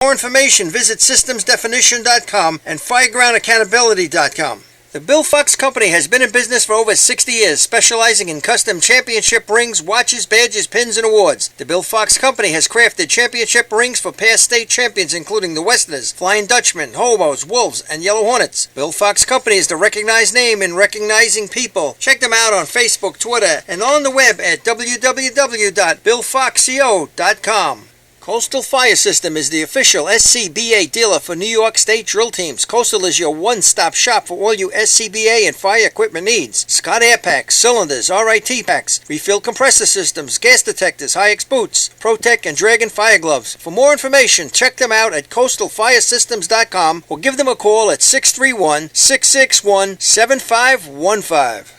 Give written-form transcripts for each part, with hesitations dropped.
For more information, visit systemsdefinition.com and firegroundaccountability.com. The Bill Fox Company has been in business for over 60 years, specializing in custom championship rings, watches, badges, pins, and awards. The Bill Fox Company has crafted championship rings for past state champions including the Westerners, Flying Dutchmen, Hobos, Wolves, and Yellow Hornets. Bill Fox Company is the recognized name in recognizing people. Check them out on Facebook, Twitter, and on the web at www.billfoxco.com. Coastal Fire System is the official SCBA dealer for New York State drill teams. Coastal is your one-stop shop for all your SCBA and fire equipment needs. Scott Air Packs, cylinders, RIT packs, refill compressor systems, gas detectors, Hi-X boots, ProTech, and Dragon fire gloves. For more information, check them out at coastalfiresystems.com or give them a call at 631-661-7515.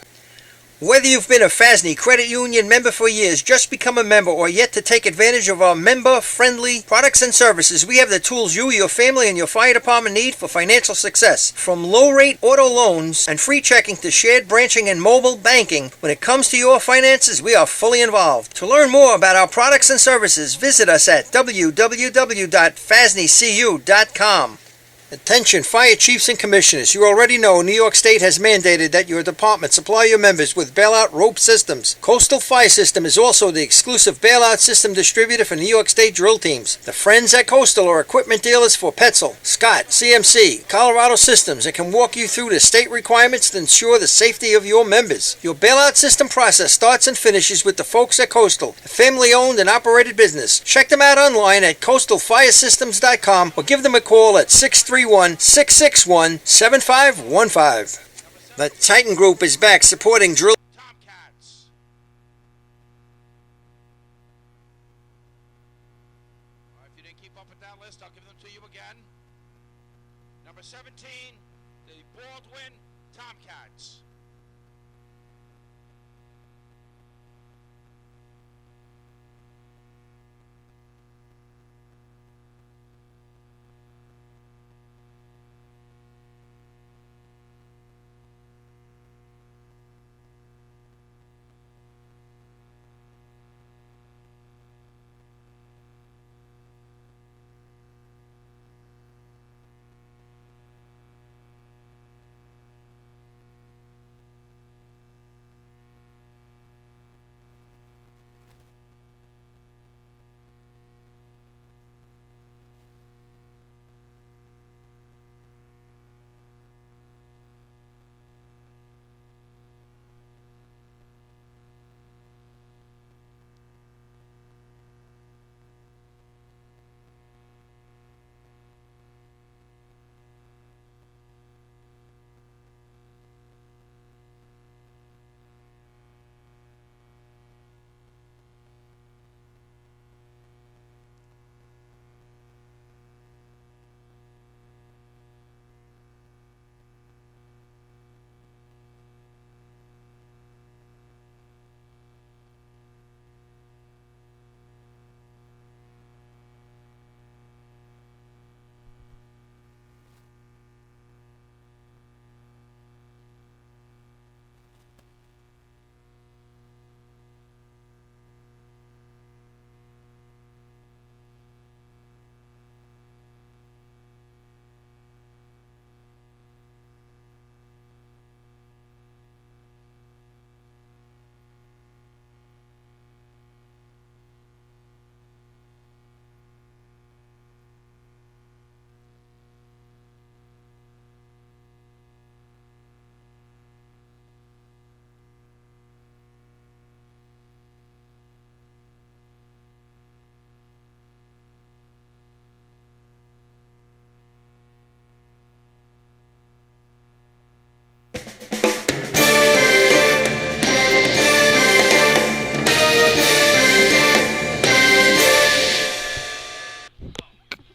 Whether you've been a FASNY Credit Union member for years, just become a member, or yet to take advantage of our member-friendly products and services, we have the tools you, your family, and your fire department need for financial success. From low-rate auto loans and free checking to shared branching and mobile banking, when it comes to your finances, we are fully involved. To learn more about our products and services, visit us at www.fasnycu.com. Attention fire chiefs and commissioners. You already know New York State has mandated that your department supply your members with bailout rope systems. Coastal Fire System is also the exclusive bailout system distributor for New York State drill teams. The friends at Coastal are equipment dealers for Petzl, Scott, CMC, Colorado Systems, and can walk you through the state requirements to ensure the safety of your members. Your bailout system process starts and finishes with the folks at Coastal, a family-owned and operated business. Check them out online at coastalfiresystems.com or give them a call at 631-661-7515. The Titan Group is back supporting drill. Tomcats. If you didn't keep up with that list, I'll give them to you again. Number 17, the Baldwin Tomcats.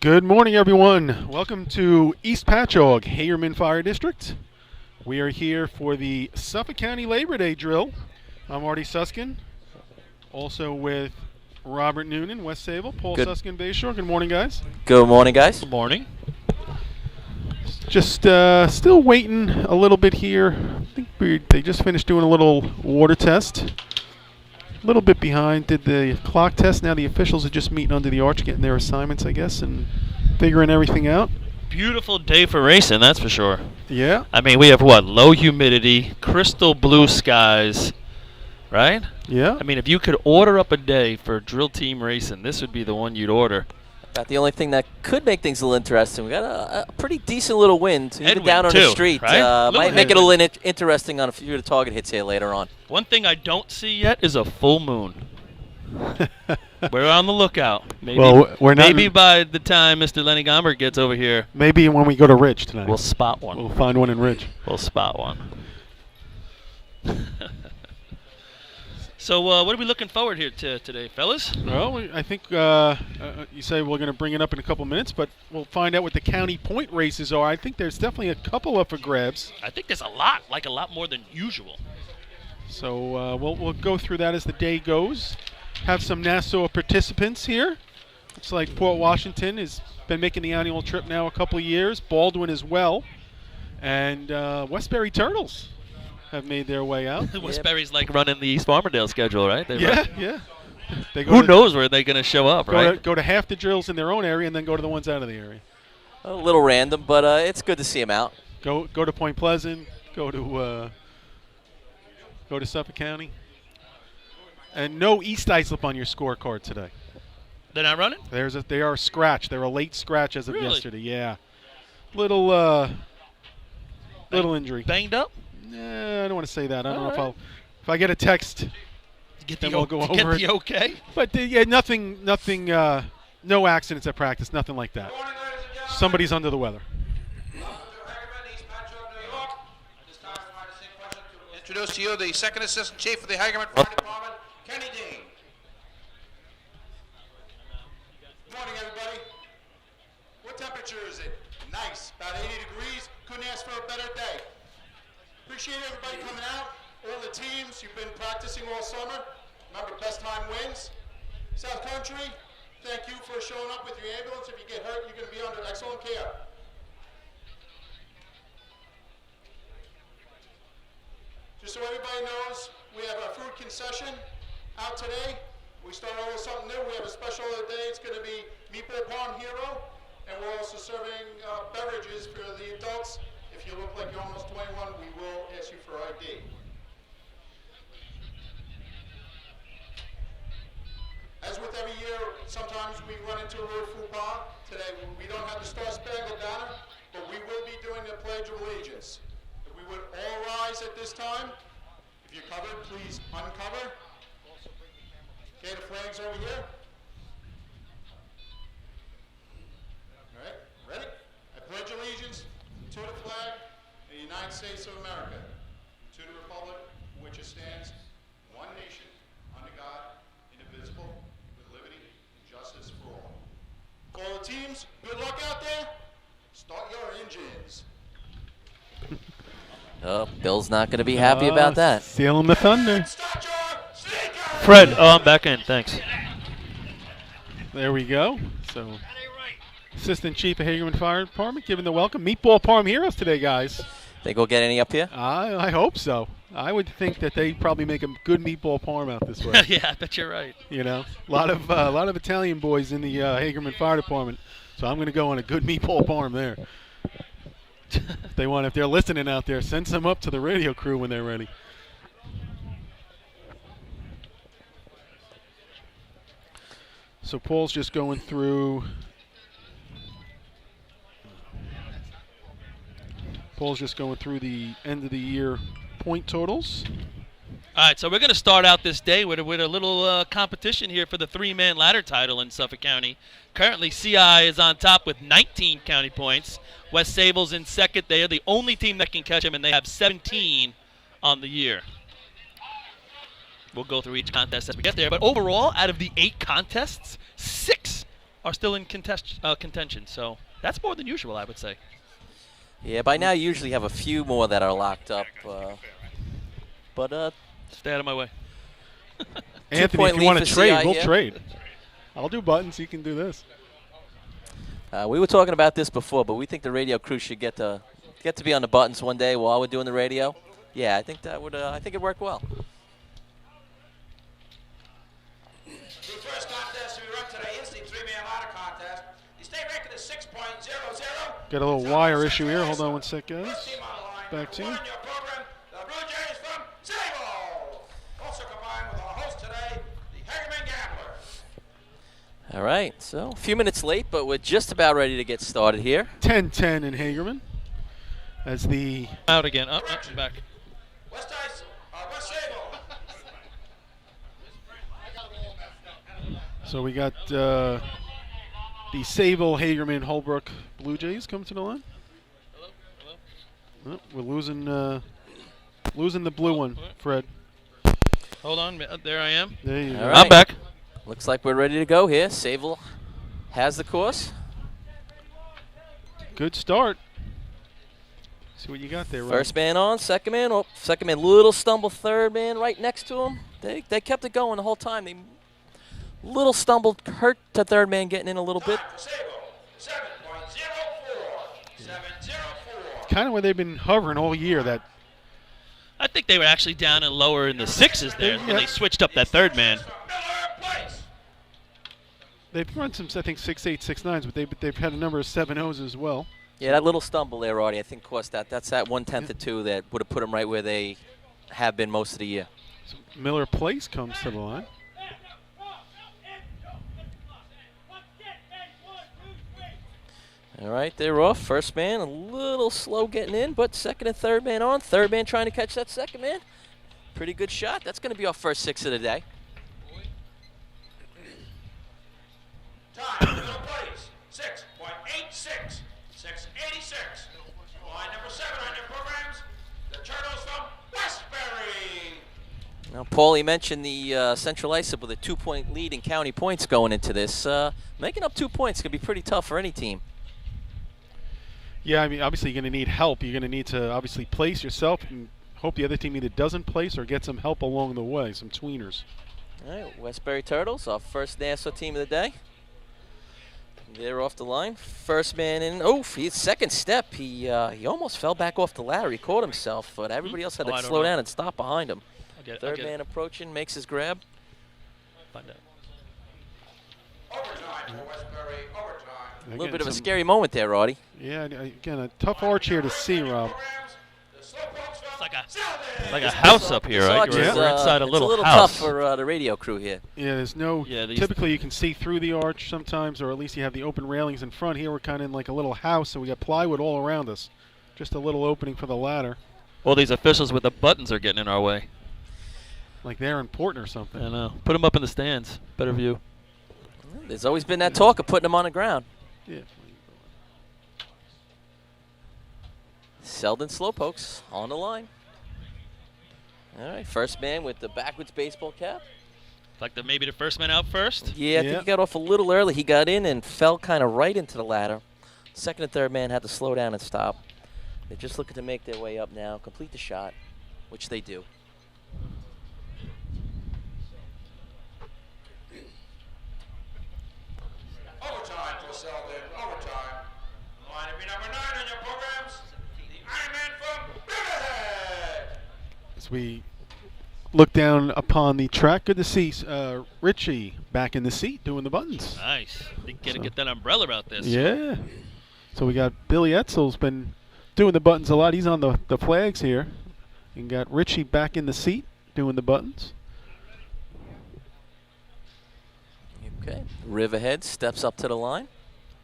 Good morning, everyone. Welcome to East Patchogue, Hagerman Fire District. We are here for the Suffolk County Labor Day drill. I'm Artie Suskin, also with Robert Noonan, West Sable, Paul Suskin, Bayshore. Good morning, guys. Good morning, guys. Good morning. Just still waiting a little bit here. I think they just finished doing a little water test. A little bit behind, did the clock test. Now the officials are just meeting under the arch, getting their assignments, I guess, and figuring everything out. Beautiful day for racing, that's for sure. Yeah. I mean, we have what? Low humidity, crystal blue skies, right? Yeah. I mean, if you could order up a day for drill team racing, this would be the one you'd order. About the only thing that could make things a little interesting. We got a pretty decent little wind, even Headwind, down on too, the street. right? Might make it a little interesting on a few of the target hits here later on. One thing I don't see yet is a full moon. We're on the lookout. Maybe, well, we're not. Maybe by the time Mr. Lenny Gomberg gets over here, Maybe when we go to Ridge tonight, we'll spot one. we'll find one in Ridge. We'll spot one. So what are we looking forward here to today, fellas? Well, I think you say we're going to bring it up in a couple minutes, but we'll find out what the county point races are. I think there's definitely a couple up for grabs. I think there's a lot more than usual. So we'll go through that as the day goes. Have some Nassau participants here. Looks like Port Washington has been making the annual trip now a couple of years. Baldwin as well. And Westbury Turtles have made their way out. Westbury's like running the East Farmerdale schedule, right? Yeah. They go Who to, knows where they're going to show up, right? Go to half the drills in their own area and then go to the ones out of the area. A little random, but it's good to see them out. Go to Point Pleasant. Go to Suffolk County. And no East Islip on your scorecard today. They're not running? They are a scratch. They're a late scratch as of Really? yesterday. Yeah. Little injury. Banged up? Nah, I don't want to say that. I don't All know right. if I get a text, Get then the we'll go get over the it. okay? But nothing. No accidents at practice. Nothing like that. Somebody's under the weather. Introduce to you the second assistant chief of the Hagerman Fire Department, Kenny Dean. Good morning, everybody. What temperature is it? Nice, about 80 degrees. Couldn't ask for a better day. Appreciate everybody coming out. All the teams, you've been practicing all summer. Remember, best time wins. South Country, thank you for showing up with your ambulance. If you get hurt, you're going to be under excellent care. Just so everybody knows, we have a food concession out today. We started with something new. We have a special today. It's going to be Meatball Palm Hero. And we're also serving beverages for the adults. If you look like you're almost 21, we will ask you for ID. As with every year, sometimes we run into a little faux pas. Today, we don't have the Star Spangled Banner, but we will be doing the Pledge of Allegiance. If we would all rise at this time. If you're covered, please uncover. Okay, the flag's over here. All right, ready? I pledge allegiance to the flag of the United States of America, to the republic for which it stands, one nation, under God, indivisible, with liberty and justice for all. All the teams, good luck out there. Start your engines. Oh, Bill's not going to be happy about that. Stealing the thunder. Start your sneakers. Fred, I'm back in. Thanks. There we go. So, Assistant Chief of Hagerman Fire Department giving the welcome. Meatball Parm Heroes today, guys. Think we'll get any up here? I hope so. I would think that they probably make a good meatball parm out this way. Yeah, I bet you're right. You know, a lot of Italian boys in the Hagerman Fire Department. So I'm going to go on a good meatball parm there. If they're listening out there, send some up to the radio crew when they're ready. So Paul's just going through. The end of the year point totals. All right, so we're going to start out this day with a little competition here for the three-man ladder title in Suffolk County. Currently, CI is on top with 19 county points. West Sable's in second. They are the only team that can catch them, and they have 17 on the year. We'll go through each contest as we get there. But overall, out of the 8 contests, 6 are still in contention. So that's more than usual, I would say. Yeah, by now you usually have a few more that are locked up. But stay out of my way. Anthony, if you want to trade, we'll here. trade. I'll do buttons. You can do this. We were talking about this before, but we think the radio crew should get to be on the buttons one day while we're doing the radio. Yeah, I think that would. I think it'd work well. The first contest we run today is the three-man ladder contest. The state record is 6 Got a little wire issue here. Hold on one sec, guys. Back to you. The Blue Jays from Sable. Also combined with our host today, the Hagerman Gambler. All right, so a few minutes late, but we're just about ready to get started here. 10-10 in Hagerman. As the Out again. Back. West Sable. So we got the Sable, Hagerman, Holbrook Blue Jays come to the line. Oh, we're losing the blue one, Fred. Hold on. There I am. There you All go. right. I'm back. Looks like we're ready to go here. Sable has the course. Good start. See what you got there, Rob. First man on, second man. Oh, second man, little stumble. Third man right next to him. They kept it going the whole time. They little stumbled, hurt the third man getting in a little bit. Time for Sable, 7.04. 7.04. Kind of where they've been hovering all year. That I think they were actually down and lower in the sixes there when they switched up that third man. Miller Place. they've run some, I think 6.8, 6.9s, but they've had a number of 7.0s as well. Yeah, that little stumble there, Artie, I think cost that. That's that 1/10 or 2 that would have put them right where they have been most of the year. So Miller Place comes to the line. All right, they're off. First man a little slow getting in, but second and third man on. Third man trying to catch that second man. Pretty good shot. That's going to be our first 6 of the day. Time, Miller Place, 6.86. 6.86. Line number 7 on your programs, the Turtles from Westbury. Now, Paulie mentioned the Central Islip with a 2-point lead in county points going into this. Making up 2 points can be pretty tough for any team. Yeah, I mean, obviously you're going to need help. You're going to need to obviously place yourself and hope the other team either doesn't place or get some help along the way, some tweeners. All right, Westbury Turtles, our first Nassau team of the day. They're off the line. First man in. Oh, his second step. He almost fell back off the ladder. He caught himself, but everybody else had to slow down and stop behind him. Third man approaching, makes his grab. Find out. Overtime for Westbury, overtime. A little bit of a scary moment there, Roddy. Yeah, again, a tough arch here to see, Rob. It's like a house up here, right? We're inside a little tough house. for the radio crew here. Yeah, there's no. Typically, you can see through the arch sometimes, or at least you have the open railings in front. Here, we're kind of in like a little house, so we got plywood all around us. Just a little opening for the ladder. All these officials with the buttons are getting in our way. Like they're important or something. I know. Put them up in the stands. Better view. There's always been that talk of putting them on the ground. Yeah. Selden Slowpokes on the line. All right, first man with the backwards baseball cap. Like maybe the first man out first? Yeah, I think he got off a little early. He got in and fell kind of right into the ladder. Second and third man had to slow down and stop. They're just looking to make their way up now, complete the shot, which they do. Overtime for Selden, overtime. Line to be number 9 on your programs, the Ironman from Riverhead. As we look down upon the track, good to see Richie back in the seat doing the buttons. Nice. They gotta get that umbrella out there. Yeah. So we got Billy Etzel's been doing the buttons a lot. He's on the flags here. And got Richie back in the seat doing the buttons. Okay. Riverhead steps up to the line.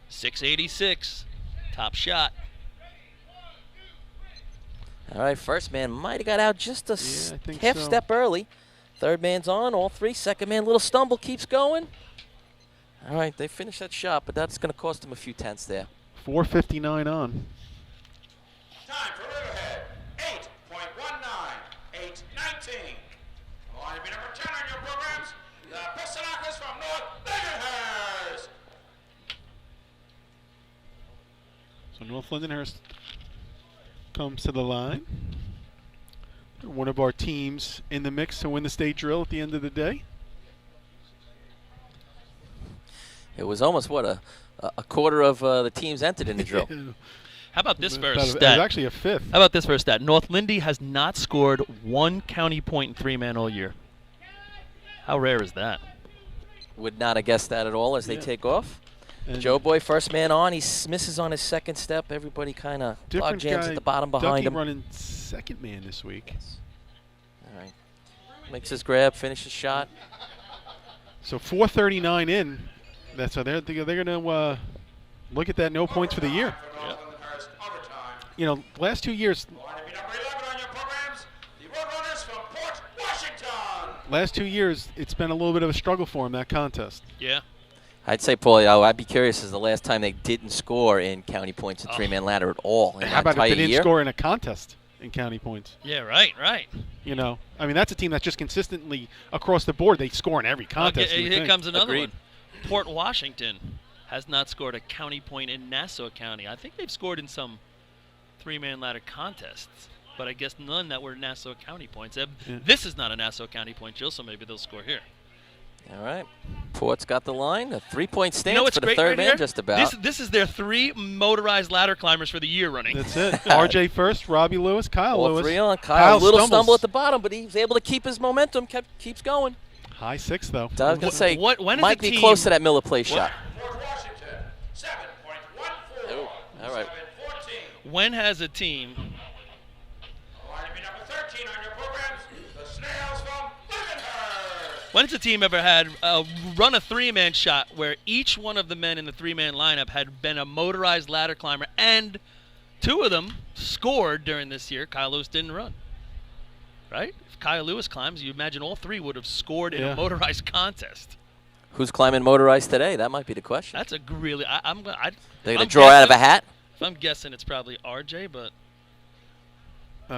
686. Top shot. All right, first man might have got out just a half so. step early. Third man's on, all 3. Second man, little stumble, keeps going. All right, they finished that shot, but that's going to cost them a few tenths there. 4:59 on. Time for Riverhead, 8.19, 8.19. Line to be number 10 on your programs, the Pistolacas from North Lindenhurst. So North Lindenhurst comes to the line. One of our teams in the mix to win the state drill at the end of the day. It was almost, what, a quarter of the teams entered in the drill. How about this first It stat? was actually a fifth. How about this first stat? North Lindy has not scored 1 county point in 3-man all year. How rare is that? Would not have guessed that at all as they take off. And Joe Boy, first man on. He misses on his second step. Everybody kind of log jams at the bottom behind Ducky him. running second man this week. All right. Makes his grab, finishes shot. So 4:39 in. So they're going to look at that no points for the year. Yep. You know, last 2 years. Last 2 years, it's been a little bit of a struggle for him, that contest. Yeah. I'd say, Paul, I'd be curious as the last time they didn't score in county points and three-man ladder at all in How that about entire if they didn't year? score in a contest in county points? Yeah, right. You know, I mean, that's a team that's just consistently across the board. They score in every contest. Okay, here comes another Agreed. one. Port Washington has not scored a county point in Nassau County. I think they've scored in some three-man ladder contests, but I guess none that were Nassau County points. This is not a Nassau County point, Jill, so maybe they'll score here. All right. Port's got the line. A three-point stance what's for the great third right man, here? just about. This is their 3 motorized ladder climbers for the year running. That's it. RJ first, Robbie Lewis, Kyle All Lewis. three on. Kyle, a little stumbles. stumble at the bottom, but he's able to keep his momentum, keeps going. High 6, though. So I was going to say, when is might a be team- close to that Miller Place shot. Port Washington, 7.14. Oh, all right. 7.14. When has a team Line to be number 13 on your programs, the Snails from Lindenhurst. When has a team ever had run a 3-man shot where each one of the men in the 3-man lineup had been a motorized ladder climber and 2 of them scored during this year? Kyle Lewis didn't run. Right? If Kyle Lewis climbs, you imagine all 3 would have scored in a motorized contest. Who's climbing motorized today? That might be the question. That's a really. They're going to draw out of a hat? If I'm guessing, it's probably RJ, but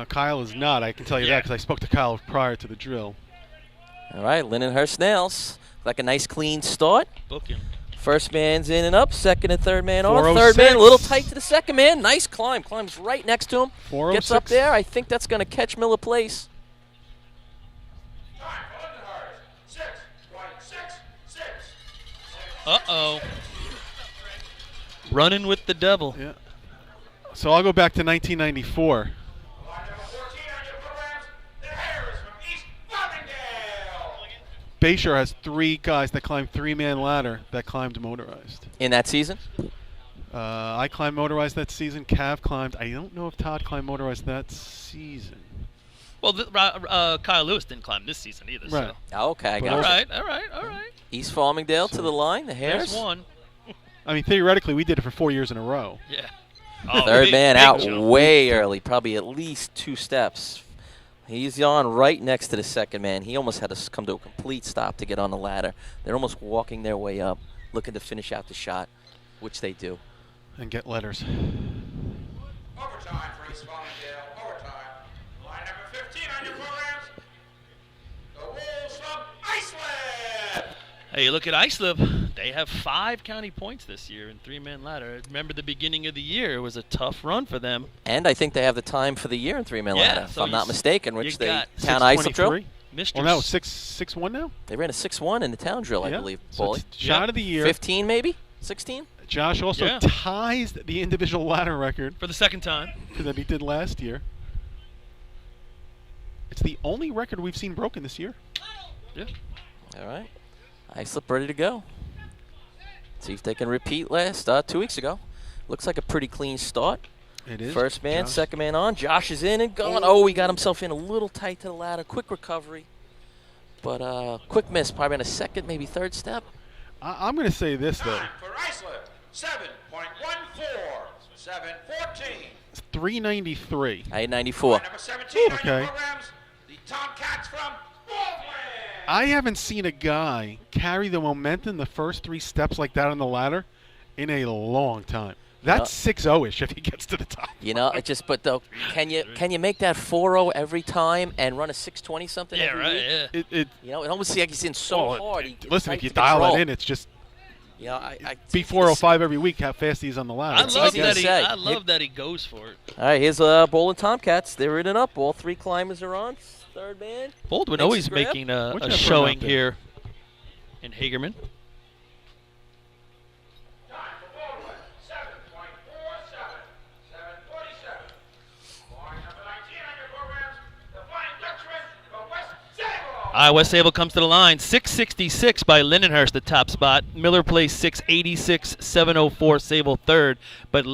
Kyle is not. I can tell you Yeah. that because I spoke to Kyle prior to the drill. All right, Lindenhurst Snails. Like a nice clean start. book him. First man's in and up. Second and third man on. 406. Third man a little tight to the second man. Nice climb. Climbs right next to him. 406. Gets up there. I think that's going to catch Miller Place. Time for Lindenhurst, 6.66. Uh-oh. Running with the devil. Yeah. So I'll go back to 1994. Line number 14 on your programs, the Harris from East Farmingdale. Bayshore has 3 guys that climbed 3-man ladder that climbed motorized. In that season? I climbed motorized that season. Cav climbed. I don't know if Todd climbed motorized that season. Well, Kyle Lewis didn't climb this season either. Right. Oh, okay, I But got So. it. All right. East Farmingdale to the line. The Harris. There's one. I mean, theoretically, we did it for 4 years in a row. Yeah. Oh, Third big- man big out jump. way early, probably at least 2 steps. He's on right next to the second man. He almost had to come to a complete stop to get on the ladder. They're almost walking their way up, looking to finish out the shot, which they do. And get letters. Overtime for East Farmingdale, overtime. Line number 15 on your programs, the Wolves from Iceland. Hey, look at Islip. They have 5 county points this year in 3-man ladder. Remember the beginning of the year? It was a tough run for them. And I think they have the time for the year in 3-man Yeah, ladder, if so I'm not you mistaken, you which they got town ice drill. 623. Mr. Well, no, 6-1 now? They ran a 6-1 in the town drill, I Yeah. believe, So Paulie. it's shot of the year. 15 maybe? 16? Josh also Yeah. ties the individual ladder record For the second time. that he did last year. It's the only record we've seen broken this year. Yeah. All right. Islip ready to go. See if they can repeat 2 weeks ago. Looks like a pretty clean start. It is. First man, Josh. second man on. Josh is in and gone. Oh, he got himself in a little tight to the ladder. Quick recovery. But quick miss, probably on a second, maybe third step. I'm going to say this, though. Time for Iceland, 7.14. 7.14. It's 393. I had 94. Line number 17 on Okay. your programs, the Tomcats from Baldwin. I haven't seen a guy carry the momentum the first 3 steps like that on the ladder in a long time. That's 6-0-ish if he gets to the top. You know, it just. But though, can you make that 4-0 every time and run a 620 something? Yeah, every right. week? Yeah. It You know, it almost seems like he's in so Oh, hard. listen, tight if you to dial control. that in, it's just You know, I B405 every week how fast he's on the ladder. I It's love easy to that he. say. I love that he goes for it. All right, here's Bowling Tomcats. They're in and up. All 3 climbers are on. Third man. Baldwin Makes always a grab. making What's a that for showing out there? here in Hagerman. Time for Baldwin, 7.47. 7.47. Line number 19 on your programs, the Flying Dutchman from West Sable. West Sable comes to the line. 666 by Lindenhurst, the top spot. Miller plays 686, 704 Sable third. But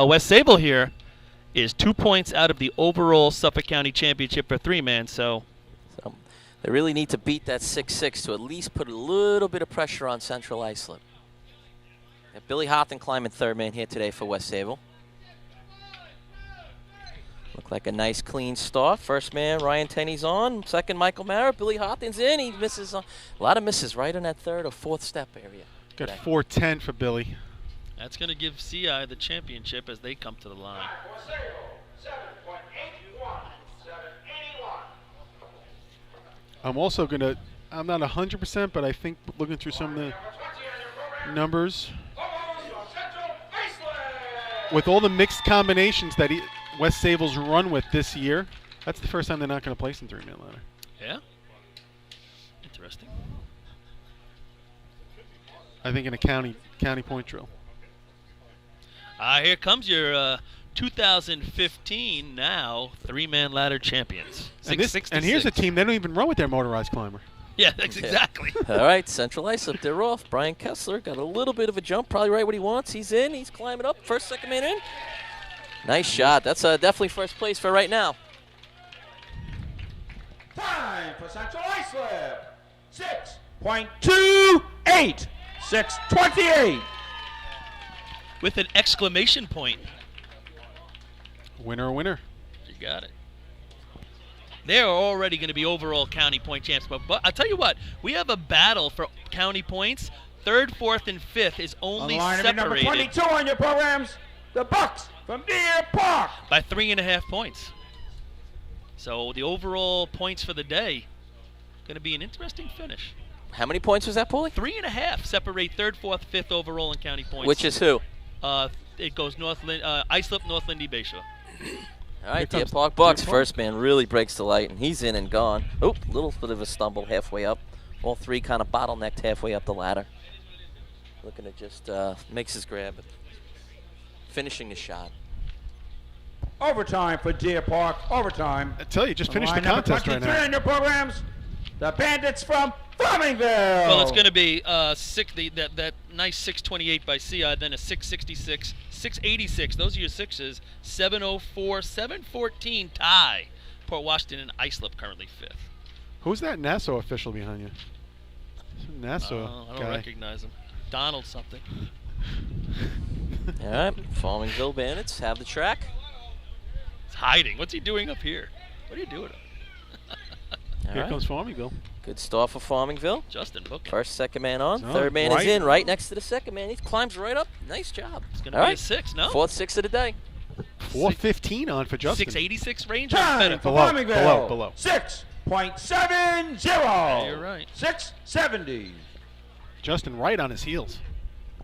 West Sable here is 2 points out of the overall Suffolk County Championship for three-man. So they really need to beat that 6-6 to at least put a little bit of pressure on Central Islip. Billy Hoffman climbing third man here today for West Sable. Look like a nice clean start. First man, Ryan Tenney's on. Second, Michael Mara. Billy Hoffman's in. He misses a lot of misses right in that third or fourth step area. Got 410 for Billy. That's going to give CI the championship as they come to the line. I'm also going to, I'm not 100%, but I think looking through some of the numbers, with all the mixed combinations that West Sable's run with this year, that's the first time they're not going to place in three-man ladder. Yeah? Interesting. I think in a county point drill. Here comes your 2015 now three-man ladder champions. And here's a team, they don't even run with their motorized climber. Yeah, that's exactly. All right, Central Islip, they're off. Brian Kessler got a little bit of a jump, probably right what he wants. He's in, he's climbing up. First, second man in. Nice shot. That's definitely first place for right now. Time for Central Islip. 6.28. 6:28. With an exclamation point. Winner, winner. You got it. They're already going to be overall county point champs. But I'll tell you what, we have a battle for county points. Third, fourth, and fifth is only separated number 22 on your programs. The Bucks from Deer Park. by 3.5 points. So the overall points for the day going to be an interesting finish. How many points was that, Paulie? 3.5 separate third, fourth, fifth overall in county points. Which is who? It goes Islip, North Lindy, Bayshore. All right, Deer Park Bucks. First man really breaks the light, and he's in and gone. Oh, little bit of a stumble halfway up. All three kind of bottlenecked halfway up the ladder. Looking to just makes his grab, finishing the shot. Overtime for Deer Park. Overtime. I tell you, just finished the Line number contest right 23 now. on your programs. The Bandits from Farmingville. Well, it's going to be that nice 628 by CI, then a 666, 686. Those are your sixes. 704, 714 tie. Port Washington and Islip currently fifth. Who's that Nassau official behind you? Nassau I don't guy. recognize him. Donald something. All right, Farmingville Bandits have the track. He's hiding. What's he doing up here? What are you doing? Here comes Farmingville. Good start for Farmingville. Justin Booker. First, second man on. Oh, Third man right. is in, right next to the second man. He climbs right up. Nice job. It's going to All be right. a 6, no? Fourth, six of the day. 415 on for Justin. 686 range or Time better? for Below, Farmingville. below. 6.70. Yeah, you're right. 670. Justin right on his heels.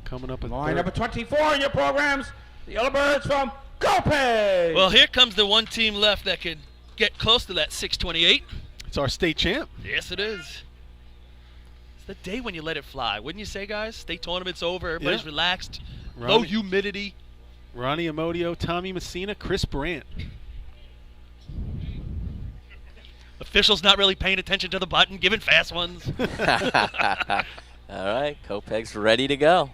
Coming up in Line third. number 24 on your programs. The Yellowbirds from Copay. Well, here comes the one team left that could get close to that 628. It's our state champ. Yes, it is. It's the day when you let it fly, wouldn't you say, guys? State tournament's over. Everybody's Yeah. relaxed. Low Ronnie, humidity. Ronnie Amodio, Tommy Messina, Chris Brandt. Officials not really paying attention to the button, giving fast ones. All right, Copeg's ready to go.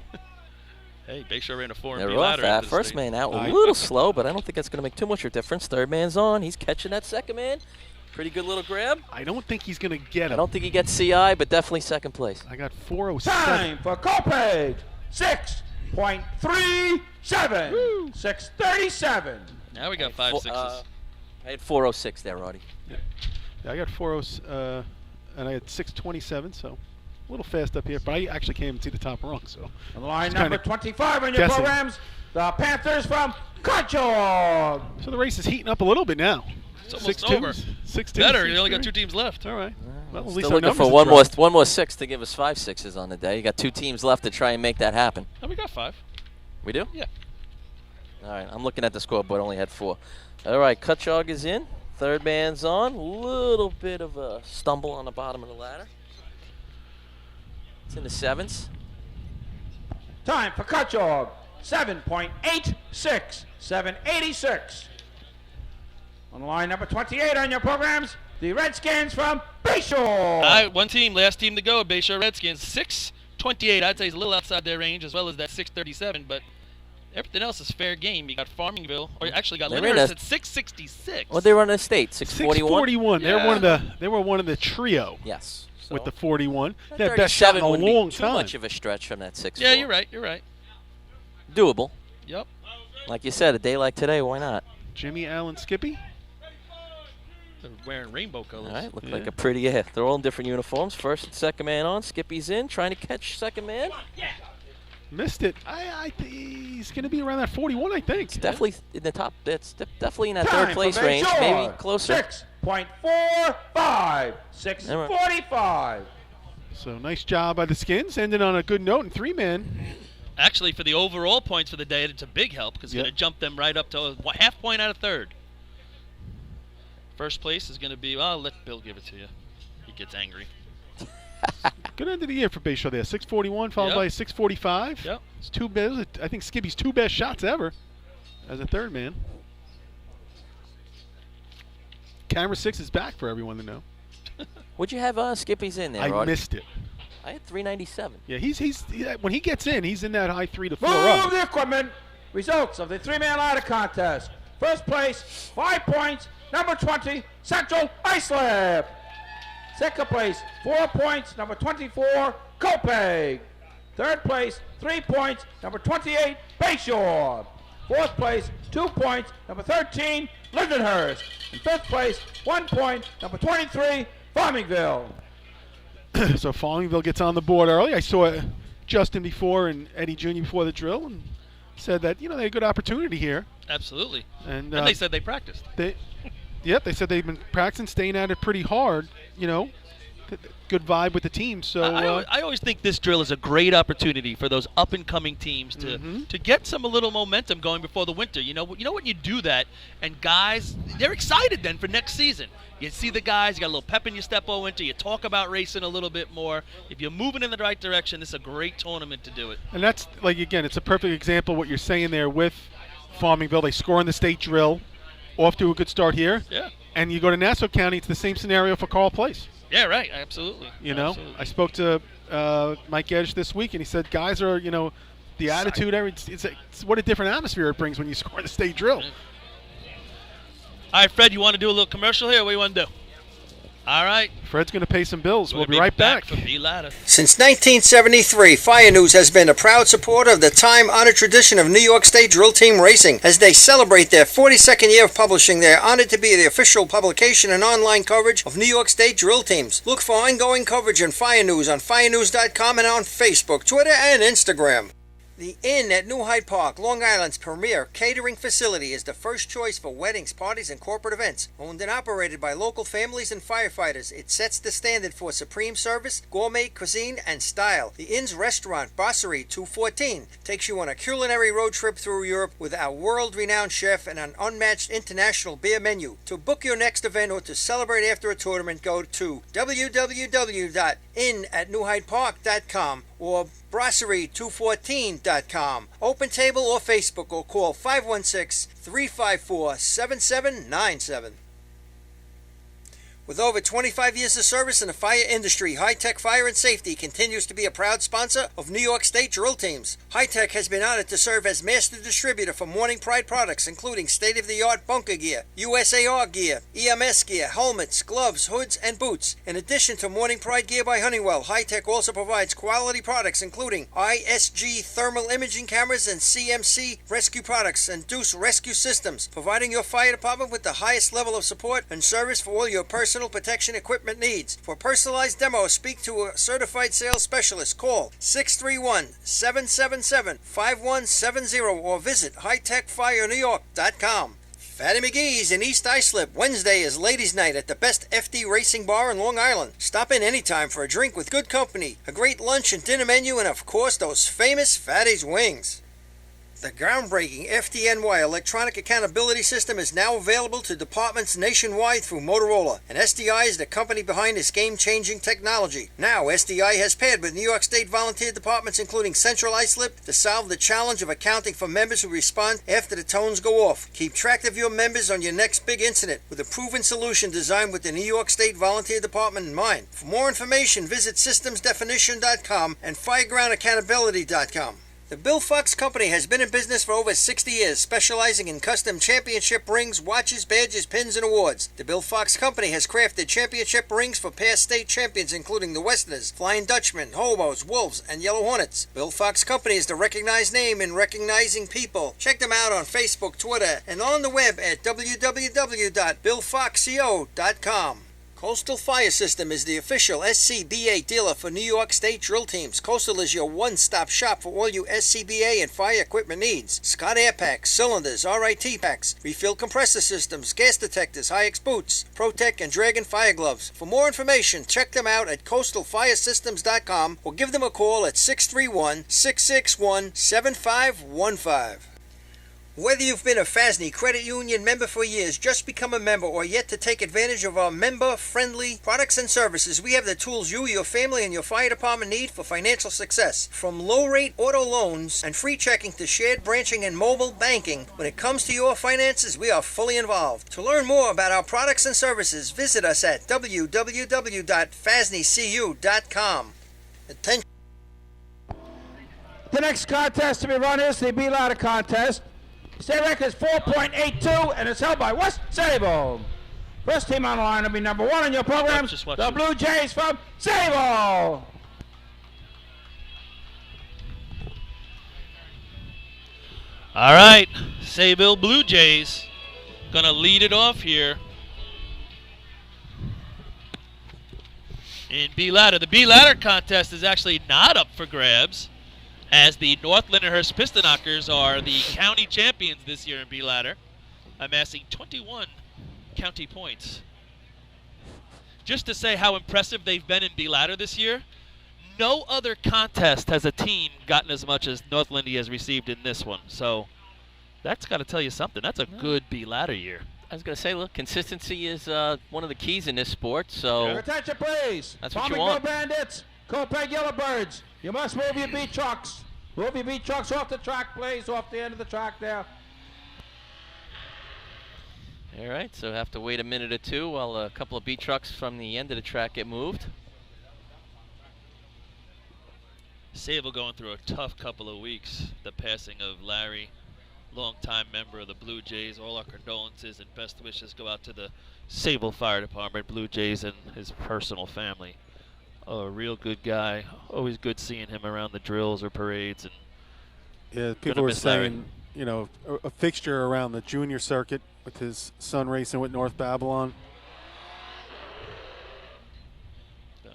Hey, Bayshore ran a 4 and They're B off. ladder. after the First state. man out a little slow, but I don't think that's going to make too much of a difference. Third man's on. He's catching that second man. Pretty good little grab. I don't think he's going to get I him. don't think he gets CI, but definitely second place. I got 407. Time for Copay. 6.37. 637. Now we got 5 sixes. I had 406 there, Roddy. Yeah, I got 40, and I had 627, so a little fast up here. But I actually can't even see the top rung, so. On line It's number kinda 25 on your guessing. programs. The Panthers from Cotchog. So the race is heating up a little bit now. It's almost 6-2s, over. 6-2s, Better. You only got 6-3. 2 teams left. All right. Well, at least Still our looking for numbers have one dropped. more six to give us 5 sixes on the day. You got 2 teams left to try and make that happen. Oh, we got 5. We do? Yeah. All right, I'm looking at the scoreboard. Only had 4. All right, Cutchog is in. Third man's on. Little bit of a stumble on the bottom of the ladder. It's in the 7s. Time for Cotchog. 7.86. 786. On line number 28 on your programs, the Redskins from Bayshore. All right, one team, last team to go, Bayshore Redskins, 628. I'd say it's a little outside their range as well as that 637, but everything else is fair game. You got Farmingville, or you actually got Lyndhurst at 666. What they run in the state? 641. 641. Yeah. They were one of the trio. Yes. So With the 41. that Their best shot in a wouldn't be long too time. much of a stretch from that 6. Yeah, you're right. Doable. Yep. Like you said, a day like today, why not? Jimmy Allen Skippy. They're wearing rainbow colors. All right, look Yeah. like a pretty, yeah. They're all in different uniforms. First and second man on. Skippy's in, trying to catch second man. Missed it. I think he's going to be around that 41, I think. It's definitely in the top. It's definitely in that Time third place for range, Bayshore. maybe closer. 6.45. 6:45. So nice job by the Skins. Ended on a good note in 3-man. Actually, for the overall points for the day, it's a big help because it's Yep. going to jump them right up to a half point out of third. First place is going to be, well, I'll let Bill give it to you. He gets angry. Good end of the year for Bayshore there. 641 followed Yep. by 645. Yep. It's two best. I think Skippy's 2 best shots ever as a third man. Camera 6 is back for everyone to know. Would you have Skippy's in there, I Rod? missed it. I had 397. Yeah, when he gets in, he's in that high 3 to 4 Move up. the equipment. Results of the 3-man ladder contest. First place, 5 points, number 20, Central Islip. Second place, 4 points, number 24, Copeg. Third place, 3 points, number 28, Bayshore. Fourth place, 2 points, number 13, Lindenhurst. And fifth place, 1 point, number 23, Farmingville. So Farmingville gets on the board early. I saw Justin before and Eddie Jr. before the drill and said that, they had a good opportunity here. Absolutely. And they said they practiced. They said they've been practicing, staying at it pretty hard, Good vibe with the team. So I always think this drill is a great opportunity for those up-and-coming teams to get a little momentum going before the winter. You know when you do that, and guys, they're excited then for next season. You see the guys, you got a little pep in your step all winter. You talk about racing a little bit more. If you're moving in the right direction, this is a great tournament to do it. And that's, again, it's a perfect example of what you're saying there with Farmingville. They score in the state drill, off to a good start here. Yeah. And you go to Nassau County, it's the same scenario for Carl Place. Yeah, right. Absolutely. Absolutely. I spoke to Mike Edge this week, and he said guys are, the attitude, it's what a different atmosphere it brings when you score in the state drill. Yeah. All right, Fred, you want to do a little commercial here? What do you want to do? All right. Fred's going to pay some bills. We'll be be right back. for B-Ladder. Since 1973, Fire News has been a proud supporter of the time-honored tradition of New York State Drill Team Racing. As they celebrate their 42nd year of publishing, they are honored to be the official publication and online coverage of New York State Drill Teams. Look for ongoing coverage in Fire News on firenews.com and on Facebook, Twitter, and Instagram. The Inn at New Hyde Park, Long Island's premier catering facility, is the first choice for weddings, parties, and corporate events. Owned and operated by local families and firefighters, it sets the standard for supreme service, gourmet cuisine, and style. The Inn's restaurant, Brasserie 214, takes you on a culinary road trip through Europe with our world-renowned chef and an unmatched international beer menu. To book your next event or to celebrate after a tournament, go to www.innatnewhydepark.com or brasserie214.com. Open table or Facebook, or call 516-354-7797. With over 25 years of service in the fire industry, High Tech Fire and Safety continues to be a proud sponsor of New York State Drill Teams. High Tech has been honored to serve as master distributor for Morning Pride products, including state-of-the-art bunker gear, USAR gear, EMS gear, helmets, gloves, hoods, and boots. In addition to Morning Pride gear by Honeywell, High Tech also provides quality products including ISG thermal imaging cameras and CMC rescue products and Deuce rescue systems, providing your fire department with the highest level of support and service for all your personal protection equipment needs. For personalized demos, speak to a certified sales specialist. Call 631-777-5170 or visit hightechfirenewyork.com. Fatty McGee's in East Islip. Wednesday is Ladies' Night at the best FD Racing Bar in Long Island. Stop in anytime for a drink with good company, a great lunch and dinner menu, and of course those famous Fatty's wings. The groundbreaking FDNY electronic accountability system is now available to departments nationwide through Motorola, and SDI is the company behind this game-changing technology. Now, SDI has paired with New York State volunteer departments including Central Islip to solve the challenge of accounting for members who respond after the tones go off. Keep track of your members on your next big incident with a proven solution designed with the New York State Volunteer Department in mind. For more information, visit systemsdefinition.com and firegroundaccountability.com. The Bill Fox Company has been in business for over 60 years, specializing in custom championship rings, watches, badges, pins, and awards. The Bill Fox Company has crafted championship rings for past state champions including the Westerners, Flying Dutchmen, Hobos, Wolves, and Yellow Hornets. Bill Fox Company is the recognized name in recognizing people. Check them out on Facebook, Twitter, and on the web at www.billfoxco.com. Coastal Fire System is the official SCBA dealer for New York State drill teams. Coastal is your one-stop shop for all your SCBA and fire equipment needs. Scott Air Packs, cylinders, RIT packs, refill compressor systems, gas detectors, Hi-X boots, Protec and Dragon fire gloves. For more information, check them out at coastalfiresystems.com or give them a call at 631-661-7515. Whether you've been a FASNY Credit Union member for years, just become a member, or yet to take advantage of our member-friendly products and services, we have the tools you, your family, and your fire department need for financial success. From low-rate auto loans and free checking to shared branching and mobile banking, when it comes to your finances, we are fully involved. To learn more about our products and services, visit us at www.fasnycu.com. Attention. The next contest to be run is the B Ladder contest. State record is 4.82, and it's held by West Sable. First team on the line will be number 1 in your program, the Blue Jays from Sable. All right, Sable Blue Jays gonna lead it off here in B Ladder. The B Ladder contest is actually not up for grabs, as the North Lindenhurst Pistonknockers are the county champions this year in B Ladder, amassing 21 county points. Just to say how impressive they've been in B Ladder this year, no other contest has a team gotten as much as North Lindy has received in this one. So that's got to tell you something. That's a good B Ladder year. I was going to say, look, consistency is one of the keys in this sport. So Your attention, please. That's what you want. Bandits, Copeg Yellowbirds. You must move your beat trucks. Move your beat trucks off the track, please, off the end of the track there. All right, so have to wait a minute or two while a couple of beat trucks from the end of the track get moved. Sable going through a tough couple of weeks. The passing of Larry, longtime member of the Blue Jays. All our condolences and best wishes go out to the Sable Fire Department, Blue Jays, and his personal family. A real good guy. Always good seeing him around the drills or parades. And yeah, people were saying, you know, a fixture around the junior circuit with his son racing with North Babylon. So,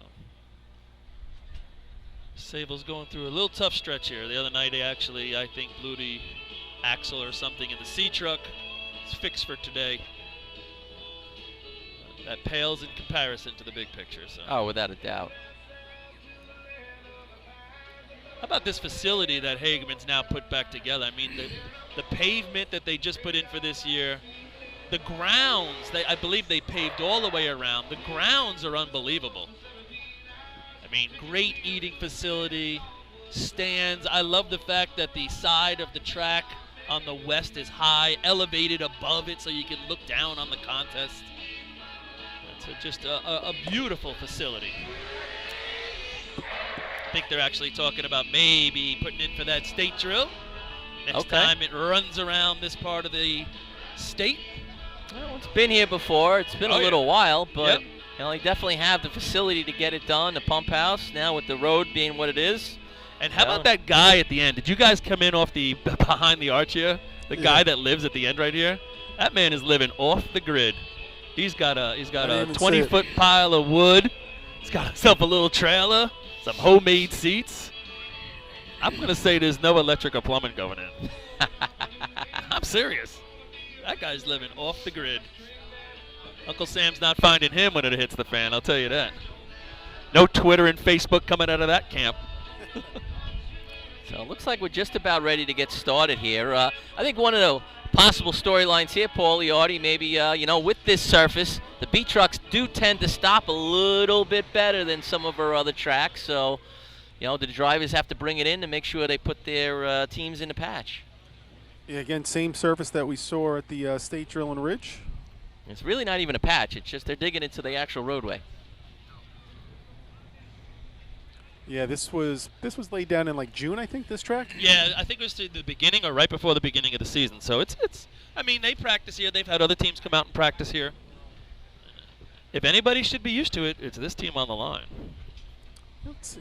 Sable's going through a little tough stretch here. The other night, he actually, I think, blew the axle or something in the C truck. It's fixed for today. That pales in comparison to the big picture. So. Oh, without a doubt. How about this facility that Hagerman's now put back together? I mean, the pavement that they just put in for this year, the grounds, I believe they paved all the way around. The grounds are unbelievable. I mean, great eating facility, stands. I love the fact that the side of the track on the west is high, elevated above it so you can look down on the contest. Just a beautiful facility. I think they're actually talking about maybe putting in for that state drill. Next time it runs around this part of the state. Well, it's been here before. It's been a little while, but you know, they definitely have the facility to get it done, the pump house, now with the road being what it is. And how about that guy at the end? Did you guys come in off the behind the arch here? The guy that lives at the end right here? That man is living off the grid. He's got a 20-foot pile of wood. He's got himself a little trailer, some homemade seats. I'm going to say there's no electric or plumbing going in. I'm serious. That guy's living off the grid. Uncle Sam's not finding him when it hits the fan, I'll tell you that. No Twitter and Facebook coming out of that camp. So it looks like we're just about ready to get started here. I think one of the possible storylines here, Paul Artie, maybe, with this surface, the B trucks do tend to stop a little bit better than some of our other tracks. So, the drivers have to bring it in to make sure they put their teams in the patch. Yeah, again, same surface that we saw at the State Drill and Ridge. It's really not even a patch. It's just they're digging into the actual roadway. Yeah, this was laid down in like June, I think, this track. Yeah, I think it was the beginning or right before the beginning of the season. So it's I mean, they practice here. They've had other teams come out and practice here. If anybody should be used to it, it's this team on the line. Let's see.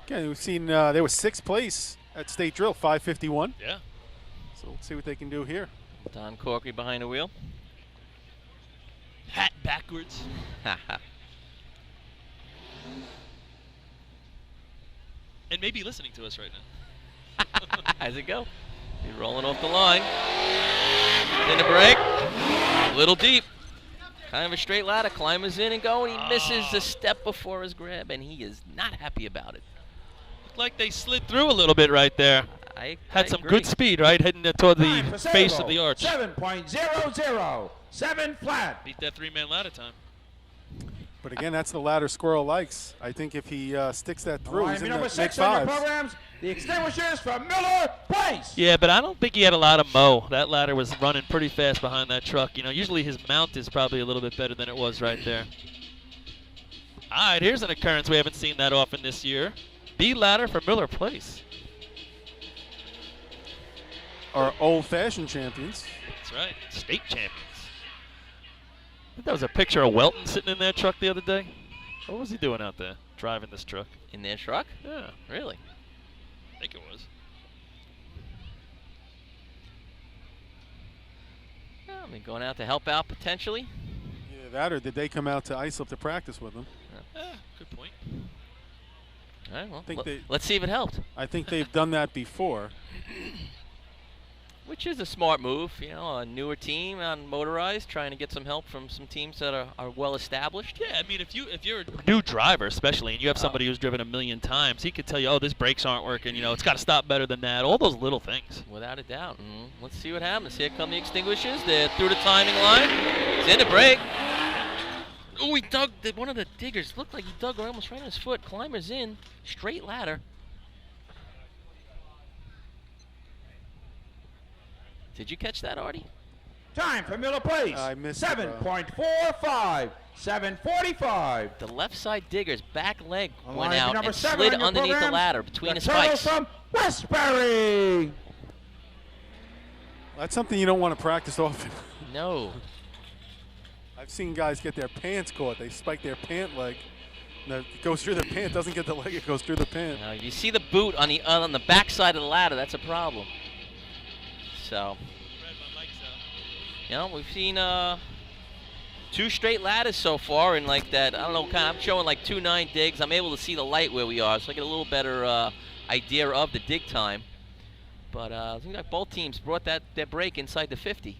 Again, we've seen they were 6th place at State Drill, 5:51. Yeah. So let's see what they can do here. Don Corkery behind the wheel. Hat backwards. And maybe listening to us right now. How's it go? He's rolling off the line. In the break. A little deep. Kind of a straight ladder. Climbers in and going. He misses a step before his grab, and he is not happy about it. Looked like they slid through a little bit right there. Had some agree. good speed, right? Heading toward the Time for base Sable, of the arch. 7.00. 7 flat. Beat that 3-man ladder time. But again, that's the ladder Squirrel likes. I think if he sticks that through, he's in the number mid 6 on your fives. programs, the extinguishers from Miller Place. Yeah, but I don't think he had a lot of mo. That ladder was running pretty fast behind that truck. Usually his mount is probably a little bit better than it was right there. All right, here's an occurrence we haven't seen that often this year. B ladder for Miller Place. Our old-fashioned champions. That's right, state champions. I think that was a picture of Welton sitting in that truck the other day. What was he doing out there, driving this truck? In their truck? Yeah, Really? I think it was. Yeah, I mean, going out to help out potentially. Yeah, that or did they come out to Islip to practice with him? Yeah, good point. All right, well, think they- let's see if it helped. I think they've done that before. Which is a smart move, a newer team on motorized, trying to get some help from some teams that are well established. Yeah, I mean, if you're a new driver, especially, and you have somebody who's driven a million times, he could tell you, oh, this brakes aren't working. It's got to stop better than that. All those little things. Without a doubt. Let's see what happens. Here come the extinguishers. They're through the timing line. It's in the break. Oh, he dug. One of the diggers looked like he dug almost right on his foot. Climbers in. Straight ladder. Did you catch that, Artie? Time for Miller Place. I missed it, bro. 7.45. 7:45. The left side digger's back leg On went line out number and 7 slid on your underneath the programs, ladder between the the Turtles spikes. from Westbury. That's something you don't want to practice often. No. I've seen guys get their pants caught. They spike their pant leg. It goes through the pant. Doesn't get the leg. It goes through the pant. Now, if you see the boot on the back side of the ladder, that's a problem. So, we've seen 2 straight ladders so far, and like that, I don't know, I'm showing like 2.9 digs. I'm able to see the light where we are, so I get a little better idea of the dig time. But it seems like both teams brought their break inside the 50.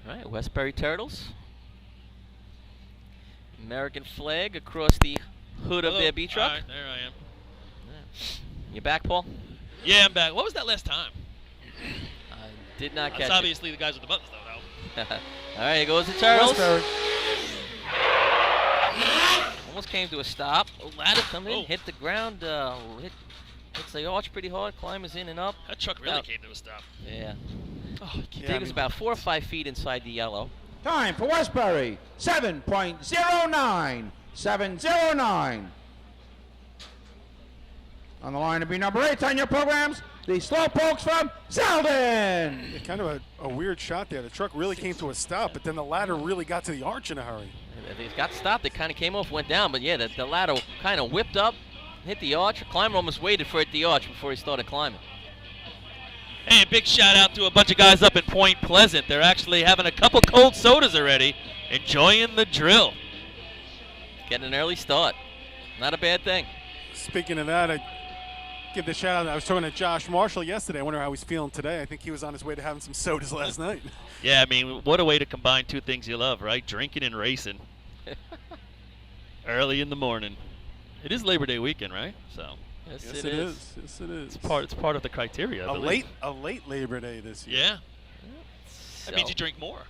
All right, Westbury Turtles. American flag across the hood of their B truck. All right, there I am. You back, Paul? Yeah, I'm back. What was that last time? I did not catch That's it. obviously the guys with the buttons, though. All right, here goes the Turtles. Westbury. Almost came to a stop. Ladder come in, Oh. hit the ground, hits the arch pretty hard, climbers in and up. That truck really came to a stop. Yeah. Oh, Yeah, Dig was about 4 or 5 feet inside the yellow. Time for Westbury. 7.09. 7:09. On the line to be number 8 on your programs, the Slowpokes from Selden. Yeah, kind of a weird shot there. The truck really came to a stop, but then the ladder really got to the arch in a hurry. They got stopped. It kind of came off, went down, but yeah, the ladder kind of whipped up, hit the arch. The climber almost waited for it the arch before he started climbing. Hey, a big shout out to a bunch of guys up in Point Pleasant. They're actually having a couple cold sodas already, enjoying the drill. Getting an early start. Not a bad thing. Speaking of that, I give the shout out. I was talking to Josh Marshall yesterday. I wonder how he's feeling today. I think he was on his way to having some sodas last night. Yeah, I mean, what a way to combine two things you love, right? Drinking and racing. Early in the morning. It is Labor Day weekend, right? So Yes, Yes, it is. Yes, it is. it's part of the criteria. I believe. A late Labor Day this year. Yeah. So, That means you drink more.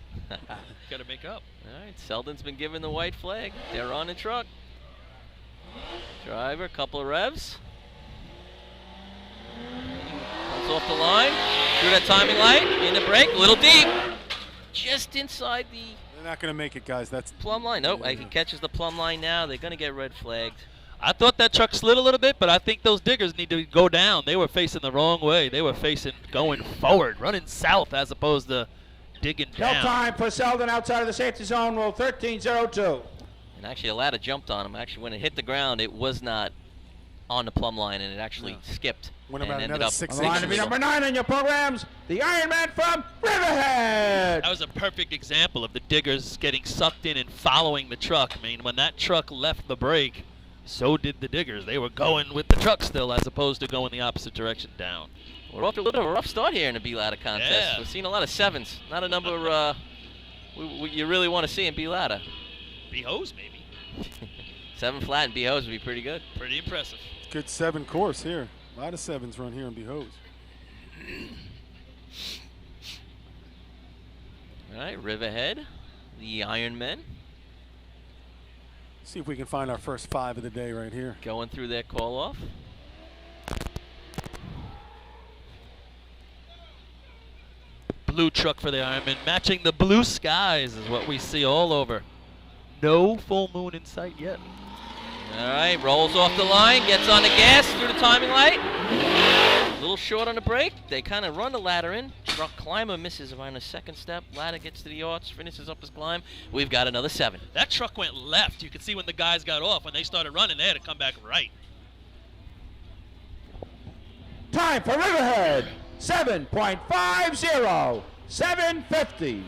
Got to make up. all right, Selden's been given the white flag. They're on the truck. Driver, couple of revs. Comes off the line. Through that timing light. In the brake. A little deep. Just inside the They're not going to make it, guys. That's plumb line. Nope, Yeah. he catches the plumb line now. They're going to get red flagged. I thought that truck slid a little bit, but I think those diggers need to go down. They were facing the wrong way. They were facing going forward, running south as opposed to digging No down. time for Selden outside of the safety zone. Rule 13.02. And actually, a ladder jumped on him. Actually, when it hit the ground, it was not on the plumb line, and it actually skipped. Went and about ended another up 6 On the line to be number 9 in your programs, the Ironman from Riverhead. That was a perfect example of the diggers getting sucked in and following the truck. I mean, when that truck left the brake, so did the diggers. They were going with the truck still as opposed to going the opposite direction down. We're off to a little bit of a rough start here in the B ladder contest. Yeah. We've seen a lot of 7s. Not a number you really want to see in B ladder. Be hose, maybe. 7 flat and B hose would be pretty good. Pretty impressive. good 7 course here. A lot of 7s run here in Behose. All right, Riverhead, the Ironmen, See if we can find our first 5 of the day right here. going through their call off. Blue truck for the Ironman, matching the blue skies is what we see all over. No full moon in sight yet. All right, rolls off the line, gets on the gas through the timing light. A little short on the brake. They kind of run the ladder in. Truck climber misses around the second step. Ladder gets to the arch, finishes up his climb. We've got another 7. That truck went left. You could see when the guys got off. When they started running, they had to come back right. Time for Riverhead, 7.50, 750.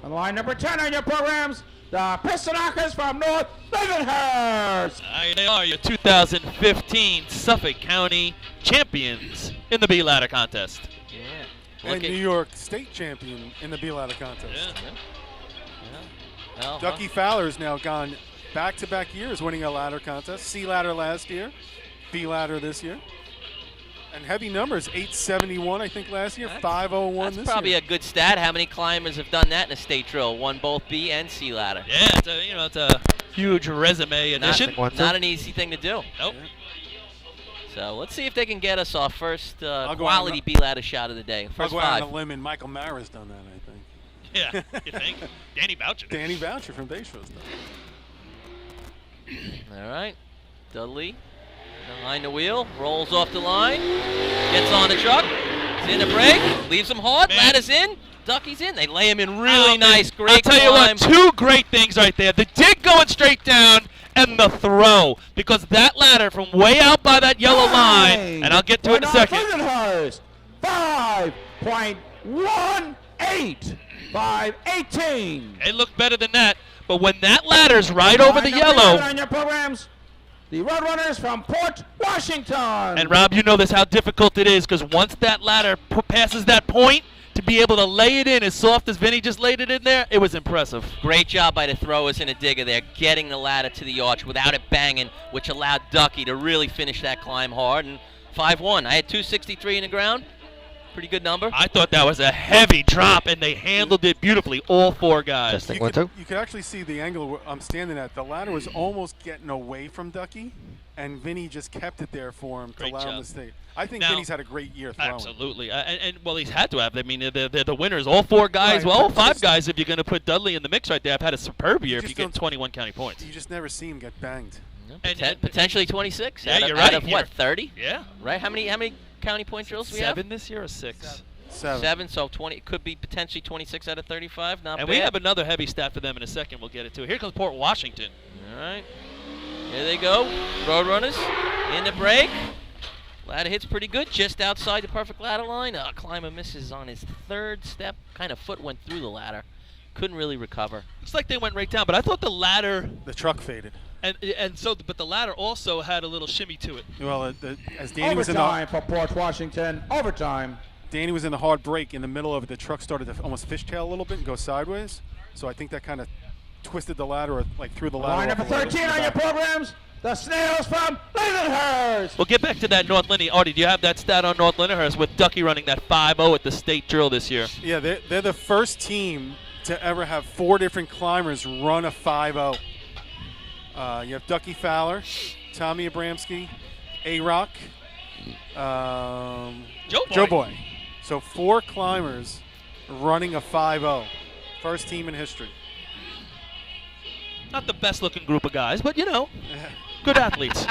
On line number 10 on your programs, the Pistonakers from North Leavenhurst. They are your 2015 Suffolk County champions in the B-Ladder contest. Yeah. And New York State champion in the B-Ladder contest. Well, Ducky Fowler's now gone back-to-back years winning a ladder contest. C-Ladder last year, B-Ladder this year. And heavy numbers, 871 I think last year, 501 this year. That's probably a good stat. How many climbers have done that in a state drill? Won both B and C ladder. Yeah, it's a huge resume addition. Not an easy thing to do. Nope. So let's see if they can get us our first go quality on- B ladder shot of the day. I'll First go out 5. on a limb, and Michael Mara's done that, I think. Yeah, you think? Danny Boucher. Danny Boucher from Bayshow's done All right, Dudley behind the wheel, rolls off the line, gets on the truck, is in the brake, leaves him hard, Man. ladder's in, Ducky's in. They lay him in really nice, I'll great tell you climb. what, 2 great things right there. The dig going straight down and the throw. Because that ladder from way out by that yellow line, and I'll get to it in a second. Leavenhurst, 5.18, 518. It looked better than that. But when that ladder's right over the Line number 11 yellow, on your programs, the Roadrunners from Port Washington. and Rob, you know this, how difficult it is, because once that ladder passes that point, to be able to lay it in as soft as Vinny just laid it in there, it was impressive. Great job by the throwers and the digger there, getting the ladder to the arch without it banging, which allowed Ducky to really finish that climb hard. And 5-1. I had 263 in the ground. Pretty good number. I thought that was a heavy drop, and they handled it beautifully, all 4 guys. You could actually see the angle where I'm standing at. The ladder was almost getting away from Ducky, and Vinny just kept it there for him to Great allow him job. to stay. I think Now- Vinny's had a great year throwing. Absolutely. And well, he's had to have. I mean, they're the winners. All 4 guys, Right, well, all but 5 just- guys, if you're going to put Dudley in the mix right there, have had a superb year if just you get don't- 21 county points. You just never see him get banged. And- Potentially 26. Yeah, out of, you're out right. of what, 30? Yeah. Right? How many county point drills we have? 7 this year or 6? 7, so 20. It could be potentially 26 out of 35. Not And bad. we have another heavy stat for them in a second. We'll get it to. Here comes Port Washington. All right. Here they go. Roadrunners in the break. Ladder hits pretty good, just outside the perfect ladder line. Climber misses on his 3rd step. Kind of foot went through the ladder. Couldn't really recover. Looks like they went right down, but I thought the ladder The truck faded. but the ladder also had a little shimmy to it. Well, as Danny was in Overtime the for Port Washington. Overtime. Danny was in the hard break in the middle of it. The truck started to almost fishtail a little bit and go sideways. So I think that kind of twisted the ladder, or like threw the ladder. Line off number a little bit 13 from on the your back. programs, the Snails from Lindenhurst. We'll get back to that North Lindy. Artie, do you have that stat on North Lindenhurst with Ducky running that 5-0 at the state drill this year? Yeah, they're the first team to ever have 4 different climbers run a 5-0. You have Ducky Fowler, Tommy Abramski, A-Rock, Joe Boy. So 4 climbers running a 5-0. First team in history. Not the best looking group of guys, but you know, good athletes.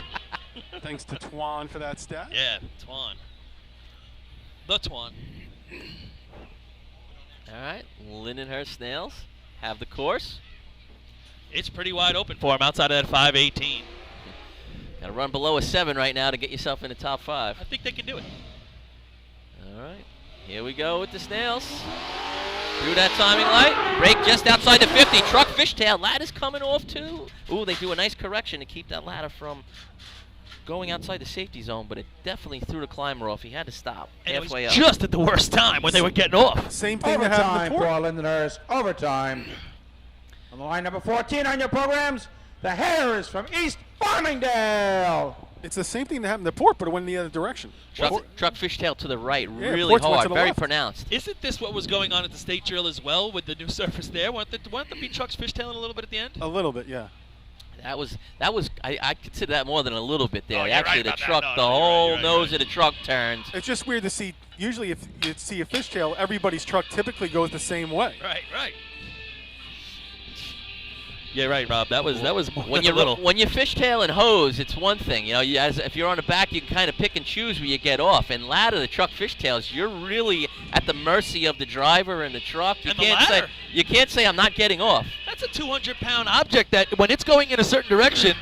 Thanks to Twan for that stat. Yeah, Twan. The Twan. All right, Lindenhurst Snails have the course. It's pretty wide open for him outside of that 5:18. Got to run below a 7 right now to get yourself in the top 5. I think they can do it. All right, here we go with the Snails. Through that timing light, break just outside the 50. Truck fishtail, ladder's coming off too. Ooh, they do a nice correction to keep that ladder from going outside the safety zone, but it definitely threw the climber off. He had to stop And halfway it up. was just at the worst time when they were getting off. Same thing that happened Overtime to for Port. Lindenhurst. Overtime. On the line number 14 on your programs, the Hares from East Farmingdale. It's the same thing that happened to Port, but it went in the other direction. Truck fishtail to the right, Yeah, really Port's went hard, to the very left. pronounced. Isn't this what was going on at the state drill as well with the new surface there? Weren't the beat trucks fishtailing a little bit at the end? A little bit, yeah. That was. I consider that more than a little bit there. Oh, you're Actually, right the about that. truck, No, the no, you're right, whole you're right, nose you're of the truck turns. It's just weird to see. Usually, if you see a fishtail, everybody's truck typically goes the same way. Right. Yeah, right, Rob. That was more When than a little. you fishtail and hose, it's one thing. You know, if you're on the back, you can kind of pick and choose where you get off. And ladder, the truck fishtails, you're really at the mercy of the driver and the truck. And the ladder. You can't say I'm not getting off. That's a 200-pound object that when it's going in a certain direction,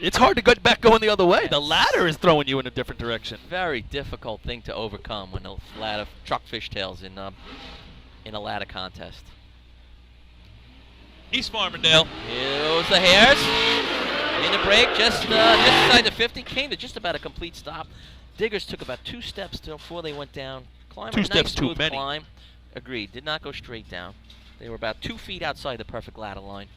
it's hard to get back going the other way. The ladder is throwing you in a different direction. Very difficult thing to overcome when a ladder truck fishtails in a ladder contest. East Farmingdale. Here goes the Hares. In the break, just inside the 50, came to just about a complete stop. Diggers took about 2 steps before they went down. Climbed 2 a steps nice too smooth many. climb. Agreed. Did not go straight down. They were about 2 feet outside the perfect ladder line.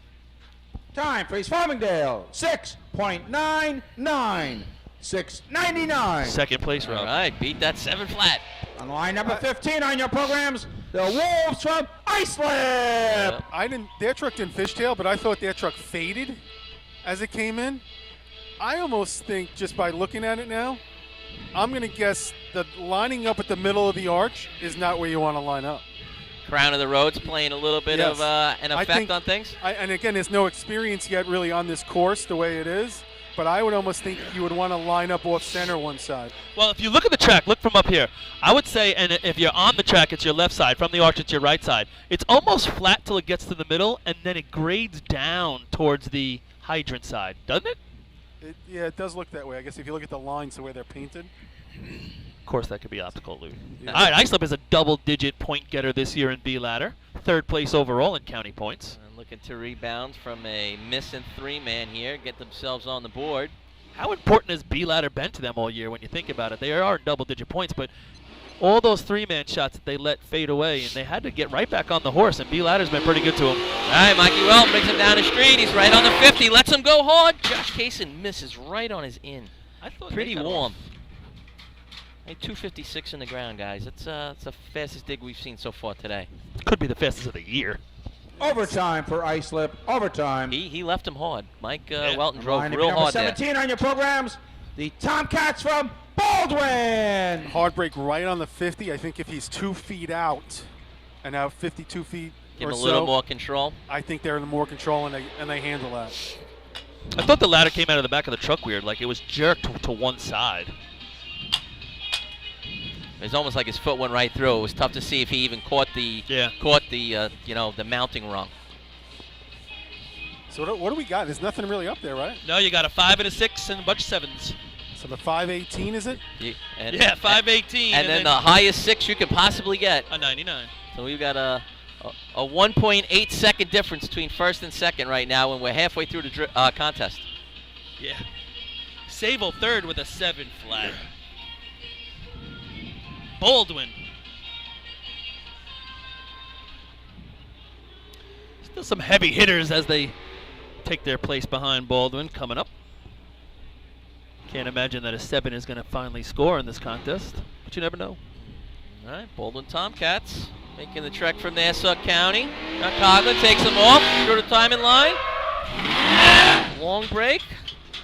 Time for East Farmingdale, 6.99. 6.99. Second place, Rob. All right, beat that 7 flat. On line number 15 on your programs, the Wolves from Islip. Their truck didn't fishtail, but I thought their truck faded as it came in. I almost think, just by looking at it now, I'm going to guess that lining up at the middle of the arch is not where you want to line up. Crown of the Road's playing a little bit Yes. of an effect on things. And again, there's no experience yet really on this course the way it is, but I would almost think you would want to line up off center one side. Well, if you look at the track, look from up here. I would say, and if you're on the track, it's your left side. From the arch, it's your right side. It's almost flat till it gets to the middle, and then it grades down towards the hydrant side, doesn't it? Yeah, it does look that way. I guess if you look at the lines the way they're painted. Of course, that could be optical, Lou. Yeah. All right, Islip is a double-digit point getter this year in B ladder. 3rd place overall in county points. And looking to rebound from a missing 3-man here, get themselves on the board. How important has B ladder been to them all year when you think about it? They are in double-digit points, but all those 3-man shots that they let fade away, and they had to get right back on the horse, and B ladder's been pretty good to them. All right, Mikey Welton brings him down the street. He's right on the 50, lets him go hard. Josh Kaysen misses right on his in. I thought Pretty they got warm. off. Hey, 256 in the ground, guys. It's the fastest dig we've seen so far today. Could be the fastest of the year. Overtime for Islip. Overtime. He left him hard. Mike Yeah. Welton On drove line real number hard there. 17 on your programs, the Tomcats from Baldwin. Hard break right on the 50. I think if he's 2 feet out and now 52 feet Give or him a so, little more control. I think they're in more control and they handle that. I thought the ladder came out of the back of the truck weird, like it was jerked to one side. It's almost like his foot went right through. It was tough to see if he even caught the the mounting rung. So what do we got? There's nothing really up there, right? No, you got a 5 and a 6 and a bunch of 7s. So the 518 is it? Yeah, 518. And then the highest 6 you could possibly get. a 99. So we've got a 1.8 second difference between first and second right now, and we're halfway through the contest. Yeah. Sable 3rd with a 7 flat. Baldwin. Still some heavy hitters as they take their place behind Baldwin coming up. Can't imagine that a 7 is going to finally score in this contest, but you never know. All right, Baldwin Tomcats making the trek from Nassau County. Now Coughlin takes them off through the timing line. Long break.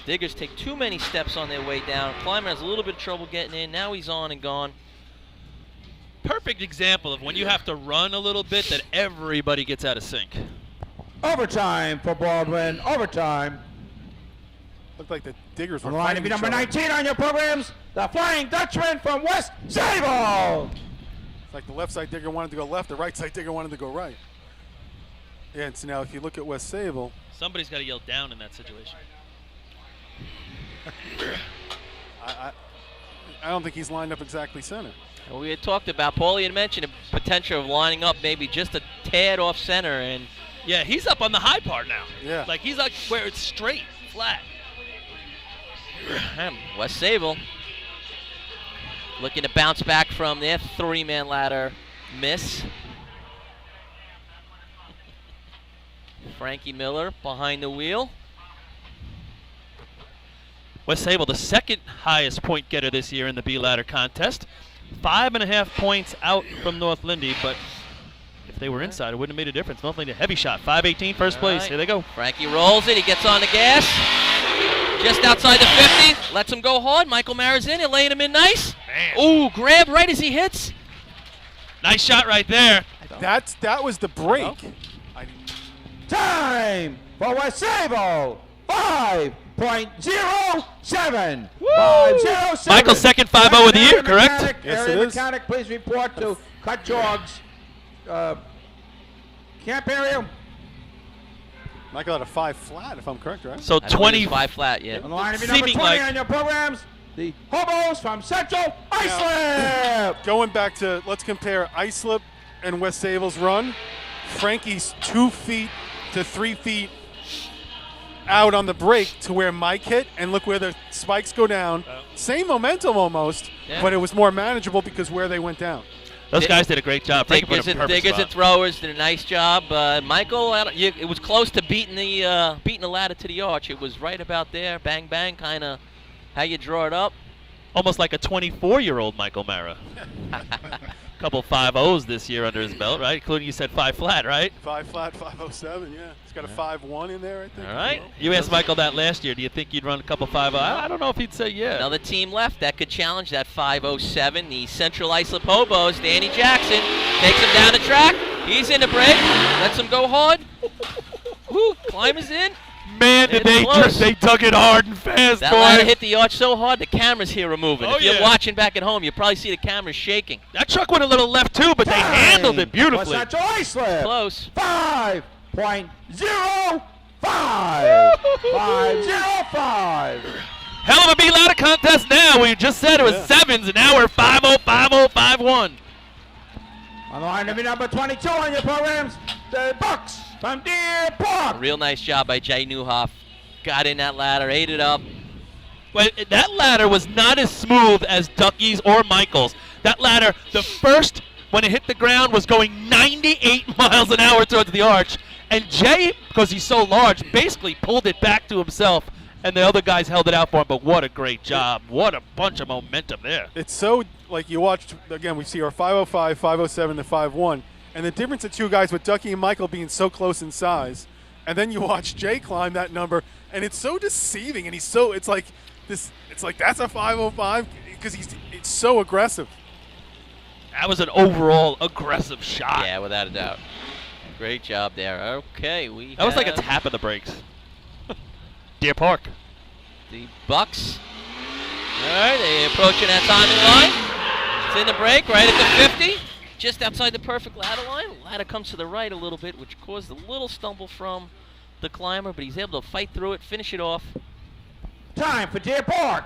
Diggers take too many steps on their way down. Climber has a little bit of trouble getting in. Now he's on and gone. Perfect example of when you have to run a little bit that everybody gets out of sync. Overtime for Baldwin. Overtime. Looked like the Diggers were On the line to fighting be each number other. 19 on your programs, the Flying Dutchman from West Sable. It's like the left side Digger wanted to go left, the right side Digger wanted to go right. Yeah, and so now if you look at West Sable, Somebody's got to yell down in that situation. I don't think he's lined up exactly center. And we had talked about, Paulie had mentioned the potential of lining up maybe just a tad off center. And Yeah, he's up on the high part now. Yeah. Like he's like where it's straight, flat. West Sable looking to bounce back from their 3-man ladder miss. Frankie Miller behind the wheel. West Sable, the second highest point getter this year in the B ladder contest. 5.5 points out from North Lindy, but if they were inside, it wouldn't have made a difference. North Lindy, heavy shot, 518, first All place. right. Here they go. Frankie rolls it. He gets on the gas. Just outside the 50. Lets him go hard. Michael Mara's in. He's laying him in nice. Man. Ooh, grab right as he hits. Nice shot right there. That was the break. Oh. Time for West Sable. 5.07. Woo! 5.07. Michael's second 5-0 of the year, correct? Mechanic, Yes, area it is. mechanic, please report to Cut Jog's camp area. Michael had a 5 flat, if I'm correct, right? So I believe 20. it's 5 flat, yeah. On the line to be number Seeming 20 like- on your programs, the Hobos from Central Islip. Going back to, let's compare Islip and West Sable's run. Frankie's 2 feet to 3 feet out on the break to where Mike hit, and look where the spikes go down. Same momentum almost, Yeah. but it was more manageable because where they went down. Those guys did a great job. Frankie put Diggers a and, perfect diggers spot. and throwers did a nice job. Michael, it was close to beating the ladder to the arch. It was right about there. Bang, bang, kind of how you draw it up. Almost like a 24-year-old Michael Mara. Couple 5-0s this year under his belt, right? Including, you said 5 flat, right? 5 flat, 507, yeah. He's got a 5-1 in there, I think. All right. You asked Michael that last year. Do you think you'd run a couple 5-0? I don't know if he'd say yeah. Another team left that could challenge that 507. The Central Islip Hobos. Danny Jackson takes him down the track. He's in the break. Lets him go hard. Woo, climbers in. Man, did It's close. they dug it hard and fast, That boy. ladder hit the arch so hard the cameras here are moving. Oh, if you're yeah. watching back at home, you probably see the cameras shaking. That truck went a little left too, but they Time handled it for beautifully. Central Islip. Close. 5.05. 5.05. Hell of a B ladder contest now. We just said it was 7s, and now we're 5-0, 5-0, 5-1. On the line to be number 22 on your programs, the Bucks from Deer Park. Real nice job by Jay Newhoff. Got in that ladder, ate it up. But that ladder was not as smooth as Ducky's or Michael's. That ladder, the first, when it hit the ground, was going 98 miles an hour towards the arch. And Jay, because he's so large, basically pulled it back to himself, and the other guys held it out for him. But what a great job. What a bunch of momentum there. It's so, like you watched, again, we see our 505, 507 to 51, and the difference of two guys with Ducky and Michael being so close in size, and then you watch Jay climb that number, and it's so deceiving, and it's like that's a 505 because it's so aggressive. That was an overall aggressive shot. Yeah, without a doubt. Great job there. Okay, That was like a have tap of the brakes. Deer Park. the Bucks. All right, they approaching that timing line. It's in the break, right at the 50. Just outside the perfect ladder line. Ladder comes to the right a little bit, which caused a little stumble from the climber, but he's able to fight through it, finish it off. Time for Deer Park.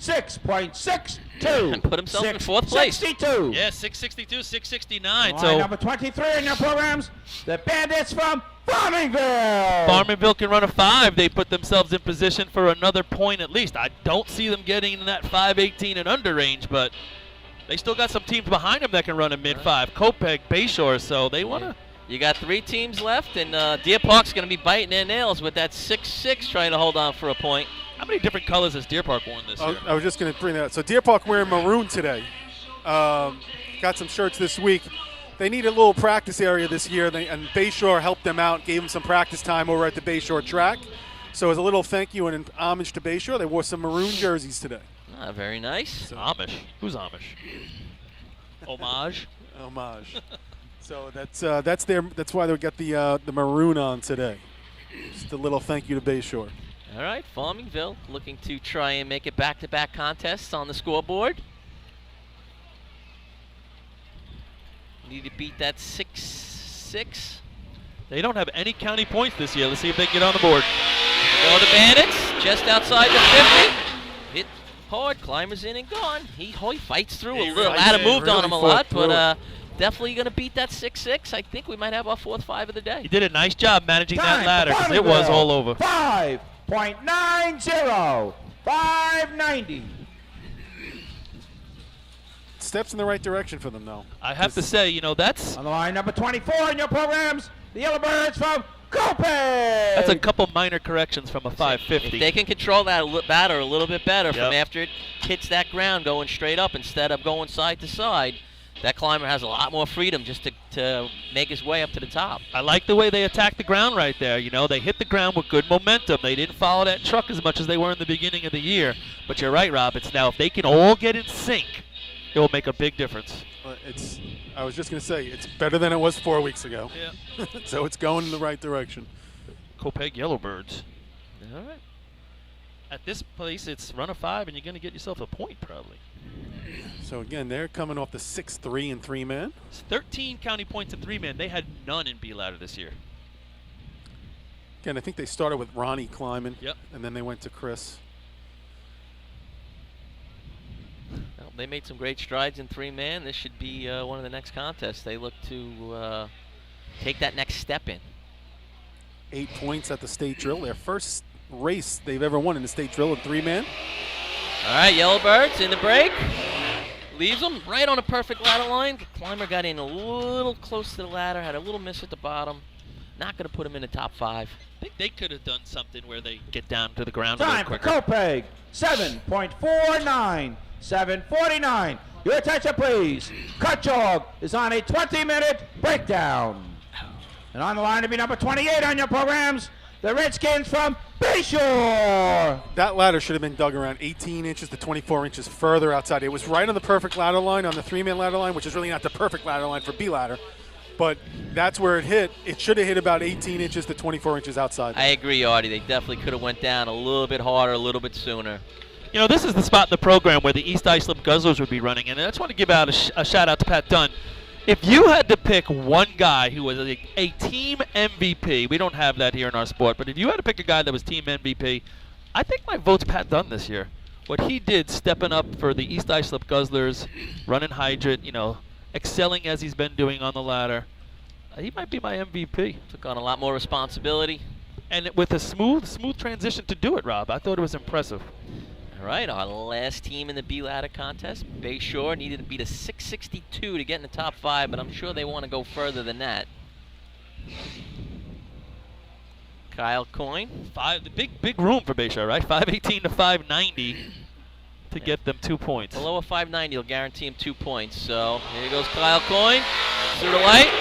6.62. And put himself in fourth place. 62. Yeah, 662, 669. Line So number 23 in your programs, the Bandits from Farmingville. Farmingville can run a 5. They put themselves in position for another point at least. I don't see them getting in that 518 and under range, but they still got some teams behind them that can run a mid-5. Kopeg, Bayshore, so they want to. You got 3 teams left, and Deer Park's going to be biting their nails with that 6-6 trying to hold on for a point. How many different colors has Deer Park worn this year? I was just going to bring that up. So Deer Park wearing maroon today. Got some shirts this week. They need a little practice area this year, and Bayshore helped them out, gave them some practice time over at the Bayshore track. So as a little thank you and an homage to Bayshore, they wore some maroon jerseys today. Very nice. So. Amish. Who's Amish? Homage. Homage. So that's why they got the maroon on today. Just a little thank you to Bayshore. All right, Farmingville looking to try and make it back-to-back contests on the scoreboard. Need to beat that 6-6. They don't have any county points this year. Let's see if they can get on the board. Go the Bandits, just outside the 50. Hit hard, climbers in and gone. He fights through a little. Ladder moved on him a lot, but definitely going to beat that 6-6. I think we might have our 4th 5 of the day. He did a nice job managing that ladder because it was all over. 5.90. 590. Steps in the right direction for them, though. I have to say, that's... On the line, number 24 in your programs, the Yellowbirds from Cope. That's a couple minor corrections from a 550. If they can control that batter a little bit better from after it hits that ground going straight up instead of going side to side, that climber has a lot more freedom just to make his way up to the top. I like the way they attacked the ground right there. They hit the ground with good momentum. They didn't follow that truck as much as they were in the beginning of the year. But you're right, Rob. It's now if they can all get in sync, it will make a big difference. I was just going to say, it's better than it was 4 weeks ago. Yeah. So it's going in the right direction. Copeg Yellowbirds. All right. At this place, it's run a 5, and you're going to get yourself a point probably. So again, they're coming off the 6-3 and 3-man. It's 13 county points in 3-man. They had none in B ladder this year. Again, I think they started with Ronnie climbing. Yep. And then they went to Chris. Well, they made some great strides in 3-man. This should be one of the next contests. They look to take that next step in. 8 points at the state drill. Their first race they've ever won in the state drill in 3-man. All right, Yellowbirds in the break. Leaves them right on a perfect ladder line. The climber got in a little close to the ladder, had a little miss at the bottom. Not going to put him in the top 5. I think they could have done something where they get down to the ground Time a for little quicker. Copeg, 7.49. 7:49. Your attention, please. Kutchog is on a 20-minute breakdown. And on the line to be number 28 on your programs, the Redskins from Bayshore. That ladder should have been dug around 18 inches to 24 inches further outside. It was right on the perfect ladder line, on the 3-man ladder line, which is really not the perfect ladder line for B ladder. But that's where it hit. It should have hit about 18 inches to 24 inches outside. I agree, Artie. They definitely could have went down a little bit harder, a little bit sooner. This is the spot in the program where the East Islip Guzzlers would be running. And I just want to give out a shout out to Pat Dunn. If you had to pick one guy who was a team MVP, we don't have that here in our sport, but if you had to pick a guy that was team MVP, I think my vote's Pat Dunn this year. What he did stepping up for the East Islip Guzzlers, running hydrant, excelling as he's been doing on the ladder, he might be my MVP. Took on a lot more responsibility. And with a smooth transition to do it, Rob. I thought it was impressive. All right, our last team in the B ladder contest, Bayshore, needed to beat a 662 to get in the top 5, but I'm sure they want to go further than that. Kyle Coyne. The big room for Bayshore, right? 518 to 590 to get them 2 points. Below a 590 will guarantee him 2 points. So here goes Kyle Coyne through the light.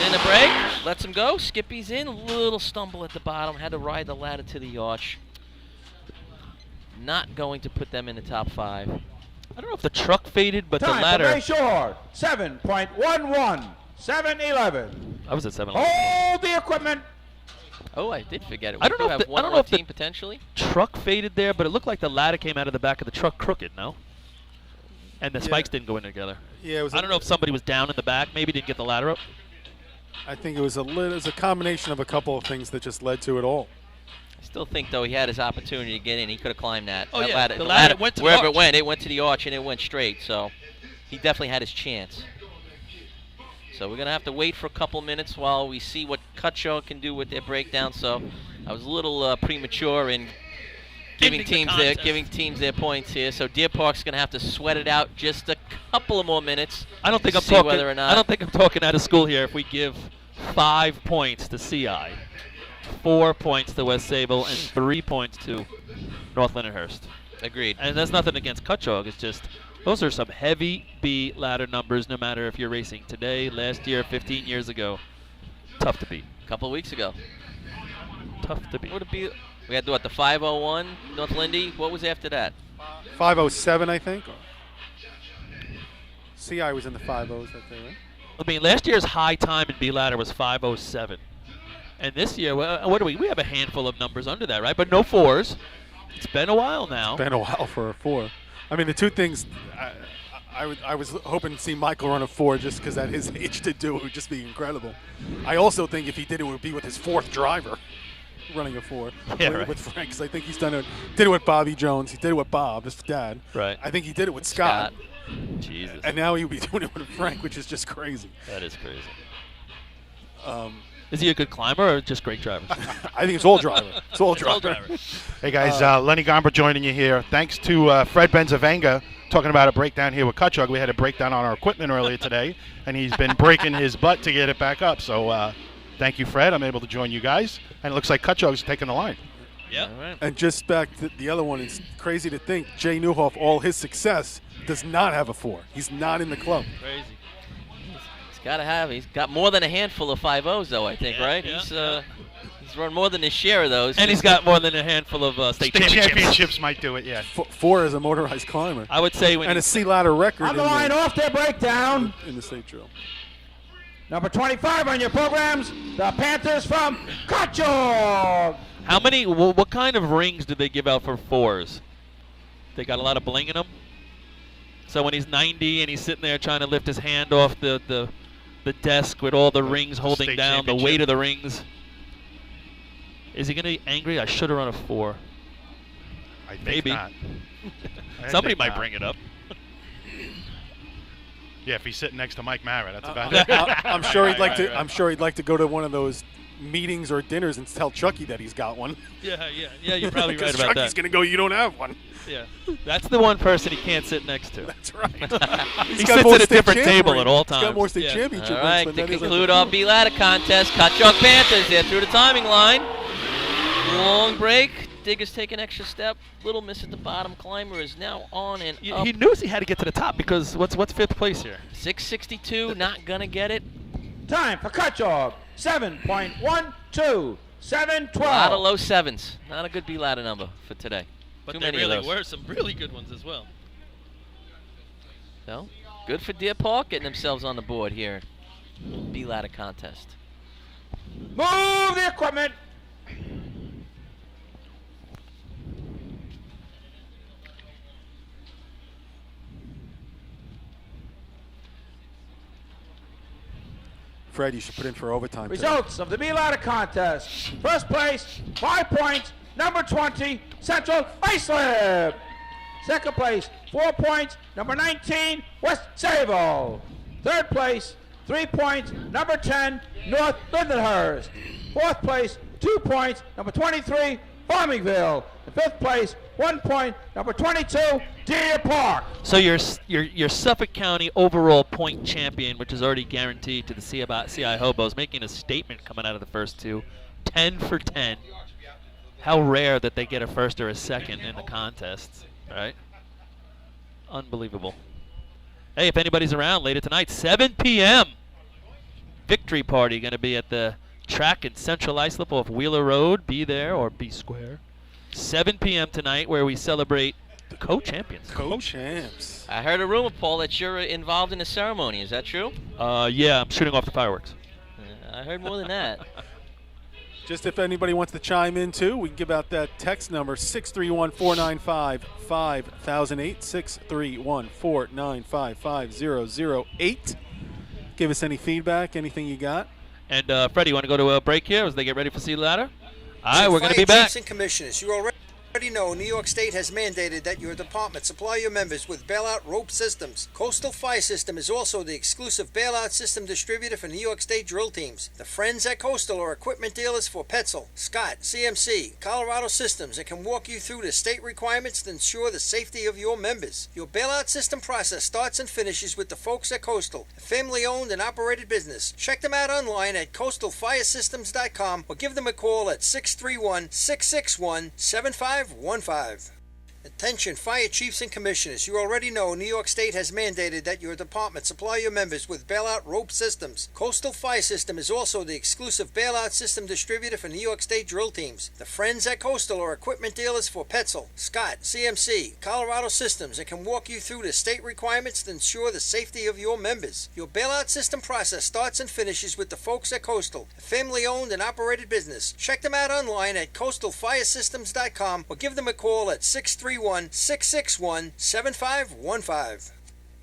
In the break, lets him go. Skippy's in, a little stumble at the bottom. Had to ride the ladder to the arch. Not going to put them in the top 5. I don't know if the truck faded, but Time the ladder. Bayshore, 7.11. 7:11. I was at 7. Hold the equipment. Oh, I did forget it. I don't know if one I don't more know if team the potentially. truck faded there, but it looked like the ladder came out of the back of the truck crooked. No. And the spikes didn't go in together. Yeah, it was. I don't know if somebody was down in the back, maybe didn't get the ladder up. I think it was a combination of a couple of things that just led to it all. I still think, though, he had his opportunity to get in. He could have climbed that. Oh, that yeah. ladder. The ladder went to the wherever arch. it went to the arch and it went straight. So he definitely had his chance. So we're going to have to wait for a couple minutes while we see what Cutchogue can do with their breakdown. So I was a little premature in giving teams their points here. So Deer Park's going to have to sweat it out just a couple of more minutes. I don't think I'm see talking. whether or not. I don't think I'm talking out of school here. If we give 5 points to CI, 4 points to West Sable and 3 points to North Lindenhurst. Agreed. And that's nothing against Cutchogue. It's just those are some heavy B ladder numbers. No matter if you're racing today, last year, 15 years ago, tough to beat. A couple of weeks ago. Tough to beat. What would it be? We had to what, the 501 North Lindy. What was after that? 507, I think. CI was in the 5.0s that day, right? I mean, last year's high time in B ladder was 5:07, and this year, what do we? We have a handful of numbers under that, right? But no 4s. It's been a while now. It's been a while for a 4. I mean, the two things. I was hoping to see Michael run a 4 just because at his age to do it would just be incredible. I also think if he did it, would be with his 4th driver running a 4 with Frank, because I think he's did it with Bobby Jones. He did it with Bob, his dad. Right. I think he did it with Scott. Jesus. And now he'll be doing it with Frank, which is just crazy. That is crazy. Is he a good climber or just great driver? I think it's all driver. It's all driver. Hey, guys, Lenny Gomber joining you here. Thanks to Fred Benzavanga talking about a breakdown here with Cutchogue. We had a breakdown on our equipment earlier today, and he's been breaking his butt to get it back up. So thank you, Fred. I'm able to join you guys. And it looks like Cutchogue's taking the line. Yeah. Right. And just back to the other one, it's crazy to think Jay Newhoff, all his success, does not have a 4. He's not in the club. Crazy. He's got to have. He's got more than a handful of 5.0s, though, I think, right? Yeah, He's run more than his share of those. And he's got more than a handful of state championships. Might do it, yeah. 4 is a motorized climber. I would say when And a C ladder record On the line, off their breakdown. in the state drill. Number 25 on your programs, the Panthers from Cutchogue. how many? What kind of rings do they give out for 4s? They got a lot of bling in them. So when he's 90 and he's sitting there trying to lift his hand off the desk with all the rings holding state down the championship. weight of the rings, is he going to be angry? I should have run a 4. I think Maybe. not. I Somebody think might not. bring it up. Yeah, if he's sitting next to Mike Mara, that's about I- it. I'm sure he'd like to. right. I'm sure he'd like to go to one of those meetings or dinners and tell Chucky that he's got one. Yeah, you're probably right 'Cause about Chucky's that. gonna go. You don't have one. Yeah, that's the one person he can't sit next to. That's right. He sits at a different table at all He's got times. more state Yeah. championship All rings right, than to that is conclude other our B ladder contest, Cutchogue Panthers there through the timing line. Long break. Digger's take an extra step. Little miss at the bottom. Climber is now on and up. He knew he had to get to the top because what's 5th place here? 662, not gonna get it. Time for Cutchogue, 7.12, 7.12. A lot of low 7s. Not a good B ladder number for today. But Too there many of really those. were some really good ones as well. So, good for Deer Park getting themselves on the board here. B ladder contest. Move the equipment. Fred, you should put in for overtime. today. Results of the B-Ladder contest. First place, 5 points, number 20, Central Islip. Second place, 4 points, number 19, West Sable. Third place, 3 points, number 10, North Lindenhurst. Fourth place, 2 points, number 23, Farmingville. And fifth place, 1 point, number 22, Deer Park. So your Suffolk County overall point champion, which is already guaranteed to the CI Hobos, making a statement coming out of the first two. 10 for 10. How rare that they get a first or a second in the contests, right? Unbelievable. Hey, if anybody's around later tonight, 7 p.m. Victory party going to be at the track in Central Islip off Wheeler Road. Be there or be square. 7 p.m. tonight, where we celebrate the co-champions. Co-champs. I heard a rumor, Paul, that you're involved in the ceremony. Is that true? Yeah, I'm shooting off the fireworks. I heard more than that. Just if anybody wants to chime in too, we can give out that text number 631-495-5008, 631-495-5008. Give us any feedback, anything you got. And Freddie, you want to go to a break here as they get ready for Sea Ladder? All right, we're going to be Fire back. chiefs and commissioners, you're already already know, New York State has mandated that your department supply your members with bailout rope systems. Coastal Fire System is also the exclusive bailout system distributor for New York State drill teams. The friends at Coastal are equipment dealers for Petzl, Scott, CMC, Colorado Systems, and can walk you through the state requirements to ensure the safety of your members. Your bailout system process starts and finishes with the folks at Coastal, a family-owned and operated business. Check them out online at coastalfiresystems.com or give them a call at 631-661-7515. Attention fire chiefs and commissioners, you already know New York State has mandated that your department supply your members with bailout rope systems. Coastal Fire System is also the exclusive bailout system distributor for New York State drill teams. The friends at Coastal are equipment dealers for Petzl, Scott, CMC, Colorado Systems, and can walk you through the state requirements to ensure the safety of your members. Your bailout system process starts and finishes with the folks at Coastal, a family-owned and operated business. Check them out online at coastalfiresystems.com or give them a call at 631-661-7515.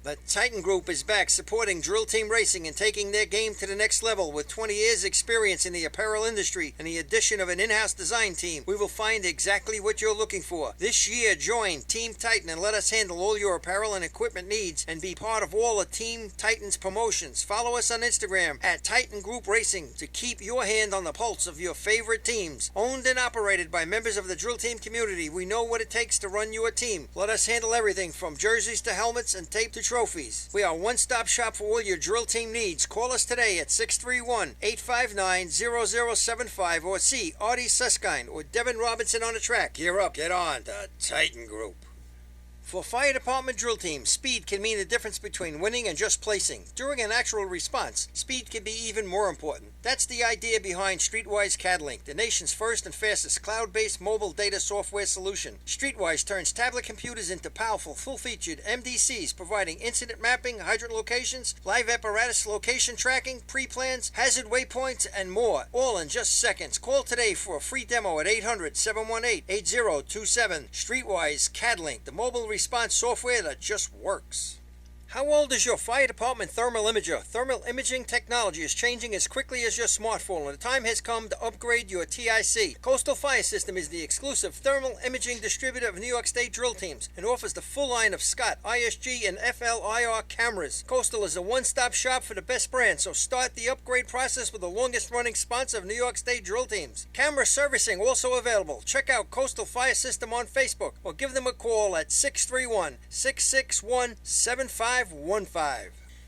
The Titan Group is back supporting drill team racing and taking their game to the next level. With 20 years experience in the apparel industry and the addition of an in-house design team, we will find exactly what you're looking for. This year, join Team Titan and let us handle all your apparel and equipment needs and be part of all of Team Titan's promotions. Follow us on Instagram at Titan Group Racing to keep your hand on the pulse of your favorite teams. Owned and operated by members of the drill team community, we know what it takes to run your team. Let us handle everything from jerseys to helmets and tape to trophies. We are a one-stop shop for all your drill team needs. Call us today at 631-859-0075 or see Artie Suskind or Devin Robinson on the track. Gear up, get on. The Titan Group. For fire department drill teams, speed can mean the difference between winning and just placing. During an actual response, speed can be even more important. That's the idea behind Streetwise CADlink, the nation's first and fastest cloud-based mobile data software solution. Streetwise turns tablet computers into powerful, full-featured MDCs, providing incident mapping, hydrant locations, live apparatus location tracking, pre-plans, hazard waypoints, and more, all in just seconds. Call today for a free demo at 800-718-8027. Streetwise CADlink, the mobile response software that just works. How old is your fire department thermal imager? Thermal imaging technology is changing as quickly as your smartphone, and the time has come to upgrade your TIC. Coastal Fire System is the exclusive thermal imaging distributor of New York State drill teams and offers the full line of Scott, ISG, and FLIR cameras. Coastal is a one-stop shop for the best brand, so start the upgrade process with the longest-running sponsor of New York State drill teams. Camera servicing also available. Check out Coastal Fire System on Facebook or give them a call at 631-661-7515.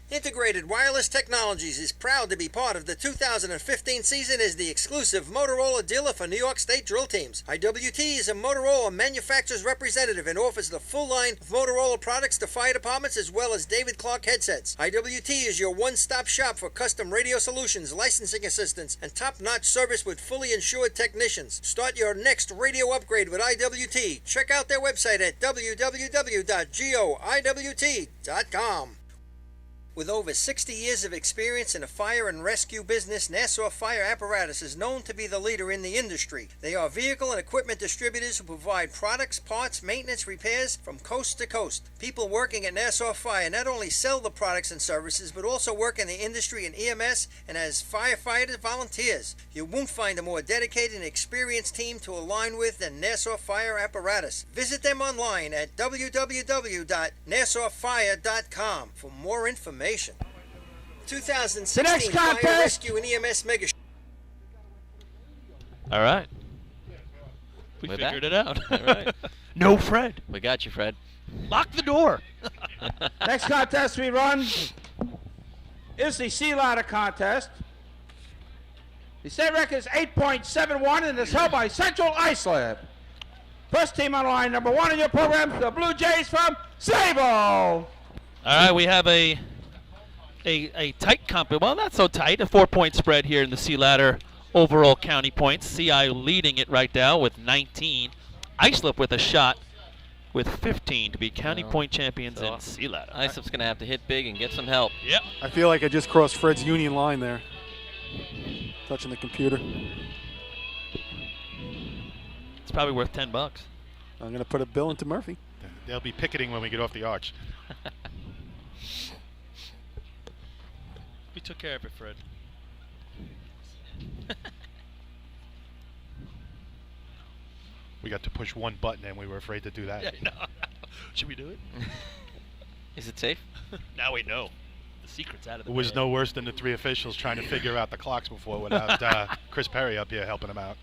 Integrated Wireless Technologies is proud to be part of the 2015 season as the exclusive Motorola dealer for New York State drill teams. IWT is a Motorola manufacturer's representative and offers the full line of Motorola products to fire departments as well as David Clark headsets. IWT is your one-stop shop for custom radio solutions, licensing assistance, and top-notch service with fully insured technicians. Start your next radio upgrade with IWT. Check out their website at www.goiwt.com. With over 60 years of experience in the fire and rescue business, Nassau Fire Apparatus is known to be the leader in the industry. They are vehicle and equipment distributors who provide products, parts, maintenance, repairs from coast to coast. People working at Nassau Fire not only sell the products and services, but also work in the industry in EMS and as firefighter volunteers. You won't find a more dedicated and experienced team to align with than Nassau Fire Apparatus. Visit them online at www.nassauFire.com for more information. 2016 Fire Rescue and EMS Mega. All right. We We're figured back. it out. All right. No Fred. We got you, Fred. Lock the door. Next contest we run is the Sea Ladder contest. The state record is 8.71 and is held by Central Iceland. First team on line, number one in your program, the Blue Jays from Sable. All right, we have a tight well, not so tight, a 4-point spread here in the Sea Ladder overall county points. CI leading it right now with 19. Islip with a shot with 15 to be county point champions in Sea Ladder. Islip's going to have to hit big and get some help. Yep. I feel like I just crossed Fred's Union line there. Touching the computer. It's probably worth $10. I'm going to put a bill into Murphy. They'll be picketing when we get off the arch. We took care of it, Fred. We got to push one button and we were afraid to do that. Yeah, no. Should we do it? Is it safe? Now we know. The secret's out of the It was bag. no worse than the 3 officials trying to figure out the clocks before without Chris Perry up here helping them out.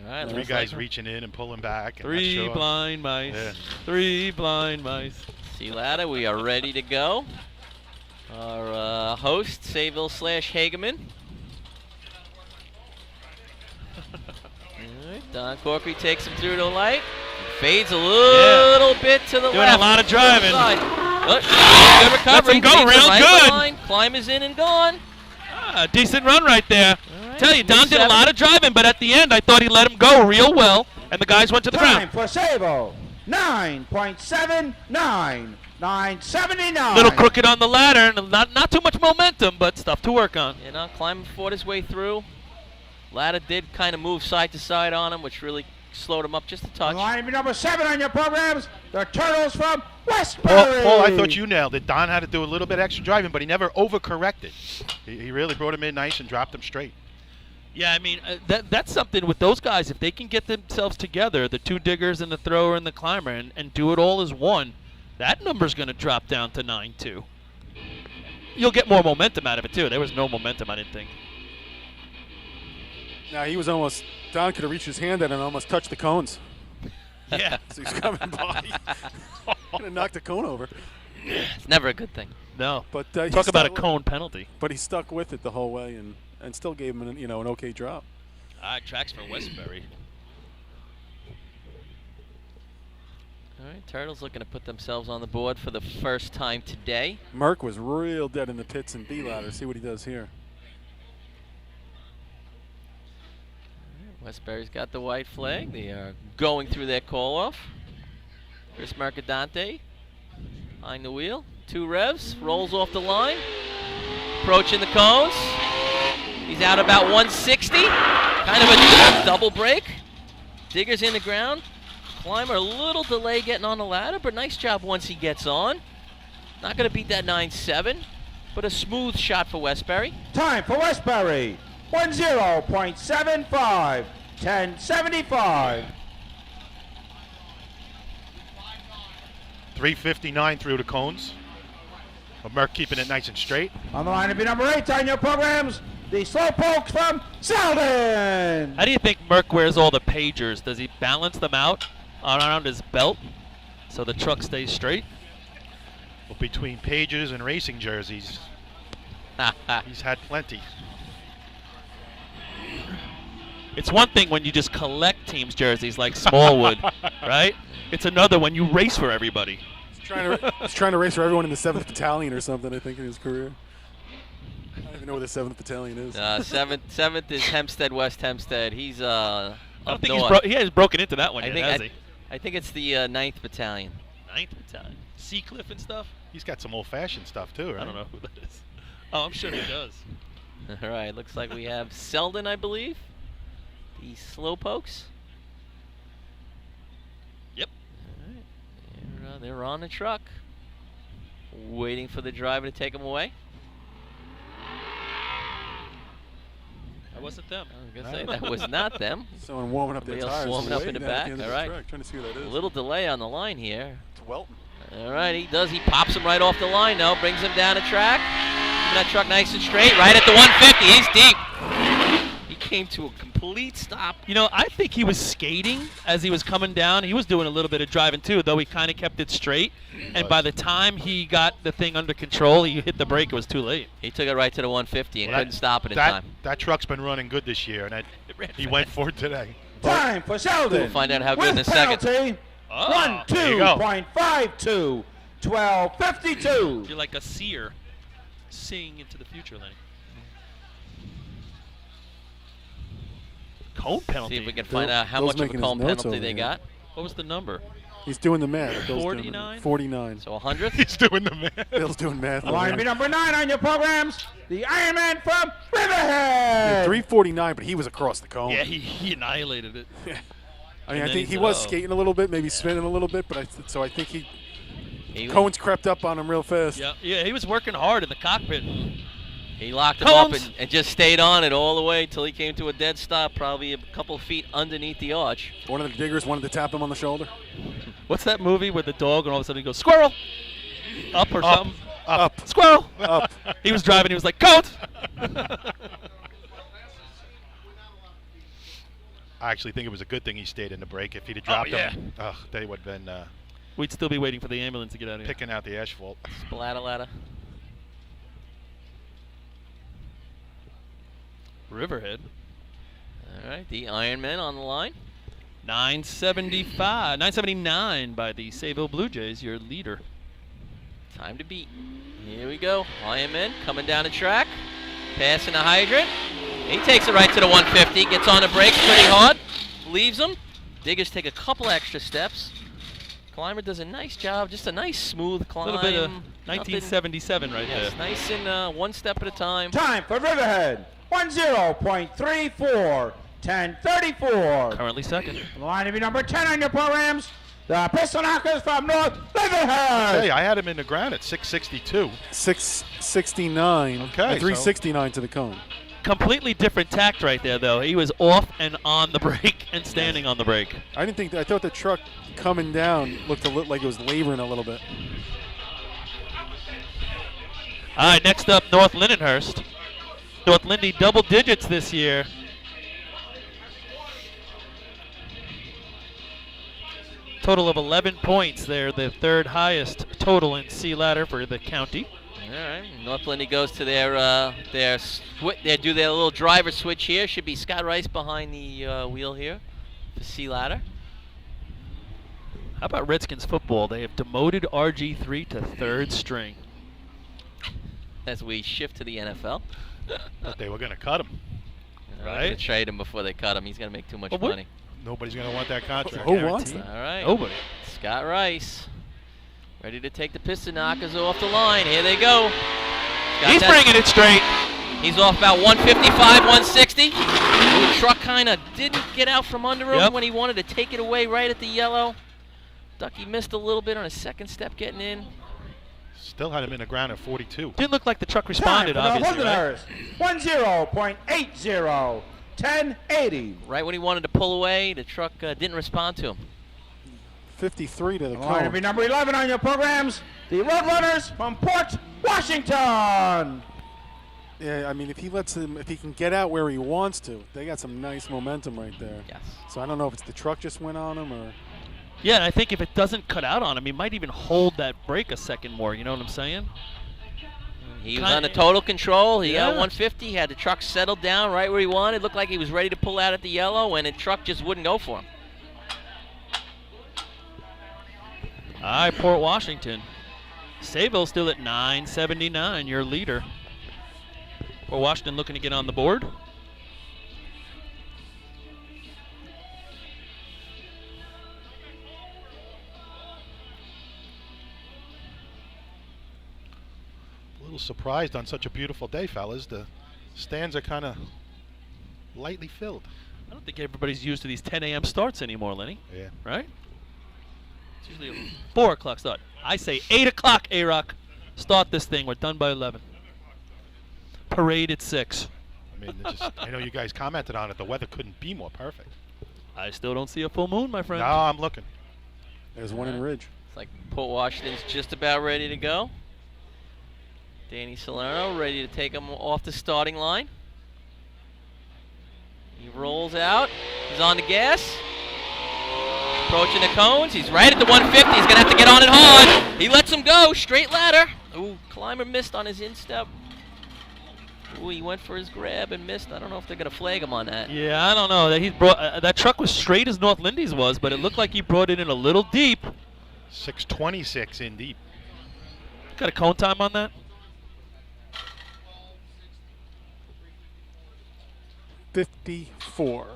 All right. 3 looks guys like reaching in and pulling back. And not 3 sure. blind mice. Yeah. 3 blind mice. See ladder, we are ready to go. Our host, Sayville / Hagerman. Alright, Don Corkery takes him through the light. Fades a little bit to the Doing left. a lot of driving. Good recovery. him go Leads real it right good. behind. Climb is in and gone. Decent run right there. All right, Tell you, Don did a 7. lot of driving, but at the end, I thought he let him go real well, and the guys went to the Time ground. for Sable, 9.79, 979. Little crooked on the ladder, and not too much momentum, but stuff to work on. You know, Climb fought his way through. Ladder did kind of move side to side on him, which really slowed him up just a touch. Line number 7 on your programs, the Turtles from Westbury. Paul, I thought you nailed it. Don had to do a little bit extra driving, but he never overcorrected. He really brought him in nice and dropped him straight. Yeah, I mean, that's something with those guys. If they can get themselves together, the 2 diggers and the thrower and the climber, and do it all as one, that number's going to drop down to 9-2. You'll get more momentum out of it, too. There was no momentum, I didn't think. Now he was almost, Don could have reached his hand out and almost touched the cones. Yeah. So he's coming by. Gonna knock the cone over. It's never a good thing. No. But he Talk about a stuck- cone penalty. But he stuck with it the whole way and still gave him an okay drop. Tracks for Westbury. All right, Turtles looking to put themselves on the board for the first time today. Merck was real dead in the pits in B ladder. See what he does here. Westbury's got the white flag. They are going through their call-off. Chris Mercadante behind the wheel. 2 revs, rolls off the line. Approaching the cones. He's out about 160. Kind of a double break. Digger's in the ground. Climber a little delay getting on the ladder, but nice job once he gets on. Not going to beat that 9.7, but a smooth shot for Westbury. Time for Westbury, 10.75, 1075. 359 through the cones. But Merck keeping it nice and straight. On the line to be number 8 on your programs, the Slowpokes from Selden. How do you think Merck wears all the pagers? Does he balance them out around his belt so the truck stays straight? Well, between pages and racing jerseys, he's had plenty. It's one thing when you just collect teams' jerseys like Smallwood, right? It's another when you race for everybody. He's trying to race for everyone in the 7th Battalion or something, I think, in his career. I don't even know where the 7th Battalion is. 7th is Hempstead, West Hempstead. He's I don't up think north. he has broken into that one yet, has he? I think it's the 9th Battalion. 9th Battalion. Seacliff and stuff? He's got some old-fashioned stuff, too, right? I don't know who that is. Oh, I'm sure he does. All right, looks like we have Selden, I believe. The Slowpokes. Yep. All right. They're on the truck. Waiting for the driver to take them away. That wasn't them. I was going to say, that was not them. Someone warming up their Somebody else tires. warming up in waiting the at back. end of All the right. track, trying to see who that A is. little delay on the line here. It's Welton. All right, he does. He pops him right off the line now, brings him down the track. Keeping that truck nice and straight, right at the 150. He's deep. He came to a complete stop. You know, I think he was skating as he was coming down. He was doing a little bit of driving too, though he kind of kept it straight. And by the time he got the thing under control, he hit the brake. It was too late. He took it right to the 150 and Well, couldn't stop it in that, time. That truck's been running good this year, and he went for it today. Time for Selden. We'll find out how good in a with second. penalty, Oh, there you go. 12.52, 12.52. You're like a seer seeing into the future, Lenny. Cone penalty. See if we can find out how Bill's much of a making his cone notes penalty over they here. got. What was the number? He's doing the math. Bill's doing the- 49? 49. So 100th. He's doing the math. Bill's doing math. On line to be number 9 on your programs, the Ironman from Yeah, Riverhead. 349, but he was across the cone. Yeah, he annihilated it. I mean, and I then think he he was said, oh. skating a little bit, maybe spinning a little bit, but I think He, cones crept up on him real fast. Yeah, he was working hard in the cockpit. He locked him Cones. up and just stayed on it all the way till he came to a dead stop, probably a couple feet underneath the arch. One of the diggers wanted to tap him on the shoulder. What's that movie with the dog and all of a sudden he goes, squirrel! Up or something? Up. Squirrel! Up. He was driving, he was like, cones! I actually think it was a good thing he stayed in the break. If he'd have dropped him, they would have been We'd still be waiting for the ambulance to get out of here. picking out the asphalt. Splatter ladder. Riverhead. All right, the Ironmen on the line. 979 by the Sayville Blue Jays, your leader. Time to beat. Here we go. Ironmen coming down the track. Passing the hydrant. He takes it right to the 150. Gets on the brakes pretty hard. Leaves him. Diggers take a couple extra steps. Climber does a nice job. Just a nice smooth A climb. little bit of 1977 right Yes, there. nice and one step at a time. Time for Riverhead. 10.34. 10:34. Currently second. Line to be number 10 on your programs. The Pistol Knockers from North Riverhead. Hey, I had him in the ground at 662. 669. Okay, And 369 to the cone. Completely different tact right there, though. He was off and on the brake and standing on the brake. I thought the truck coming down looked like it was laboring a little bit. All right, next up, North Lindenhurst. North Lindy double digits this year. Total of 11 points. They're the third highest total in C ladder for the county. All right, North Lindy goes to their they do their little driver switch here. Should be Scott Rice behind the wheel here for C ladder. How about Redskins football? They have demoted RG3 to third string. As we shift to the NFL. But they were going to cut him. They're Right. going to trade him before they cut him. He's going to make too much Well, what- money. Nobody's going to want that contract. Who wants that? All right. Nobody. Scott Rice. Ready to take the piston knockers off the line. Here they go. He's bringing it straight. He's off about 155, 160. The truck kind of didn't get out from under him Yep. when he wanted to take it away right at the yellow. Ducky missed a little bit on his second step getting in. Still had him in the ground at 42. Didn't look like the truck responded, Time for the obviously. Right? Londoners. 10.80. 1080. Right when he wanted to pull away, the truck didn't respond to him. 53 to the Line to be cone. number 11 on your programs. The Roadrunners from Port Washington. Yeah, I mean, if he can get out where he wants to, they got some nice momentum right there. Yes. So I don't know if it's the truck just went on him or. Yeah, and I think if it doesn't cut out on him, he might even hold that brake a second more. You know what I'm saying? He was under total control. He got Yeah. 150. He had the truck settled down right where he wanted. Looked like he was ready to pull out at the yellow, and the truck just wouldn't go for him. All right, Port Washington. Sayville still at 979, your leader. Port Washington looking to get on the board. A little surprised on such a beautiful day, fellas. The stands are kind of lightly filled. I don't think everybody's used to these 10 a.m. starts anymore, Lenny. Yeah. Right? It's usually a 4 o'clock start. I say 8 o'clock, A-Rock. Start this thing. We're done by 11. Parade at 6. I mean, I know you guys commented on it. The weather couldn't be more perfect. I still don't see a full moon, my friend. No, I'm looking. There's one in Ridge. It's like Port Washington's just about ready to go. Danny Salerno ready to take him off the starting line. He rolls out. He's on the gas. Approaching the cones. He's right at the 150. He's going to have to get on it hard. He lets him go. Straight ladder. Ooh, Climber missed on his instep. Ooh, he went for his grab and missed. I don't know if they're going to flag him on that. Yeah, I don't know. That he brought that truck was straight as North Lindy's was, but it looked like he brought it in a little deep. 626 in deep. Got a cone time on that? 54.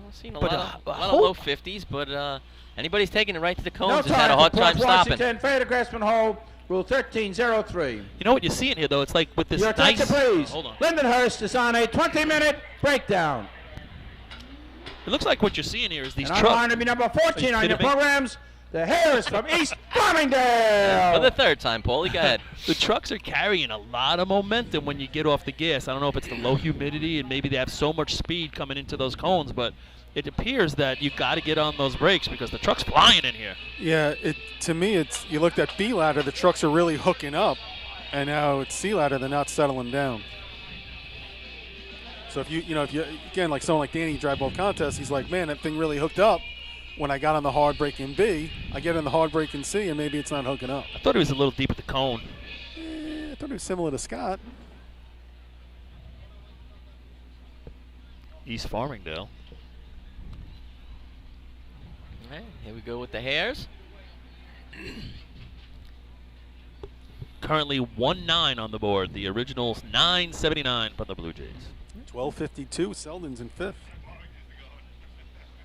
I've seen a But, lot of hope- low 50s, but anybody's taking it right to the cones No has had a time hard for time Port stopping. Washington. Fair to Grassman Hole. Rule 1303. You know what you see in here, though? It's like with this Your nice... attention, please. Hold on. Lindenhurst is on a 20-minute breakdown. It looks like what you're seeing here is these And on line trucks. to be number 14 Are you on your kidding me? programs. the Hares from East For Farmingdale. the third time, Paulie, go ahead. The trucks are carrying a lot of momentum when you get off the gas. I don't know if it's the low humidity and maybe they have so much speed coming into those cones, but it appears that you got to get on those brakes because the truck's flying in here. Yeah, to me, it's you looked at B ladder, the trucks are really hooking up, and now it's C ladder, they're not settling down. So if you again, like someone like Danny drive both contests, he's like, man, that thing really hooked up. When I got on the hard brake in B, I get in the hard brake in C, and maybe it's not hooking up. I thought it was a little deep at the cone. I thought it was similar to Scott. East Farmingdale. All right, here we go with the Hares. Currently 1-9 on the board. The original's 9.79 for the Blue Jays. 12:52. Selden's in fifth.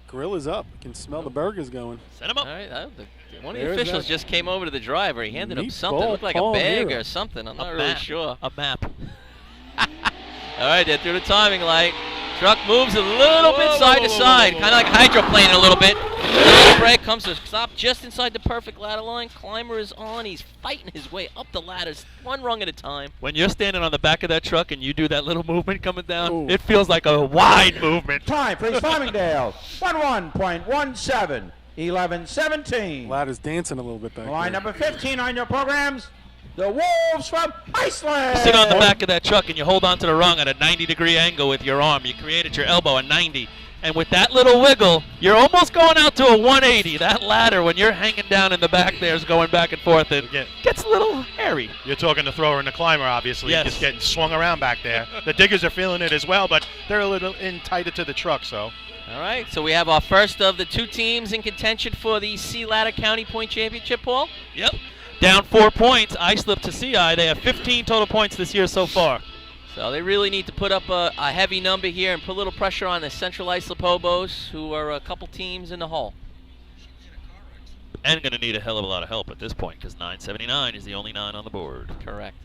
Grill is up. You can smell the burgers going. Set him up. All right, one of the There's officials that just came over to the driver. He handed him something. Meatball Looked like a Palm bag Hero. or something. I'm not A really map. sure. A map. All right, they're through the timing light. Truck moves a little bit side to side, kind of like hydroplaning a little bit. Another brake comes to stop just inside the perfect ladder line. Climber is on. He's fighting his way up the ladders, one rung at a time. When you're standing on the back of that truck and you do that little movement coming down, Ooh. it feels like a wide movement. Time for East Farmingdale. 11.17. 11-17. Ladder's dancing a little bit back Line there. number 15 on your programs. The Wolves from Iceland. Sit on the back of that truck and you hold onto the rung at a 90-degree angle with your arm. You create at your elbow a 90. And with that little wiggle, you're almost going out to a 180. That ladder, when you're hanging down in the back there, is going back and forth. It gets a little hairy. You're talking the thrower and the climber, obviously. Yes. Just getting swung around back there. The diggers are feeling it as well, but they're a little in tighter to the truck, so. All right, so we have our first of the two teams in contention for the Sea Ladder County Point Championship, Paul. Yep. Down 4 points. Islip to CI. They have 15 total points this year so far. So they really need to put up a heavy number here and put a little pressure on the Central Islip Hobos, who are a couple teams in the hole. And going to need a hell of a lot of help at this point because 979 is the only 9 on the board. Correct.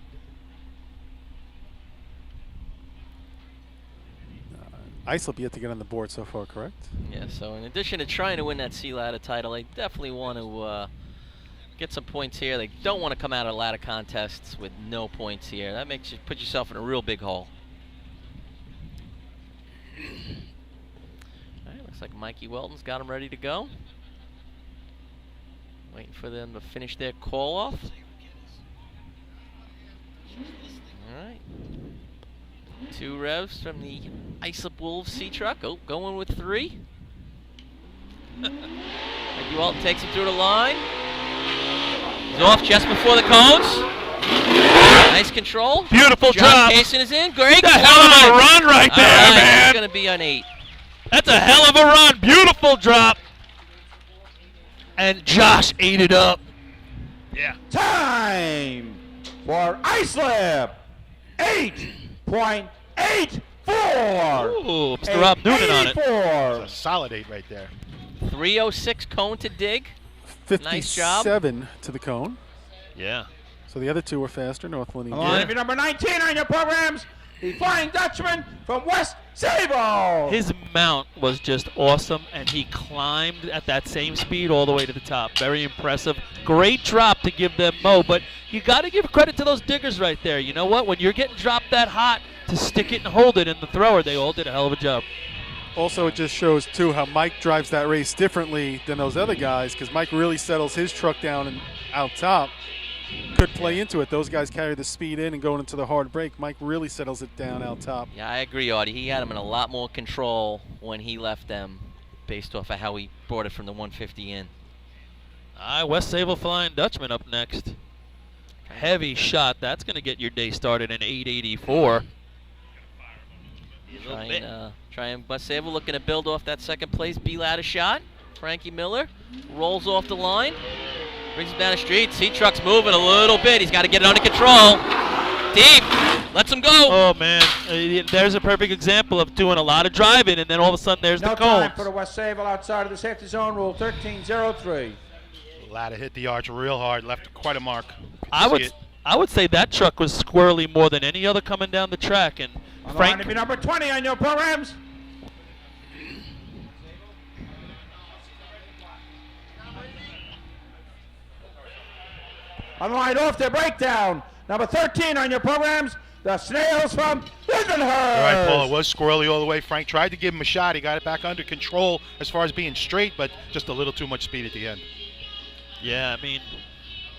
Islip yet to get on the board so far, correct? Yeah, so in addition to trying to win that Sea Ladder title, they definitely want to get some points here. They don't want to come out of ladder contests with no points here. That makes you put yourself in a real big hole. All right, looks like Mikey Welton's got them ready to go. Waiting for them to finish their call off. All right. 2 revs from the Islip Wolves C truck. Oh, going with 3. Mikey Walton takes him through the line. He's off just before the cones. Nice control. Beautiful John drop. Kaysen is in. Great. The hell of a run right there, man. He's going to be on 8. That's a hell of a run. Beautiful drop. And Josh ate it up. Yeah. Time for Islip. 8.84. Ooh, Mr. Rob Noonan on it. 84. It's a solid 8 right there. 306 cone to dig. 57 Nice job. to the cone. Yeah. So the other two were faster. Northland and Line for number 19 on your programs. The Flying Dutchman from West Sable. His mount was just awesome, and he climbed at that same speed all the way to the top. Very impressive. Great drop to give them Mo, but you got to give credit to those diggers right there. You know what? When you're getting dropped that hot, to stick it and hold it in the thrower, they all did a hell of a job. Also, it just shows, too, how Mike drives that race differently than those other guys, because Mike really settles his truck down and out top. Could play into it. Those guys carry the speed in and going into the hard break. Mike really settles it down out top. Yeah, I agree, Audie. He had him in a lot more control when he left them based off of how he brought it from the 150 in. West Sable Flying Dutchman up next. Heavy shot. That's going to get your day started in 884. Trying West Sable looking to build off that second place B ladder shot. Frankie Miller rolls off the line. Brings him down the street. C-Truck's moving a little bit. He's got to get it under control. Deep. Lets him go. Oh, man. There's a perfect example of doing a lot of driving, and then all of a sudden there's No the cones. time for the West Sable outside of the safety zone. Rule 13.03. Ladder hit the arch real hard. Left quite a mark. I would say that truck was squirrely more than any other coming down the track. And On the Frank, line to be number 20 on your programs. On the line off their breakdown. Number 13 on your programs, the Snails from Lindenhurst. All right, Paul, it was squirrely all the way. Frank tried to give him a shot. He got it back under control as far as being straight, but just a little too much speed at the end. Yeah, I mean,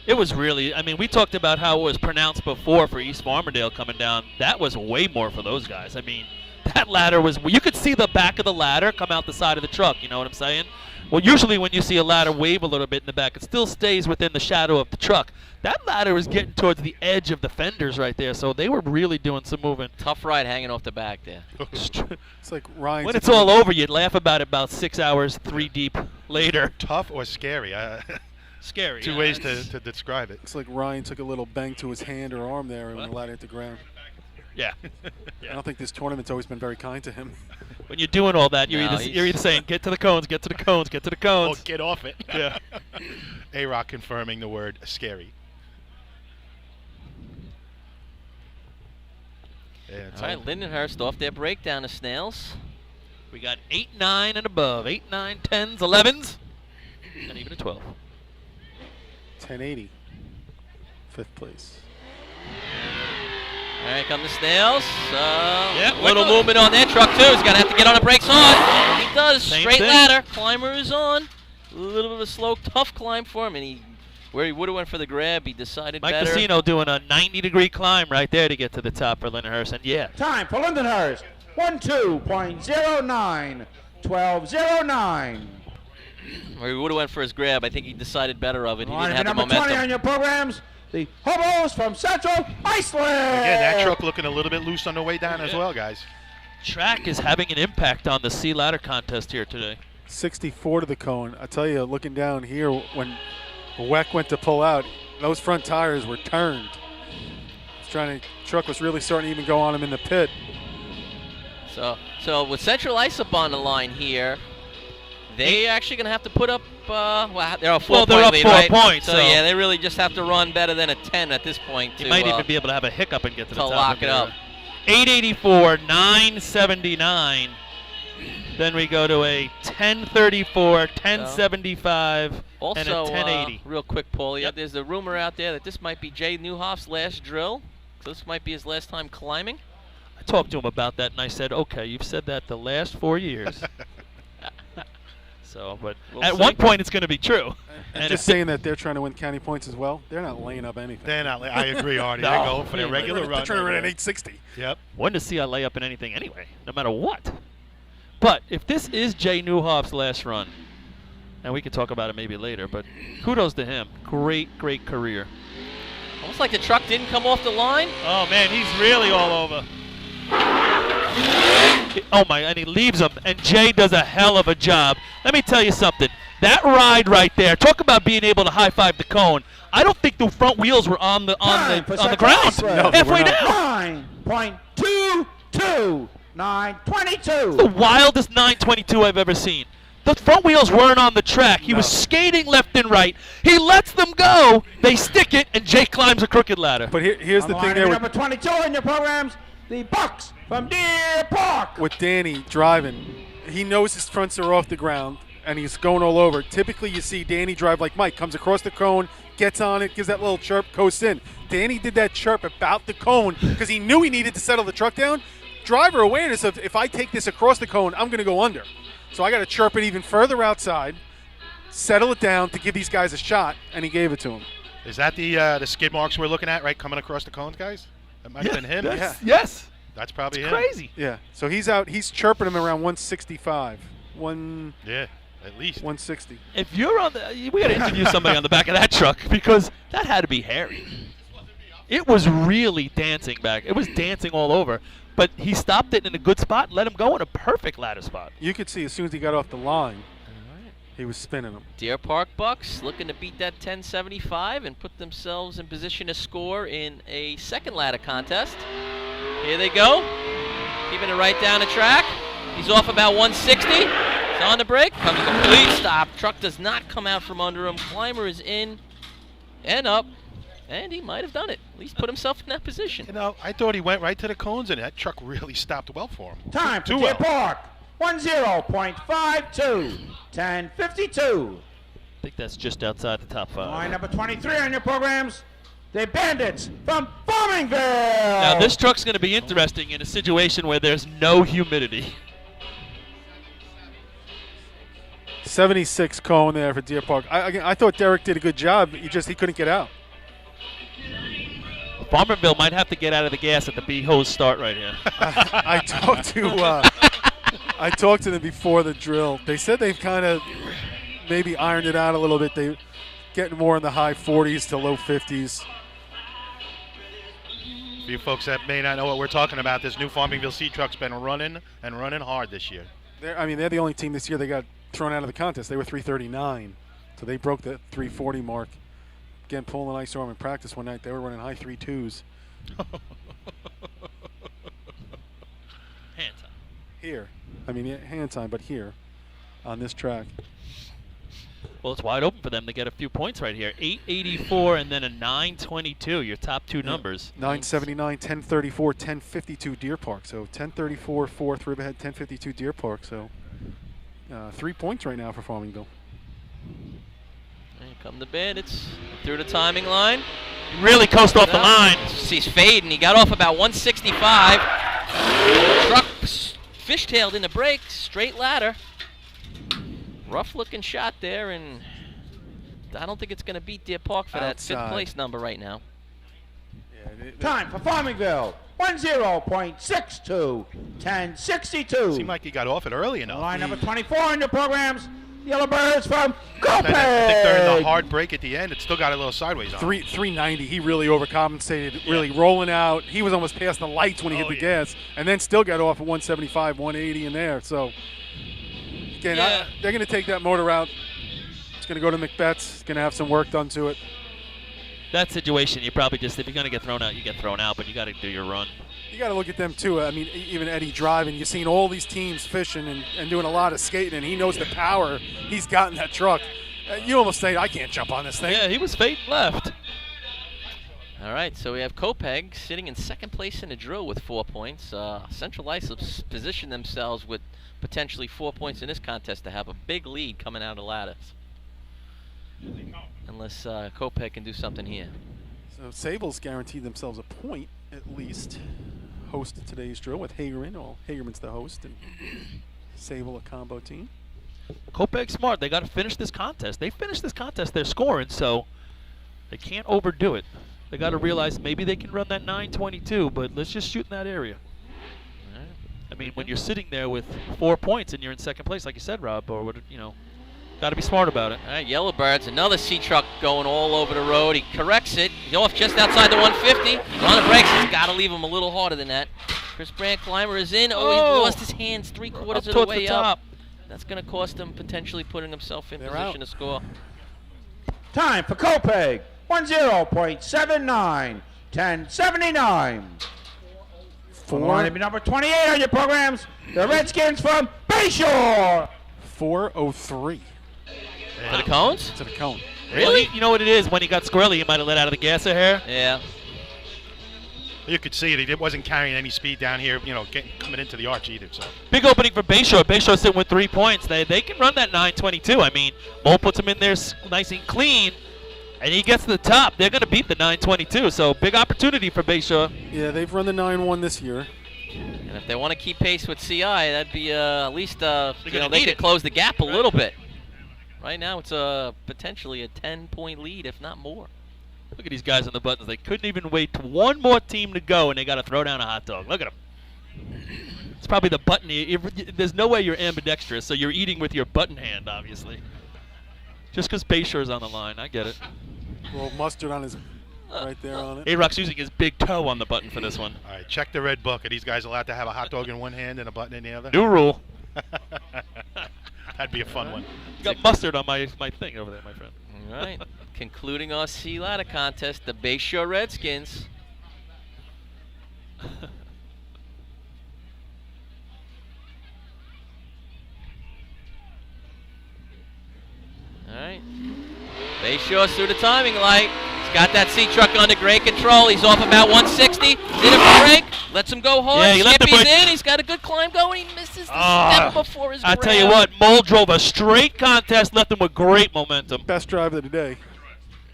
it was really, I mean, we talked about how it was pronounced before for East Farmerdale coming down. That was way more for those guys. I mean, that ladder was, you could see the back of the ladder come out the side of the truck, you know what I'm saying? Well, usually when you see a ladder wave a little bit in the back, it still stays within the shadow of the truck. That ladder was getting towards the edge of the fenders right there, so they were really doing some moving. Tough ride hanging off the back there. It's like Ryan. When it's all over, you'd laugh about it about 6 hours, 3 deep later. Tough or scary? Scary. Two ways to describe it. It's like Ryan took a little bang to his hand or arm there and the ladder hit the ground. Yeah. I don't think this tournament's always been very kind to him. When you're doing all that, you're, No, you're either saying, get to the cones, get to the cones, get to the cones. Oh, get off it. Yeah. A-Rock confirming the word scary. Yeah, All right, Lindenhurst off their breakdown of Snails. We got 8, 9, and above. 8, 9, 10s, 11s, and even a 12. 1080. 5th place. All right, come the Snails. Yeah, little movement on that truck, too. He's going to have to get on the brakes on. He does. Same Straight thing. ladder. Climber is on. A little bit of a slow, tough climb for him. And where he would have went for the grab, he decided Mike better. Casino doing a 90-degree climb right there to get to the top for Lindenhurst. And yeah, Time for Lindenhurst. 12.09. 12.09. Where he would have went for his grab. I think he decided better of it. He Line didn't have the number 20 on momentum. your programs, the Hobos from Central Iceland. Again, that truck looking a little bit loose on the way down as well, guys. track is having an impact on the C ladder contest here today. 64 to the cone. I tell you, looking down here, when Weck went to pull out, those front tires were turned. Truck was really starting to even go on him in the pit. So with Central Ice up on the line here, they actually going to have to put up, they're on 4 they're up lead, 4 right? points. So yeah, they really just have to run better than a 10 at this point You to, might even be able to have a hiccup and get to the top. lock of it up. 884, 979. Then we go to a 1034, 1075, Also, and a 1080. real quick, Paul, Yep. there's a rumor out there that this might be Jay Newhoff's last drill. So this might be his last time climbing. I talked to him about that, and I said, okay, you've said that the last 4 years. But We'll at see. one point it's going to be true. And if just saying that they're trying to win county points as well, they're not laying up anything. They're not. I agree, Artie. No. They're going for their regular They're run. trying to run an 860. Yep. when does CI lay up in anything anyway, no matter what? But if this is Jay Newhoff's last run, and we can talk about it maybe later, but kudos to him. Great, great career. Almost like the truck didn't come off the line. Oh, man, he's really all over. Oh, my, and he leaves him, and Jay does a hell of a job. Let me tell you something. That ride right there, talk about being able to high-five the cone. I don't think the front wheels were on the ground. No, they Halfway were not. down. 9.22. 9.22. The wildest 922 I've ever seen. The front wheels weren't on the track. He was No. skating left and right. He lets them go. They stick it, and Jake climbs a crooked ladder. But here's the thing there Number with, 22 in your programs, the Bucks from Deer Park. with Danny driving. He knows his fronts are off the ground, and he's going all over. Typically, you see Danny drive like Mike, comes across the cone, gets on it, gives that little chirp, coasts in. Danny did that chirp about the cone because he knew he needed to settle the truck down. Driver awareness of, if I take this across the cone, I'm going to go under. So I got to chirp it even further outside, settle it down to give these guys a shot, and he gave it to him. Is that the skid marks we're looking at, right, coming across the cones, guys? That might have been him. Yeah. Yes. That's probably It's him. crazy. Yeah. So he's out. He's chirping him around 165, Yeah, at least. 160. If you're on the, we got to interview somebody on the back of that truck because that had to be hairy. It was really dancing back. It was dancing all over. But he stopped it in a good spot and let him go in a perfect ladder spot. You could see as soon as he got off the line, he was spinning them. Deer Park Bucks looking to beat that 1075 and put themselves in position to score in a second ladder contest. Here they go. Keeping it right down the track. He's off about 160. He's on the brake. Comes a complete stop. Truck does not come out from under him. Climber is in and up. And he might have done it. At least put himself in that position. You know, I thought he went right to the cones, and that truck really stopped well for him. Time for Too Deer well. Park. 10.52. 10.52. I think that's just outside the top 5. Line number 23 on your programs, the Bandits from Farmingville. Now this truck's going to be interesting in a situation where there's no humidity. 76 cone there for Deer Park. I thought Derek did a good job. He couldn't get out. Farmerville might have to get out of the gas at the B-hose start right here. I talked to them before the drill. They said they've kind of maybe ironed it out a little bit. They're getting more in the high 40s to low 50s. For you folks that may not know what we're talking about, this new Farmingville C truck's been running and running hard this year. They're the only team this year that got thrown out of the contest. They were 339, so they broke the 340 mark. Again, pulling an ice arm in practice one night, they were running high 3.2s. Hand time. Here. Hand time, but here on this track. Well, it's wide open for them to get a few points right here. 884 and then a 922, your top two numbers. 979, 1034, 1052 Deer Park. So 1034 fourth, Riverhead, 1052 Deer Park. So 3 points right now for Farmingville. Here come the Bandits through the timing line. Really coast off the line. He's fading. He got off about 165. Truck fishtailed in the break. Straight ladder. Rough looking shot there, and I don't think it's going to beat Deer Park for that 5th place number right now. Time for Farmingville. 10.62. 1062. Seemed like he got off it early enough. Line number 24 in your programs. Yellowbirds from Copay. I think they're in the hard break at the end. It still got a little sideways on. 390. He really overcompensated, really rolling out. He was almost past the lights when he hit the gas, and then still got off at 175, 180 in there. So, again, they're going to take that motor out. It's going to go to Macbeth's. It's going to have some work done to it. That situation, you probably just, if you're going to get thrown out, you get thrown out, but you got to do your run. You got to look at them, too. Even Eddie driving, you've seen all these teams fishing and doing a lot of skating, and he knows the power he's got in that truck. You almost say, I can't jump on this thing. Yeah, he was fading left. All right, so we have Copeg sitting in 2nd place in the drill with 4 points. Central Islip's positioned themselves with potentially 4 points in this contest to have a big lead coming out of ladders. Unless Copeg can do something here. So Sable's guaranteed themselves a point, at least. Host of today's drill with Hagerman. Well, Hagerman's the host, and Sable a combo team. Copeg's smart. They got to finish this contest. They finished this contest. They're scoring, so they can't overdo it. They got to realize maybe they can run that 922, but let's just shoot in that area. Right. I mean, when you're sitting there with 4 points and you're in 2nd place, like you said, Rob, or what, got to be smart about it. All right, Yellowbirds, another C truck going all over the road. He corrects it. He's off just outside the 150. He's on the brakes. He's got to leave him a little harder than that. Chris Brandt Climber is in. Oh, he lost his hands 3/4 of the way up. That's going to cost him potentially putting himself in position to score. Time for Copeg. 10.79. 1079. Line number 28 on your programs. The Redskins from Bayshore. 403. To the cones? To the cone. Really? You know what it is? When he got squirrely, he might have let out of the gas a hair. Yeah. You could see it. He wasn't carrying any speed down here, coming into the arch either. So Big opening for Bayshore. Bayshore sitting with 3 points. They can run that 922. I mean, Mo puts him in there nice and clean, and he gets to the top. They're going to beat the 922, so big opportunity for Bayshore. Yeah, they've run the 9-1 this year. And if they want to keep pace with CI, that'd be at least they could close the gap a little bit. Right now, it's potentially a 10-point lead, if not more. Look at these guys on the buttons. They couldn't even wait to one more team to go, and they got to throw down a hot dog. Look at them. It's probably the button. There's no way you're ambidextrous, so you're eating with your button hand, obviously. Just because Bayshore's on the line. I get it. A little mustard on his right there on it. A-Rock's using his big toe on the button for this one. all right, check the red book. Are these guys allowed to have a hot dog in one hand and a button in the other? New rule. That'd be a fun one. You got mustard on my thing over there, my friend. All right. Concluding our C ladder contest, the Bayshore Redskins. All right. Bayshore's through the timing light. He's got that C truck under great control. He's off about 160. He's in a break. Lets him go hard. Yeah, he left Skippy's him in. He's got a good climb going. He misses the step before his I grab. tell you what, Mole drove a straight contest, left him with great momentum. Best drive of the day.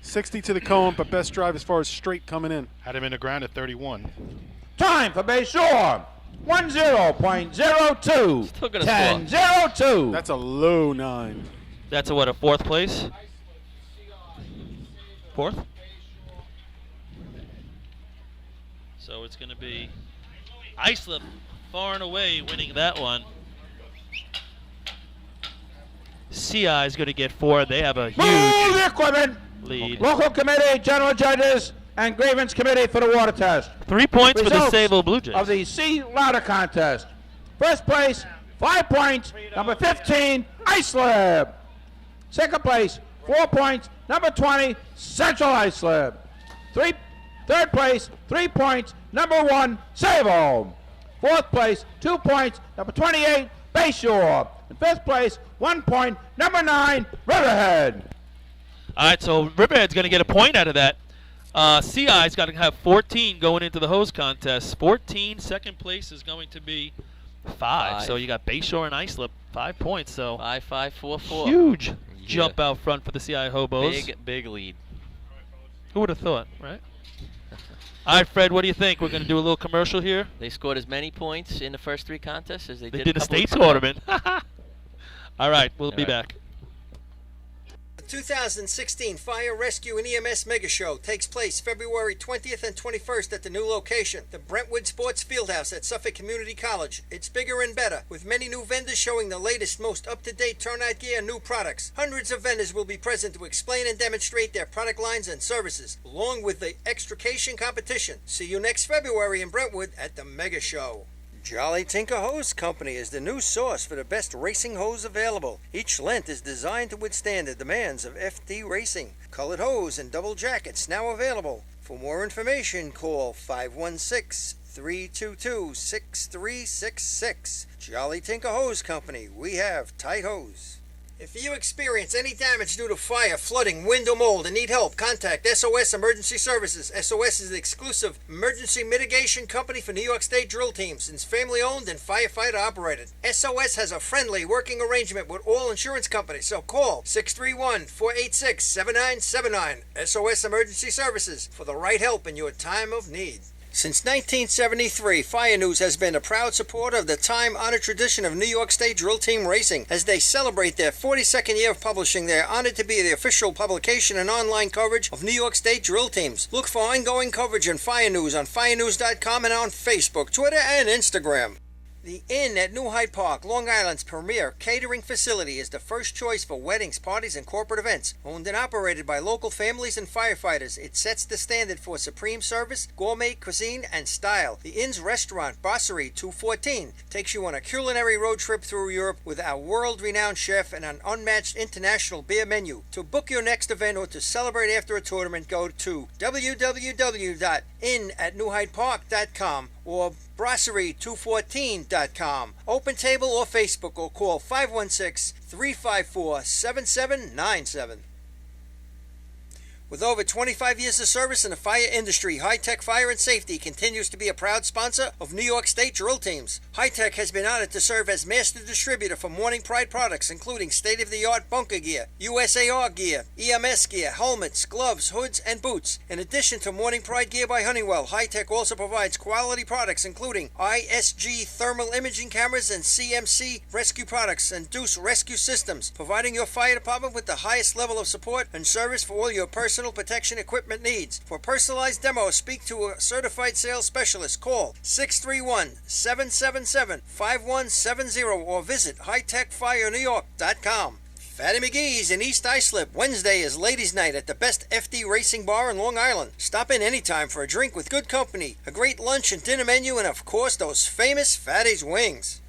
60 to the cone, but best drive as far as straight coming in. Had him in the ground at 31. Time for Bayshore. 10.02. Still gonna 10.02. That's a low 9. That's a fourth place? Fourth? So it's going to be Islip far and away winning that one. CI is going to get 4. They have a Move the huge equipment. lead. Local committee, general judges, and grievance committee for the water test. 3 points for the Results Sable Blue Jays. of the sea ladder contest. First place, 5 points, number 15, Islip. Second place, 4 points, number 20, Central Islip. Third place, 3 points, number 1, Sable. Fourth place, 2 points, number 28, Bayshore. And fifth place, 1 point, number 9, Riverhead. All right, so Riverhead's going to get a point out of that. CI's got to have 14 going into the hose contest. 14. Second place is going to be 5. So you got Bayshore and Islip, 5 points. So 5, 5, 4, 4. huge jump out front for the CI Hobos. Big lead. Who would have thought, right? All right, Fred, what do you think? We're going to do a little commercial here. They scored as many points in the first 3 contests as they They did did a a couple state of times. tournament. All right, we'll be back. The 2016 Fire Rescue and EMS Mega Show takes place February 20th and 21st at the new location, the Brentwood Sports Fieldhouse at Suffolk Community College. It's bigger and better, with many new vendors showing the latest, most up-to-date turnout gear and new products. Hundreds of vendors will be present to explain and demonstrate their product lines and services, along with the extrication competition. See you next February in Brentwood at the Mega Show. Jolly Tinker Hose Company is the new source for the best racing hose available. Each length is designed to withstand the demands of FD racing. Colored hose and double jackets now available. For more information, call 516-322-6366. Jolly Tinker Hose Company. We have tight hose. If you experience any damage due to fire, flooding, wind, or mold and need help, contact SOS Emergency Services. SOS is the exclusive emergency mitigation company for New York State drill teams. It's family-owned and firefighter operated. SOS has a friendly working arrangement with all insurance companies, so call 631-486-7979. SOS Emergency Services for the right help in your time of need. Since 1973, Fire News has been a proud supporter of the time-honored tradition of New York State drill team racing. As they celebrate their 42nd year of publishing, they are honored to be the official publication and online coverage of New York State drill teams. Look for ongoing coverage on Fire News on firenews.com and on Facebook, Twitter, and Instagram. The Inn at New Hyde Park, Long Island's premier catering facility, is the first choice for weddings, parties, and corporate events. Owned and operated by local families and firefighters, it sets the standard for supreme service, gourmet cuisine, and style. The Inn's restaurant, Brasserie 214, takes you on a culinary road trip through Europe with our world-renowned chef and an unmatched international beer menu. To book your next event or to celebrate after a tournament, go to www.innatnewhydepark.com or brasserie214.com. Open table or Facebook, or call 516-354-7797. With over 25 years of service in the fire industry, High Tech Fire and Safety continues to be a proud sponsor of New York State drill teams. High Tech has been honored to serve as master distributor for Morning Pride products, including state-of-the-art bunker gear, USAR gear, EMS gear, helmets, gloves, hoods, and boots. In addition to Morning Pride gear by Honeywell, High Tech also provides quality products including ISG thermal imaging cameras and CMC rescue products and Deuce rescue systems, providing your fire department with the highest level of support and service for all your personal protection equipment needs. For personalized demos, speak to a certified sales specialist. Call 631-777-5170 or visit hightechfirenewyork.com. Fatty McGee's in East Islip. Wednesday is Ladies' Night at the best FD Racing Bar in Long Island. Stop in anytime for a drink with good company, a great lunch and dinner menu, and of course those famous Fatty's wings.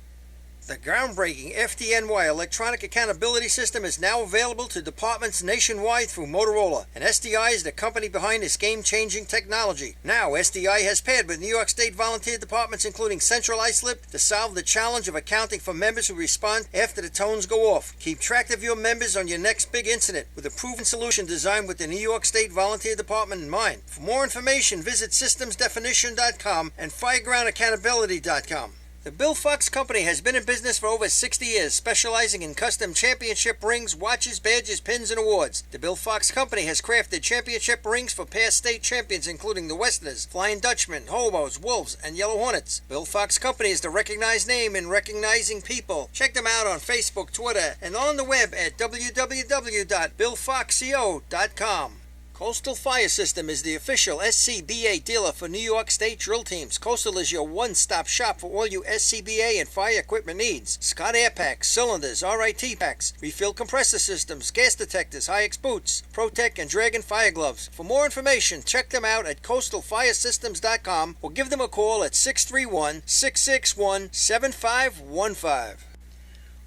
The groundbreaking FDNY electronic accountability system is now available to departments nationwide through Motorola, and SDI is the company behind this game-changing technology. Now, SDI has paired with New York State volunteer departments including Central Islip to solve the challenge of accounting for members who respond after the tones go off. Keep track of your members on your next big incident with a proven solution designed with the New York State Volunteer Department in mind. For more information, visit systemsdefinition.com and firegroundaccountability.com. The Bill Fox Company has been in business for over 60 years, specializing in custom championship rings, watches, badges, pins, and awards. The Bill Fox Company has crafted championship rings for past state champions including the Westerners, Flying Dutchmen, Hobos, Wolves, and Yellow Hornets. Bill Fox Company is the recognized name in recognizing people. Check them out on Facebook, Twitter, and on the web at www.billfoxco.com. Coastal Fire System is the official SCBA dealer for New York State drill teams. Coastal is your one-stop shop for all your SCBA and fire equipment needs. Scott Air Packs, cylinders, RIT packs, refill compressor systems, gas detectors, Hi-X boots, Protec and Dragon fire gloves. For more information, check them out at coastalfiresystems.com or give them a call at 631-661-7515.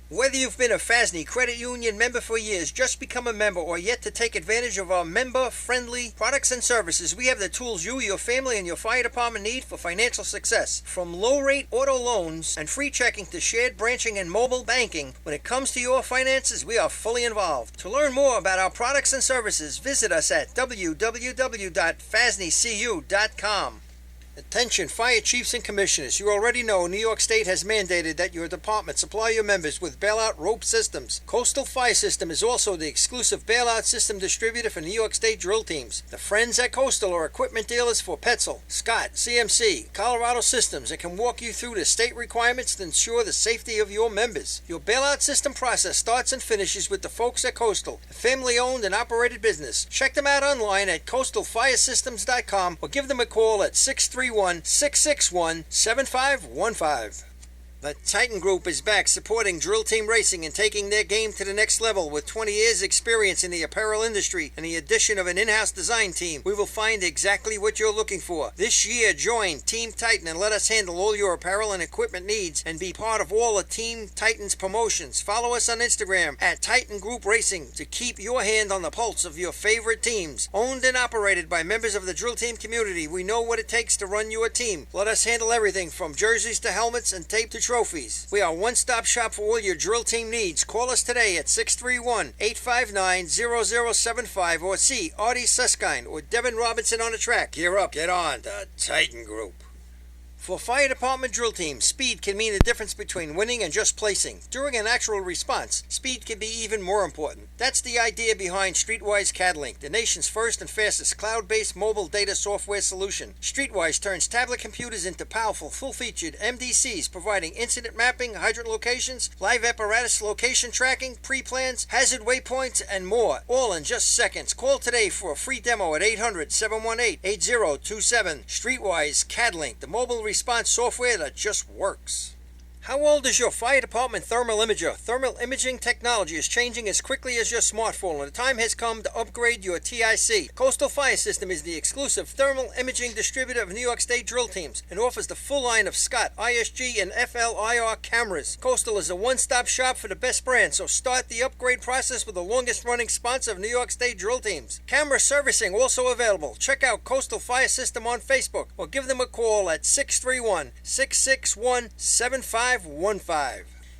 Whether you've been a FASNY Credit Union member for years, just become a member, or yet to take advantage of our member-friendly products and services, we have the tools you, your family, and your fire department need for financial success. From low-rate auto loans and free checking to shared branching and mobile banking, when it comes to your finances, we are fully involved. To learn more about our products and services, visit us at www.fasnycu.com. Attention fire chiefs and commissioners. You already know New York State has mandated that your department supply your members with bailout rope systems. Coastal Fire System is also the exclusive bailout system distributor for New York State drill teams. The friends at Coastal are equipment dealers for Petzl, Scott, CMC, Colorado Systems, and can walk you through the state requirements to ensure the safety of your members. Your bailout system process starts and finishes with the folks at Coastal, a family-owned and operated business. Check them out online at coastalfiresystems.com or give them a call at 631-661-7515. The Titan Group is back supporting drill team racing and taking their game to the next level. With 20 years experience in the apparel industry and the addition of an in-house design team, we will find exactly what you're looking for. This year, join Team Titan and let us handle all your apparel and equipment needs and be part of all of Team Titan's promotions. Follow us on Instagram at Titan Group Racing to keep your hand on the pulse of your favorite teams. Owned and operated by members of the drill team community, we know what it takes to run your team. Let us handle everything from jerseys to helmets and tape to trophies. We are a one-stop shop for all your drill team needs. Call us today at 631-859-0075 or see Artie Suskind or Devin Robinson on the track. Gear up, get on. The Titan Group. For fire department drill teams, speed can mean the difference between winning and just placing. During an actual response, speed can be even more important. That's the idea behind Streetwise CADlink, the nation's first and fastest cloud-based mobile data software solution. Streetwise turns tablet computers into powerful, full-featured MDCs, providing incident mapping, hydrant locations, live apparatus location tracking, pre-plans, hazard waypoints, and more, all in just seconds. Call today for a free demo at 800-718-8027. Streetwise CADlink, the mobile response software that just works. How old is your fire department thermal imager? Thermal imaging technology is changing as quickly as your smartphone, and the time has come to upgrade your TIC. Coastal Fire System is the exclusive thermal imaging distributor of New York State drill teams and offers the full line of Scott, ISG, and FLIR cameras. Coastal is a one-stop shop for the best brand, so start the upgrade process with the longest-running sponsor of New York State drill teams. Camera servicing also available. Check out Coastal Fire System on Facebook or give them a call at 631-661-7515.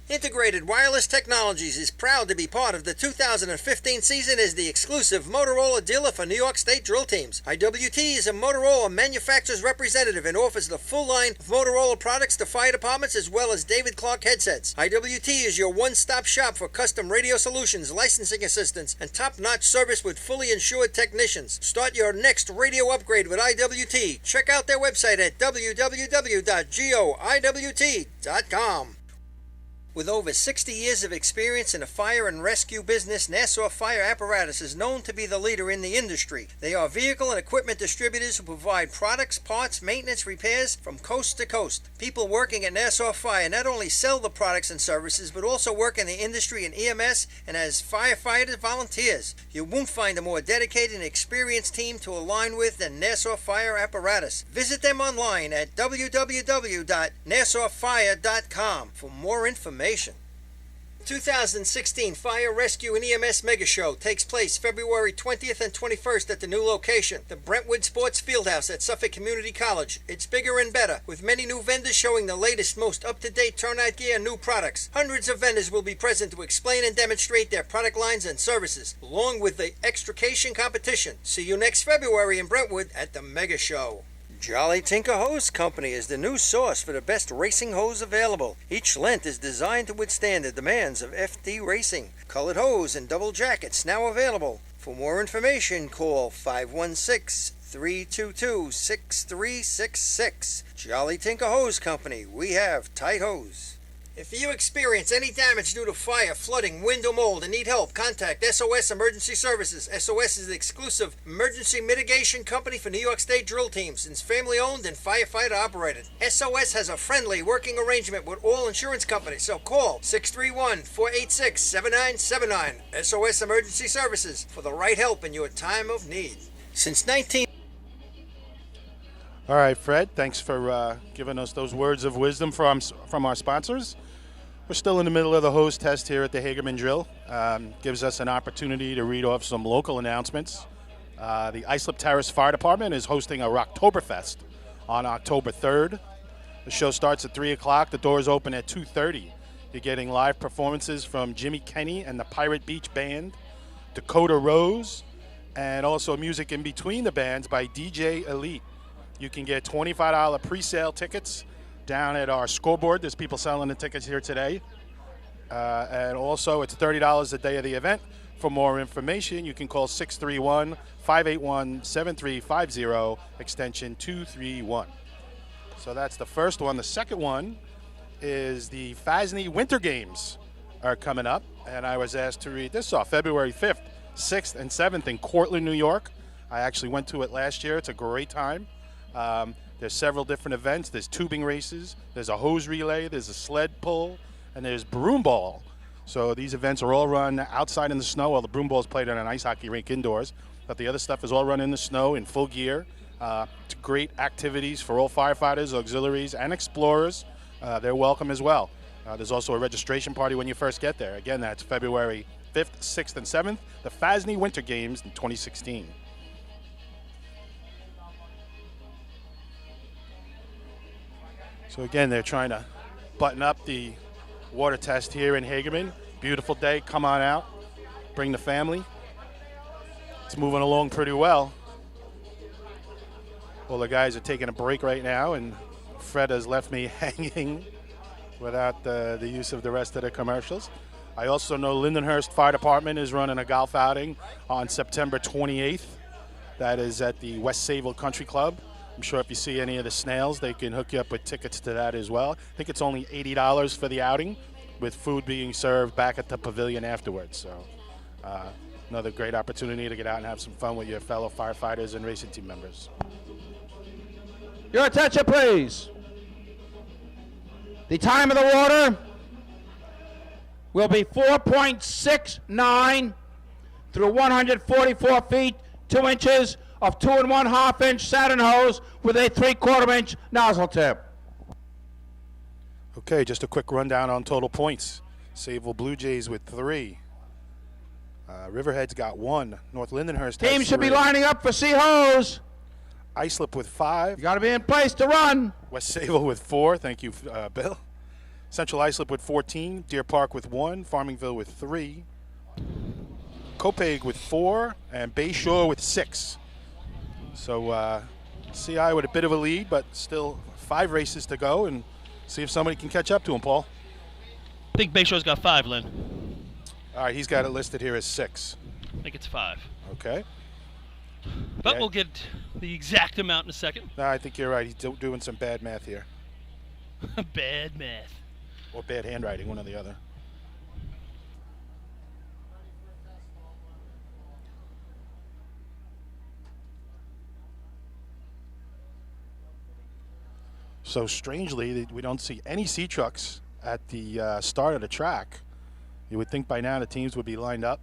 Integrated Wireless Technologies is proud to be part of the 2015 season as the exclusive Motorola dealer for New York State drill teams. IWT is a Motorola manufacturer's representative and offers the full line of Motorola products to fire departments as well as David Clark headsets. IWT is your one-stop shop for custom radio solutions, licensing assistance, and top-notch service with fully insured technicians. Start your next radio upgrade with IWT. Check out their website at www.goiwt.com. With over 60 years of experience in the fire and rescue business, Nassau Fire Apparatus is known to be the leader in the industry. They are vehicle and equipment distributors who provide products, parts, maintenance, repairs from coast to coast. People working at Nassau Fire not only sell the products and services, but also work in the industry in EMS and as firefighter volunteers. You won't find a more dedicated and experienced team to align with than Nassau Fire Apparatus. Visit them online at www.nassauFire.com for more information. 2016 Fire Rescue and EMS Mega Show takes place February 20th and 21st at the new location, the Brentwood Sports Fieldhouse at Suffolk Community College. It's bigger and better, with many new vendors showing the latest, most up-to-date turnout gear and new products. Hundreds of vendors will be present to explain and demonstrate their product lines and services, along with the extrication competition. See you next February in Brentwood at the Mega Show. Jolly Tinker Hose Company is the new source for the best racing hose available. Each length is designed to withstand the demands of FD racing. Colored hose and double jackets now available. For more information, call 516-322-6366. Jolly Tinker Hose Company. We have tight hose. If you experience any damage due to fire, flooding, wind, or mold and need help, contact SOS Emergency Services. SOS is the exclusive emergency mitigation company for New York State drill teams. It's family owned and firefighter operated. SOS has a friendly working arrangement with all insurance companies, so call 631-486-7979. SOS Emergency Services for the right help in your time of need. Since 19... All right, Fred, thanks for giving us those words of wisdom from our sponsors. We're still in the middle of the hose test here at the Hagerman Drill. Gives us an opportunity to read off some local announcements. The Islip Terrace Fire Department is hosting a Rocktoberfest on October 3rd. The show starts at 3 o'clock. The doors open at 2:30. You're getting live performances from Jimmy Kenny and the Pirate Beach Band, Dakota Rose, and also music in between the bands by DJ Elite. You can get $25 pre-sale tickets down at our scoreboard. There's people selling the tickets here today. And also, it's $30 the day of the event. For more information, you can call 631-581-7350, extension 231. So that's the first one. The second one is the FASNY Winter Games are coming up. And I was asked to read this off February 5th, 6th, and 7th in Cortland, New York. I actually went to it last year. It's a great time. There's several different events. There's tubing races, there's a hose relay, there's a sled pull, and there's broom ball. So these events are all run outside in the snow. Well, the broom ball is played on an ice hockey rink indoors, but the other stuff is all run in the snow in full gear. It's great activities for all firefighters, auxiliaries, and explorers. They're welcome as well. There's also a registration party when you first get there. Again, that's February 5th, 6th, and 7th, the FASNY Winter Games in 2016. So again, they're trying to button up the water test here in Hagerman. Beautiful day, come on out, bring the family. It's moving along pretty well. All the guys are taking a break right now, and Fred has left me hanging without the use of the rest of the commercials. I also know Lindenhurst Fire Department is running a golf outing on September 28th. That is at the West Sayville Country Club. I'm sure if you see any of the snails, they can hook you up with tickets to that as well. I think it's only $80 for the outing, with food being served back at the pavilion afterwards. So another great opportunity to get out and have some fun with your fellow firefighters and racing team members. Your attention, please. The time of the water will be 4.69 through 144 feet, 2 inches of 2 1/2 inch Satin hose with a 3/4 inch nozzle tip. Okay, just a quick rundown on total points. Sayville Blue Jays with 3. Riverhead's got 1. North Lindenhurst has Teams should 3. be lining up for C hose. Islip with 5. You got to be in place to run. West Sayville with 4. Thank you, Bill. Central Islip with 14. Deer Park with 1. Farmingville with 3. Copeg with 4. And Bay Shore with 6. So CI with a bit of a lead, but still 5 races to go, and see if somebody can catch up to him, Paul. I think Bayshore's got 5, Lynn. All right, he's got it listed here as 6. I think it's 5. Okay. But Yeah. we'll get the exact amount in a second. No, I think you're right. He's doing some bad math here. Bad math. Or bad handwriting, one or the other. So strangely, we don't see any sea trucks at the start of the track. You would think by now the teams would be lined up.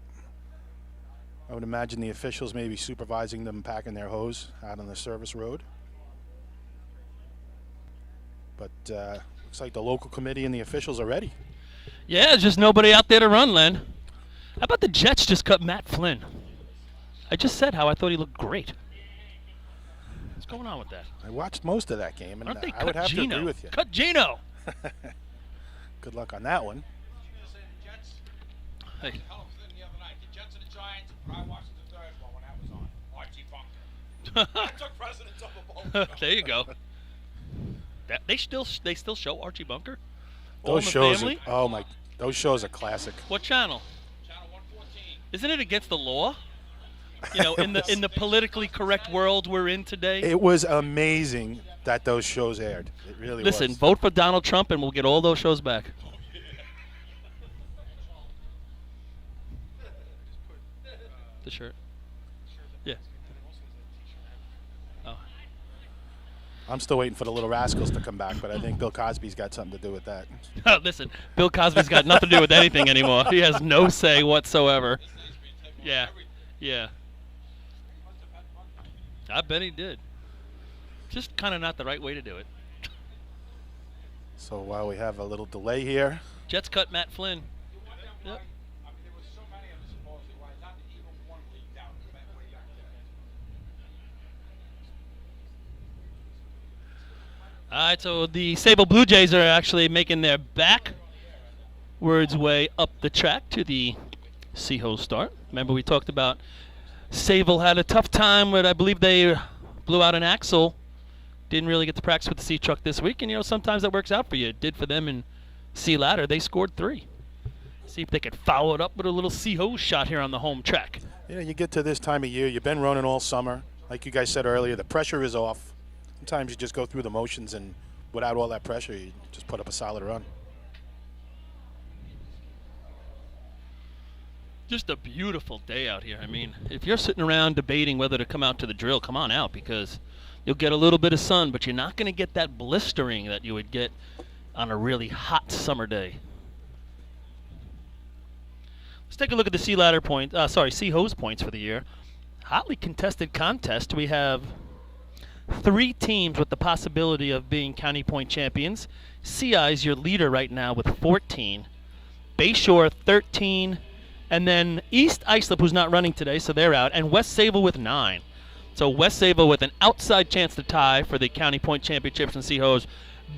I would imagine the officials may be supervising them packing their hose out on the service road. But looks like the local committee and the officials are ready. Yeah, there's just nobody out there to run, Len. How about the Jets just cut Matt Flynn? I just said how I thought he looked great. What's going on with that? I watched most of that game, and Aren't they I would cut have Gino? to agree with you. Cut Gino! Good luck on that one. Hey. The other night, the Jets and the Giants. I watched the third one when that was on. Archie Bunker. took precedence over both. There you go. They still show Archie Bunker. All Those in the shows, Family? those shows are classic. What channel? Channel 114. Isn't it against the law? You know, in the politically correct world we're in today. It was amazing that those shows aired. It really Listen, was. vote for Donald Trump and we'll get all those shows back. The shirt. Yeah. Oh. I'm still waiting for the Little Rascals to come back, but I think Bill Cosby's got something to do with that. Listen, Bill Cosby's got nothing to do with anything anymore. He has no say whatsoever. Yeah. Yeah. I bet he did. Just kind of not the right way to do it. So while we have a little delay here, Jets cut Matt Flynn. Yep. There was so many of them supposedly. Why not even one leaked out way back then? All right, so the Sable Blue Jays are actually making their backwards way up the track to the Seahole start. Remember we talked about Sable had a tough time with, I believe they blew out an axle. Didn't really get to practice with the C truck this week, and you know sometimes that works out for you. It did for them in C ladder. They scored 3. See if they could follow it up with a little C hose shot here on the home track. you get to this time of year, you've been running all summer. Like you guys said earlier, the pressure is off. Sometimes you just go through the motions, and without all that pressure, you just put up a solid run. Just a beautiful day out here. I mean, if you're sitting around debating whether to come out to the drill, come on out, because you'll get a little bit of sun, but you're not going to get that blistering that you would get on a really hot summer day. Let's take a look at the C hose points for the year. Hotly contested contest. We have 3 teams with the possibility of being county point champions. CI is your leader right now with 14. Bayshore 13. And then East Islip, who's not running today, so they're out. And West Sable with 9. So West Sable with an outside chance to tie for the county point championships in C-Hose.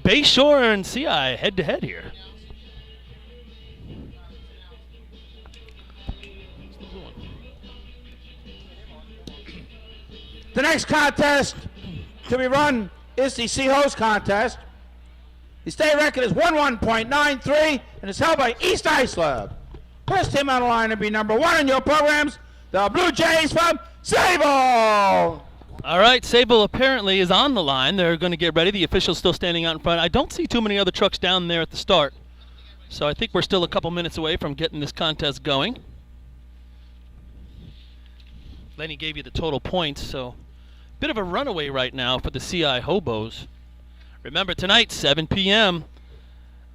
Bayshore and CI head-to-head here. The next contest to be run is the C-Hose contest. The state record is 11.93 and is held by East Islip. First team on the line to be number 1 in your programs, the Blue Jays from Sable. All right, Sable apparently is on the line. They're going to get ready. The official's still standing out in front. I don't see too many other trucks down there at the start. So I think we're still a couple minutes away from getting this contest going. Lenny gave you the total points, so bit of a runaway right now for the CI Hobos. Remember tonight, 7 p.m.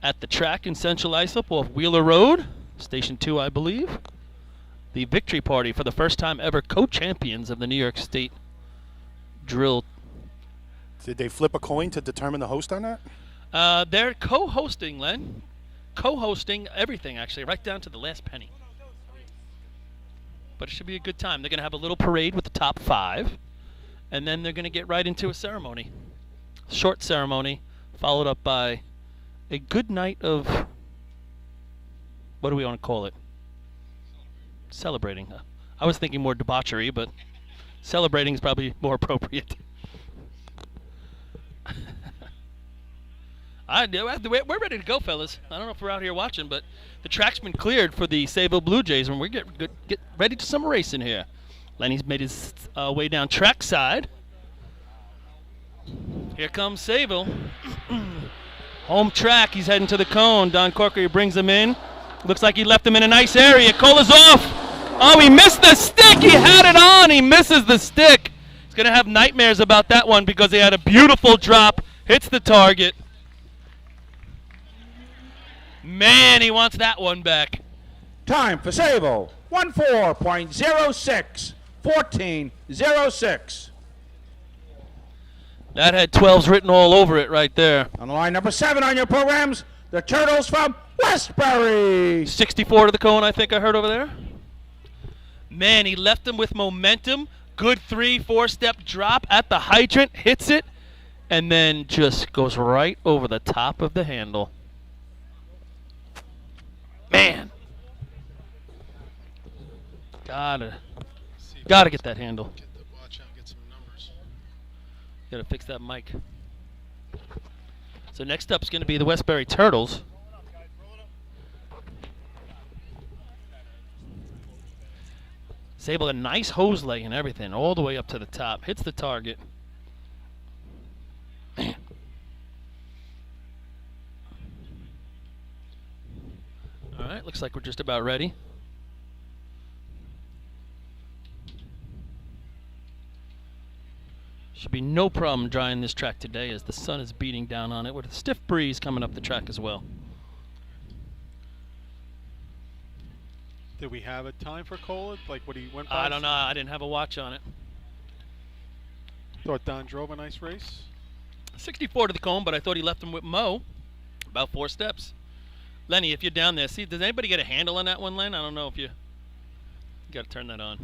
at the track in Central Islip off Wheeler Road, Station 2, I believe. The victory party for the first time ever co-champions of the New York State drill. Did they flip a coin to determine the host on that? They're co-hosting, Len. Co-hosting everything, actually, right down to the last penny. But it should be a good time. They're going to have a little parade with the top 5, and then they're going to get right into a ceremony. Short ceremony, followed up by a good night of, what do we want to call it? Celebrating. I was thinking more debauchery, but celebrating is probably more appropriate. We're ready to go, fellas. I don't know if we're out here watching, but the track's been cleared for the Sable Blue Jays, and we get ready to some racing here. Lenny's made his way down trackside. Here comes Sable. Home track. He's heading to the cone. Don Corkery brings him in. Looks like he left him in a nice area. Cole is off. Oh, he missed the stick. He had it on. He misses the stick. He's going to have nightmares about that one because he had a beautiful drop. Hits the target. Man, he wants that one back. Time for Sable, 14.06, 14.06. That had 12s written all over it right there. On the line number 7 on your programs, the Turtles from Westbury. 64 to the cone, I think I heard over there. Man, he left him with momentum. Good 3-4 step drop at the hydrant, hits it, and then just goes right over the top of the handle. Man. Gotta get that handle. Got to fix that mic. So next up is going to be the Westbury Turtles. Sable, a nice hose leg and everything, all the way up to the top. Hits the target. Man. All right, looks like we're just about ready. Should be no problem drying this track today as the sun is beating down on it with a stiff breeze coming up the track as well. Did we have a time for Cola? Like what he went by? I don't know. I didn't have a watch on it. Thought Don drove a nice race. 64 to the cone, but I thought he left him with Mo. About 4 steps. Lenny, if you're down there, see, does anybody get a handle on that one, Len? I don't know if you got to turn that on.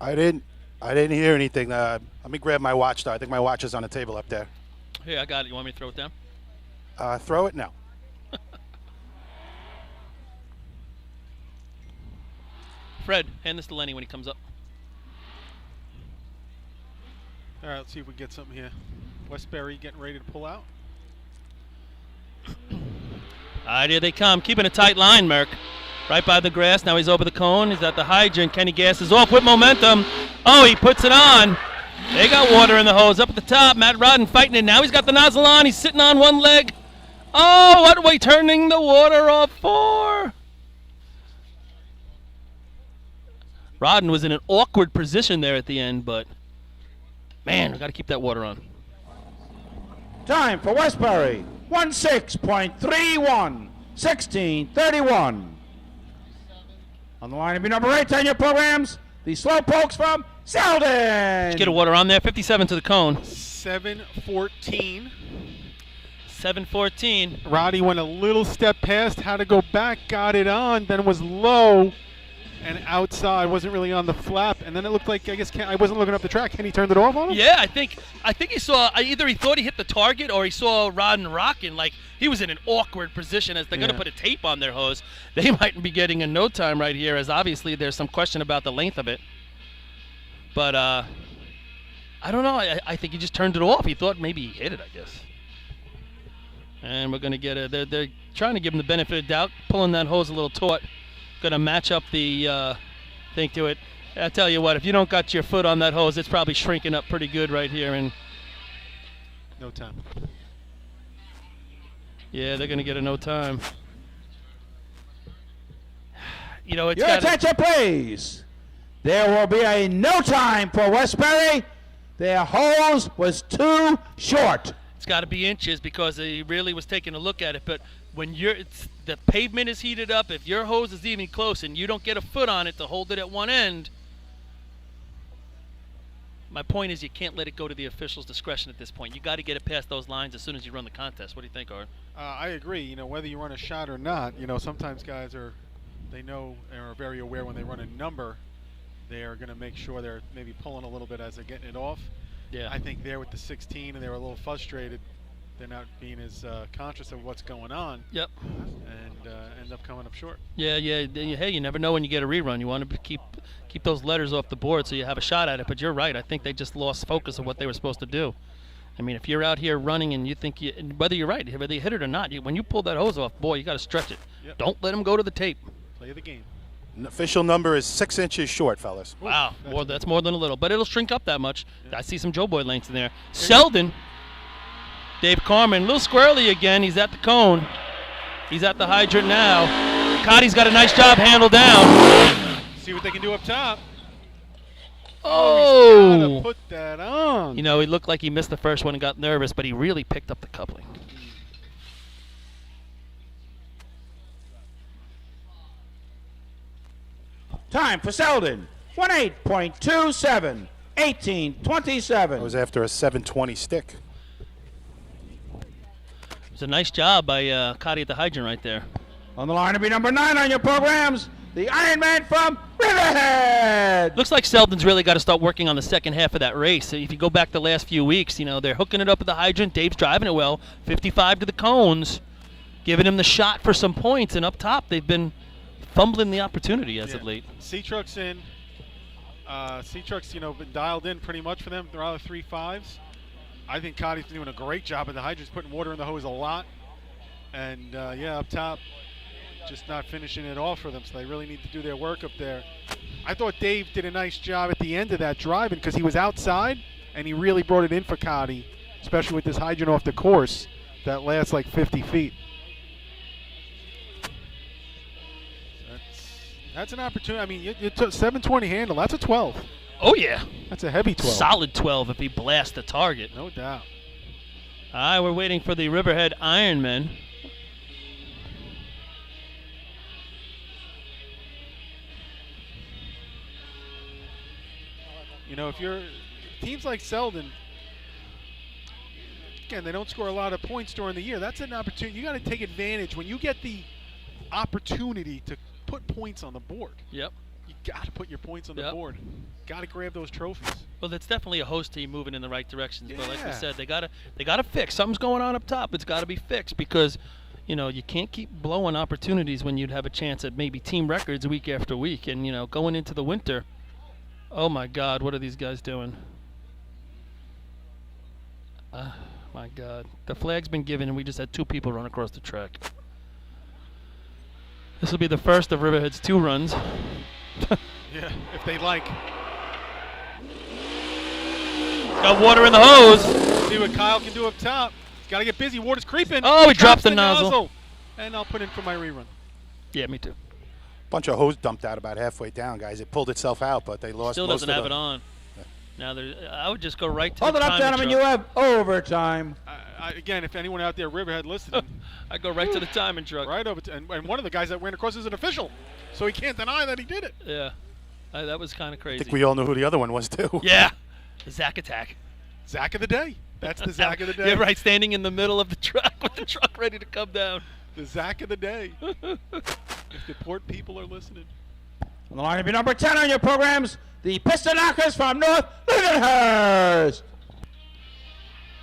I didn't hear anything. Let me grab my watch, though. I think my watch is on the table up there. Here, I got it. You want me to throw it down? Throw it now. Fred, hand this to Lenny when he comes up. All right, let's see if we get something here. Westbury getting ready to pull out. All right, here they come. Keeping a tight line, Merck. Right by the grass. Now he's over the cone. He's at the hydrant. Kenny gasses off with momentum. Oh, he puts it on. They got water in the hose up at the top. Matt Rodden fighting it. Now he's got the nozzle on. He's sitting on one leg. Oh, what are we turning the water off for? Rodden was in an awkward position there at the end, but man, we got to keep that water on. Time for Westbury, 16.31, 16:31. On the line to be number 8 on your programs, the Slowpokes from Selden. Let's get a water on there. 57 to the cone. 7:14. 7:14. Roddy went a little step past, had to go back, got it on, then was low and outside, wasn't really on the flap, and then it looked like, I guess, I wasn't looking up the track. Kenny turned it off on him? Yeah, I think he saw, either he thought he hit the target or he saw Rodden rocking, like he was in an awkward position as they're going to put a tape on their hose. They might be getting a no time right here, as obviously there's some question about the length of it. But I don't know. I think he just turned it off. He thought maybe he hit it, I guess. And we're going to get they're trying to give him the benefit of doubt, pulling that hose a little taut. Going to match up the thing to it. I tell you what, if you don't got your foot on that hose, it's probably shrinking up pretty good right here. And no time. Yeah, they're going to get a no time. You know, it's your attention, please. There will be a no time for Westbury. Their hose was too short. It's got to be inches because he really was taking a look at it. But when the pavement is heated up, if your hose is even close and you don't get a foot on it to hold it at one end, my point is you can't let it go to the official's discretion at this point. You got to get it past those lines as soon as you run the contest. What do you think, Art? I agree. You know, whether you run a shot or not, you know, sometimes guys are very aware when they run a number, they are going to make sure they're maybe pulling a little bit as they're getting it off. Yeah. I think there with the 16 and they were a little frustrated. They're not being as conscious of what's going on. Yep. And end up coming up short. Yeah. Hey, you never know when you get a rerun. You want to keep those letters off the board so you have a shot at it. But you're right. I think they just lost focus of what they were supposed to do. I mean, if you're out here running and you think whether you're right, whether you hit it or not, when you pull that hose off, boy, you got to stretch it. Yep. Don't let them go to the tape. Play the game. An official number is 6 inches short, fellas. Wow, that's more than a little. But it'll shrink up that much. Yeah. I see some Joe Boy lengths in there. Selden, Dave Carmen, a little squirrely again. He's at the cone. He's at the hydrant now. Cotty's got a nice job handled down. See what they can do up top. Oh! He's gotta put that on. You know, he looked like he missed the first one and got nervous, but he really picked up the coupling. Time for Selden, 18.27, 18:27. That was after a 7:20 stick. It was a nice job by Cotty at the hydrant right there. On the line to be number 9 on your programs, the Iron Man from Riverhead. Looks like Selden's really got to start working on the second half of that race. If you go back the last few weeks, you know, they're hooking it up at the hydrant. Dave's driving it well. 55 to the cones, giving him the shot for some points. And up top, they've been fumbling the opportunity as of late. C-Truck's in. Sea-Truck's, been dialed in pretty much for them. They're out of 3.5s. I think Cotty's been doing a great job at the hydrants, putting water in the hose a lot. And, up top, just not finishing it off for them. So they really need to do their work up there. I thought Dave did a nice job at the end of that driving because he was outside, and he really brought it in for Cotty, especially with this hydrant off the course that lasts like 50 feet. That's an opportunity. I mean, you took 720 handle. That's a 12. Oh, yeah. That's a heavy 12. Solid 12 if he blasts the target. No doubt. All right, we're waiting for the Riverhead Ironmen. If you're teams like Selden, again, they don't score a lot of points during the year. That's an opportunity. You got to take advantage when you get the opportunity to put points on the board. Yep. You got to put your points on the board. Got to grab those trophies. Well, that's definitely a host team moving in the right directions. Yeah. But like we said, they gotta fix. Something's going on up top. It's got to be fixed because, you can't keep blowing opportunities when you'd have a chance at maybe team records week after week. And going into the winter, oh my God, what are these guys doing? My God, the flag's been given, and we just had 2 people run across the track. This will be the first of Riverhead's 2 runs. Yeah, if they like. Got water in the hose. See what Kyle can do up top. He's got to get busy. Water's creeping. Oh, he dropped the nozzle. And I'll put in for my rerun. Yeah, me too. Bunch of hose dumped out about halfway down, guys. It pulled itself out, but they lost. Still most doesn't of have the, it on. Now, I would just go right to Hold the it up, gentlemen. You have overtime. Again, if anyone out there, Riverhead, listening. I go right to the timing truck. Right over to, and one of the guys that ran across is an official, so he can't deny that he did it. Yeah. That was kind of crazy. I think we all know who the other one was, too. Yeah. The Zach attack. Zach of the day. That's the Zach of the day. Yeah, right, standing in the middle of the truck with the truck ready to come down. The Zach of the day. If the port people are listening. On the line to be number 10 on your programs, the Piston Knockers from North Lindenhurst.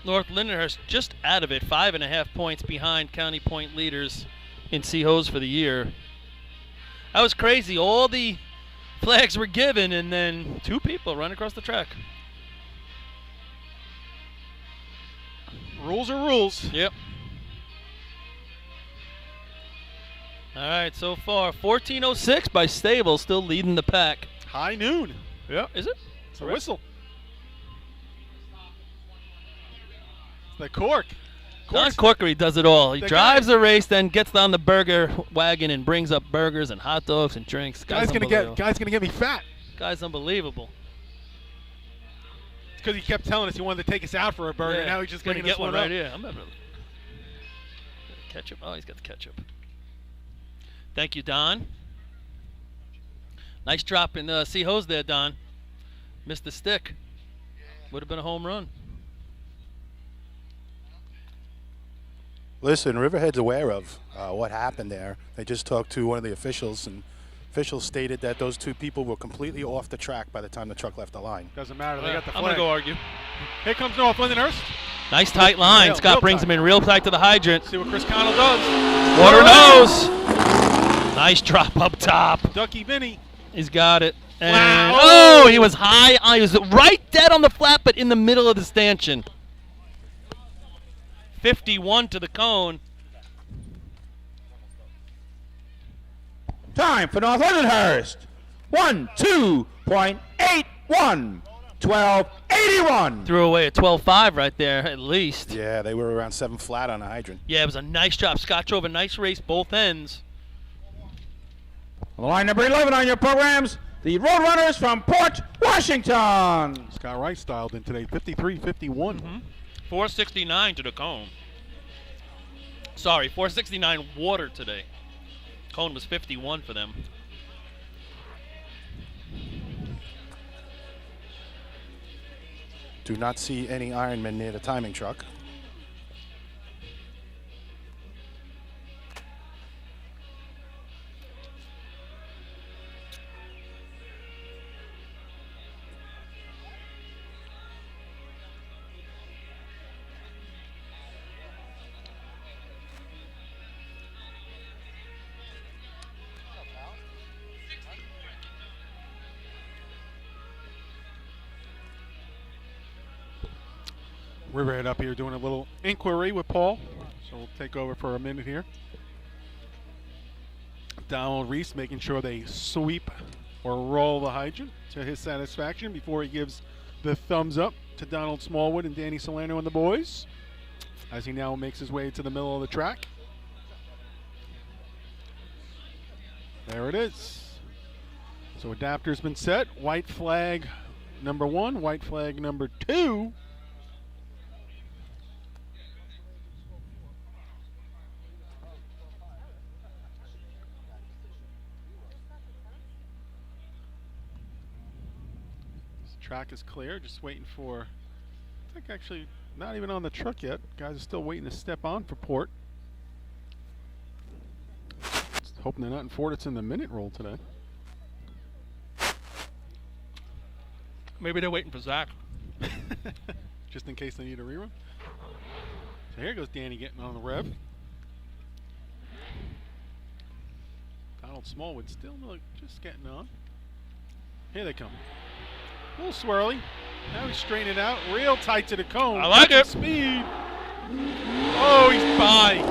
North Lindenhurst just out of it, 5.5 points behind county point leaders in C-Hose for the year. That was crazy. All the flags were given, and then 2 people run across the track. Rules are rules. Yep. All right, so far, 14:06 by Stable, still leading the pack. High noon. Yeah, is it? It's a whistle. It's the cork. Don Corkery does it all. He drives the race, then gets on the burger wagon and brings up burgers and hot dogs and drinks. Guy's gonna get me fat. Guy's unbelievable. It's because he kept telling us he wanted to take us out for a burger. Yeah. Now he's just gonna bringing get us one right right here. I'm having ketchup. Oh, he's got the ketchup. Thank you, Don. Nice drop in the C-Hose there, Don. Missed the stick. Would have been a home run. Listen, Riverhead's aware of what happened there. They just talked to one of the officials, and officials stated that those 2 people were completely off the track by the time the truck left the line. Doesn't matter. They got the flag. I'm going to go argue. Here comes North Lindenhurst. Nice tight line. Scott brings him in real tight to the hydrant. See what Chris Connell does. Water nose. Nice drop up top. Ducky Vinny. He's got it. And wow. Oh, he was high. He was right dead on the flat, but in the middle of the stanchion. 51 to the cone. Time for North Lindenhurst. 1:2.81. 12.81. Threw away a 12.5 right there, at least. Yeah, they were around 7 flat on the hydrant. Yeah, it was a nice job. Scott drove a nice race both ends. On the line number 11 on your programs, the Roadrunners from Port Washington. Scott Rice styled in today, 53-51. 469 to the cone. Sorry, 469 water today. Cone was 51 for them. Do not see any Ironmen near the timing truck. Riverhead up here doing a little inquiry with Paul. So we'll take over for a minute here. Donald Reese making sure they sweep or roll the hydrant to his satisfaction before he gives the thumbs up to Donald Smallwood and Danny Salerno and the boys as he now makes his way to the middle of the track. There it is. So adapter's been set. White flag number 1, white flag number 2. Track is clear, just waiting for, I think actually not even on the truck yet. Guys are still waiting to step on for port. Just hoping they're not in Ford. It's in the minute roll today. Maybe they're waiting for Zach. Just in case they need a rerun. So here goes Danny getting on the rev. Donald Smallwood still just getting on. Here they come. A little swirly. Now he's straightening it out. Real tight to the cone. I like it. Speed. Oh, he's by.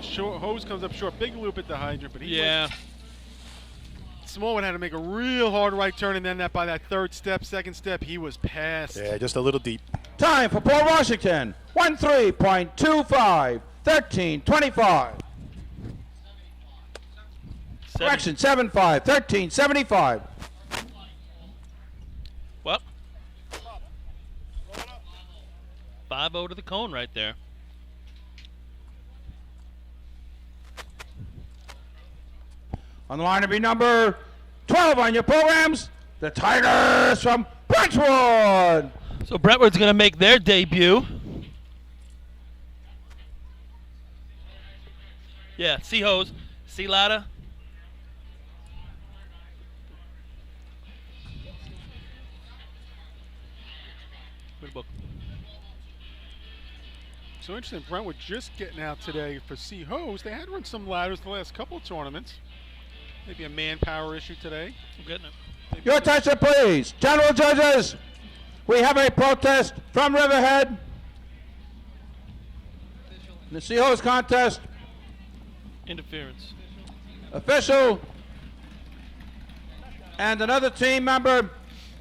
Short hose comes up short. Big loop at the hydrant, but Smallwood had to make a real hard right turn, and then by that second step, he was past. Yeah, just a little deep. Time for Port Washington. 13.25. 13.25. Correction, 7.5. 13.75. Well, 5-0 to the cone right there. On the line to be number 12 on your programs, the Tigers from Brentwood. So Brentwood's going to make their debut. Yeah, sea hose, sea ladder. Good book. So interesting, Brentwood just getting out today for sea hose. They had run some ladders the last couple of tournaments. Maybe a manpower issue today. I'm getting it. Maybe Your attention, please. General judges, we have a protest from Riverhead. In the sea hose contest, Interference. official and another team member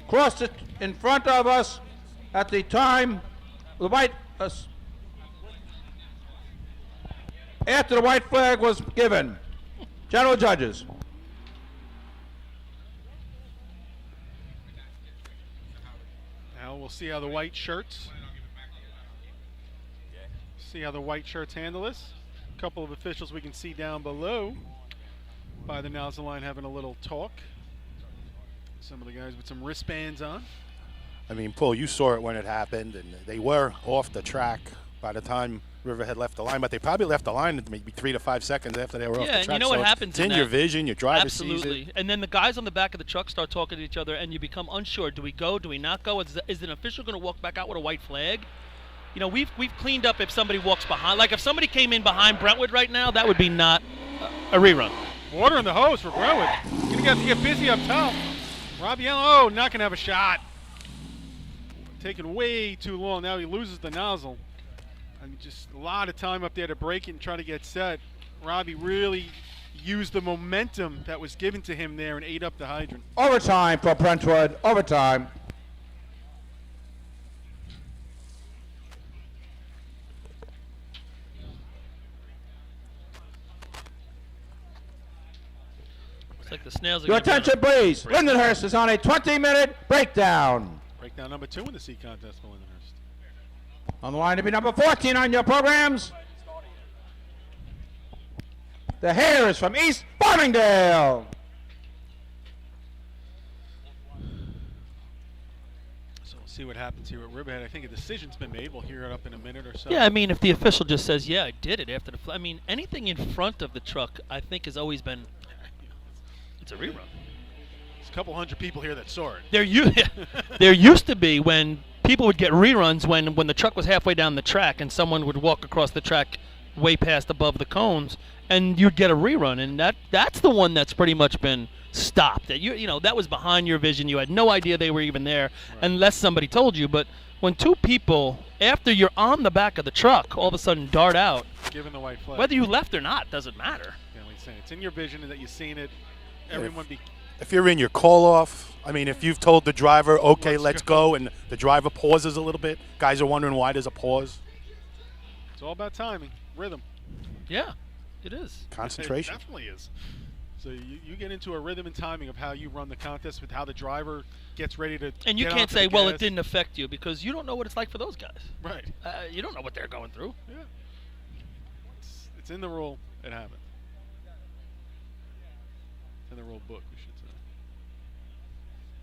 crossed it in front of us at the time the white after the white flag was given. General judges. Now we'll see how the white shirts handle this. A couple of officials we can see down below by the nozzle line having a little talk. Some of the guys with some wristbands on. I mean, Paul, you saw it when it happened, and they were off the track by the time Riverhead left the line, but they probably left the line maybe 3 to 5 seconds after they were off the track. Yeah, and you know what happens it's in your vision, your driver sees Absolutely. it. And then the guys on the back of the truck start talking to each other, and you become unsure. Do we go? Do we not go? Is an official going to walk back out with a white flag? You know, we've cleaned up if somebody walks behind. Like if somebody came in behind Brentwood right now, that would be not a rerun. Water in the hose for Brentwood. Gonna have to get busy up top. Robbie Allen, not gonna have a shot. Taking way too long. Now he loses the nozzle. I mean, just a lot of time up there to break it and try to get set. Robbie really used the momentum that was given to him there and ate up the hydrant. Overtime for Brentwood. Overtime. It's like the snails are Your gonna be attention, please. Lindenhurst is on a 20-minute breakdown. Breakdown number 2 in the C contest for Lindenhurst. On the line to be number 14 on your programs, the Hares from East Farmingdale. So we'll see what happens here at Riverhead. I think a decision's been made. We'll hear it up in a minute or so. Yeah, I mean, if the official just says, yeah, I did it after the I mean, anything in front of the truck, I think, has always been, it's a rerun. There's a couple hundred people here that saw it. There used to be when people would get reruns when the truck was halfway down the track and someone would walk across the track way past above the cones, and you'd get a rerun, and that's the one that's pretty much been stopped. That you know that was behind your vision. You had no idea they were even there unless somebody told you. But when two people, after you're on the back of the truck, all of a sudden dart out, Given the white flag. whether you left or not doesn't matter. Yeah, like saying, it's in your vision and that you've seen it. Everyone be. If you're in your call-off, I mean, if you've told the driver, okay, let's go, and the driver pauses a little bit, guys are wondering why there's a pause. It's all about timing, rhythm. Yeah, it is. Concentration. It definitely is. So you get into a rhythm and timing of how you run the contest with how the driver gets ready to. And you get can't onto say, the well, gas. it didn't affect you because you don't know what it's like for those guys. Right. You don't know what they're going through. Yeah. It's in the rule. It happened. It's in the rule book, we should say.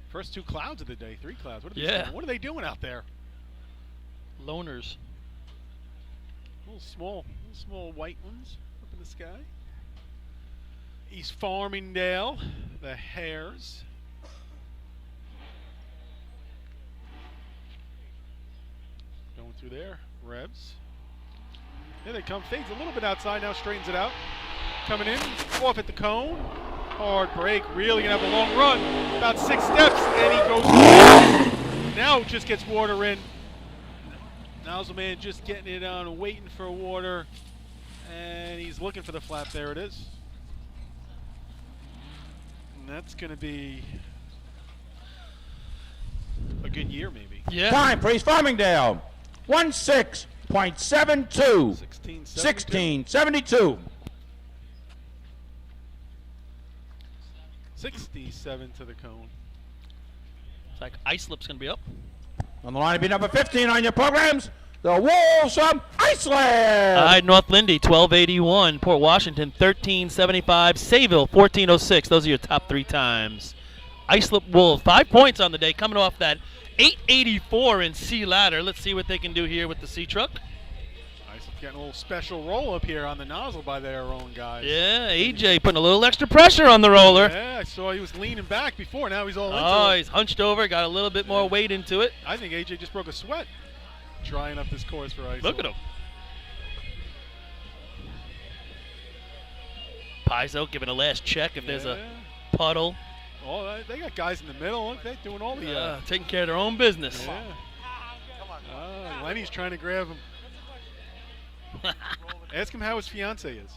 First 2 clouds of the day, 3 clouds. What are, Yeah. What are they doing out there? Loners. Little small white ones up in the sky. East Farmingdale, the Hares. Going through there, revs. Here they come, fades a little bit outside, now straightens it out. Coming in, off at the cone. Hard break, really gonna have a long run. About 6 steps, and he goes. Now just gets water in. Nozzle man just getting it on, waiting for water. And he's looking for the flap. There it is. And that's going to be a good year, maybe. Yeah. Time for East Farmingdale. 16.72. 16.72. 67 to the cone. It's like Islip's going to be up. On the line to be number 15 on your programs, the Wolves from Iceland. All right, North Lindy, 1281. Port Washington, 1375. Sayville, 1406. Those are your top 3 times. Islip Wolves, 5 points on the day, coming off that 884 in C ladder. Let's see what they can do here with the C truck. Islip getting a little special roll up here on the nozzle by their own guys. Yeah, AJ putting a little extra pressure on the roller. Yeah, I saw he was leaning back before. Now he's all into Oh, it. he's hunched over, got a little bit more weight into it. I think AJ just broke a sweat trying up this course for Islip. Look at him. Paizo giving a last check if there's a puddle. Oh, they got guys in the middle. Look, they're doing all the. Taking care of their own business. Yeah. Lenny's trying to grab him. Ask him how his fiance is.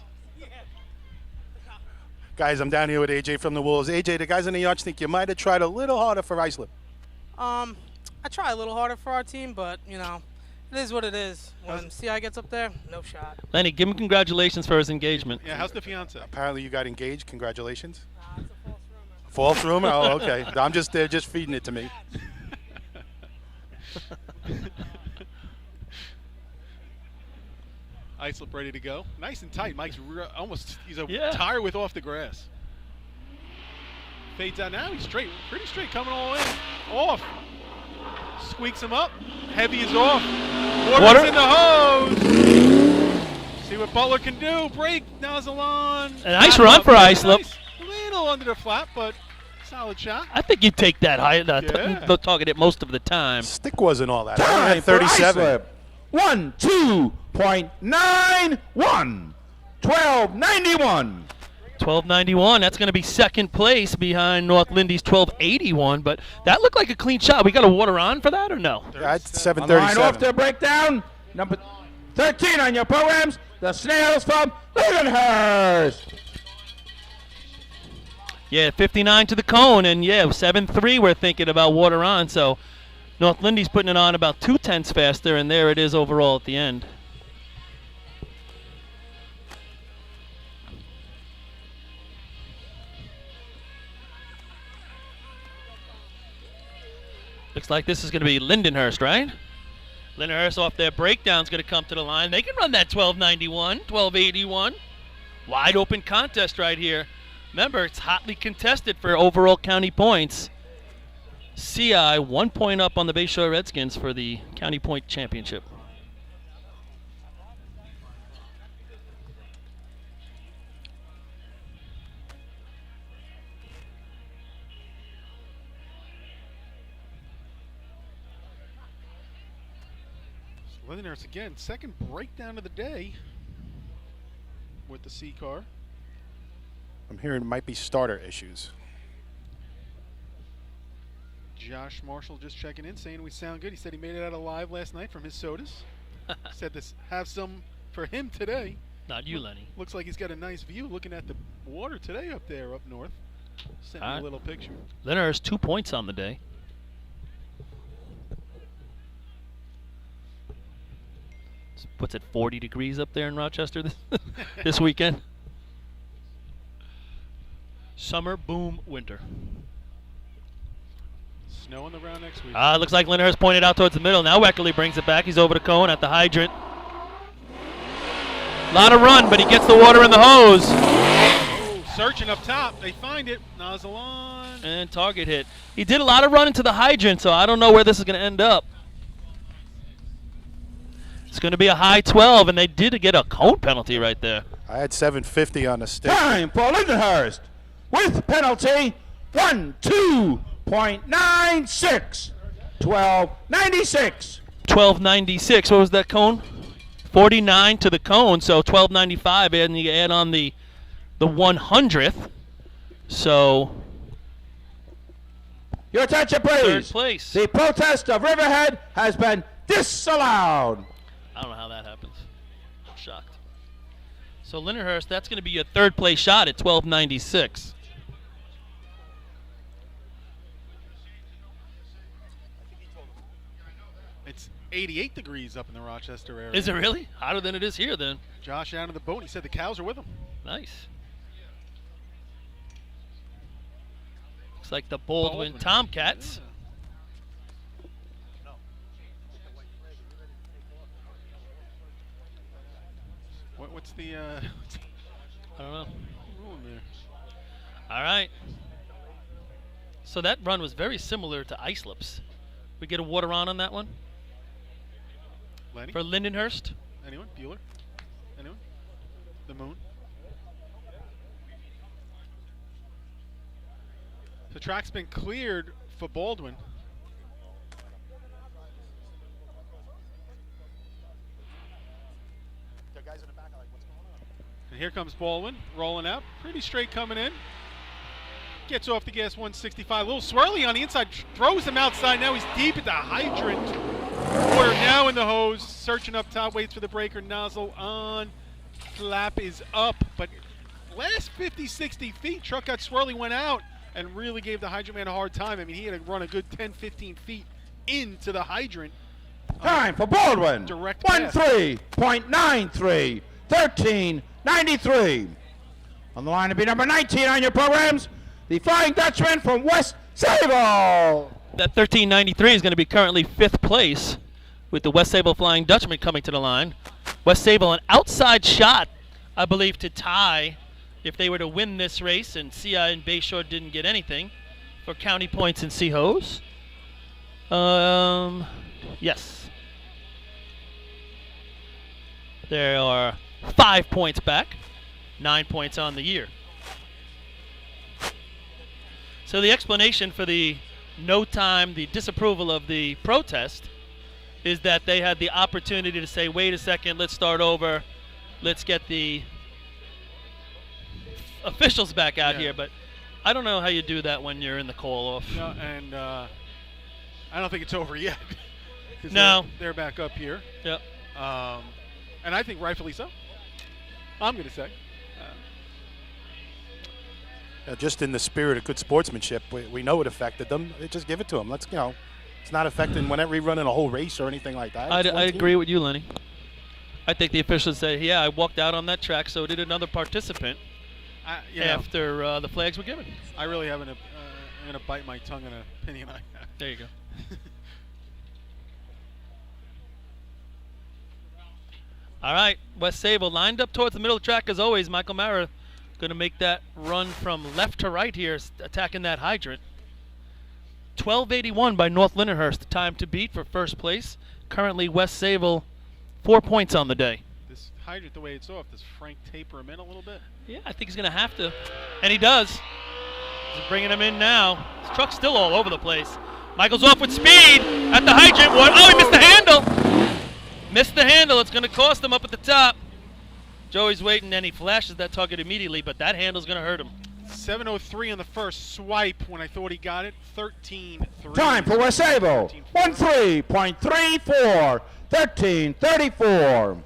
Guys, I'm down here with AJ from the Wolves. AJ, the guys in the yacht think you might have tried a little harder for Islip. I try a little harder for our team, but, you know, it is what it is. When CI gets up there, no shot. Lenny, give him congratulations for his engagement. Yeah, how's the fiance? Apparently you got engaged. Congratulations. It's a false rumor. False rumor? Oh, okay. I'm just there just feeding it to me. Islip ready to go. Nice and tight. Mike's he's a tire width off the grass. Fades out now. He's straight, pretty straight, coming all in. Off. Squeaks him up. Heavy is off. Water's in the hose. See what Butler can do. Break, nozzle on. A nice run for Islip. Nice. A little under the flap, but solid shot. I think you take that high. Target it most of the time. Stick wasn't all that. I Time had for 37. Islip. 12.91. 12.91. 1291. That's going to be second place behind North Lindy's 1281. But that looked like a clean shot. We got a water on for that or no? That's On the line off 737. the breakdown, number 13 on your programs, the Snails from Lindenhurst. Yeah, 59 to the cone, and 7-3 we're thinking about water on. So North Lindy's putting it on about 0.2 faster, and there it is overall at the end. Looks like this is going to be Lindenhurst, right? Lindenhurst off their breakdown's going to come to the line. They can run that 1291, 1281. Wide open contest right here. Remember, it's hotly contested for overall county points. CI 1 point up on the Bayshore Redskins for the county point championship. Lindenhurst again, second breakdown of the day with the C car. I'm hearing it might be starter issues. Josh Marshall just checking in, saying we sound good. He said he made it out alive last night from his sodas. Said this have some for him today. Not you, Lenny. Looks like he's got a nice view looking at the water today up there up north. Sent me a little picture. Leonard has 2 points on the day. What's it, 40 degrees up there in Rochester this weekend? Summer, boom, winter. Snow on the ground next week. Looks like Leonard has pointed out towards the middle. Now Weckerly brings it back. He's over to Cohen at the hydrant. Lot of run, but he gets the water in the hose. Oh, searching up top. They find it. Nozzle on. And target hit. He did a lot of run into the hydrant, so I don't know where this is going to end up. It's going to be a high 12, and they did get a cone penalty right there. I had 750 on the stick. Time for Lindenhurst with penalty 12.96. 12.96. 12.96. What was that cone? 49 to the cone, so 12.95, and you add on the 100th. So Your attention, please. third place. The protest of Riverhead has been disallowed. I don't know how that happens. I'm shocked. So Lindenhurst, that's going to be your third place shot at 12.96. It's 88 degrees up in the Rochester area. Is it really? Hotter than it is here then. Josh out of the boat. He said the cows are with him. Nice. Looks like the Baldwin Tomcats. What's the I don't know. rule in there? All right. So that run was very similar to Islip's. We get a water on that one Lenny? for Lindenhurst. Anyone? Bueller? Anyone? The moon? The track's been cleared for Baldwin. And here comes Baldwin, rolling out. Pretty straight coming in. Gets off the gas 165. A little swirly on the inside. Throws him outside. Now he's deep at the hydrant. Water now in the hose. Searching up top. Waits for the breaker. Nozzle on. Flap is up. But last 50, 60 feet, truck got swirly, went out, and really gave the hydrant man a hard time. I mean, he had to run a good 10, 15 feet into the hydrant. Time for Baldwin. Direct pass. 13.93. 13.93. On the line to be number 19 on your programs, the Flying Dutchman from West Sable. That 13.93 is going to be currently fifth place with the West Sable Flying Dutchman coming to the line. West Sable, an outside shot, I believe, to tie if they were to win this race, and CI and Bayshore didn't get anything for county points in Seahose. Yes. There are 5 points back, 9 points on the year. So the explanation for the no time, the disapproval of the protest, is that they had the opportunity to say, wait a second, let's start over, let's get the officials back out here. But I don't know how you do that when you're in the call-off. No, and I don't think it's over yet. No. They're back up here. Yep. And I think rightfully so. I'm going to say. Just in the spirit of good sportsmanship, we know it affected them. Just give it to them. Let's, it's not affecting whenever we run in a whole race or anything like that. I agree with you, Lenny. I think the officials say, yeah, I walked out on that track, so did another participant after the flags were given. I really haven't. I'm going to bite my tongue on an opinion I have. There you go. All right, West Sable lined up towards the middle of the track as always. Michael Mara going to make that run from left to right here, attacking that hydrant. 12:81 by North Lindenhurst, the time to beat for first place. Currently, West Sable 4 points on the day. This hydrant, the way it's off, does Frank taper him in a little bit? Yeah, I think he's going to have to. And he does. He's bringing him in now. His truck's still all over the place. Michael's off with speed at the hydrant. Oh, he missed the handle. Missed the handle. It's going to cost him up at the top. Joey's waiting, and he flashes that target immediately, but that handle's going to hurt him. 7:03 on the first swipe when I thought he got it. 13-3. Time for West Sable. 13.34. 13:34.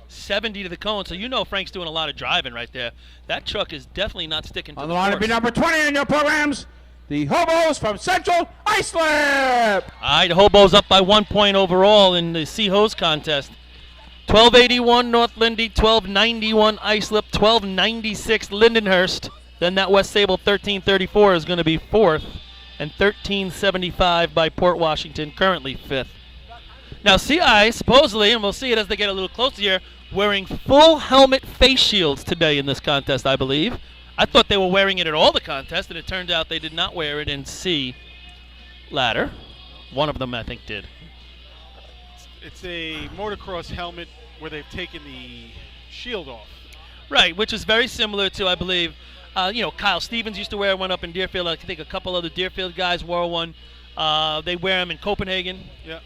70 to the cone, so you know Frank's doing a lot of driving right there. That truck is definitely not sticking to On the the line to be course. number 20 in your programs, the Hobos from Central Islip. All right, the Hobos up by 1 point overall in the C-Hose contest. 1281 North Lindy, 1291 Islip, 1296 Lindenhurst. Then that West Sable 1334 is going to be fourth, and 1375 by Port Washington, currently fifth. Now CI supposedly, and we'll see it as they get a little closer here, wearing full helmet face shields today in this contest, I believe. I thought they were wearing it at all the contests, and it turned out they did not wear it in C ladder. One of them, I think, did. It's a motocross helmet where they've taken the shield off. Right, which is very similar to, I believe, Kyle Stevens used to wear one up in Deerfield. I think a couple other Deerfield guys wore one. They wear them in Copenhagen. Yeah.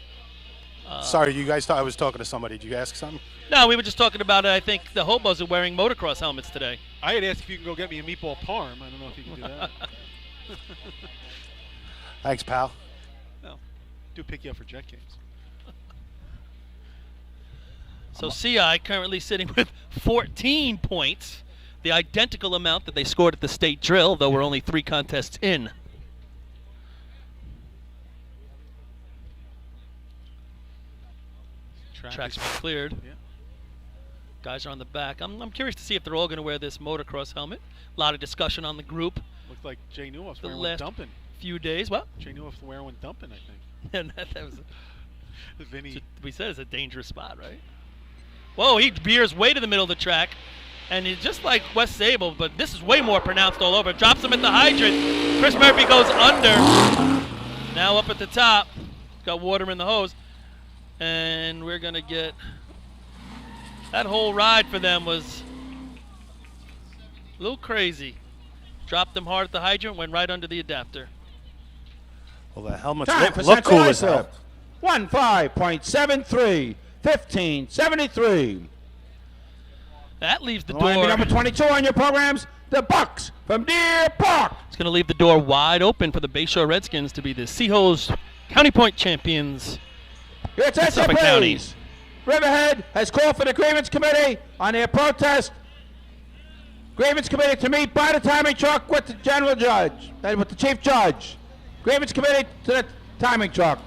Sorry, you guys thought I was talking to somebody. Did you ask something? No, we were just talking about it. I think the Hobos are wearing motocross helmets today. I had asked if you can go get me a meatball parm. I don't know if you can do that. Thanks, pal. No, do pick you up for jet games. So CI currently sitting with 14 points, the identical amount that they scored at the state drill, though we're only 3 contests in. Track's been cleared. Yeah. Guys are on the back. I'm curious to see if they're all going to wear this motocross helmet. A lot of discussion on the group. Looked like Jay Newhoff's The wearing one last dumping. few days. What? Jay Newhoff's wearing one dumping, I think. And that was Vinny. we said it's a dangerous spot, right? Whoa, he veers way to the middle of the track. And it's just like West Sable, but this is way more pronounced all over. Drops him at the hydrant. Chris Murphy goes under. Now up at the top. Got water in the hose. And we're going to get... That whole ride for them was a little crazy. Dropped them hard at the hydrant, went right under the adapter. Well, the helmets Time for look Central cool as hell. Islip. 15.73. 15:73. That leaves the On the line to be door. number 22 on your programs, the Bucks from Deer Park. It's going to leave the door wide open for the Bayshore Redskins to be the Seahose County Point champions. Your attention, Suffolk County. please. Riverhead has called for the grievance committee on their protest. Grievance committee to meet by the timing truck with the general judge, and with the chief judge. Grievance committee to the timing truck.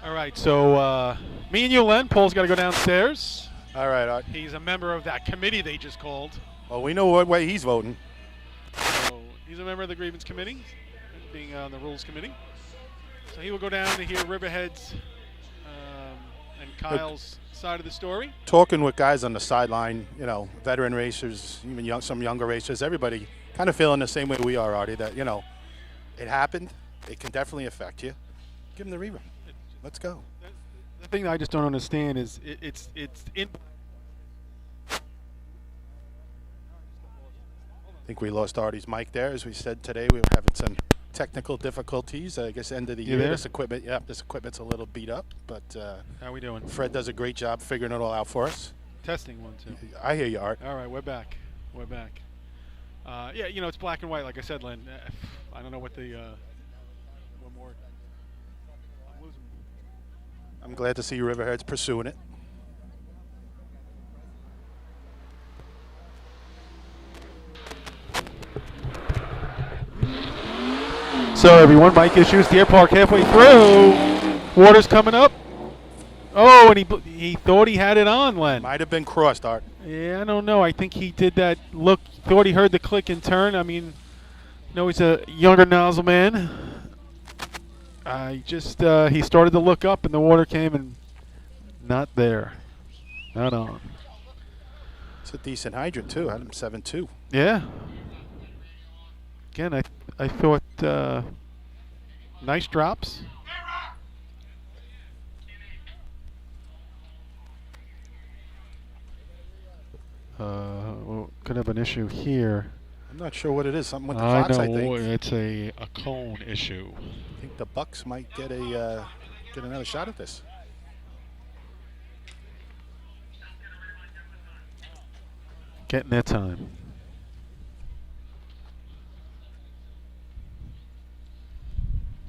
All right, so me and you, Len. Paul's got to go downstairs. All right, Art. He's a member of that committee they just called. Well, we know what way he's voting. So he's a member of the grievance committee, being on the rules committee. So he will go down to hear Riverhead's and Kyle's side of the story. Talking with guys on the sideline, veteran racers, even some younger racers, everybody kind of feeling the same way we are, Artie, that, it happened. It can definitely affect you. Give them the rerun. Let's go. The thing that I just don't understand is it's in. I think we lost Artie's mic there. As we said today, we were having some technical difficulties. I guess end of the You year, there? this equipment's a little beat up, but How we doing? Fred does a great job figuring it all out for us. Testing 1, 2. I hear you, Art. All right, we're back. We're back. Yeah, it's black and white, like I said, Len. I don't know what the one more. I'm losing. I'm glad to see Riverhead's pursuing it. So everyone, mic issues. Deer Park halfway through. Water's coming up. Oh, and he thought he had it on, Len. Might have been crossed, Art. Yeah, I don't know. I think he did that look. Thought he heard the click and turn. I mean, he's a younger nozzle man. He started to look up, and the water came, and not there. Not on. So a decent hydrant, too. Had him 7-2. Yeah. Again, I thought nice drops. Well, could have an issue here. I'm not sure what it is. Something with the clocks, I think. It's a cone issue. I think the Bucks might get another shot at this. Getting their time.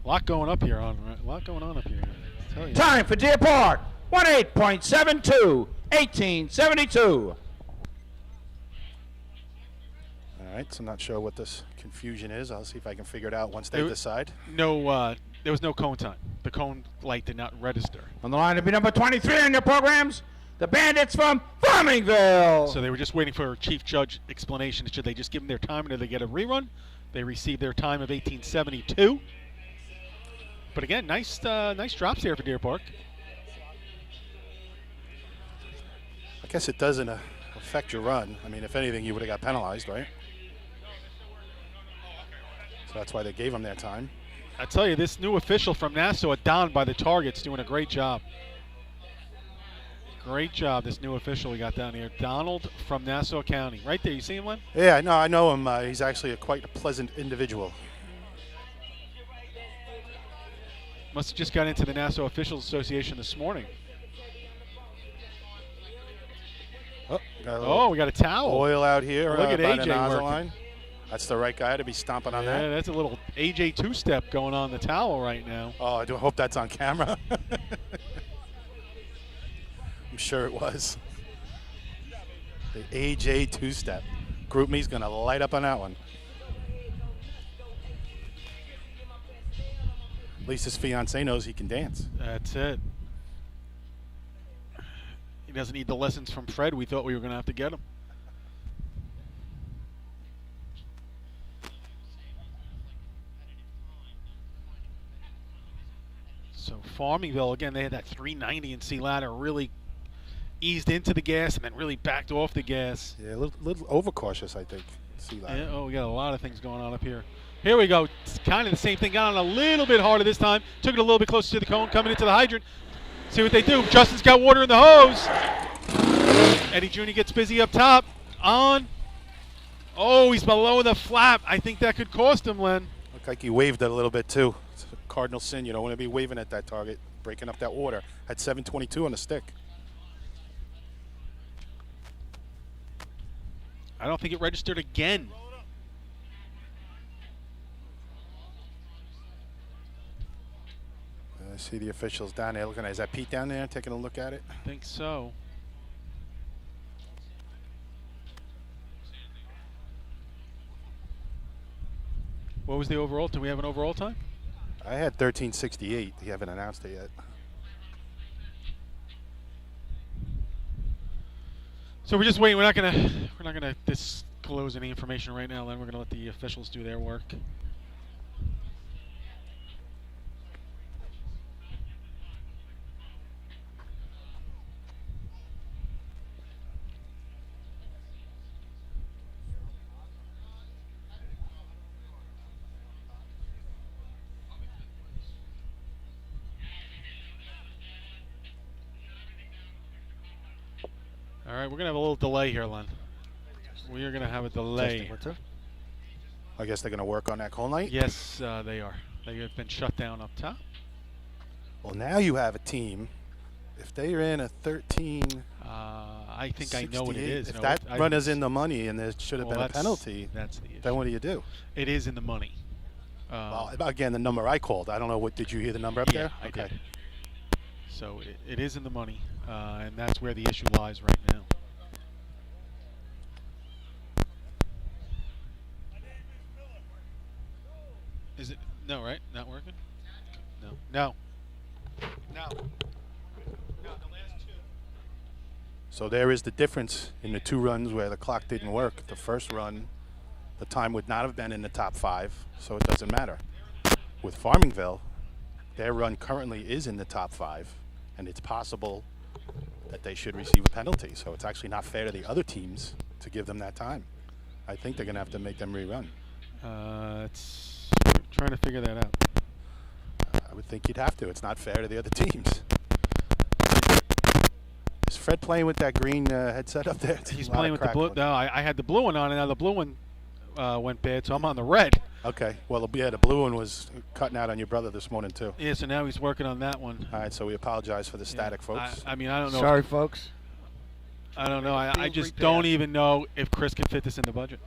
A lot going up here on. A lot going on up here. I tell you. Time for Deer Park. 18.72. 1872. All right, so I'm not sure what this confusion is. I'll see if I can figure it out once they decide. No, there was no cone time. The cone light did not register. On the line to be number 23 on your programs, the Bandits from Farmingville. So they were just waiting for a chief judge explanation. Should they just give them their time or do they get a rerun? They received their time of 1872. But again, nice drops here for Deer Park. I guess it doesn't affect your run. I mean, if anything, you would have got penalized, right? So that's why they gave them their time. I tell you, this new official from Nassau, Don by the targets, doing a great job. Great job, this new official we got down here. Donald from Nassau County. Right there, you see him, Len? Yeah, I know him. He's actually quite a pleasant individual. Must have just got into the Nassau Officials Association this morning. Oh, we got a towel. Oil out here. Look at by the AJ nozzle working. line. That's the right guy to be stomping on Yeah, that. that's a little AJ two-step going on the towel right now. Oh, I do hope that's on camera. I'm sure it was. The AJ two-step. Group me's going to light up on that one. At least his fiance knows he can dance. That's it. He doesn't need the lessons from Fred. We thought we were going to have to get him. So Farmingville, again, they had that 390 in C ladder, really eased into the gas and then really backed off the gas. Yeah, a little overcautious, I think. C ladder. Yeah, we got a lot of things going on up here. Here we go. It's kind of the same thing. Got on a little bit harder this time. Took it a little bit closer to the cone, coming into the hydrant. See what they do. Justin's got water in the hose. Eddie Jr. gets busy up top. On. Oh, he's below the flap. I think that could cost him, Len. Looked like he waved it a little bit, too. It's a cardinal sin. You don't want to be waving at that target, breaking up that water. Had 722 on the stick. I don't think it registered again. I see the officials down there looking at it. Is that Pete down there taking a look at it? I think so. What was the overall? Do we have an overall time? I had 1368. You haven't announced it yet. So we're just waiting. We're not gonna disclose any information right now. Then we're gonna let the officials do their work. All right, we're going to have a little delay here, Len. We are going to have a delay. I guess they're going to work on that cone light? Yes, they are. They have been shut down up top. Well, now you have a team. If they're in a 13... I think I know what it is. If that run is in the money and there should have been a penalty, that's the issue. Then what do you do? It is in the money. Well, again, the number I called. I don't know. Did you hear the number up there? I did. So it is in the money, and that's where the issue lies right now. Is it? No, right? Not working? No. No. No. So there is the difference in the two runs where the clock didn't work. The first run, the time would not have been in the top 5, so it doesn't matter. With Farmingville, their run currently is in the top 5, and it's possible that they should receive a penalty. So it's actually not fair to the other teams to give them that time. I think they're going to have to make them rerun. It's trying to figure that out. I would think you'd have to. It's not fair to the other teams. Is Fred playing with that green headset up there? He's playing with the blue. No, I had the blue one on, and now the blue one went bad, so I'm on the red. Okay. Well, yeah, the blue one was cutting out on your brother this morning, too. Yeah, so now he's working on that one. All right, so we apologize for the static, folks. I mean, I don't know. Sorry, folks. I don't know. I just don't even know if Chris can fit this in the budget.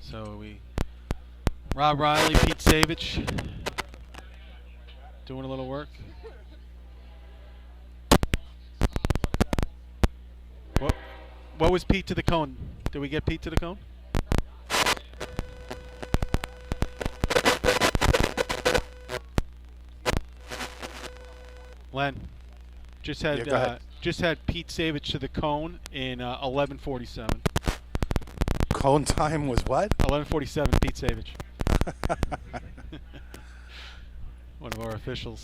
So Rob Riley, Pete Savage, doing a little work. What was Pete to the cone? Did we get Pete to the cone? Len, just had Pete Savage to the cone in 11:47. Cone time was what? 11:47. Pete Savage. One of our officials.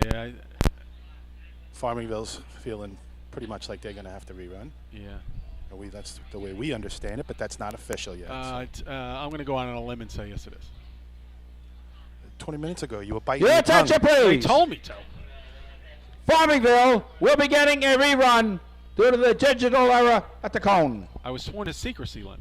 Yeah. Farmingville's feeling pretty much like they're going to have to rerun. Yeah. That's the way we understand it, but that's not official yet. I'm going to go on a limb and say yes, it is. 20 minutes ago, you were biting Your your tongue. attention, please. He told me to. Farmingville will be getting a rerun due to the digital error at the cone. I was sworn to secrecy, Len.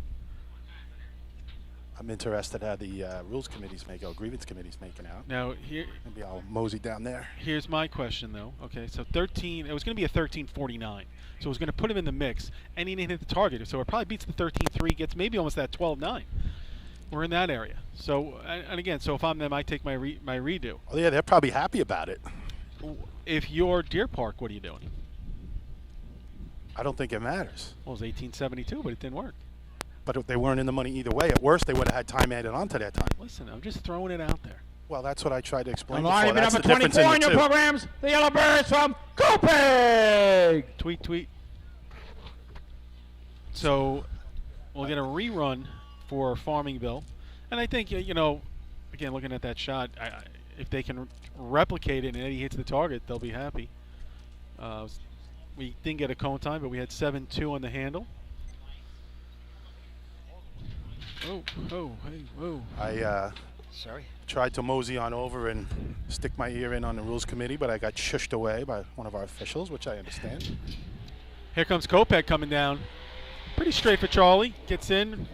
I'm interested how the rules committees grievance committees making out. Now here, maybe I'll mosey down there. Here's my question, though. Okay, so 13. It was going to be a 13:49, so it was going to put him in the mix, and he didn't hit the target. So it probably beats the 13:3, gets maybe almost that 12:9. We're in that area. So and again, so if I'm them, I take my redo. Oh yeah, they're probably happy about it. If you're Deer Park, what are you doing? I don't think it matters. Well, it was 1872, but it didn't work. But if they weren't in the money either way, at worst they would have had time added on to their time. Listen, I'm just throwing it out there. Well, that's what I tried to explain On before. That's number the difference 24 in in the your two. programs, the Yellow Birds from Copic. Tweet. So we'll get a rerun for Farmingville. And I think, again, looking at that shot, if they can replicate it and Eddie hits the target, they'll be happy. We didn't get a cone time, but we had 7-2 on the handle. I Sorry. tried to mosey on over and stick my ear in on the rules committee, but I got shushed away by one of our officials, which I understand. Here comes Kopech coming down. Pretty straight for Charlie. Gets in.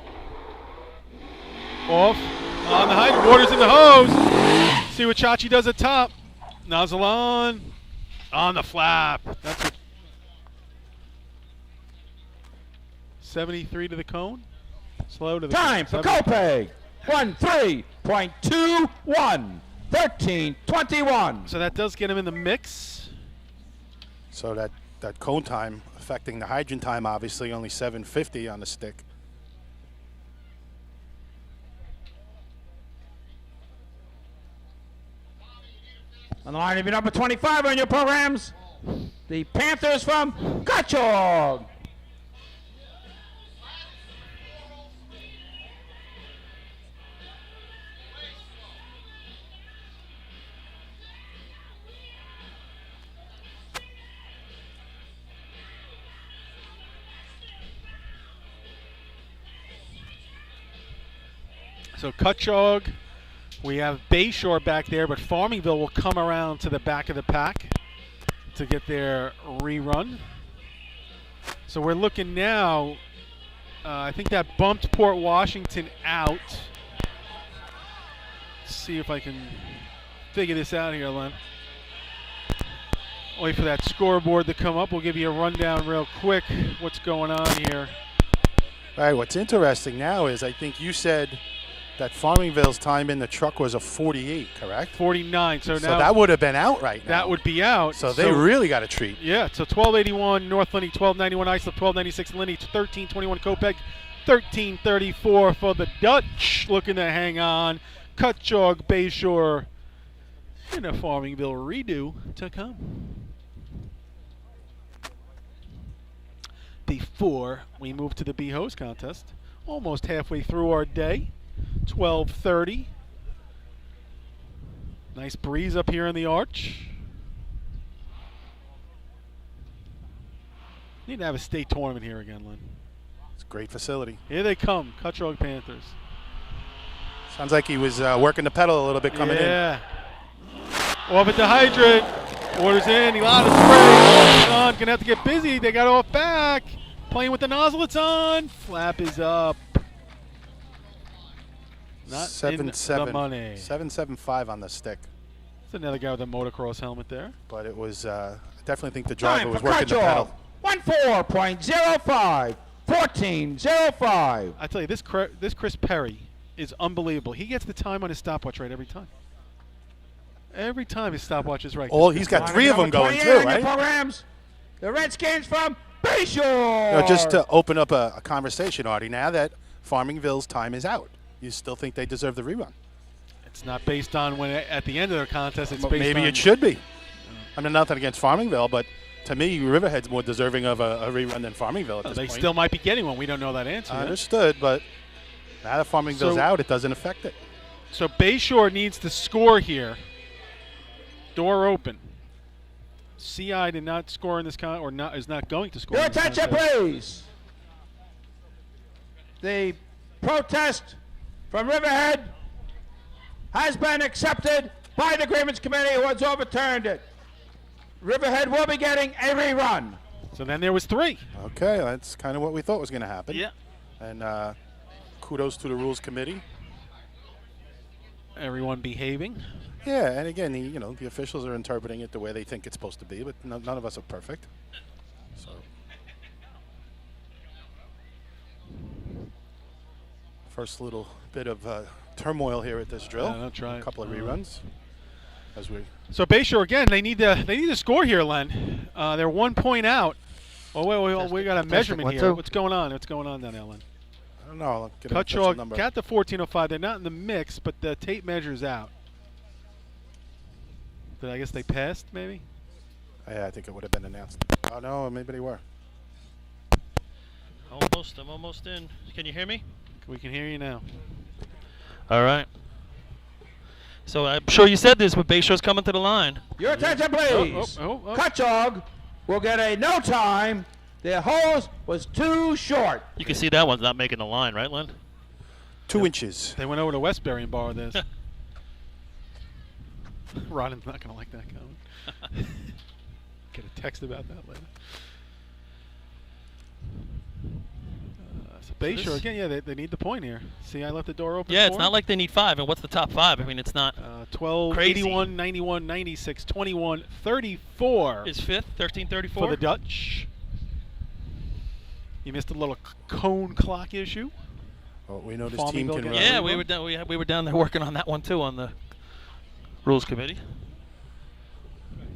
Off. On the height. Water's in the hose. See what Chachi does at top. Nozzle on. On the flap. That's what. 73 to the cone. Slow to the Time for Copic. 13.21. 13:21. So that does get him in the mix. So that cone time affecting the hydrant time, obviously only 7:50 on the stick. On the line, if you're number 25 on your programs, the Panthers from Gotchog. So Cutchogue, we have Bayshore back there, but Farmingville will come around to the back of the pack to get their rerun. So we're looking now, I think that bumped Port Washington out. Let's see if I can figure this out here, Len. Wait for that scoreboard to come up. We'll give you a rundown real quick what's going on here. All right, what's interesting now is I think you said that Farmingville's time in the truck was a 48, correct? 49. So now that would have been out right now. That would be out. So they really got a treat. Yeah, so 1281 North Linney, 1291 Islip, 1296 Linney, 1321 Kopech, 1334 for the Dutch looking to hang on. Cutchogue, Bayshore, and a Farmingville redo to come. Before we move to the B-Hose contest, almost halfway through our day. 12:30. Nice breeze up here in the arch. Need to have a state tournament here again, Lynn. It's a great facility. Here they come, Cutchogue Panthers. Sounds like he was working the pedal a little bit coming in. Yeah. Off at the hydrant. Orders in. He allowed to spray. It's on. Gonna have to get busy. They got off back. Playing with the nozzle. It's on. Flap is up. Not 7-7. in the money. 7.75 on the stick. It's another guy with a motocross helmet there. But it was, I definitely think the driver Time was for working the Cutchogue. pedal. 14.05. 14.05. I tell you, this Chris Perry is unbelievable. He gets the time on his stopwatch right every time. Every time his stopwatch is right. Oh, he's got 3 of them going too, right? Programs. The Redskins from Bayshore. Just to open up a conversation, Artie, now that Farmingville's time is out, you still think they deserve the rerun? It's not based on when at the end of their contest. It's But based maybe on it should be. I mean, nothing against Farmingville, but to me, Riverhead's more deserving of a rerun than Farmingville at this They point. still might be getting one. We don't know that answer yet. Understood, but now that Farmingville's out, it doesn't affect it. So Bayshore needs to score here. Door open. CI did not score in this is not going to score. Your in this attention, contest. please. The protest from Riverhead has been accepted by the Grievance Committee, who has overturned it. Riverhead will be getting a rerun. So then there was 3. Okay, that's kind of what we thought was going to happen. Yeah. And kudos to the Rules Committee. Everyone behaving. Yeah, and again, the officials are interpreting it the way they think it's supposed to be, but none of us are perfect. So, first little bit of turmoil here at this drill. Yeah, don't try a it. couple of reruns. So Bayshore again, they need to score here, Len. They're 1 point out. Oh wait, we got a measurement here. What's going on? What's going on down there, Len? I don't know. I'll get an official Cutchogue number. got the 14:05. They're not in the mix, but the tape measure's out. But I guess they passed, maybe? Yeah, I think it would have been announced. Oh, no, maybe they were. I'm almost in. Can you hear me? We can hear you now. All right. So I'm sure you said this, but Bayshore's coming to the line. Your attention, please. Cutchogue will get a no time. Their hose was too short. You can see that one's not making the line, right, Len? 2 inches. They went over to Westbury and borrowed this. Ronan's not going to like that comment. Get a text about that later. So Bayshore, again, yeah, they need the point here. See, I left the door open. Yeah, for it's them. not like they need 5. And what's the top 5? I mean, it's not 12, crazy. 81, 91, 96, 21, 34. Is 5th, 13:34? For the Dutch. You missed a little cone clock issue. Well, we know this team can run. Yeah, we were down there working on that one, too, on the Rules Committee.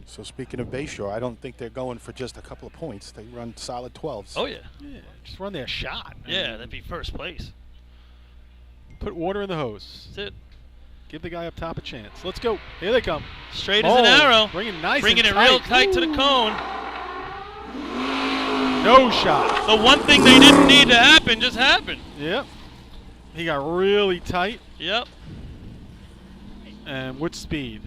So speaking of Bayshore, I don't think they're going for just a couple of points. They run solid 12s. Oh, yeah. Yeah, just run their shot. Yeah, that'd be first place. Put water in the hose. That's it. Give the guy up top a chance. Let's go. Here they come. Straight as an arrow. Bringing it Bringing it tight. real tight to the cone. No shot. The one thing they didn't need to happen just happened. Yep. He got really tight. Yep. And with speed.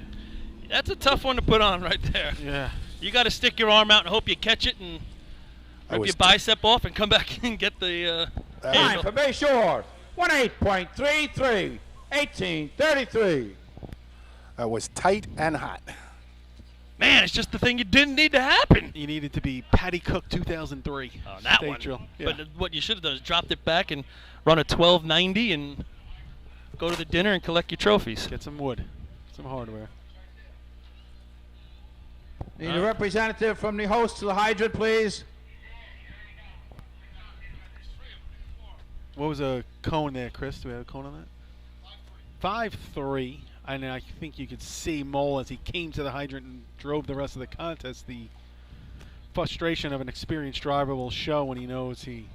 That's a tough one to put on right there. Yeah. You got to stick your arm out and hope you catch it and rip your bicep off and come back and get the Time for Bayshore. 18.33. 18:33. That was tight and hot. Man, it's just the thing you didn't need to happen. You needed to be Patty Cook 2003. Oh, that State one. drill. Yeah. But what you should have done is dropped it back and run a 1290 and go to the dinner and collect your trophies. Get some wood, some hardware. Need a representative from the host to the hydrant, please. What was a cone there, Chris? Do we have a cone on that? 5-3. And I think you could see Mole as he came to the hydrant and drove the rest of the contest. The frustration of an experienced driver will show when he knows he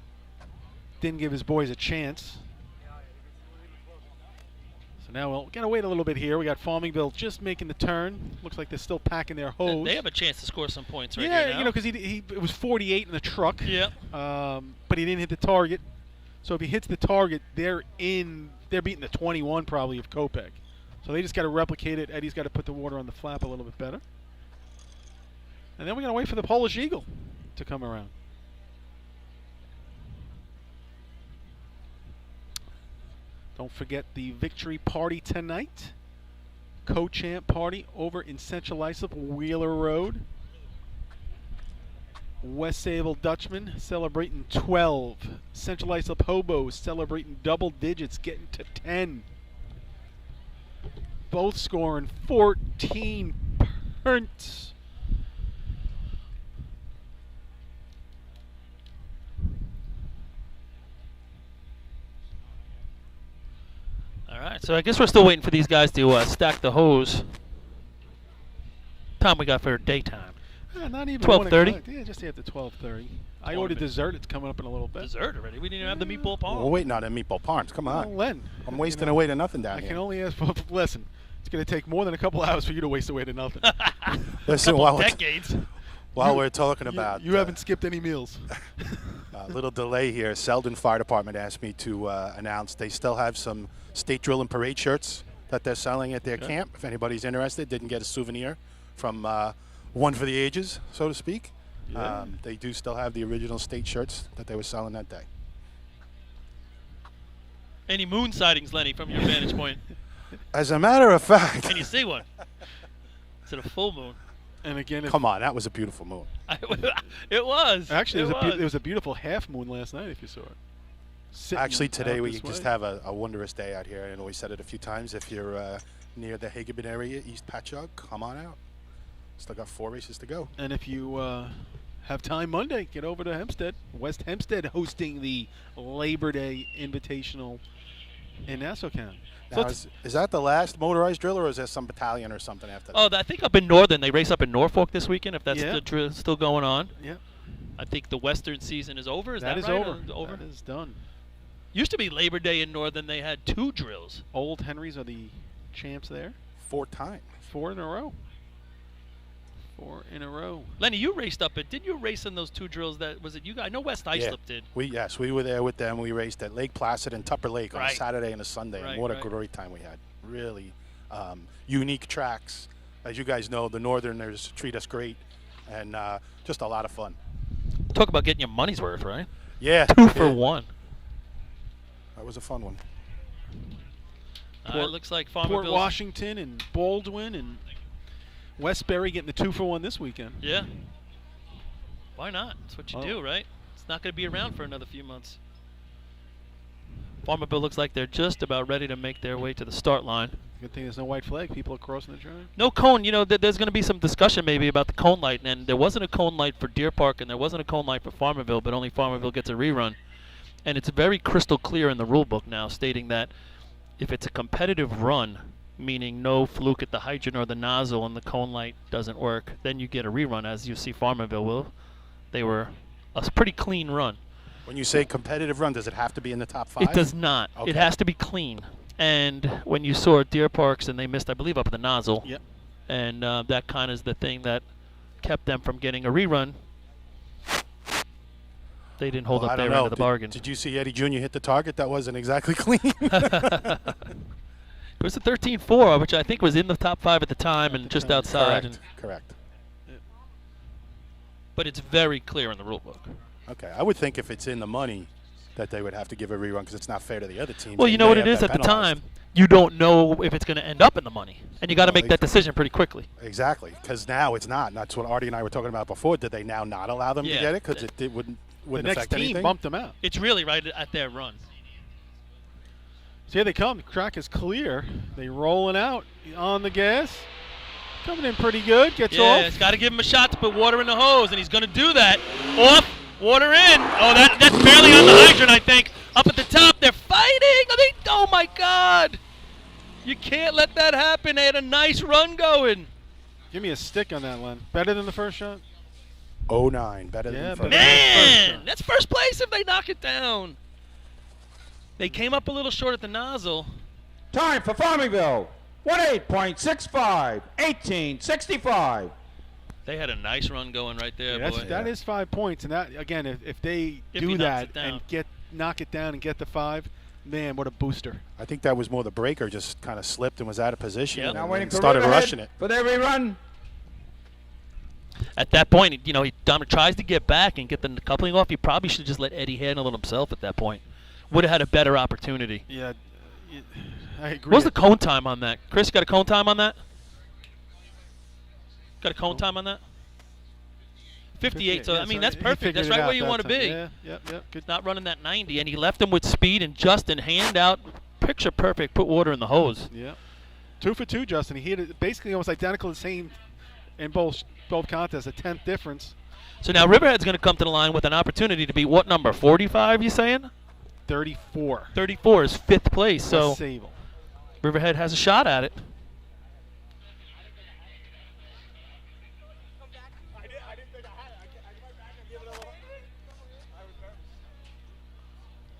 didn't give his boys a chance. So now we'll gotta wait a little bit here. We got Farmingville just making the turn. Looks like they're still packing their hose. They have a chance to score some points right yeah, here now. you know, because it was 48 in the truck. Yeah. But he didn't hit the target. So if he hits the target, they're beating the 21 probably of Kopech. So they just got to replicate it. Eddie's got to put the water on the flap a little bit better. And then we're going to wait for the Polish Eagle to come around. Don't forget the victory party tonight. Co-champ party over in Central Islip, Wheeler Road. West Sable Dutchman celebrating 12. Central Islip Hobos celebrating double digits, getting to 10. Both scoring 14 points. All right, so I guess we're still waiting for these guys to stack the hose. Time we got for daytime. Not even 12:30. Yeah, just after 12:30. I ordered dessert. It's coming up in a little bit. Dessert already? We didn't even have the meatball palm. We're waiting on the meatball parms. Come on. Well, Len, I'm wasting away to nothing down I here. can only ask for listen. It's going to take more than a couple hours for you to waste away to nothing. Listen, Decades. while we're talking about... You haven't skipped any meals. A little delay here. Selden Fire Department asked me to announce they still have some state drill and parade shirts that they're selling at their camp. If anybody's interested, didn't get a souvenir from one for the ages, so to speak. Yeah. They do still have the original state shirts that they were selling that day. Any moon sightings, Lenny, from your vantage point? As a matter of fact... Can you see one? Is it a full moon? And again, come on, that was a beautiful moon. It was. Actually, it was a beautiful half moon last night, if you saw it. Actually, today we just have a wonderous day out here. I know we said it a few times. If you're near the Hagerman area, East Patchogue, come on out. Still got 4 races to go. And if you have time Monday, get over to Hempstead. West Hempstead hosting the Labor Day Invitational in Nassau County. Now, is that the last motorized drill, or is there some battalion or something after that? Oh, I think up in Northern, they race up in Norfolk this weekend, if that's still going on. Yeah. I think the Western season is over. Is that is right? over. That is done. Used to be Labor Day in Northern. They had 2 drills. Old Henrys are the champs there. 4 times. 4 in a row. 4 in a row. Lenny, you raced up it. Didn't you race in those 2 drills? That was it. You guys? I know West Islip did. We were there with them. We raced at Lake Placid and Tupper Lake on a Saturday and a Sunday. Right, and what a great time we had. Really unique tracks. As you guys know, the Northerners treat us great, and just a lot of fun. Talk about getting your money's worth, right? Yeah. 2 for 1. That was a fun one. It looks like Port Farmerville. Washington and Baldwin and Westbury getting the 2 for 1 this weekend. Yeah. Why not? That's what you do, right? It's not going to be around for another few months. Farmerville looks like they're just about ready to make their way to the start line. Good thing there's no white flag. People are crossing the track. No cone. You know, there's going to be some discussion maybe about the cone light, and there wasn't a cone light for Deer Park, and there wasn't a cone light for Farmerville, but only Farmerville gets a rerun. And it's very crystal clear in the rule book now, stating that if it's a competitive run, meaning no fluke at the hydrant or the nozzle and the cone light doesn't work, then you get a rerun, as you see Farmerville will. They were a pretty clean run. When you say competitive run, does it have to be in the top 5? It does not. Okay. It has to be clean. And when you saw Deer Parks and they missed, I believe, up at the nozzle, yep. And that kind of is the thing that kept them from getting a rerun. They didn't hold up their end of the bargain. Did you see Eddie Jr. hit the target? That wasn't exactly clean. It was a 13-4, which I think was in the top 5 at the time and just outside. Correct. But it's very clear in the rule book. Okay, I would think if it's in the money that they would have to give a rerun because it's not fair to the other teams. Well, you know what it is at the time. You don't know if it's going to end up in the money, and you got to make that decision pretty quickly. Exactly, because now it's not. And that's what Artie and I were talking about before. Did they now not allow them to get it because it wouldn't the next affect team anything? bumped them out. It's really right at their run. So here they come. The track is clear. They rolling out on the gas. Coming in pretty good. Gets off. Yeah, it's got to give him a shot to put water in the hose, and he's going to do that. Off, water in. Oh, that's barely on the hydrant, I think. Up at the top, they're fighting. Oh my God. You can't let that happen. They had a nice run going. Give me a stick on that, Len. Better than the first shot? 09, better than first. Man, that's first place if they knock it down. They came up a little short at the nozzle. Time for Farmingville. 18.65, 18.65. They had a nice run going right there, boy. That is 5 points, and that again, if they do that and knock it down and get the 5, man, what a booster! I think that was more the breaker just kind of slipped and was out of position Yep. and started rushing it. For their rerun. At that point, you know, Dahmer tries to get back and get the coupling off. He probably should just let Eddie handle it himself at that point. Would have had a better opportunity. Yeah, I agree. What was the cone time on that? Chris, got a cone time on that? Got a cone time on that? 58. So, I mean, that's perfect. That's right where you want to be. Yeah, yep. Good. Not running that 90, and he left him with speed. And Justin, hand out, picture perfect, put water in the hose. Yeah. 2 for 2, Justin. He hit it basically almost identical, the same in both contests, a 10th difference. So now Riverhead's going to come to the line with an opportunity to beat what number? 45, you saying? 34. 34 is 5th place. So Sable. Riverhead has a shot at it.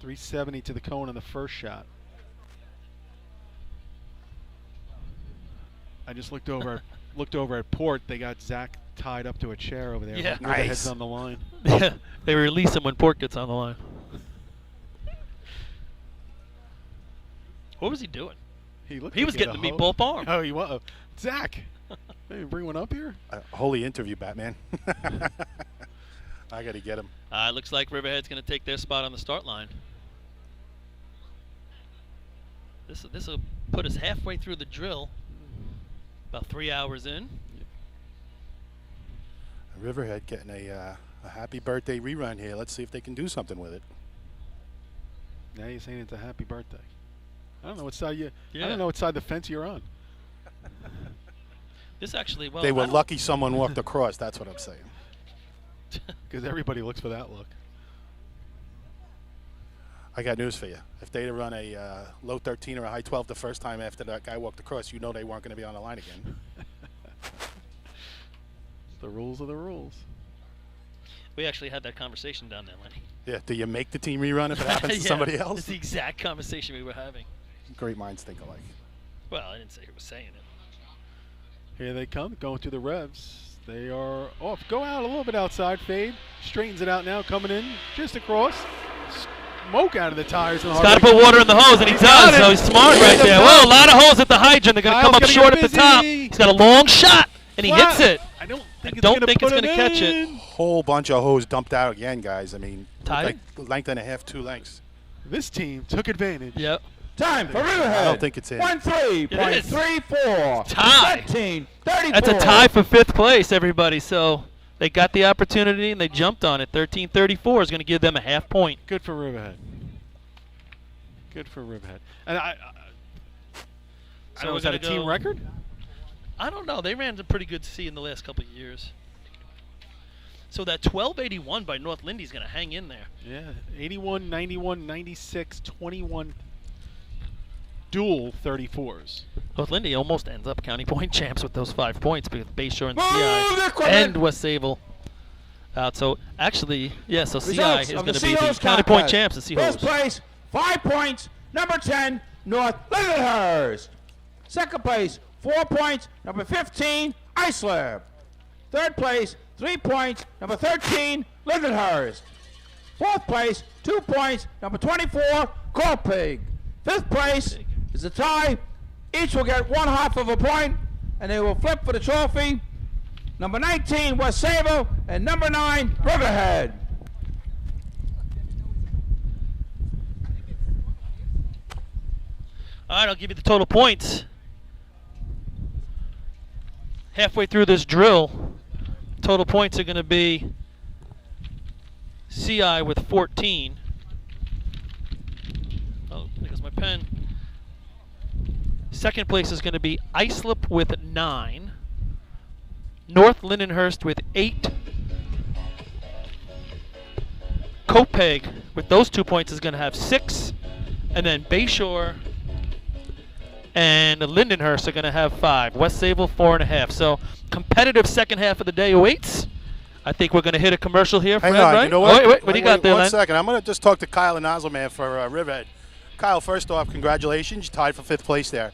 .370 to the cone on the first shot. I just looked over at Port. They got Zach tied up to a chair over there. Yeah. Riverhead's on the line. Yeah, they release him when Port gets on the line. What was he doing? He was getting the meatball farm. Oh, he was. Zach, hey, bring one up here. Holy interview, Batman. I got to get him. Looks like Riverhead's going to take their spot on the start line. This will put us halfway through the drill. About 3 hours in. Riverhead getting a happy birthday rerun here. Let's see if they can do something with it. Now you're saying it's a happy birthday. I don't know what side I don't know what side of the fence you're on. This actually, well, they were lucky someone walked across. That's what I'm saying. Because everybody looks for that look. I got news for you. If they'd have run a low 13 or a high 12 the first time after that guy walked across, you know they weren't going to be on the line again. The rules are the rules. We actually had that conversation down there, Lenny. Yeah, do you make the team rerun if it happens to somebody else? It's the exact conversation we were having. Great minds think alike. Well, I didn't say who was saying it. Here they come, going through the revs. They are off. Go out a little bit outside, fade. Straightens it out now, coming in just across. Smoke out of the tires. He's got to put water in the hose, and he does, so he's smart right there. Well, a lot of holes at the hydrant. They're going to come up short at the top. He's got a long shot, and he hits it. I don't think it's going to catch it. Whole bunch of hose dumped out again, guys. I mean, Tied? like length and a half, 2 lengths. This team took advantage. Yep. Time for Riverhead. I don't think it's in. 13.34. Tie. 13.34. That's a tie for 5th place, everybody. So they got the opportunity, and they jumped on it. 13.34 is going to give them a half point. Good for Riverhead. Good for Riverhead. And So is that a team record? I don't know. They ran a pretty good C in the last couple of years. So that 1281 by North Lindy is going to hang in there. Yeah, 81, 91, 96, 21 dual 34s. North Lindy almost ends up county point champs with those 5 points because Bayshore and CI and West Sable out. So actually, yeah, so CI is going to be the county point champs in Seahawks. First place, 5 points, number 10, North Lindenhurst. Second place, 4 points, number 15, Islab. Third place, 3 points, number 13, Lindenhurst. Fourth place, 2 points, number 24, Corpig. Fifth place is a tie. Each will get 1/2 of a point, and they will flip for the trophy. Number 19, West Sable, and number 9, Riverhead. All right, I'll give you the total points. Halfway through this drill, total points are going to be CI with 14. Oh, there goes my pen. Second place is going to be Islip with 9. North Lindenhurst with 8. Copeg with those 2 points is going to have 6. And then Bayshore and Lindenhurst are going to have 5. West Sable 4.5. So competitive second half of the day awaits. I think we're going to hit a commercial here. Hang Fred, on, right? you know what? Wait, what do you got there, One Len? second. I'm going to just talk to Kyle and Nozzleman for Riverhead. Kyle, first off, congratulations. You tied for 5th place there.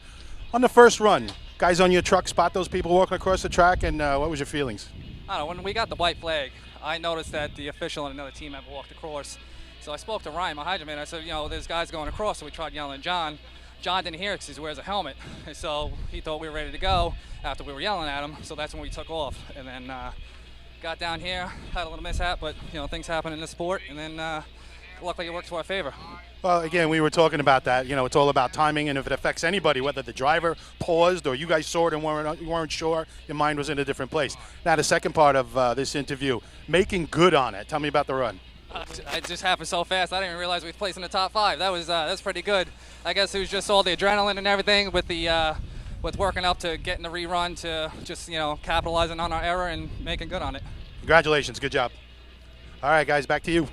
On the first run, guys on your truck spot those people walking across the track, and what was your feelings? I don't know, when we got the white flag, I noticed that the official and another team had walked across. So I spoke to Ryan, my Hagerman. I said, you know, there's guys going across, so we tried yelling at John. John didn't hear it because he wears a helmet. So he thought we were ready to go after we were yelling at him. So that's when we took off. And then got down here, had a little mishap, but, you know, things happen in this sport. And then luckily it worked to our favor. Well, again, we were talking about that. You know, it's all about timing, and if it affects anybody, whether the driver paused or you guys saw it and weren't sure, your mind was in a different place. Now, the second part of this interview, making good on it. Tell me about the run. It just happened so fast. I didn't even realize we placed in the top 5. That's pretty good. I guess it was just all the adrenaline and everything with the with working up to getting the rerun to just, you know, capitalizing on our error and making good on it. Congratulations. Good job. All right, guys, back to you.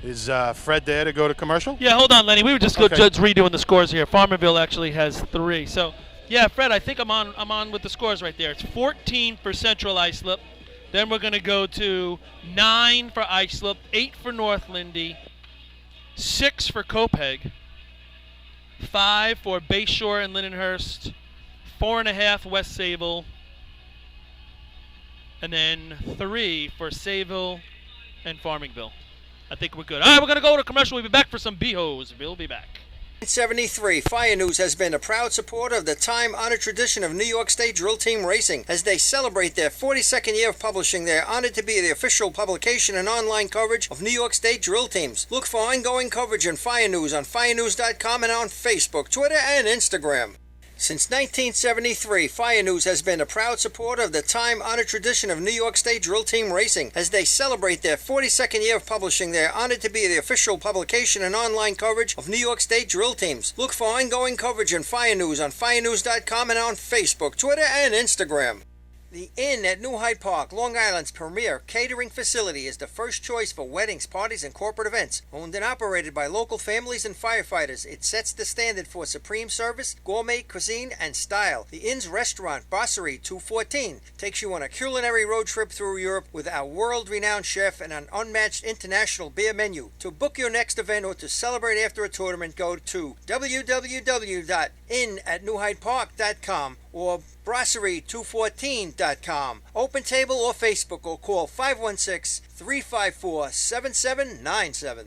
Is Fred there to go to commercial? Yeah, hold on, Lenny. We were just redoing the scores here. Farmerville actually has 3. So, yeah, Fred, I think I'm on with the scores right there. It's 14 for Central Islip. Then we're going to go to 9 for Islip, 8 for North Lindy, 6 for Copeg, 5 for Bayshore and Lindenhurst, 4.5 West Sayville, and then 3 for Sayville and Farmingville. I think we're good. All right, we're going to go to commercial. We'll be back for some B-Hos. We'll be back. 1973, Fire News has been a proud supporter of the time-honored tradition of New York State Drill Team Racing. As they celebrate their 42nd year of publishing, they are honored to be the official publication and online coverage of New York State Drill Teams. Look for ongoing coverage on Fire News on firenews.com and on Facebook, Twitter, and Instagram. Since 1973, Fire News has been a proud supporter of the time-honored tradition of New York State Drill Team Racing. As they celebrate their 42nd year of publishing, they are honored to be the official publication and online coverage of New York State Drill Teams. Look for ongoing coverage on Fire News on firenews.com and on Facebook, Twitter, and Instagram. The Inn at New Hyde Park, Long Island's premier catering facility, is the first choice for weddings, parties, and corporate events. Owned and operated by local families and firefighters, it sets the standard for supreme service, gourmet cuisine, and style. The Inn's restaurant, Brasserie 214, takes you on a culinary road trip through Europe with our world-renowned chef and an unmatched international beer menu. To book your next event or to celebrate after a tournament, go to www.innatnewhydepark.com or brasserie214.com. Open table or Facebook, or call 516-354-7797.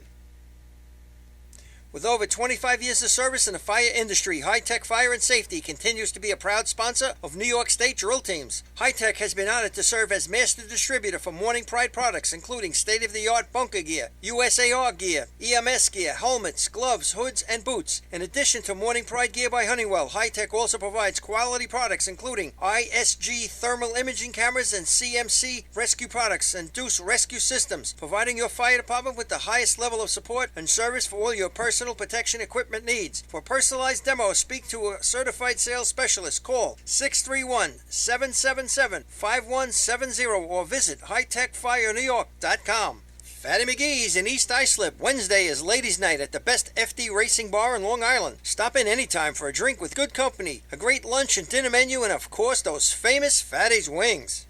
With over 25 years of service in the fire industry, High Tech Fire and Safety continues to be a proud sponsor of New York State Drill Teams. High Tech has been honored to serve as master distributor for Morning Pride products, including state-of-the-art bunker gear, USAR gear, EMS gear, helmets, gloves, hoods, and boots. In addition to Morning Pride gear by Honeywell, High Tech also provides quality products including ISG thermal imaging cameras and CMC rescue products and Deuce rescue systems, providing your fire department with the highest level of support and service for all your personal protection equipment needs. For personalized demos, speak to a certified sales specialist. Call 631-777-5170 or visit hightechfirenewyork.com. Fatty McGee's in East Islip. Wednesday is Ladies' Night at the best FD Racing Bar in Long Island. Stop in anytime for a drink with good company, a great lunch and dinner menu, and of course those famous Fatty's wings.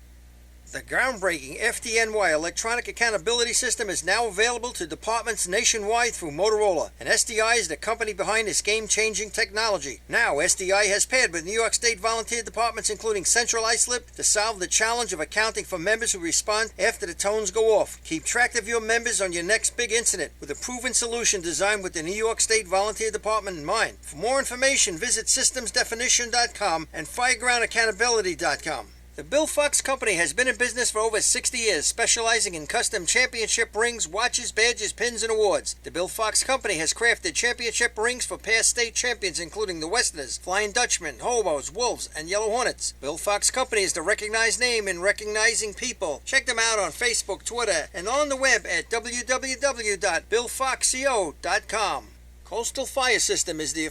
The groundbreaking FDNY electronic accountability system is now available to departments nationwide through Motorola, and SDI is the company behind this game-changing technology. Now, SDI has paired with New York State volunteer departments including Central Islip to solve the challenge of accounting for members who respond after the tones go off. Keep track of your members on your next big incident with a proven solution designed with the New York State Volunteer Department in mind. For more information, visit systemsdefinition.com and firegroundaccountability.com. The Bill Fox Company has been in business for over 60 years, specializing in custom championship rings, watches, badges, pins, and awards. The Bill Fox Company has crafted championship rings for past state champions including the Westerners, Flying Dutchmen, Hobos, Wolves, and Yellow Hornets. Bill Fox Company is the recognized name in recognizing people. Check them out on Facebook, Twitter, and on the web at www.billfoxco.com. Coastal Fire System is the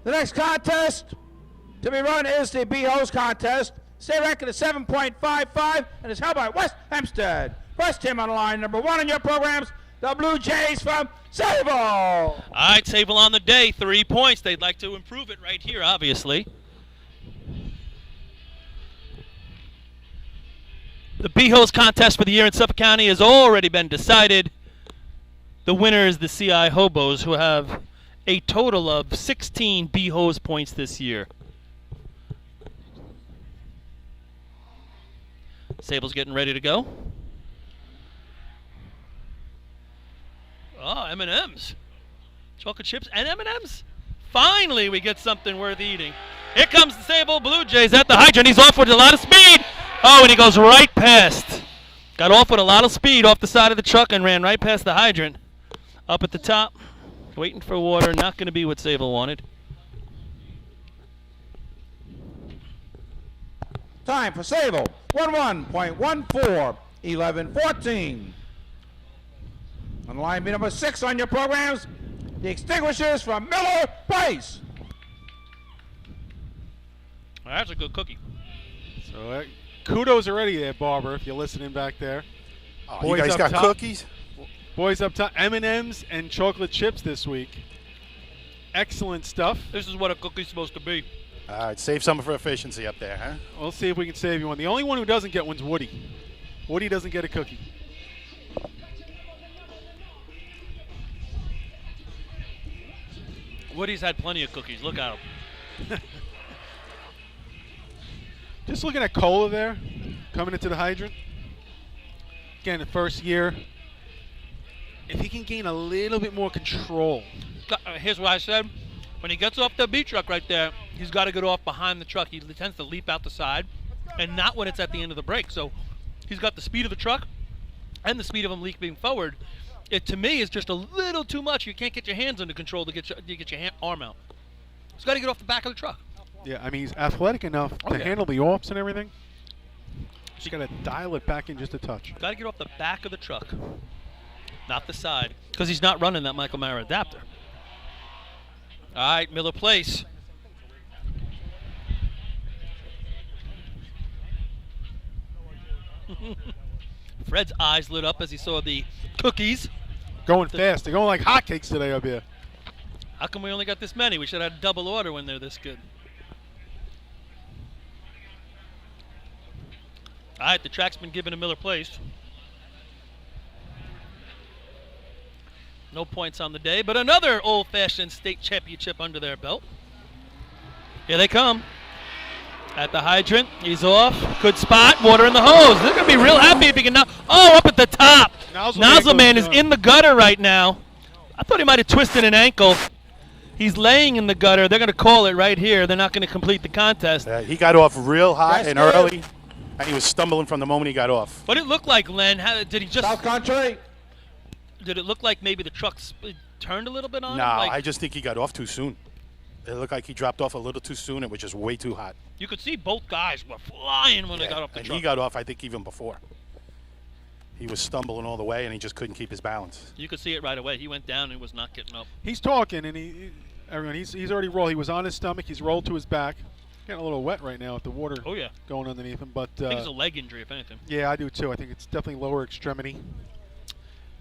next contest to be run is the B-Hose contest. State record is 7.55 and is held by West Hempstead. First team on the line, number 1 in your programs, the Blue Jays from Sayville. All right, Sayville on the day, 3 points. They'd like to improve it right here, obviously. The B-Hose contest for the year in Suffolk County has already been decided. The winner is the CI Hobos, who have a total of 16 B-Hose points this year. Sable's getting ready to go. Oh, M&M's. Chocolate chips and M&M's. Finally, we get something worth eating. Here comes the Sable Blue Jays at the hydrant. He's off with a lot of speed. Oh, and he goes right past. Got off with a lot of speed off the side of the truck and ran right past the hydrant. Up at the top, waiting for water. Not going to be what Sable wanted. Time for Sable. 11.14. 11-14. On line B number 6 on your programs, the extinguishers from Miller Place. Well, that's a good cookie. So kudos already there, Barber, if you're listening back there. Oh, you guys got cookies? Boys up top, M&M's and chocolate chips this week. Excellent stuff. This is what a cookie's supposed to be. All right, save some for efficiency up there, huh? We'll see if we can save you one. The only one who doesn't get one's Woody. Woody doesn't get a cookie. Woody's had plenty of cookies. Look at him. Just looking at Cola there, coming into the hydrant. Again, the first year. If he can gain a little bit more control. Here's what I said. When he gets off the B truck right there, he's got to get off behind the truck. He tends to leap out the side, and not when it's at the end of the brake. So he's got the speed of the truck and the speed of him leaping forward. It, to me, is just a little too much. You can't get your hands under control to get your arm out. He's got to get off the back of the truck. Yeah, I mean, he's athletic enough to handle the offs and everything. Just got to dial it back in just a touch. Got to get off the back of the truck, not the side, because he's not running that Michael Mara adapter. All right, Miller Place. Fred's eyes lit up as he saw the cookies. Going fast. They're going like hotcakes today up here. How come we only got this many? We should have had a double order when they're this good. All right, the track's been given to Miller Place. No points on the day, but another old-fashioned state championship under their belt. Here they come. At the hydrant, he's off. Good spot, water in the hose. They're going to be real happy if he can now. Oh, up at the top. Nozzle Man is in the gutter right now. I thought he might have twisted an ankle. He's laying in the gutter. They're going to call it right here. They're not going to complete the contest. He got off real hot and early, and he was stumbling from the moment he got off. What did it look like, Len? Did he just... South Country. Did it look like maybe the truck turned a little bit on him? No, Like, I just think he got off too soon. It looked like he dropped off a little too soon. It was just way too hot. you could see both guys were flying when they got off the and truck. he got off, I think, even before. He was stumbling all the way, and he just couldn't keep his balance. You could see it right away. He went down and was not getting up. He's talking, and he's already rolled. He was on his stomach. He's rolled to his back. Getting a little wet right now with the water going underneath him. But I think it's a leg injury, if anything. Yeah, I do too. I think it's definitely lower extremity.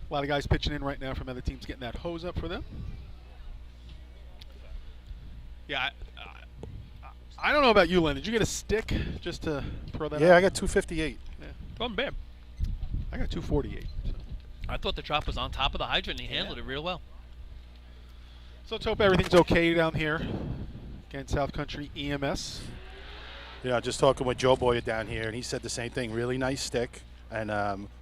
A lot of guys pitching in right now from other teams getting that hose up for them. Yeah, I don't know about you, Len. Did you get a stick just to throw that out? Yeah, I got 258. Yeah. Wasn't bad. I got 248. So. I thought the drop was on top of the hydrant, and he handled it real well. So let's hope everything's okay down here. Again, South Country EMS. Yeah, just talking with Joe Boyer down here, and he said the same thing. Really nice stick. And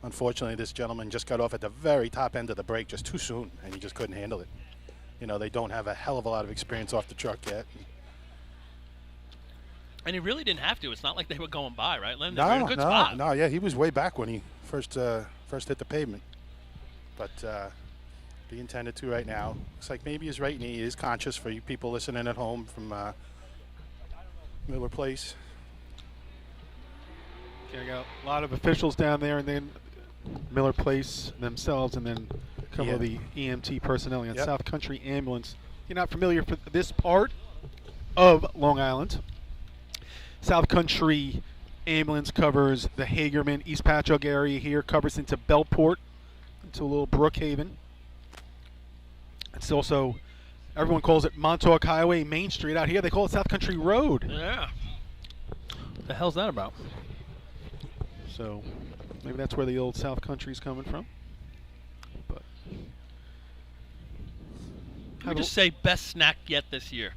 unfortunately, this gentleman just got off at the very top end of the break just too soon, and he just couldn't handle it. You know, they don't have a hell of a lot of experience off the truck yet. And he really didn't have to. It's not like they were going by, right, Len? They were in a good spot. No, yeah, he was way back when he first hit the pavement. But he intended to right now. Looks like maybe his right knee is conscious for you people listening at home from Miller Place. Okay, I got a lot of officials down there, and then Miller Place themselves, and then a couple of the EMT personnel and South Country Ambulance. If you're not familiar with this part of Long Island, South Country Ambulance covers the Hagerman, East Patchogue area here, covers into Bellport, into a little Brookhaven. It's also, everyone calls it Montauk Highway, Main Street. Out here, they call it South Country Road. Yeah. What the hell's that about? So maybe that's where the old South Country's coming from. But I would just say best snack yet this year.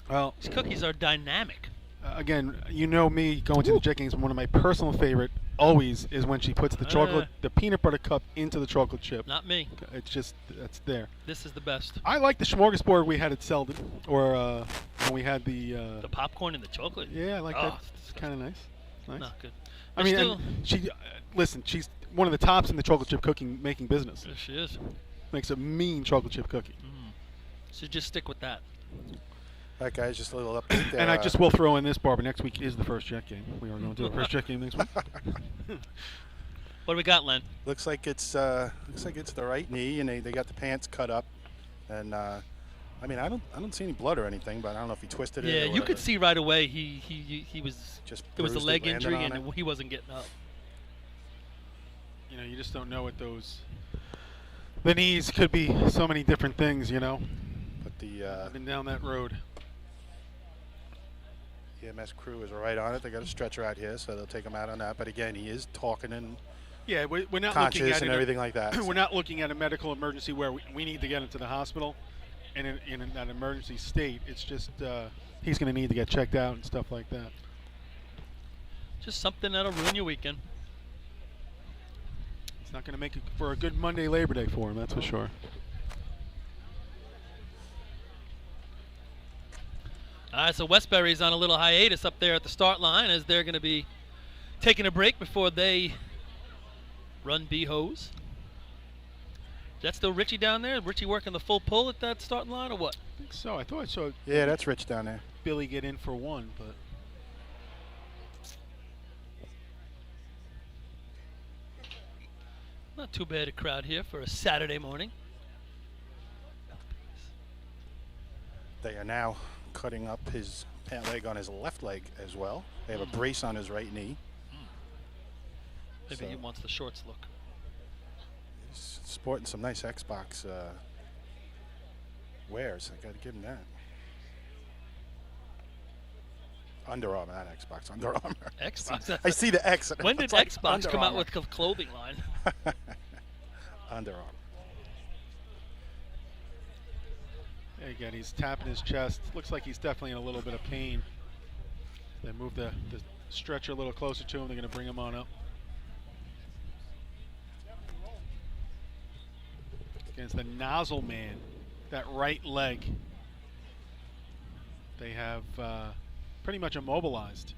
Well, these cookies are dynamic. Again, you know me going to the Jet games. One of my personal favorite always is when she puts the chocolate, the peanut butter cup into the chocolate chip. Not me. It's just that's there. This is the best. I like the smorgasbord we had at Selden, or when we had the popcorn and the chocolate. Yeah, I like that. It's kind of nice. Nice. Not good. I mean, and she listen. She's one of the tops in the chocolate chip cooking making business. Yes, she is. Makes a mean chocolate chip cookie. So just stick with that. All right, guys, just a little update there. And I just will throw in this, Barbara. Next week is the first Jet game. We are going to do the first Jet game next week. What do we got, Len? Looks like it's the right knee, and they got the pants cut up, and I mean I don't see any blood or anything, but I don't know if he twisted it. Yeah, you could see right away he was just it was a bruised leg it, injury landed and on he wasn't getting up. You know, you just don't know what those. The knees could be so many different things, you know. But the I've been down that road. EMS crew is right on it. They got a stretcher out here, so they'll take him out on that. But again, he is talking and yeah, we're not conscious looking at and everything like that. We're not looking at a medical emergency where we need to get him to the hospital, and in that emergency state, it's just he's going to need to get checked out and stuff like that. Just something that'll ruin your weekend. It's not going to make it for a good Monday Labor Day for him, that's for sure. All right, so Westbury's on a little hiatus up there at the start line as they're going to be taking a break before they run B-Hose. Is that still Richie down there? Richie working the full pull at that starting line or what? I think so. I thought I saw Yeah, that's Rich down there. Billy get in for one, but not too bad a crowd here for a Saturday morning. They are now cutting up his pant leg on his left leg as well. They have a brace on his right knee. Maybe So he wants the shorts look. he's sporting some nice Xbox wears. I got to give him that. Under Armour, not Xbox. Under Armour. Xbox. I see the X. When did It's like Xbox Under come out Armour. with a clothing line? Under Armour. again, he's tapping his chest. Looks like he's definitely in a little bit of pain. They move the stretcher a little closer to him. They're going to bring him on up. Against the nozzle man, that right leg. They have pretty much immobilized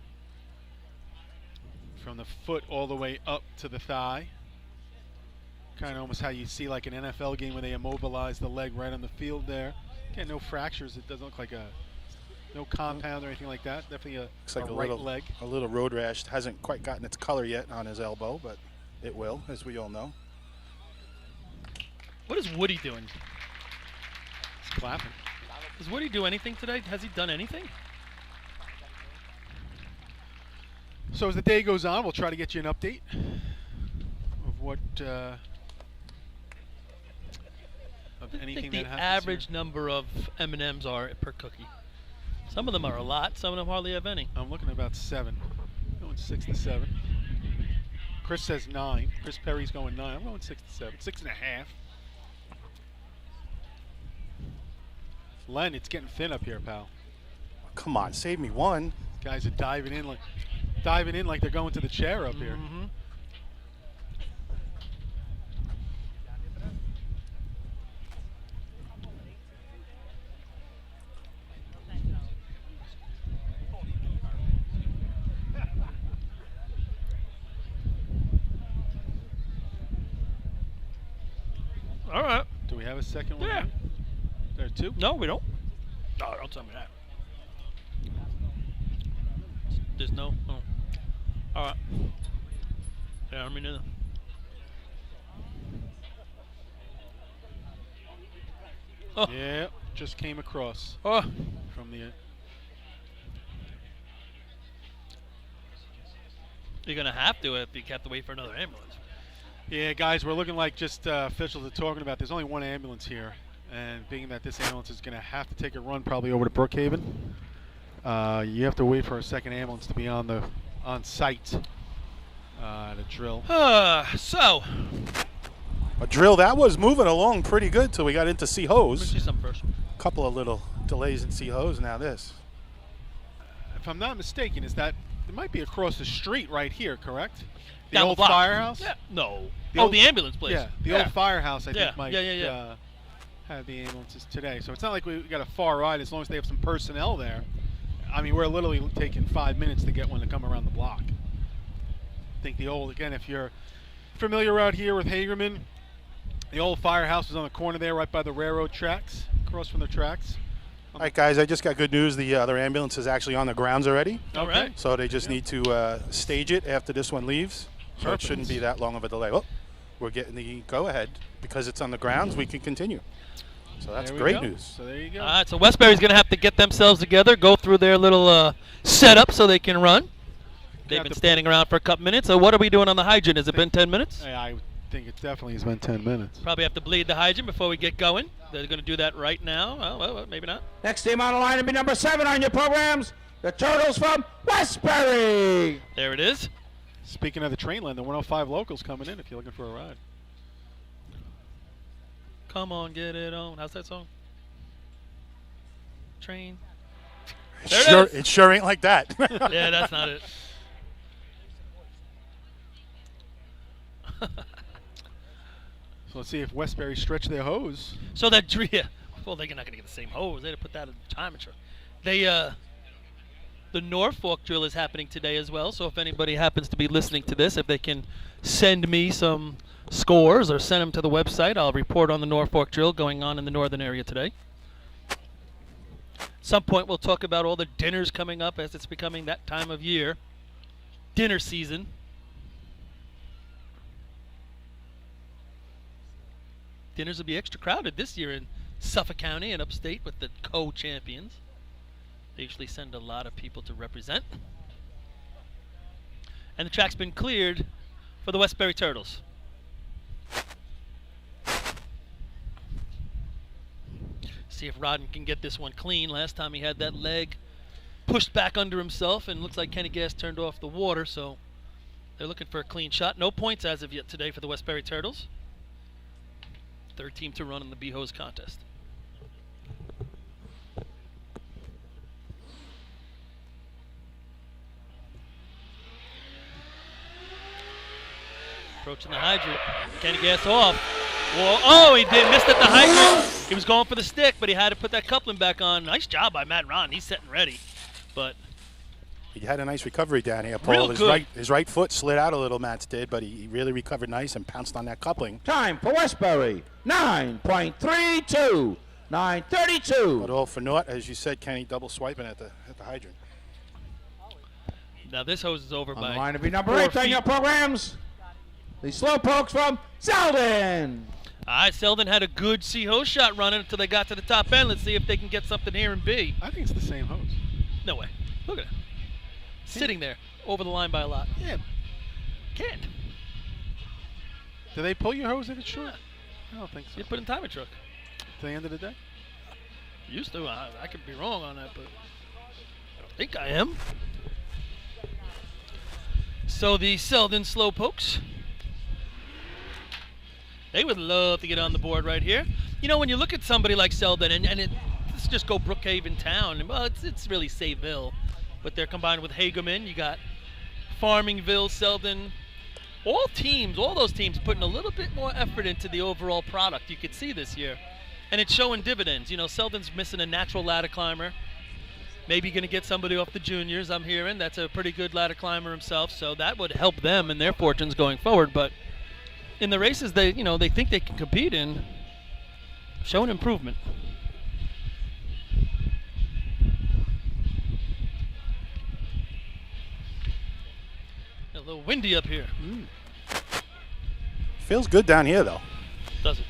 from the foot all the way up to the thigh. Kind of almost how you see like an NFL game where they immobilize the leg right on the field there. Again, no fractures. It doesn't look like no compound or anything like that. Definitely Looks like a right little leg. A little road rash. Hasn't quite gotten its color yet on his elbow, but it will, as we all know. What is Woody doing? He's clapping. Does Woody do anything today? Has he done anything? So as the day goes on, we'll try to get you an update of what of I anything think the that happens average here. number of M&Ms are per cookie. Some of them are a lot. Some of them hardly have any. I'm looking at about 7. Going 6 to 7. Chris says 9. Chris Perry's going 9. I'm going 6 to 7. 6.5. Len, it's getting thin up here, pal. Come on, save me one. Guys are diving in like they're going to the chair up here. Mm-hmm. All right. Do we have a second one? Yeah. now? There are 2? No, we don't. No, don't tell me that. There's no. Oh. All right. Yeah, I mean, oh. Yeah, just came across Oh. from the. You're gonna have to if you have to wait for another ambulance. Yeah, guys, we're looking like just officials are talking about. There's only one ambulance here, and being that this ambulance is going to have to take a run probably over to Brookhaven, you have to wait for a second ambulance to be on site to drill. So, A drill that was moving along pretty good till we got into Let me C-hose. see something first. Couple of little delays in C-hose. Now this. If I'm not mistaken, is that it might be across the street right here, correct? The Down old block. firehouse? Yeah. No. The oh, old- the ambulance place. Yeah, the old firehouse I Yeah, think might yeah. have the ambulances today. So it's not like we got a far ride as long as they have some personnel there. I mean, we're literally taking 5 minutes to get one to come around the block. I think the old, again, if you're familiar out here with Hagerman, the old firehouse is on the corner there right by the railroad tracks, across from the tracks. All right, guys, I just got good news. The other ambulance is actually on the grounds already. All right. So they just need to stage it after this one leaves. So it shouldn't be that long of a delay. Oh, we're getting the go-ahead. Because it's on the grounds, we can continue. So that's There we great go. news. So there you go. All right, so Westbury's going to have to get themselves together, go through their little setup so they can run. They've been standing around for a couple minutes. So what are we doing on the hydrant? Has it been 10 minutes? I think it definitely has been 10 minutes. Probably have to bleed the hydrant before we get going. They're going to do that right now. Well, maybe not. Next team on the line will be number 7 on your programs, the Turtles from Westbury. There it is. Speaking of the train line, the 105 locals coming in if you're looking for a ride. Come on, get it on. How's that song? Train. There it is. It sure ain't like that. Yeah, that's not it. So let's see if Westbury stretch their hose. So that well, they're not going to get the same hose. They had to put that in the timer truck. The Norfolk drill is happening today as well. So if anybody happens to be listening to this, if they can send me some scores or send them to the website, I'll report on the Norfolk drill going on in the northern area today. Some point we'll talk about all the dinners coming up as it's becoming that time of year. Dinner season. Dinners will be extra crowded this year in Suffolk County and upstate with the co-champions. They usually send a lot of people to represent. And the track's been cleared for the Westbury Turtles. See if Rodden can get this one clean. Last time he had that leg pushed back under himself, and looks like Kenny Gass turned off the water, so they're looking for a clean shot. No points as of yet today for the Westbury Turtles. Third team to run in the B-Hose contest. Approaching the hydrant. Kenny Gass off. Whoa. Oh, he did. Missed at the hydrant. He was going for the stick, but he had to put that coupling back on. Nice job by Matt Ron. He's setting ready. But he had a nice recovery down here, Paul. Real good. His right foot slid out a little, Matt's did, but he really recovered nice and pounced on that coupling. Time for Westbury, 9.32, 9:32. But all for naught, as you said, Kenny, double swiping at the hydrant. now this hose is over On by the line to be number 4 8 on your feet. programs, the Slowpokes from Selden. All right, Selden had a good C-hose shot running until they got to the top end. Let's see if they can get something here in B. I think it's the same hose. No way. Look at it. Sitting there, over the line by a lot. Yeah. Can't. Do they pull your hose if it's short? I don't think so. You put in timer truck. To the end of the day? Used to. I could be wrong on that, but I think I am. So the Selden Slowpokes, they would love to get on the board right here. You know, when you look at somebody like Selden, let's just go Brookhaven Town. Well, it's really Sayville, but they're combined with Hagerman. You got Farmingville, Selden. All those teams putting a little bit more effort into the overall product. You could see this year. And it's showing dividends. You know, Selden's missing a natural ladder climber. Maybe going to get somebody off the juniors, I'm hearing. That's a pretty good ladder climber himself, so that would help them in their fortunes going forward. But in the races they think they can compete in, showing improvement. A little windy up here. Feels good down here, though. Does it?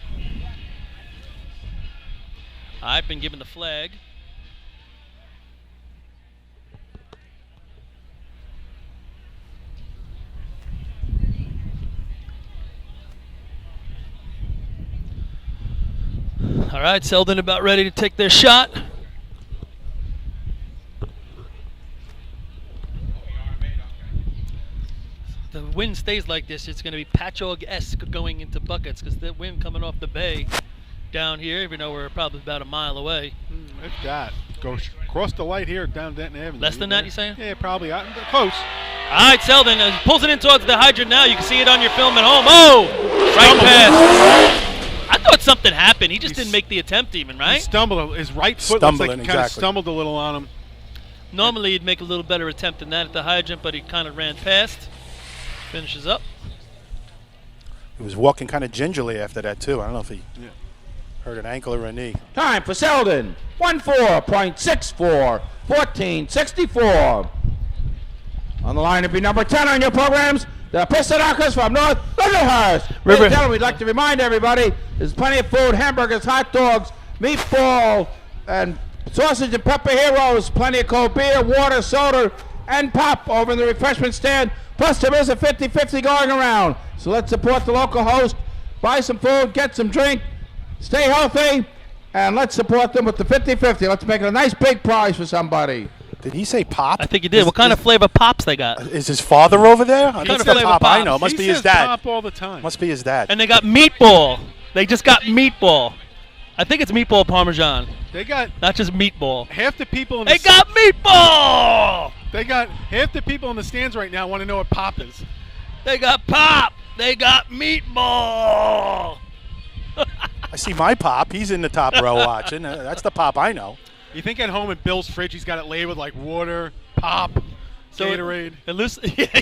I've been given the flag. All right, Selden about ready to take their shot. The wind stays like this, it's going to be Patchogue-esque going into buckets because the wind coming off the bay down here, even though we're probably about a mile away. If that. Go across the light here down Denton Avenue. Less than that, you saying? Yeah, probably. Close. All right, Selden pulls it in towards the hydrant now. You can see it on your film at home. Oh! Right pass. I thought something happened. He just didn't make the attempt even, right? He stumbled. His right foot looks like he kind of stumbled a little on him. Normally he'd make a little better attempt than that at the hydrant, but he kind of ran past. Finishes up. He was walking kind of gingerly after that, too. I don't know if he hurt an ankle or a knee. Time for Selden. 1-4.64. 14.64. On the line to be number 10 on your programs, the Pistonakers from North Lindenhurst. Ladies and gentlemen, we'd like to remind everybody there's plenty of food, hamburgers, hot dogs, meatball, and sausage and pepper heroes, plenty of cold beer, water, soda, and pop over in the refreshment stand. Plus, there is a 50-50 going around. So let's support the local host, buy some food, get some drink, stay healthy, and let's support them with the 50-50. Let's make it a nice big prize for somebody. Did he say pop? I think he did. What kind of flavor pops they got? Is his father over there? That's the pop I know. Must He be his says dad. pop all the time. Must be his dad. And they got meatball. They just got meatball. I think it's meatball parmesan. They got not just meatball. half the people in They got meatball! They got half the people in the stands right now want to know what pop is. They got pop! They got meatball! I see my pop. He's in the top row watching. That's the pop I know. You think at home at Bill's fridge he's got it labeled like water, pop, Gatorade.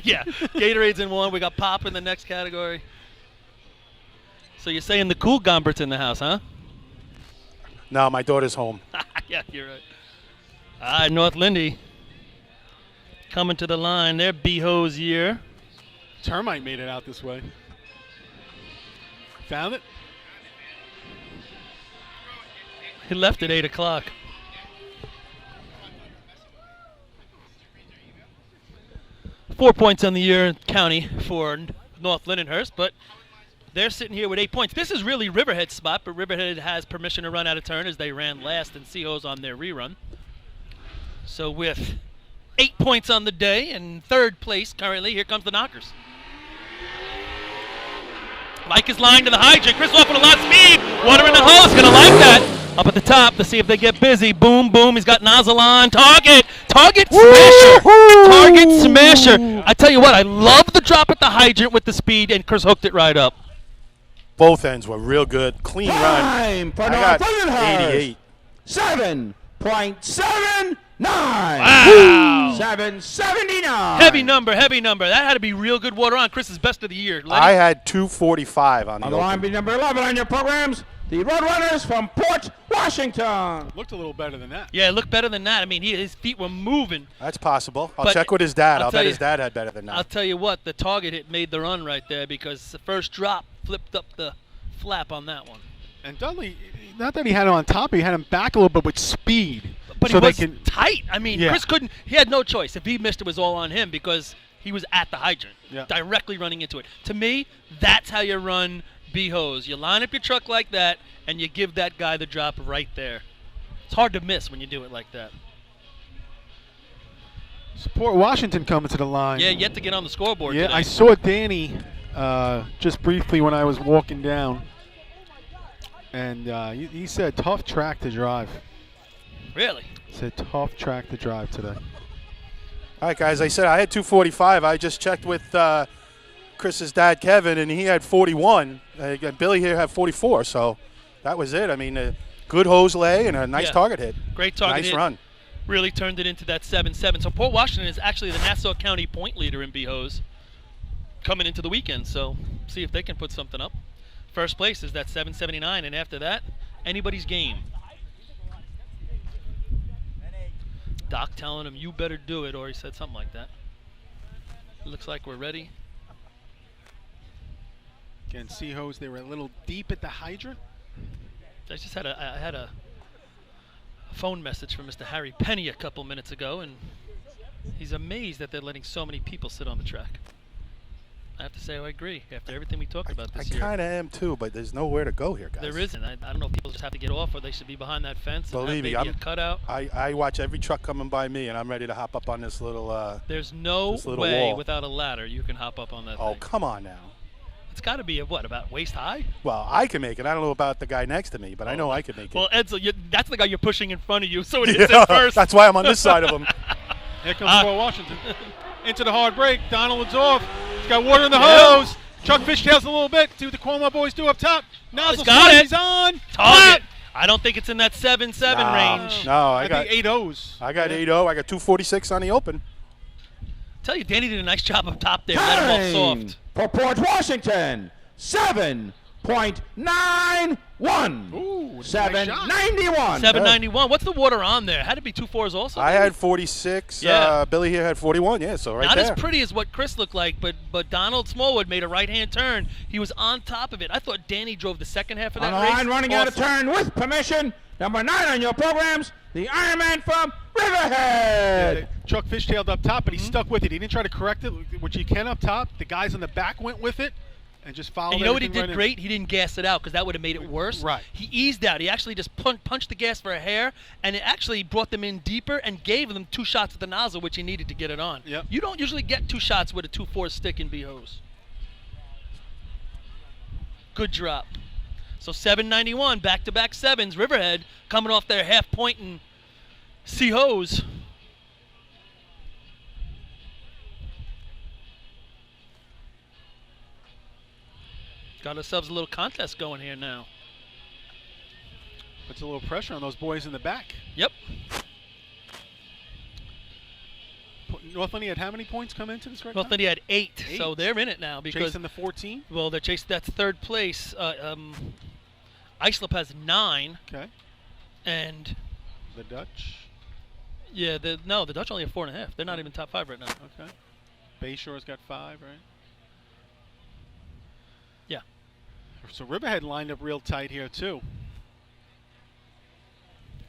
Yeah. Gatorade's in one. We got pop in the next category. So you're saying the cool Gombert's in the house, huh? No, my daughter's home. Yeah, you're right. All right, North Lindy coming to the line. Their B-Hose year. Termite made it out this way. Found it? He left at 8 o'clock. Four points on the year county for North Lindenhurst, but they're sitting here with 8 points. This is really Riverhead's spot, but Riverhead has permission to run out of turn as they ran last in Seahose on their rerun. So with 8 points on the day and third place currently, here comes the Knockers. Mike is lying to the hydrant. Chris off with a lot of speed. Water in the hose. Going to like that. Up at the top to see if they get busy. Boom, boom. He's got nozzle on. Target. Target smasher. Target smasher. I tell you what, I love the drop at the hydrant with the speed, and Chris hooked it right up. Both ends were real good. Clean run. Time for I North got Lindenhurst. 88. 7.79. Wow. 7.79. Heavy number, heavy number. That had to be real good water on. Chris's best of the year. Lenny? I had 245 on the On the line open. be number 11 on your programs, the Roadrunners from Port Washington. Looked a little better than that. Yeah, it looked better than that. I mean, his feet were moving. That's possible. I'll But check with his dad. I'll I'll tell bet you- his dad had better than I'll that. tell you what, the target hit made the run right there because the first drop flipped up the flap on that one. And Dudley, not that he had him on top, he had him back a little bit with speed. But so he was they can, tight. I mean, Yeah. Chris couldn't. He had no choice. If he missed, it was all on him because he was at the hydrant, Yeah. directly running into it. To me, that's how you run B-Hose. You line up your truck like that, and you give that guy the drop right there. It's hard to miss when you do it like that. Port Washington coming to the line. Yeah, yet to get on the scoreboard Yeah, today. I saw Danny just briefly when I was walking down, and he said tough track to drive. Really? He said tough track to drive today. All right, guys. I said I had 245. I just checked with Chris's dad, Kevin, and he had 41. Billy here had 44. So that was it. I mean, a good hose lay and a nice Yeah. target hit. Great target Nice hit. run. Really turned it into that 7-7. So Port Washington is actually the Nassau County point leader in B-Hose coming into the weekend. So see if they can put something up. First place is that 779, and after that, anybody's game. Doc telling him, you better do it, or he said something like that. Looks like we're ready. Again, Seahose, they were a little deep at the hydrant. I just had a phone message from Mr. Harry Penny a couple minutes ago, and he's amazed that they're letting so many people sit on the track. I have to say I agree. After everything we talked about I this year, kind of am too, but there's nowhere to go here, guys. there isn't. I don't know if people just have to get off or they should be behind that fence and have Believe me, maybe a cutout. I watch every truck coming by me, and I'm ready to hop up on this little. There's no this little way wall. without a ladder you can hop up on that Oh, thing. come on now. It's got to be about waist high? Well, I can make it. I don't know about the guy next to me, but I know I can make it. Well, Edsel, that's the guy you're pushing in front of you, so it hits Yeah, it first. that's why I'm on this side of him. Here comes Roy Washington. Into the hard break. Donald's off. He's got water in the hose. Chuck Fishtails a little bit. See what the Cuomo boys do up top. Nozzle got it. He's on. Target. I don't think it's in that 7-7 range. No, I got 8 O's. I got 8-0. I got 246 on the open. Tell you, Danny did a nice job up top there. Let him off soft. For Port Washington, 7.91. Ooh, 791. 791. What's the water on there? Had to be 2 4s also. I had 46. Yeah. Billy here had 41. Yeah, so right Not there. as pretty as what Chris looked like, but Donald Smallwood made a right-hand turn. He was on top of it. I thought Danny drove the second half of that On the race. line, running out of turn with permission. Number 9 on your programs, the Ironman from Riverhead. Chuck Fishtailed up top, but he stuck with it. He didn't try to correct it, which he can up top. The guys in the back went with it and just followed. And you know what he everything did right in. great? He didn't gas it out because that would have made it worse. Right. He eased out. He actually just punched the gas for a hair, and it actually brought them in deeper and gave them 2 shots at the nozzle, which he needed to get it on. Yep. You don't usually get 2 shots with a 2-4 stick in B hose. Good drop. So 791, back-to-back 7s. Riverhead coming off their half point and C hose. Got ourselves a little contest going here now. Puts a little pressure on those boys in the back. Yep. Northland had how many points come into this right now? Northland had 8, so they're in it now because Chasing the 14. well, they're chasing. That's third place. Islip has 9. Okay. And The Dutch. yeah, the Dutch only have 4.5. They're not even top 5 right now. Okay. Bayshore's got 5, right? Yeah. So Riverhead lined up real tight here too.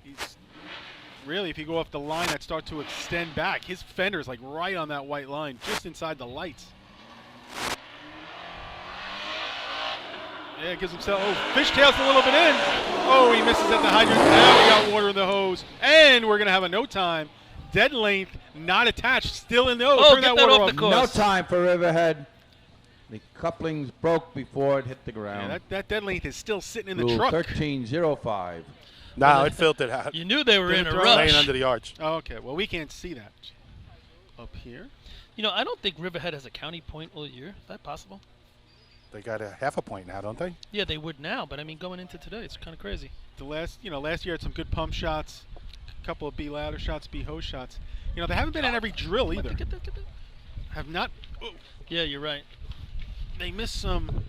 He's really, if you go off the line, that start to extend back. His fender's like right on that white line, just inside the lights. Yeah, gives himself. Oh, Fishtails a little bit in. Oh, he misses at the hydrant. Now we got water in the hose, and we're gonna have a no time. Dead length, not attached, still in the hose. Oh, Turn get that that water off the course. No time for Riverhead. The couplings broke before it hit the ground. Yeah, that dead length is still sitting in the Rule truck. 13.05. No, it filtered out. You knew they were in a throw it rush. Laying under the arch. Oh, okay, well we can't see that up here. You know, I don't think Riverhead has a county point all year. Is that possible? They got a half a point now, don't they? Yeah, they would now, but I mean, going into today, it's kind of crazy. The last year had some good pump shots, a couple of B ladder shots, B hose shots. You know, they haven't been in every drill either. Get that. Have not. Oh, Yeah, you're right. they missed some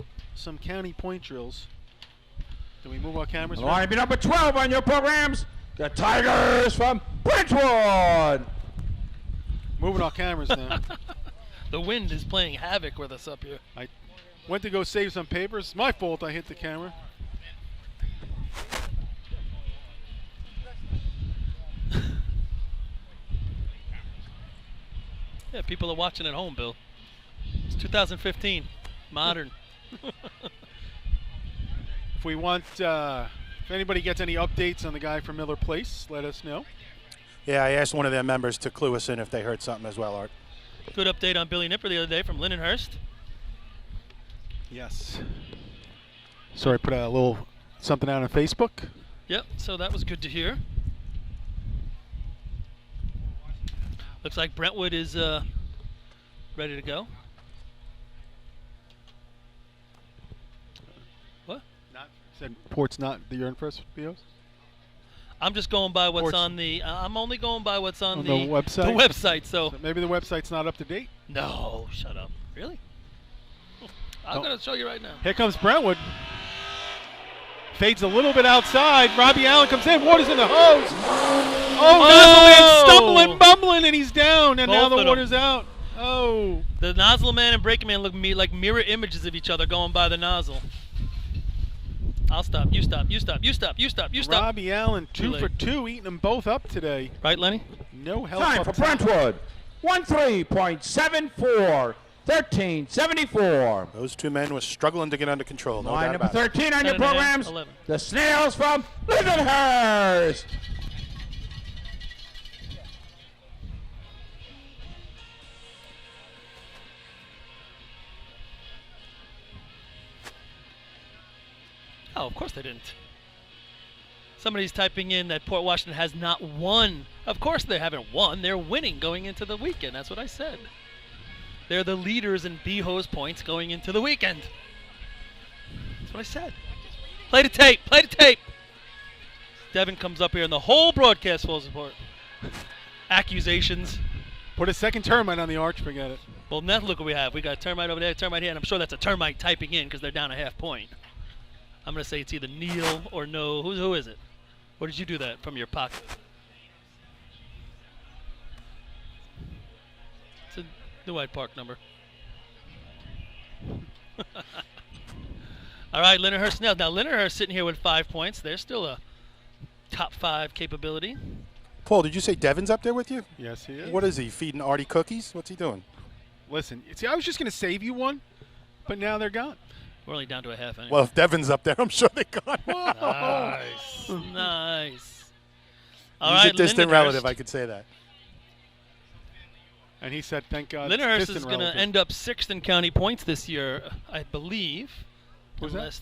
county point drills. Do we move our cameras? Line number 12 on your programs, the Tigers from Brentwood. Moving our cameras now. The wind is playing havoc with us up here. I went to go save some papers. My fault. I hit the camera. Yeah, people are watching at home, Bill. It's 2015. Modern. If we want, if anybody gets any updates on the guy from Miller Place, let us know. Yeah, I asked one of their members to clue us in if they heard something as well, Art. Good update on Billy Nipper the other day from Lindenhurst. Yes. Sorry, put a little something out on Facebook. Yep, so that was good to hear. Looks like Brentwood is ready to go. What? Said Port's not the urine first BOs? I'm just going by what's Port's on the. I'm only going by what's on the website. The website. So maybe the website's not up to date. no, shut up. Really? I'm gonna show you right now. Here comes Brentwood. Fades a little bit outside. Robbie Allen comes in. Water's in the hose. Oh, Nozzle Man stumbling, bumbling, and he's down. And now Both the of water's out. Oh. The Nozzle Man and Breaking Man look like mirror images of each other going by the nozzle. I'll stop. You stop. You stop. You stop. You stop. You stop. Robbie Allen, Too 2 for 2, eating them both up today. Right, Lenny? No help Time up for top. Brentwood. 13.74. 1374. Those two men were struggling to get under control. No Line doubt number about it. 13 on your 10 and a half, programs. 11. The Snails from Lindenhurst. Oh, of course they didn't. Somebody's typing in that Port Washington has not won. Of course they haven't won. They're winning going into the weekend. That's what I said. They're the leaders in B-Hose points going into the weekend. That's what I said. Play the tape. Play the tape. Devin comes up here and the whole broadcast falls apart. Accusations. Put a second termite on the arch, forget it. Well, now look what we have. We got a termite over there, a termite here, and I'm sure that's a termite typing in because they're down a half point. I'm going to say it's either Neil or no. Who is it? Or did you do that from your pocket? It's a New Hyde Park number. All right, Lindenhurst now. Now, Lindenhurst sitting here with 5 points. They're still a top 5 capability. Paul, did you say Devin's up there with you? Yes, he is. What is he, feeding Artie cookies? What's he doing? Listen, see, I was just going to save you one, but now they're gone. We're only down to a half anyway. Well, if Devin's up there, I'm sure they got him. Nice. Nice. All He's right, a distant Lindenhurst. relative, I could say that. And he said, thank God. it's Lindenhurst distant is going to relative. end up 6th in county points this year, I believe. Who's that? Unless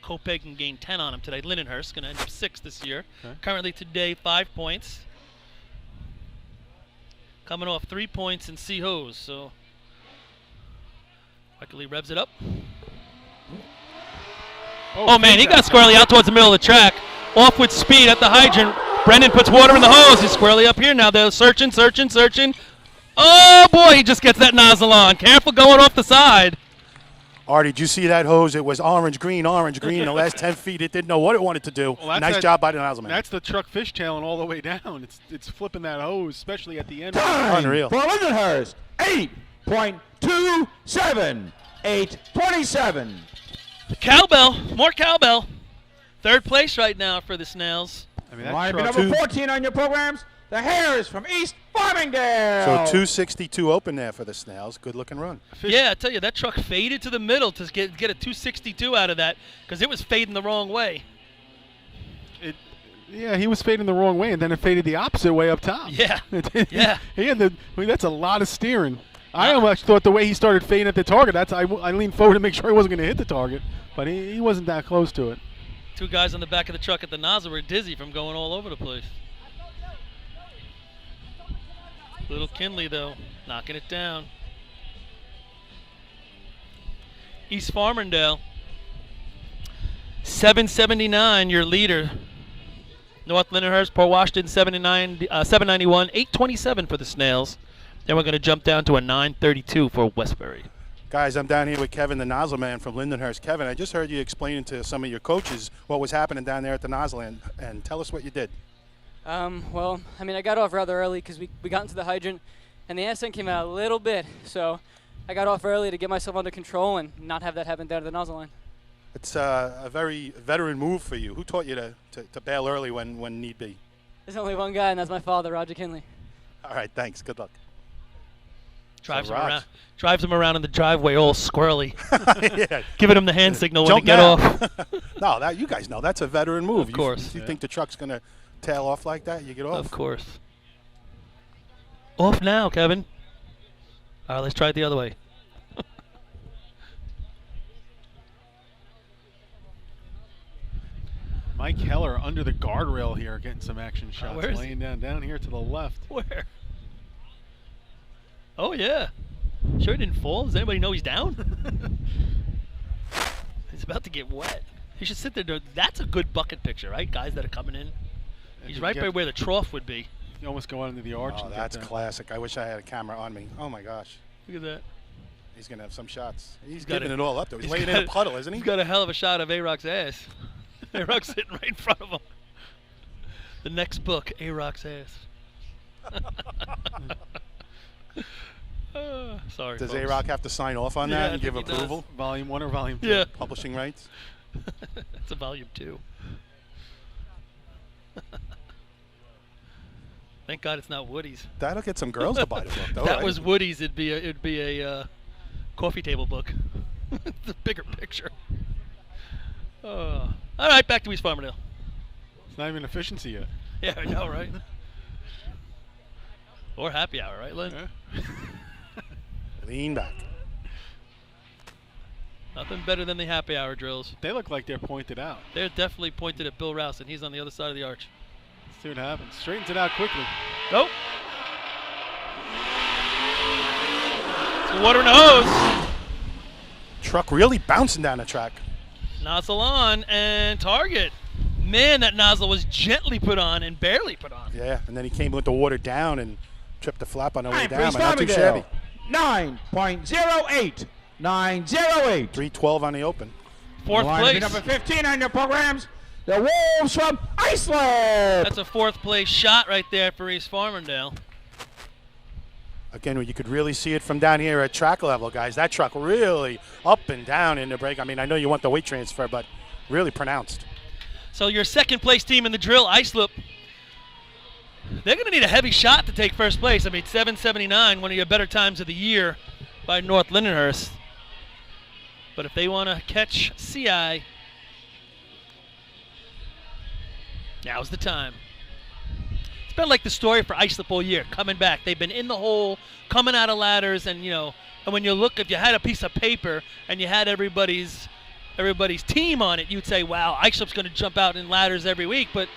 Copenhagen gained 10 on him today. Lindenhurst going to end up 6th this year. Okay. Currently today, 5 points. Coming off 3 points in C-Hose, so luckily revs it up. Oh man, he got squarely out towards the middle of the track. Off with speed at the hydrant. Brendan puts water in the hose. He's squarely up here now. They're searching. Oh boy, he just gets that nozzle on. Careful going off the side. Artie, did you see that hose? It was orange, green. The last 10 feet, it didn't know what it wanted to do. Well, nice job by the nozzle man. That's the truck fishtailing all the way down. It's flipping that hose, especially at the end. Time Unreal. for Lindenhurst. 8.27. 8:27. Cowbell, more cowbell. 3rd place right now for the Snails. I mean, that Line truck, number 14 on your programs. The Hares from East Farmingdale. So 262 open there for the Snails. Good looking run. Yeah, I tell you, that truck faded to the middle to get a 262 out of that because it was fading the wrong way. yeah, he was fading the wrong way, and then it faded the opposite way up top. Yeah, yeah. That's a lot of steering. I almost thought the way he started fading at the target, I leaned forward to make sure he wasn't going to hit the target, but he wasn't that close to it. 2 guys on the back of the truck at the nozzle were dizzy from going all over the place. Little Kinley, though, knocking it down. East Farmingdale, 779, your leader. North Lindenhurst, Port Washington, 791, 827 for the Snails. Then we're going to jump down to a 932 for Westbury. Guys, I'm down here with Kevin, the nozzle man from Lindenhurst. Kevin, I just heard you explaining to some of your coaches what was happening down there at the nozzle, and tell us what you did. Well, I mean, I got off rather early because we got into the hydrant, and the accent came out a little bit. So I got off early to get myself under control and not have that happen down to the nozzle line. It's a very veteran move for you. Who taught you to bail early when need be? There's only one guy, and that's my father, Roger Kinley. All right, thanks. Good luck. Drives him around in the driveway all squirrely. Yeah. Giving him the hand signal when Jump to get now. off. No, you guys know that's a veteran move. Of course. You think the truck's going to tail off like that? You get off. Of course. Off now, Kevin. All right, let's try it the other way. Mike Heller under the guardrail here getting some action shots. Where is Laying down here to the left. Where? Oh, yeah. Sure he didn't fall. Does anybody know he's down? He's about to get wet. He should sit there. That's a good bucket picture, right? Guys that are coming in. He's right by where the trough would be. You almost go out into the arch. Oh, and that's get that. classic. I wish I had a camera on me. Oh, my gosh. Look at that. He's going to have some shots. He's got giving it all up, though. He's laying in a puddle, isn't he? He's got a hell of a shot of A-Rock's ass. A-Rock's sitting right in front of him. The next book, A-Rock's ass. Sorry, Does folks. A-Rock have to sign off on Yeah, that I and think give he does. approval? Volume 1 or Volume 2? Yeah. Publishing rights? It's a volume 2. Thank God it's not Woody's. That'll get some girls to buy the book, though, That right? was Woody's. It'd be a coffee table book. The bigger picture. All right, back to East Farmerdale. It's not even efficiency yet. Yeah, I know, right? Or happy hour, right, Lynn? Yeah. Lean back. Nothing better than the happy hour drills. They look like they're pointed out. They're definitely pointed at Bill Rouse, and he's on the other side of the arch. Let's see what happens. Straightens it out quickly. Nope. Some water in the hose. Truck really bouncing down the track. Nozzle on and target. Man, that nozzle was gently put on and barely put on. Yeah, and then he came with the water down and tripped the flap on the way Time for down, East but not too shabby. Farmingdale. 9.08. 908. 312 on the open. Fourth Line place. number 15 on your programs. The Wolves from Iceland. That's a fourth place shot right there for East Farmingdale. Again, you could really see it from down here at track level, guys. That truck really up and down in the break. I mean, I know you want the weight transfer, but really pronounced. So your second place team in the drill, Islip, they're going to need a heavy shot to take first place. I mean, 7:79, one of your better times of the year by North Lindenhurst. But if they want to catch CI, now's the time. It's been like the story for Islip all year, coming back. They've been in the hole, coming out of ladders, and and when you look, if you had a piece of paper and you had everybody's team on it, you'd say, wow, Islip's going to jump out in ladders every week. But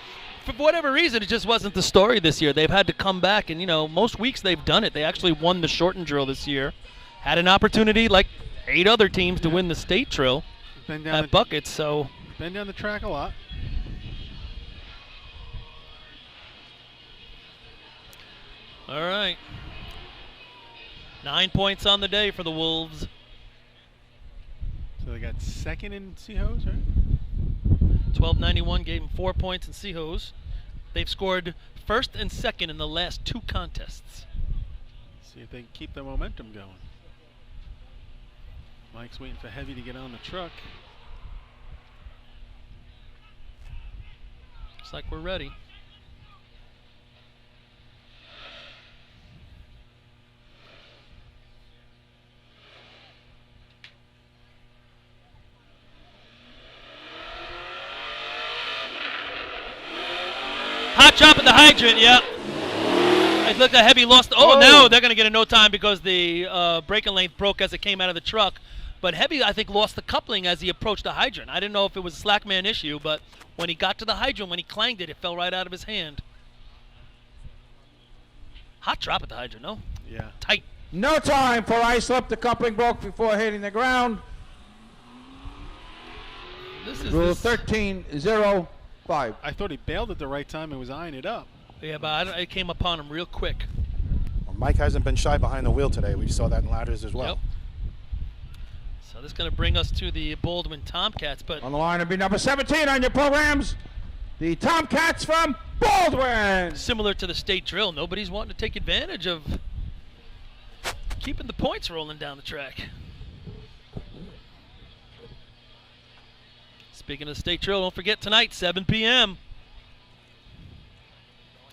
for whatever reason, it just wasn't the story this year. They've had to come back, and most weeks they've done it. They actually won the shortened drill this year. Had an opportunity, like 8 other teams, to win the state drill at Buckets. So been down the track a lot. All right. 9 points on the day for the Wolves. So they got second in Seahose, right? 1291 gave them 4 points in Seahose. They've scored first and second in the last 2 contests. See if they can keep the momentum going. Mike's waiting for Heavy to get on the truck. Looks like we're ready. Hot chop at the hydrant, yep. It looked like Heavy lost. No, they're going to get a no time because the braking length broke as it came out of the truck. But Heavy, I think, lost the coupling as he approached the hydrant. I didn't know if it was a slackman issue, but when he got to the hydrant, when he clanged it, it fell right out of his hand. Hot drop at the hydrant, no? Yeah. Tight. No time for Islip. The coupling broke before hitting the ground. This is Rule 13.05. I thought he bailed at the right time and was eyeing it up. Yeah, but it came upon him real quick. Well, Mike hasn't been shy behind the wheel today. We saw that in ladders as well. Yep. So this is going to bring us to the Baldwin Tomcats. But on the line will be number 17 on your programs. The Tomcats from Baldwin. Similar to the state drill, nobody's wanting to take advantage of keeping the points rolling down the track. Speaking of the state drill, don't forget tonight, 7 p.m.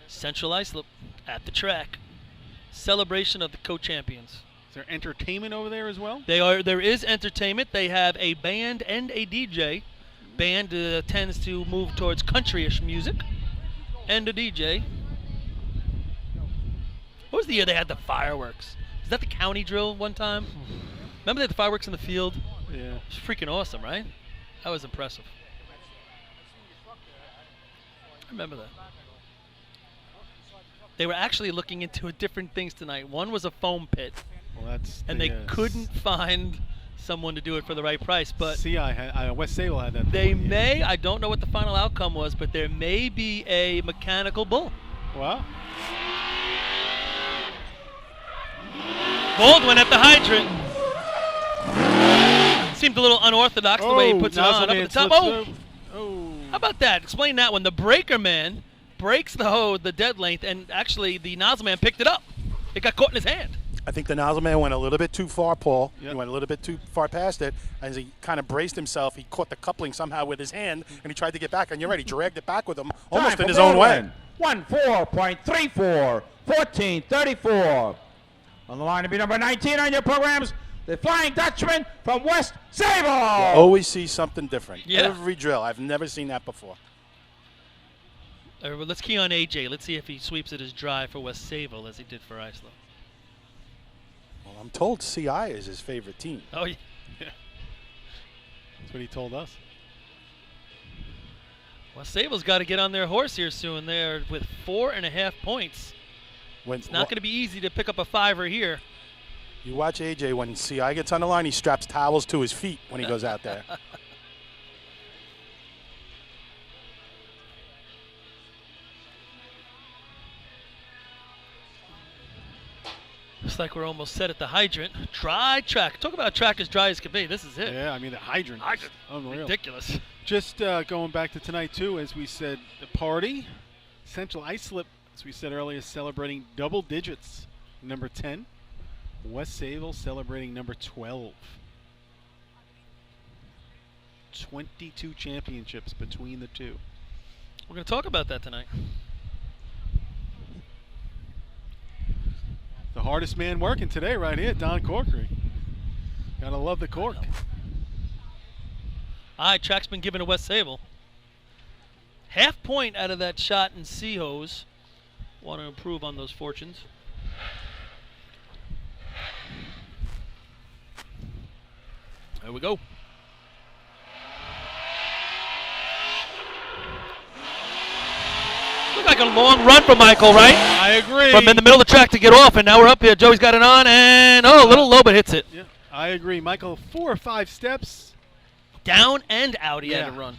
Central Islip at the track. Celebration of the co-champions. Is there entertainment over there as well? There is entertainment. They have a band and a DJ. Band tends to move towards country-ish music. And a DJ. What was the year they had the fireworks? Is that the county drill one time? Remember they had the fireworks in the field? Yeah. It was freaking awesome, right? That was impressive. I remember that. They were actually looking into different things tonight. One was a foam pit. Well, and they couldn't find someone to do it for the right price. But CI had, West Sable had that. They may, I don't know what the final outcome was, but there may be a mechanical bull. Well. Baldwin at the hydrant. Seemed a little unorthodox the way he puts it on up at the top. How about that? Explain that one. The breaker man breaks the hose, the dead length, and actually the nozzle man picked it up. It got caught in his hand. I think the nozzle man went a little bit too far, Paul. Yep. He went a little bit too far past it. As he kind of braced himself, he caught the coupling somehow with his hand, and he tried to get back. And you're right, he dragged it back with him almost in his own way. 14.34, 14.34. On the line to be number 19 on your programs, the Flying Dutchman from West Sable. Always see something different. Yeah. Every drill. I've never seen that before. All right, well, let's key on AJ. Let's see if he sweeps it as dry for West Sable as he did for Iceland. Well, I'm told CI is his favorite team. Oh, yeah. That's what he told us. West Sable's got to get on their horse here soon. They're with 4.5 points. It's not going to be easy to pick up a fiver here. You watch AJ when CI gets on the line, he straps towels to his feet when he goes out there. Looks like we're almost set at the hydrant. Dry track. Talk about a track as dry as can be. This is it. Yeah, I mean, the hydrant. Unreal. Ridiculous. Just going back to tonight, too, as we said, the party. Central Islip, as we said earlier, celebrating double digits. Number 10. West Sable celebrating number 12. 22 championships between the two. We're going to talk about that tonight. The hardest man working today right here, Don Corkery. Gotta love the cork. All right, track's been given to West Sable. Half point out of that shot in Sea Hose. Want to improve on those fortunes. There we go. Looked like a long run for Michael, right? I agree. From in the middle of the track to get off, and now we're up here. Joey's got it on, and a little low, but hits it. Yeah, I agree. Michael, 4 or 5 steps. Down and out he had to run.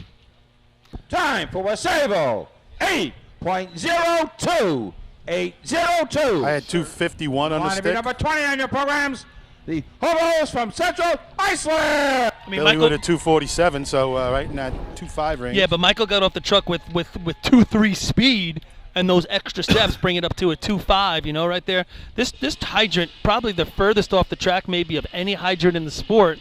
Time for West Sable. 8.02. 8.02. I had 251 on the stick. Number 20 on your programs. The Hobos from Central Iceland. I mean, Billy Michael with a 247, so right in that 2.5 range. Yeah, but Michael got off the truck with 2.3 speed, and those extra steps bring it up to a 2.5. You know, right there. This hydrant probably the furthest off the track maybe of any hydrant in the sport.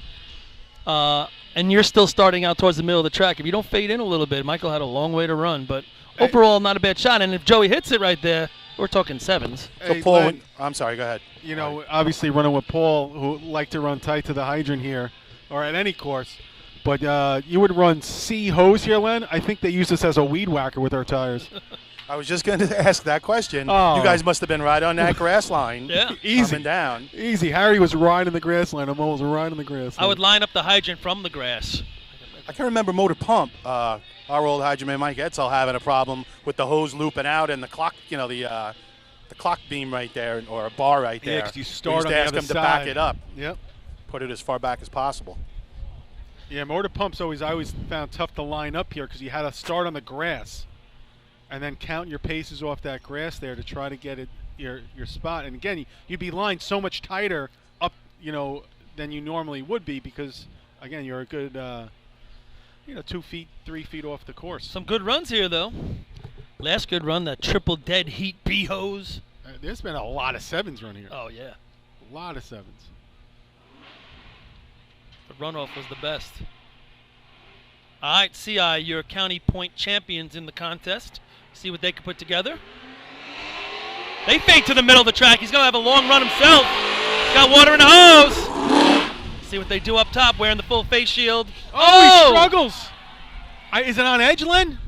And you're still starting out towards the middle of the track. If you don't fade in a little bit, Michael had a long way to run, but overall not a bad shot. And if Joey hits it right there, we're talking 7s. So Hey, Paul, Len, I'm sorry, go ahead. You know, obviously running with Paul, who liked to run tight to the hydrant here, or at any course. But you would run C hose here, Len. I think they use this as a weed whacker with our tires. I was just going to ask that question. Oh. You guys must have been right on that grass line. Yeah. Easy. Coming down. Easy. Harry was riding the grass line. I'm almost riding the grass line. I would line up the hydrant from the grass. I can remember Motor Pump, our old hydroman Mike Etzel having a problem with the hose looping out and the clock, the clock beam right there, or a bar right there. Yeah, because you start on we used the to ask other him to back side. it up. Yep. Put it as far back as possible. Yeah, motor pumps I always found tough to line up here because you had to start on the grass and then count your paces off that grass there to try to get it your spot. And again, you'd be lined so much tighter up, than you normally would be because, again, you're a good, 2 feet, 3 feet off the course. Some good runs here, though. Last good run, the triple dead heat B hose. There's been a lot of 7s run here. Oh, yeah. A lot of 7s. The runoff was the best. All right, CI, your county point champions in the contest. See what they can put together. They fade to the middle of the track. He's going to have a long run himself. He's got water in the hose. See what they do up top, wearing the full face shield. Oh, he struggles. Is it on edge, Len?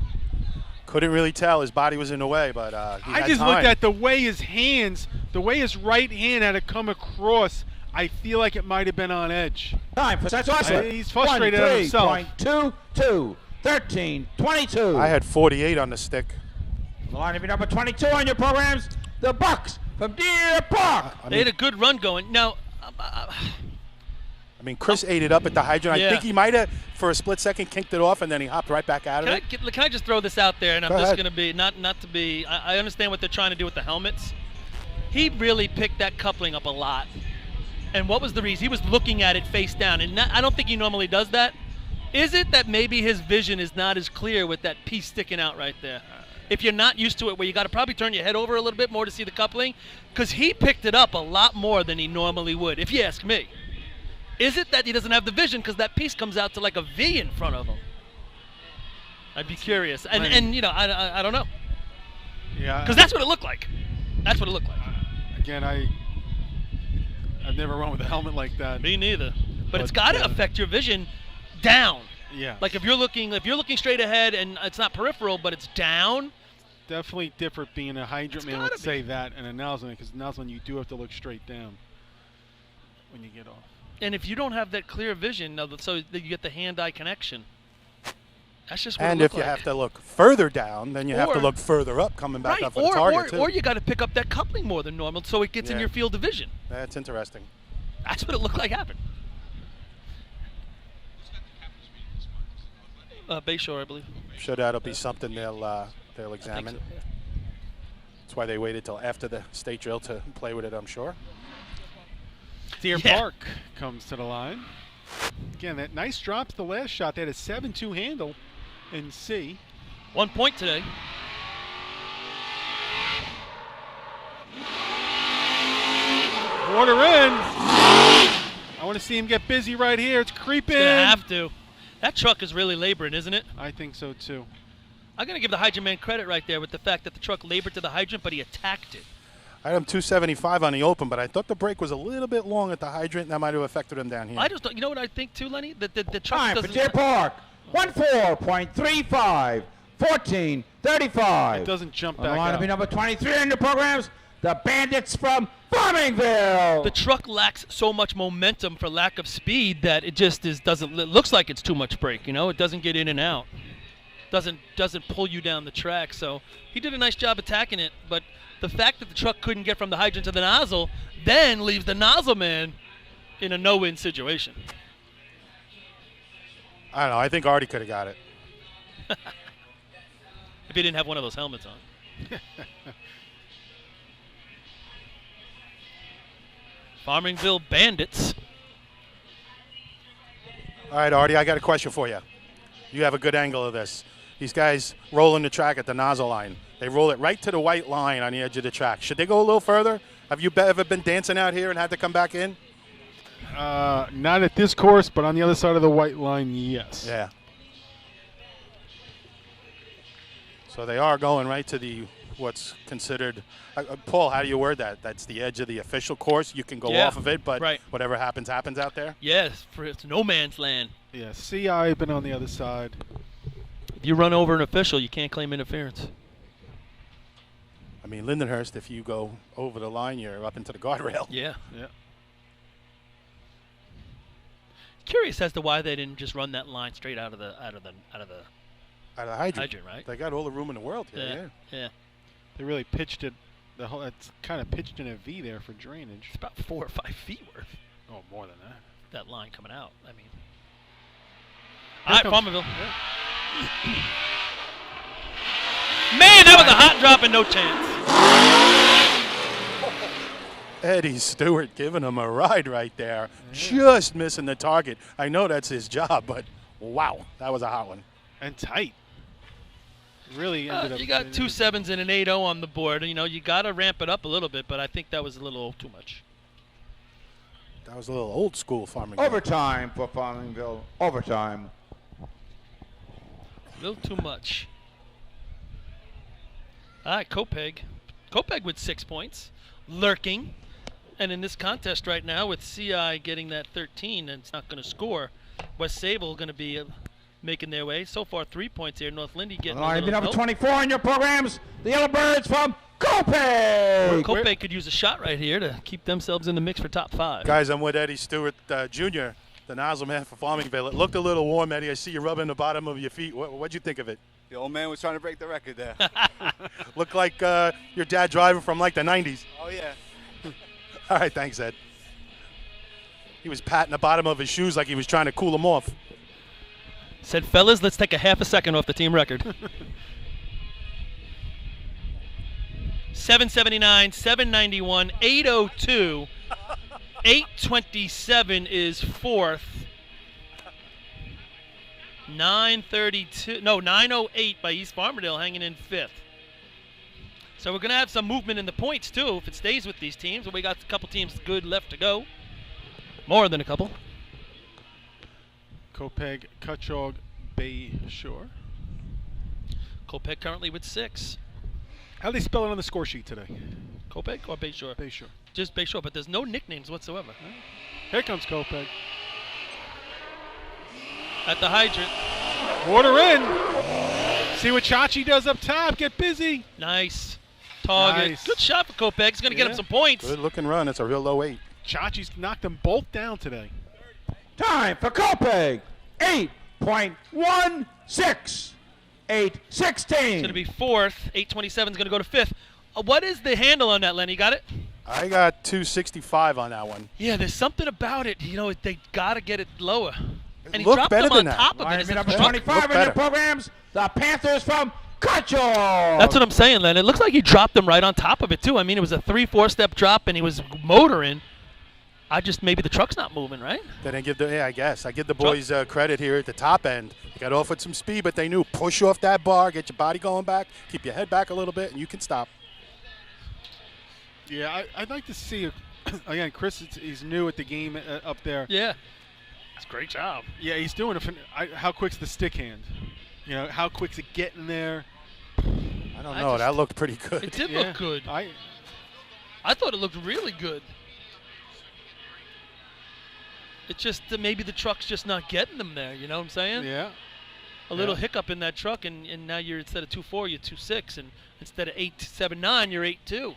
Couldn't really tell. His body was in the way, but he had time. Looked at the way his right hand had to come across. I feel like it might have been on edge. Time for Central Iceland. He's frustrated at himself. 13.22. 13.22. I had 48 on the stick. The line of your number 22 on your programs, the Bucks from Deer Park. They had a good run going. Now, Chris ate it up at the hydrant. Yeah. I think he might have, for a split second, kicked it off, and then he hopped right back out of it. Can I just throw this out there? And I'm Go just ahead. going to be, not to be, I understand what they're trying to do with the helmets. He really picked that coupling up a lot. And what was the reason? He was looking at it face down, and I don't think he normally does that. Is it that maybe his vision is not as clear with that piece sticking out right there? If you're not used to it, where you got to probably turn your head over a little bit more to see the coupling, because he picked it up a lot more than he normally would, if you ask me. Is it that he doesn't have the vision because that piece comes out to like a V in front of him? I'd be curious. And I don't know. Yeah. Because that's what it looked like. That's what it looked like. Again, I've never run with a helmet like that. Me neither. But it's got to affect your vision down. Yeah. Like if you're looking straight ahead and it's not peripheral, but it's down. Definitely different being a hydrant man would say that and a nozzle man, because nozzle man you do have to look straight down when you get off. And if you don't have that clear vision, so that you get the hand-eye connection. That's just what And it if looks you like. have to look further down, then you have to Or- look further up coming back Right, up for the target, too. or you got to pick up that coupling more than normal so it gets in Yeah. your field of vision. That's interesting. That's what it looked like happened. Bayshore, I believe. Sure, that'll be something they'll examine. so, yeah. That's why they waited till after the state drill to play with it, I'm sure. Deer Park comes to the line. Again, that nice drop to the last shot. They had a 7-2 handle in C. 1 point today. Water in. I want to see him get busy right here. It's creeping. He's gonna have to. That truck is really laboring, isn't it? I think so too. I'm gonna give the hydrant man credit right there with the fact that the truck labored to the hydrant, but he attacked it. I had him 275 on the open, but I thought the break was a little bit long at the hydrant, and that might have affected him down here. I just don't, you know what I think too, Lenny? That the truck Time for doesn't. Deer Park. 1:4.35. 14:35. It doesn't jump On the back line to out. be number 23 in the programs, the Bandits from Farmingville. The truck lacks so much momentum for lack of speed that it just doesn't. It looks like it's too much brake. You know, it doesn't get in and out. Doesn't pull you down the track. So he did a nice job attacking it, but the fact that the truck couldn't get from the hydrant to the nozzle then leaves the nozzle man in a no-win situation. I don't know. I think Artie could have got it. If he didn't have one of those helmets on. Farmingville Bandits. All right, Artie, I got a question for you. You have a good angle of this. These guys rolling the track at the nozzle line. They roll it right to the white line on the edge of the track. Should they go a little further? Have you ever been dancing out here and had to come back in? Not at this course, but on the other side of the white line, yes. Yeah. So they are going right to the what's considered Paul, how do you word that? That's the edge of the official course. You can go off of it, but whatever happens out there. Yes, it's no man's land. Yeah, CI been on the other side. If you run over an official, you can't claim interference. I mean, Lindenhurst, if you go over the line, you're up into the guardrail. Yeah. Yeah. Curious as to why they didn't just run that line straight out of the hydrant. Right? They got all the room in the world here. Yeah. They really pitched it. It's kind of pitched in a V there for drainage. It's about 4 or 5 feet worth. Oh, more than that. That line coming out. I mean. All right, Farmerville. Man, that was a hot drop and no chance. Eddie Stewart giving him a ride right there. Just missing the target. I know that's his job, but wow, that was a hot one. And tight. Really ended up. You got 2 7s and an 8-0 on the board. You know, you got to ramp it up a little bit, but I think that was a little too much. That was a little old school Farmingville. Overtime for Farmingville. Overtime. A little too much. All right, Kopeg. Kopeg with 6 points. Lurking. And in this contest right now, with CI getting that 13 and it's not going to score, West Sable going to be making their way. So far, 3 points here. North Lindy getting a little Number help. 24 in your programs, the Yellowbirds from Kopeg. Kopeg could use a shot right here to keep themselves in the mix for top 5. Guys, I'm with Eddie Stewart Jr., the nozzle man for Farmingville. It looked a little warm, Eddie. I see you rubbing the bottom of your feet. What'd you think of it? The old man was trying to break the record there. Looked like your dad driving from like the 90s. Oh, yeah. All right, thanks, Ed. He was patting the bottom of his shoes like he was trying to cool them off. Said, fellas, let's take a half a second off the team record. 779, 791, 802, 827 is 4th. 908 by East Farmerdale hanging in 5th. So we're going to have some movement in the points, too, if it stays with these teams. We got a couple teams good left to go. More than a couple. Kopeg, Cutchogue, Bayshore. Kopeg currently with 6. How do they spell it on the score sheet today? Kopeg or Bayshore? Bayshore. Just Bay Shore, but there's no nicknames whatsoever. Here comes Kopech. At the hydrant. Water in. See what Chachi does up top. Get busy. Nice. Target. Nice. Good shot for Kopech. He's going to get him some points. Good looking run. It's a real low 8. Chachi's knocked them both down today. Time for Kopech. 8.16. 8.16. It's going to be fourth. 8:27 is going to go to fifth. What is the handle on that, Lenny? You got it? I got 265 on that one. Yeah, there's something about it. You know, they got to get it lower. And he looked dropped better them on than that. top of it. Line as number a truck. 25 in your programs. The Panthers from Cutchogue. That's what I'm saying, Len. It looks like he dropped them right on top of it, too. I mean, it was a 3-4 step drop, and he was motoring. Maybe the truck's not moving, right? They didn't give I guess. I give the boys credit here at the top end. They got off with some speed, but they knew push off that bar, get your body going back, keep your head back a little bit, and you can stop. Yeah, I'd like to see, again, Chris, he's new at the game up there. Yeah. It's a great job. Yeah, he's doing how quick's the stick hand? You know, how quick's it getting there? I don't know. That looked pretty good. It did look good. I thought it looked really good. It's just that maybe the truck's just not getting them there. You know what I'm saying? Yeah. A little hiccup in that truck, and now you're instead of 2.4, you're 2.6, and instead of 8.79, you're 8.2.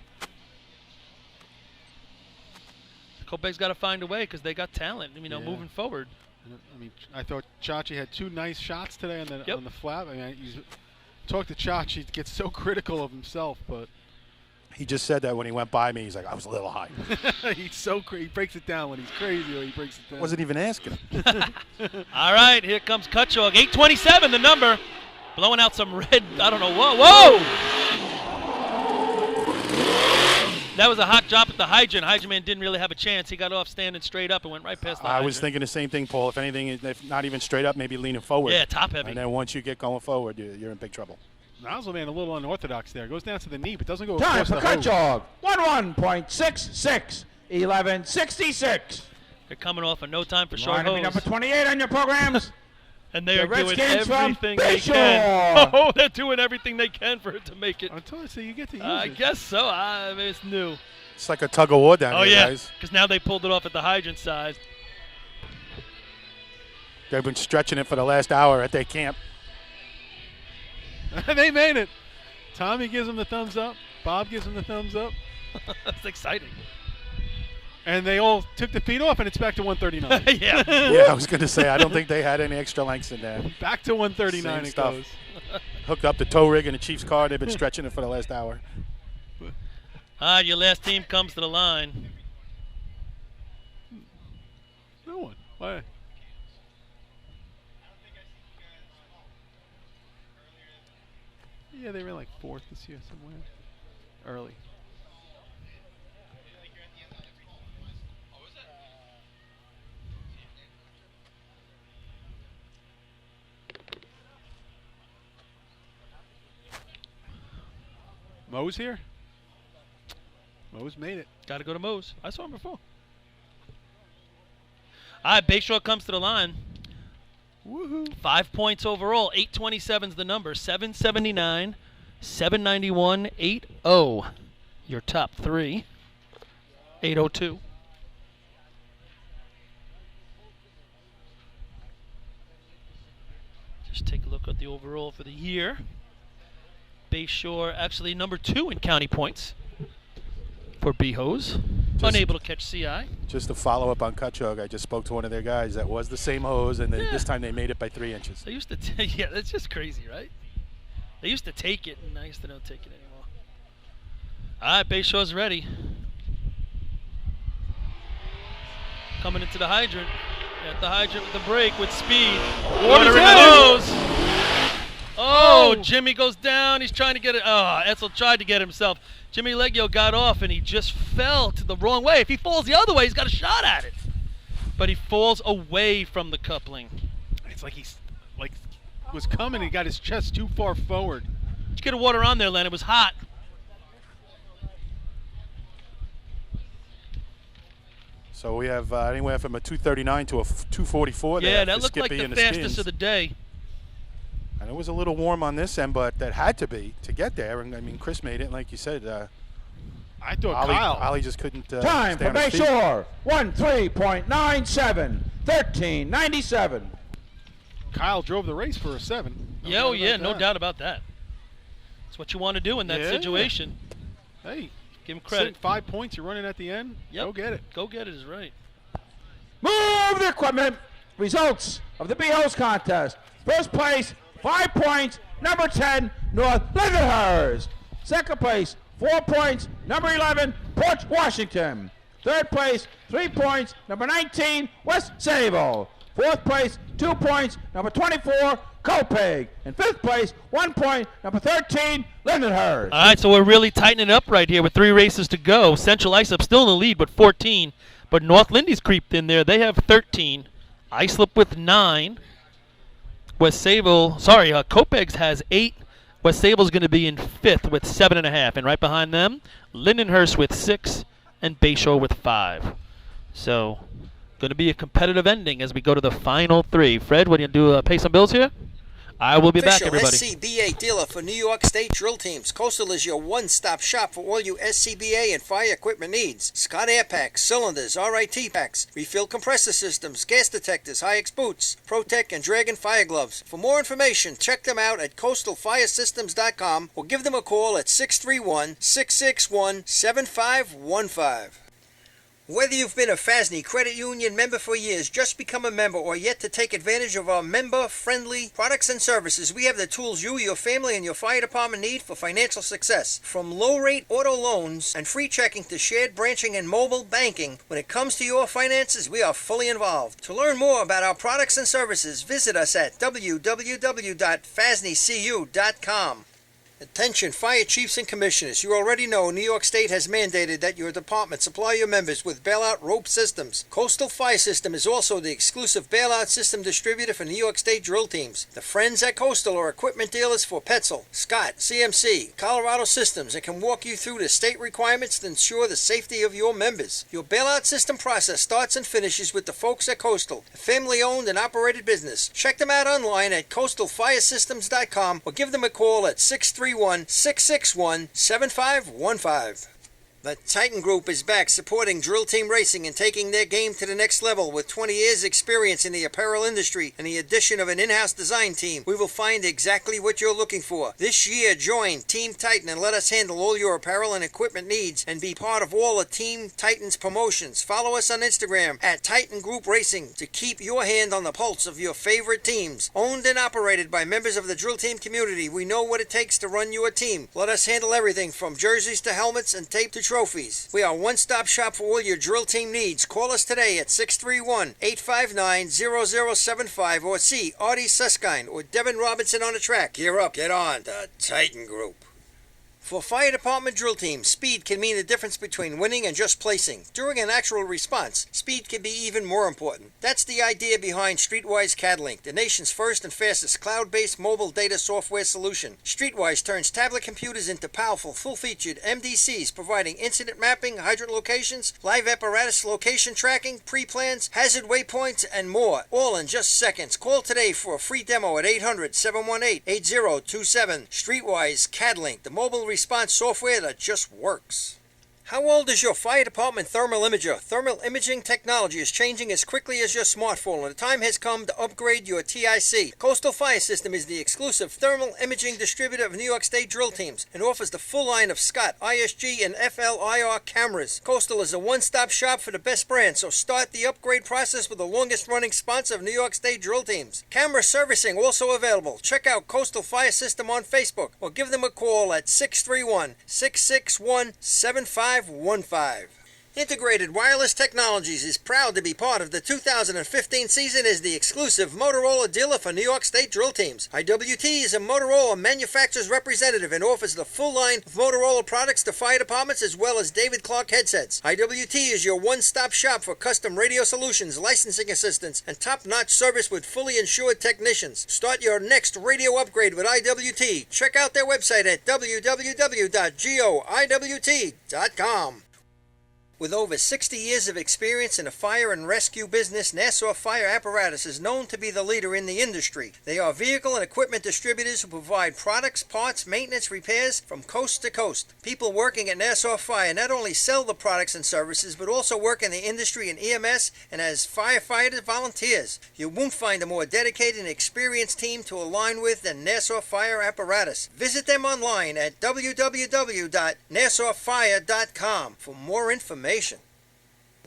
Kopech's got to find a way because they got talent, moving forward. I mean, I thought Chachi had 2 nice shots today on the flat. I mean, talk to Chachi, he gets so critical of himself, but he just said that when he went by me. He's like, I was a little high. He's so crazy. He breaks it down when he's crazy, or he breaks it down. Wasn't even asking. All right, here comes Cutchogue. 8:27, the number. Blowing out some red, I don't know, whoa! That was a hot drop at the hydrant. Hagerman didn't really have a chance. He got off standing straight up and went right past the hydrant. I was thinking the same thing, Paul. If anything, if not even straight up, maybe leaning forward. Yeah, top heavy. And then once you get going forward, you're in big trouble. Nozzleman a little unorthodox there. Goes down to the knee, but doesn't go Time across for the hose. Cutchogue. 11.66. 11.66. They're coming off a no time for short Line hose. number 28 on your programs. And they The are doing Redskins from everything they Bayshore. can. Oh, they're doing everything they can for it to make it. Until so you get to use I it. guess so. It's new. It's like a tug of war down here, guys. Because now they pulled it off at the hydrant side. They've been stretching it for the last hour at their camp. They made it. Tommy gives them the thumbs up. Bob gives them the thumbs up. That's exciting. And they all took the feet off, and it's back to 139. Yeah. Yeah, I was going to say, I don't think they had any extra lengths in there. Back to 139 Same it stuff. goes. Hooked up the tow rig in the Chiefs' car. They've been stretching it for the last hour. Your last team comes to the line. No one. Why? Yeah, they ran like 4th this year somewhere. Early. Mo's here? Mo's made it. Got to go to Mo's. I saw him before. All right, Bayshore comes to the line. Woohoo. 5 points overall. 827's the number. 779, 791, 80. Your top 3. 802. Just take a look at the overall for the year. Bayshore actually number 2 in county points for B-Hose. Unable to catch CI. Just to follow up on Cutchogue, I just spoke to one of their guys that was the same hose, and this time they made it by 3 inches. They used to yeah, that's just crazy, right? They used to take it, and I used to don't take it anymore. All right, Bayshore's ready. Coming into the hydrant. At the hydrant with the brake with speed. Water in the nose. Oh, Jimmy goes down. He's trying to get it. Oh, Etzel tried to get himself. Jimmy Leggio got off, and he just fell to the wrong way. If he falls the other way, he's got a shot at it. But he falls away from the coupling. It's like he's was coming and he got his chest too far forward. Did you get a water on there, Len? It was hot. So we have anywhere from a 239 to a 244 there. Yeah, that for looked like Skippy the and fastest skins. of the day. And it was a little warm on this end, but that had to be to get there. And I mean, Chris made it, and like you said, I thought Kyle. Ollie just couldn't. Time for Bayshore. 13.97. 13.97. Kyle drove the race for a 7. No doubt about that. That's what you want to do in that situation. Hey, give him credit. 5 points you're running at the end. Yep. Go get it. Go get it is right. Move the equipment. Results of the B-Hose contest. First place, 5 points, number 10, North Lindenhurst. Second place, 4 points, number 11, Port Washington. Third place, 3 points, number 19, West Sable. Fourth place, 2 points, number 24, Copeg. And fifth place, 1 point, number 13, Lindenhurst. All right, so we're really tightening up right here with 3 races to go. Central Islip still in the lead, but 14. But North Lindy's creeped in there. They have 13. Islip with 9. Copeg's has 8. West Sable's going to be in 5th with 7.5. And right behind them, Lindenhurst with 6 and Bayshore with 5. So, going to be a competitive ending as we go to the final 3. Fred, what do you do? Pay some bills here? I will be back, everybody. SCBA dealer for New York State drill teams. Coastal is your one-stop shop for all your SCBA and fire equipment needs. Scott Air Packs, cylinders, RIT packs, refill compressor systems, gas detectors, Hi-X boots, ProTech, and Dragon fire gloves. For more information, check them out at coastalfiresystems.com or give them a call at 631-661-7515. Whether you've been a FASNY Credit Union member for years, just become a member, or yet to take advantage of our member-friendly products and services, we have the tools you, your family, and your fire department need for financial success. From low-rate auto loans and free checking to shared branching and mobile banking, when it comes to your finances, we are fully involved. To learn more about our products and services, visit us at www.fasnycu.com. Attention fire chiefs and commissioners. You already know New York State has mandated that your department supply your members with bailout rope systems. Coastal Fire System is also the exclusive bailout system distributor for New York State drill teams. The friends at Coastal are equipment dealers for Petzl, Scott, CMC, Colorado Systems, and can walk you through the state requirements to ensure the safety of your members. Your bailout system process starts and finishes with the folks at Coastal, a family-owned and operated business. Check them out online at coastalfiresystems.com or give them a call at 631-661-7515. The Titan Group is back supporting drill team racing and taking their game to the next level. With 20 years experience in the apparel industry and the addition of an in-house design team, we will find exactly what you're looking for. This year, join Team Titan and let us handle all your apparel and equipment needs and be part of all of Team Titan's promotions. Follow us on Instagram at Titan Group Racing to keep your hand on the pulse of your favorite teams. Owned and operated by members of the drill team community, we know what it takes to run your team. Let us handle everything from jerseys to helmets and tape to trophies. We are a one-stop shop for all your drill team needs. Call us today at 631-859-0075 or see Artie Suskind or Devin Robinson on the track. Gear up, get on. The Titan Group. For fire department drill teams, speed can mean the difference between winning and just placing. During an actual response, speed can be even more important. That's the idea behind Streetwise CADlink, the nation's first and fastest cloud-based mobile data software solution. Streetwise turns tablet computers into powerful, full-featured MDCs, providing incident mapping, hydrant locations, live apparatus location tracking, pre-plans, hazard waypoints, and more, all in just seconds. Call today for a free demo at 800-718-8027. Streetwise CADlink, the mobile response software that just works. How old is your fire department thermal imager? Thermal imaging technology is changing as quickly as your smartphone, and the time has come to upgrade your TIC. Coastal Fire System is the exclusive thermal imaging distributor of New York State drill teams and offers the full line of Scott, ISG, and FLIR cameras. Coastal is a one-stop shop for the best brand, so start the upgrade process with the longest-running sponsor of New York State drill teams. Camera servicing also available. Check out Coastal Fire System on Facebook or give them a call at 631-661-7515. Integrated Wireless Technologies is proud to be part of the 2015 season as the exclusive Motorola dealer for New York State drill teams. IWT is a Motorola manufacturer's representative and offers the full line of Motorola products to fire departments as well as David Clark headsets. IWT is your one-stop shop for custom radio solutions, licensing assistance, and top-notch service with fully insured technicians. Start your next radio upgrade with IWT. Check out their website at www.goiwt.com. With over 60 years of experience in the fire and rescue business, Nassau Fire Apparatus is known to be the leader in the industry. They are vehicle and equipment distributors who provide products, parts, maintenance, repairs from coast to coast. People working at Nassau Fire not only sell the products and services, but also work in the industry in EMS and as firefighter volunteers. You won't find a more dedicated and experienced team to align with than Nassau Fire Apparatus. Visit them online at www.nassauFire.com for more information.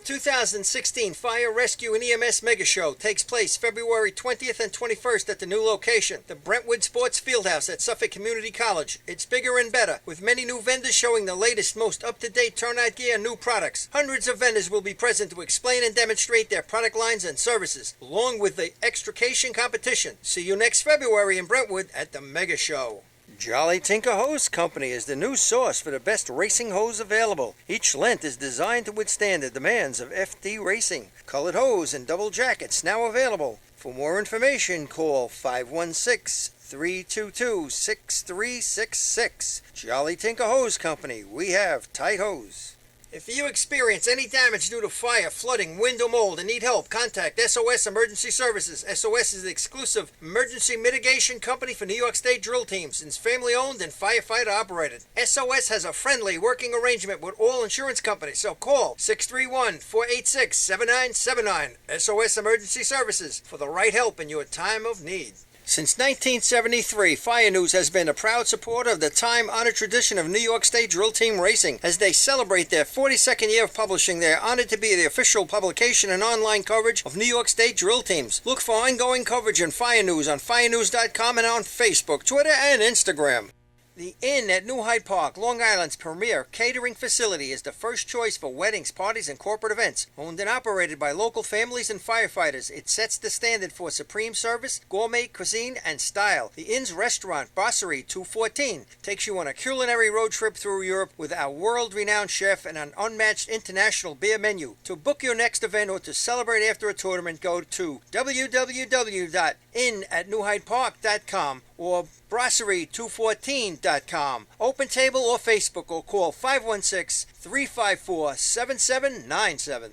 2016 Fire Rescue and EMS Mega Show takes place February 20th and 21st at the new location, the Brentwood Sports Fieldhouse at Suffolk Community College. It's bigger and better, with many new vendors showing the latest, most up-to-date turnout gear and new products. Hundreds of vendors will be present to explain and demonstrate their product lines and services, along with the extrication competition. See you next February in Brentwood at the Mega Show. Jolly Tinker Hose Company is the new source for the best racing hose available. Each length is designed to withstand the demands of FD racing. Colored hose and double jackets now available. For more information, call 516-322-6366. Jolly Tinker Hose Company. We have tight hose. If you experience any damage due to fire, flooding, wind, or mold and need help, contact SOS Emergency Services. SOS is the exclusive emergency mitigation company for New York State drill teams and is family-owned and firefighter operated. SOS has a friendly working arrangement with all insurance companies, so call 631-486-7979. SOS Emergency Services for the right help in your time of need. Since 1973, Fire News has been a proud supporter of the time-honored tradition of New York State drill team racing. As they celebrate their 42nd year of publishing, they are honored to be the official publication and online coverage of New York State drill teams. Look for ongoing coverage in Fire News on firenews.com and on Facebook, Twitter, and Instagram. The Inn at New Hyde Park, Long Island's premier catering facility, is the first choice for weddings, parties, and corporate events. Owned and operated by local families and firefighters, it sets the standard for supreme service, gourmet cuisine, and style. The Inn's restaurant, Brasserie 214, takes you on a culinary road trip through Europe with our world-renowned chef and an unmatched international beer menu. To book your next event or to celebrate after a tournament, go to www.innatnewhydepark.com or brasserie214.com. Open table or Facebook, or call 516-354-7797.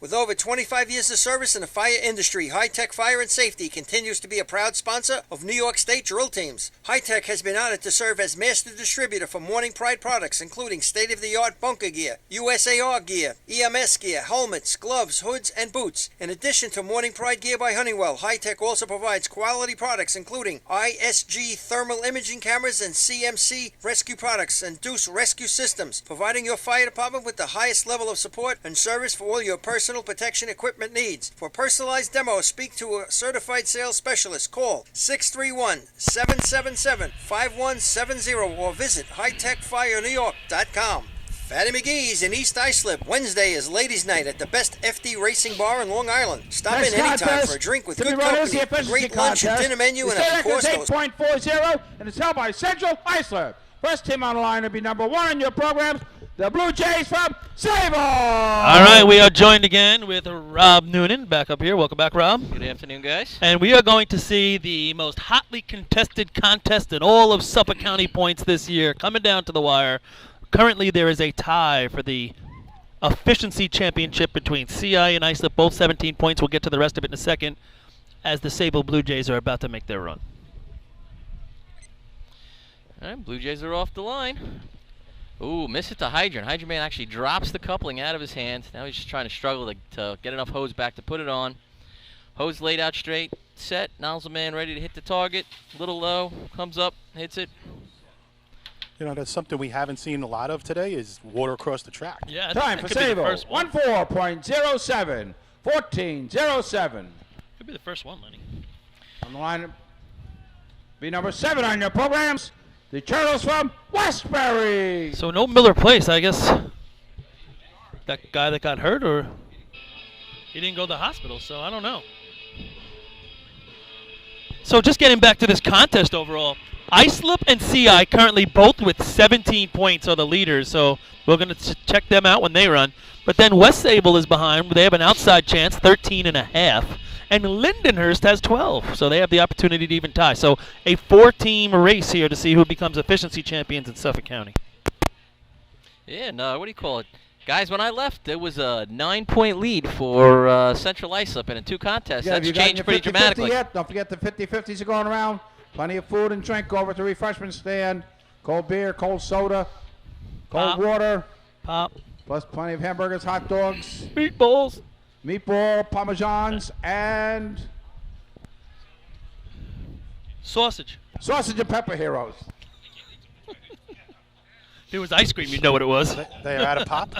With over 25 years of service in the fire industry, High Tech Fire and Safety continues to be a proud sponsor of New York State drill teams. High Tech has been honored to serve as master distributor for Morning Pride products, including state-of-the-art bunker gear, USAR gear, EMS gear, helmets, gloves, hoods, and boots. In addition to Morning Pride gear by Honeywell, High Tech also provides quality products including ISG thermal imaging cameras and CMC rescue products and Deuce rescue systems, providing your fire department with the highest level of support and service for all your personal protection equipment needs. For personalized demos, speak to a certified sales specialist. Call 631-777-5170 or visit hightechfirenewyork.com. Fatty McGee's in East Islip. Wednesday is Ladies' Night at the best FD Racing Bar in Long Island. Stop in anytime for a drink with good company, a great lunch and dinner menu, and of course those... 8.40, and it's held by Central Islip. First team on the line will be number one in your programs, the Blue Jays from Sable. All right, we are joined again with Rob Noonan back up here. Welcome back, Rob. Good afternoon, guys. And we are going to see the most hotly contested contest in all of Suffolk County points this year, coming down to the wire. Currently, there is a tie for the efficiency championship between CI and Islip, both 17 points. We'll get to the rest of it in a second, as the Sable Blue Jays are about to make their run. All right, Blue Jays are off the line. Ooh, miss it to Hydrant. Hydrant Man actually drops the coupling out of his hand. Now he's just trying to struggle to get enough hose back to put it on. Hose laid out straight, set. Nozzle Man ready to hit the target. A little low, comes up, hits it. You know, that's something we haven't seen a lot of today is water across the track. Yeah, time for Sable. 14.07. 14.07. Could be the first one, Lenny. On the line, be number 7 on your programs. The Turtles from Westbury. So no Miller Place, I guess. That guy that got hurt, or he didn't go to the hospital, so I don't know. So just getting back to this contest overall, Islip and CI currently both with 17 points are the leaders, so we're going to check them out when they run. But then West Sable is behind. They have an outside chance, 13.5. And Lindenhurst has 12, so they have the opportunity to even tie. So a 4-team race here to see who becomes efficiency champions in Suffolk County. Yeah, no, what do you call it? Guys, when I left, there was a 9-point lead for Central Islip, and in 2 contests, Yeah, that's you got changed your pretty 50-50 dramatically. yet? Don't forget the 50-50s are going around. Plenty of food and drink over at the refreshment stand. Cold beer, cold soda, cold Pop. water, Pop. plus plenty of hamburgers, hot dogs, Meatballs. meatball, parmesans, and Sausage. sausage and pepper heroes. If it was ice cream, you'd know what it was. They are out of pop.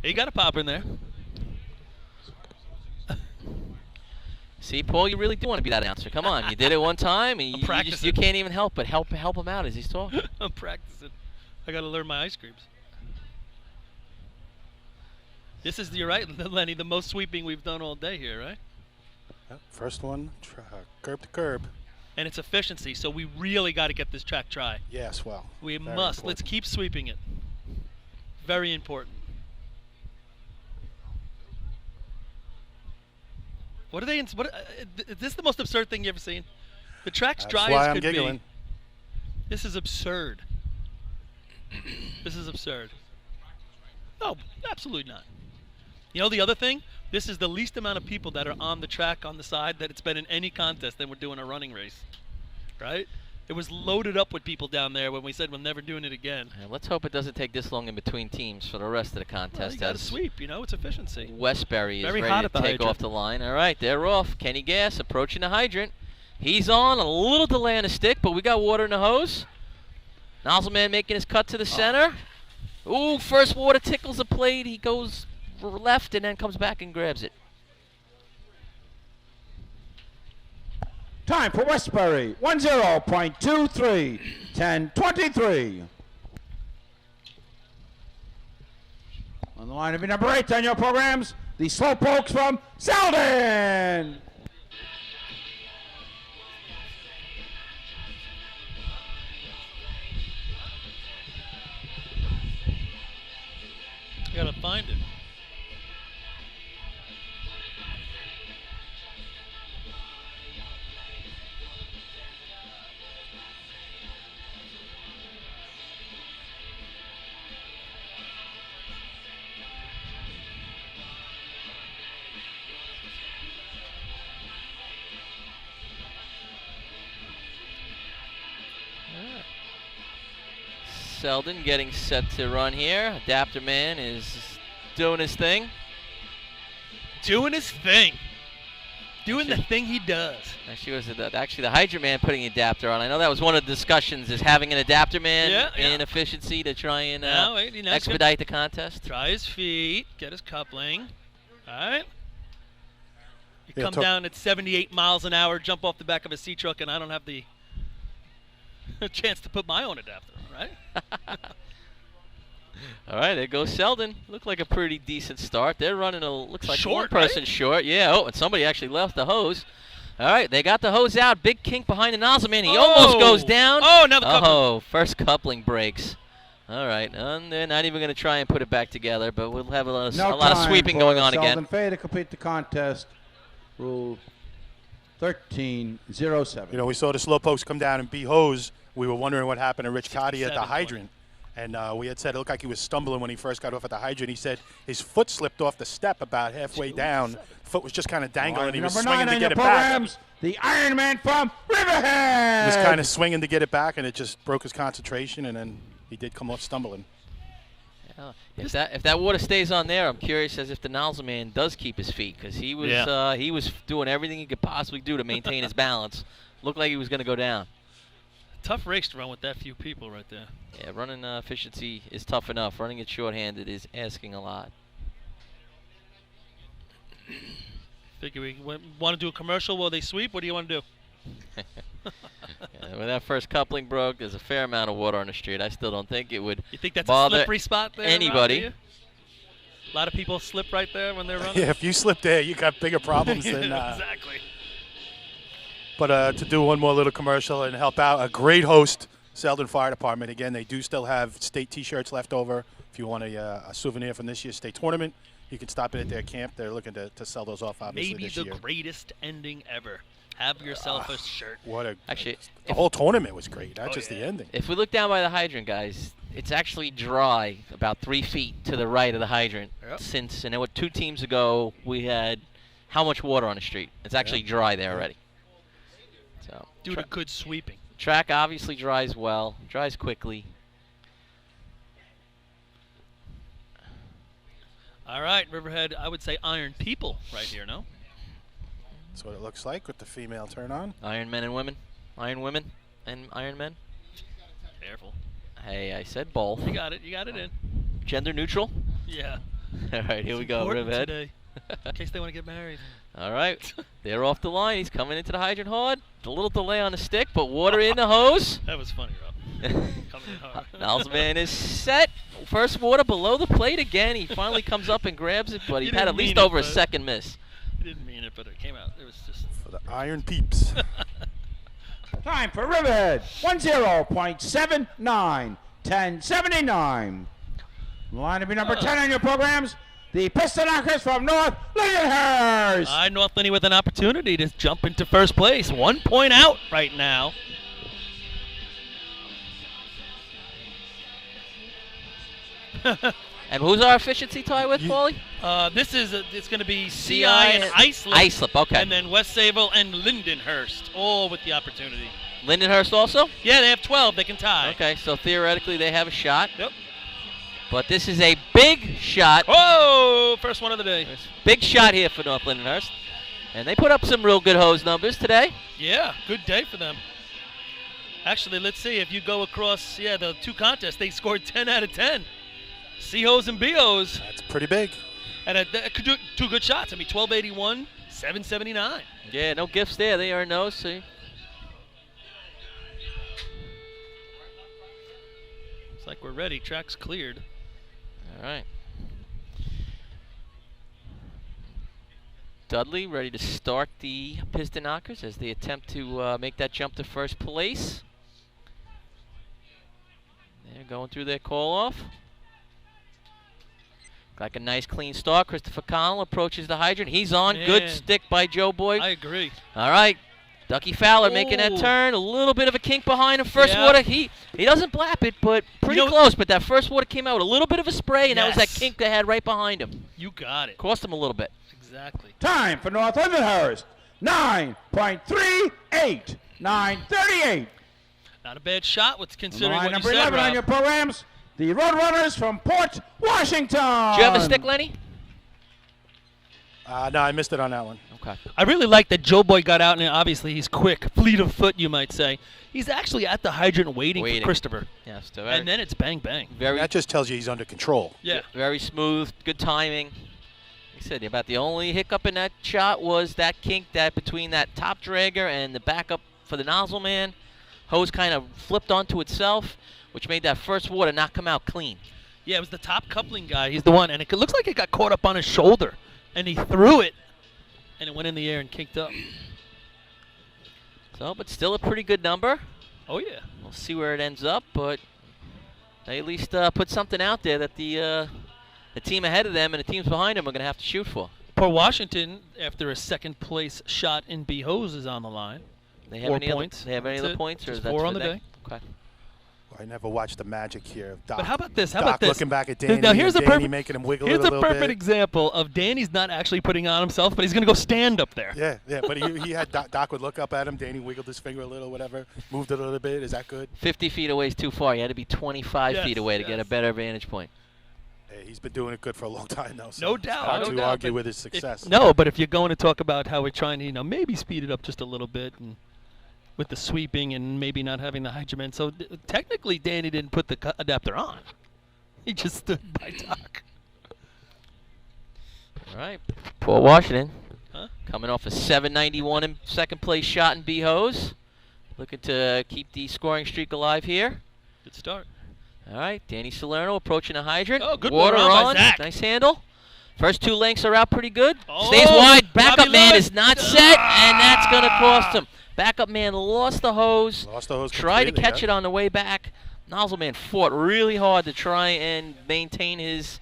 You got a pop in there. See, Paul, you really do want to be that announcer. Come on, you did it one time, and you can't even help but help him out as he's talking. I'm practicing. I got to learn my ice creams. This is, you're right, Lenny, the most sweeping we've done all day here, right? Yep, first one, curb to curb. And it's efficiency, so we really got to get this track dry. Yes, well. We very must. important. Let's keep sweeping it. Very important. What are they? Is this the most absurd thing you ever seen? The track's That's dry why as I'm could giggling. be. This is absurd. This is absurd. No, absolutely not. You know the other thing? This is the least amount of people that are on the track on the side that it's been in any contest than we're doing a running race. Right? It was loaded up with people down there when we said we're never doing it again. And let's hope it doesn't take this long in between teams for the rest of the contest. Well, you got to as sweep, you know, it's efficiency. Westbury is Very ready hot to at the take hydrant. off the line. All right, they're off. Kenny Gass approaching the hydrant. He's on, a little delay on the stick, but we got water in the hose. Nozzle man making his cut to the center. Ooh, first water tickles the plate. He goes left and then comes back and grabs it. Time for Westbury, 10.23, 10:23. On the line of number 8 on your programs, the Slowpokes from Selden. I got to find it. Selden getting set to run here. Adapter man is doing his thing. Doing his thing. Doing the thing he does. Actually, the hydrant man putting an adapter on. I know that was one of the discussions, is having an adapter man in efficiency to try and expedite the contest. Try his feet, get his coupling. All right. You Yeah, come down at 78 miles an hour, jump off the back of a C-truck, and I don't have the chance to put my own adapter on, right? All right, there goes Selden. Looked like a pretty decent start. They're running looks like Short, one person short. Yeah, oh, and somebody actually left the hose. All right, they got the hose out. Big kink behind the nozzle man. He almost goes down. Oh, now the coupling. Oh, first coupling breaks. All right, and they're not even going to try and put it back together, but we'll have a lot of sweeping going on again. Selden Fay to complete the contest. Rule 1307. You know, we saw the Slowpokes come down and be hose. We were wondering what happened to Rich Cotty at the 67 hydrant. And we had said it looked like he was stumbling when he first got off at the hydrant. He said his foot slipped off the step about halfway down. Foot was just kind of dangling, and he was Number swinging 9 to on get your it back. programs, the Iron Man from Riverhead. He was kind of swinging to get it back, and it just broke his concentration, and then he did come off stumbling. Yeah. If that water stays on there, I'm curious as if the nozzle man does keep his feet, because he was doing everything he could possibly do to maintain his balance. Looked like he was going to go down. Tough race to run with that few people right there. Yeah, running efficiency is tough enough. Running it short-handed is asking a lot. Figure we want to do a commercial while they sweep. What do you want to do? Yeah, when that first coupling broke, there's a fair amount of water on the street. I still don't think it would You think that's a bother slippery spot there? Rob, anybody. do you? A lot of people slip right there when they're running. Yeah, if you slip there, you got bigger problems than. Exactly. But to do one more little commercial and help out, a great host, Selden Fire Department. Again, they do still have state T-shirts left over. If you want a souvenir from this year's state tournament, you can stop in at their camp. They're looking to sell those off, obviously, Maybe this the year. greatest ending ever. Have yourself a shirt. What a Actually, the whole tournament was great, not just the ending. If we look down by the hydrant, guys, it's actually dry about 3 feet to the right of the hydrant. Yep. Since, and then what, 2 teams ago, we had how much water on the street? It's actually dry there already. So Due to good sweeping. track obviously dries well, dries quickly. All right, Riverhead, I would say Iron People right here, no? That's what it looks like with the female turn on. Iron men and women. Iron women and iron men. Careful. Hey, I said both. You got it. You got it in. Gender neutral. Yeah. All right, here It's we go, important Riverhead. today, in case they want to get married. All right, they're off the line. He's coming into the hydrant hard. A little delay on the stick, but water in the hose. That was funny, Rob. Coming in hard. Nalsman is set. First water below the plate again. He finally comes up and grabs it, but he had didn't at least mean it, over a but- second miss. He didn't mean it, but it came out. It was just. For the Iron Peeps. Time for Riverhead, 10.79, 1079. Line to be number 10 on your programs, the Piston Knockers from North Lindenhurst. North Lindy with an opportunity to jump into first place. 1 point out right now. And who's our efficiency tie with, Paulie? This is it's going to be CI CI and and Islip. Islip, okay. And then West Sable and Lindenhurst, all with the opportunity. Lindenhurst also? Yeah, they have 12. They can tie. Okay, so theoretically they have a shot. Yep. But this is a big shot. Whoa! First one of the day. Big shot here for North Lindenhurst. And they put up some real good hose numbers today. Yeah, good day for them. Actually, let's see. If you go across, the 2 contests, they scored 10 out of 10. C-hose and B-hose. That's pretty big. And that could do 2 good shots. I mean, 1281, 779. Yeah, no gifts there. They earn those, see. Looks like we're ready. Track's cleared. All right. Dudley ready to start the Piston Knockers as they attempt to make that jump to first place. They're going through their call-off. Like a nice clean start. Christopher Connell approaches the hydrant. He's on. Man. Good stick by Joe Boyd. I agree. All right. Ducky Fowler making that Ooh. turn. A little bit of a kink behind him. First Yeah. water. He doesn't blap it, but pretty close. But that first water came out with a little bit of a spray, and that was that Yes. kink they had right behind him. You got it. Cost him a little bit. Exactly. Time for North Lindenhurst, 9.38, 938. Not a bad shot. What's considering Line what you number said, 11 on Rob. your programs, the Roadrunners from Port Washington. Do you have a stick, Lenny? No, I missed it on that one. Okay. I really like that Joe Boy got out, and obviously he's quick, fleet of foot, you might say. He's actually at the hydrant waiting. For Christopher. Yes. So And then it's bang, bang. That just tells you he's under control. Yeah. Very smooth, good timing. Like I said, about the only hiccup in that shot was that kink that between that top dragger and the backup for the nozzle man. Hose kind of flipped onto itself, which made that first water not come out clean. Yeah, it was the top coupling guy. He's the one, and it looks like it got caught up on his shoulder, and he threw it, and it went in the air and kicked up. So, but still a pretty good number. Oh, yeah. We'll see where it ends up, but they at least put something out there that the team ahead of them and the teams behind them are going to have to shoot for. Port Washington, after a second-place shot in B hose, is on the line. They have 4 any points. Other, they have any That's other it. points, or Just is that 4 for on the day. Okay. I never watched the magic here. Doc, But how about this? How Doc about this? looking back at Danny. Now here's and a Danny perfect, making him wiggle here's it a a little perfect bit. example of Danny's not actually putting on himself, but he's going to go stand up there. Yeah, but he had Doc would look up at him. Danny wiggled his finger a little, whatever, moved it a little bit. Is that good? 50 feet away is too far. You had to be 25 Yes, feet away to get a yes. better vantage point. Hey, he's been doing it good for a long time now. So No it's doubt. hard no to doubt, argue but with his success. No, but if you're going to talk about how we're trying to, maybe speed it up just a little bit and with the sweeping and maybe not having the Hagerman. So technically, Danny didn't put the adapter on. He just stood by Doc. All right. Port Washington Huh? coming off a 791 in second place shot in B-Hose. Looking to keep the scoring streak alive here. Good start. All right. Danny Salerno approaching the hydrant. Oh, good water water on by on. Zach. Nice handle. First 2 lengths are out pretty good. Oh, Stays wide. Backup Robbie man Lloyd. is not set, and that's going to cost him. Backup man lost the hose. Lost the hose Tried to completely, catch yeah. it on the way back. Nozzle man fought really hard to try and maintain his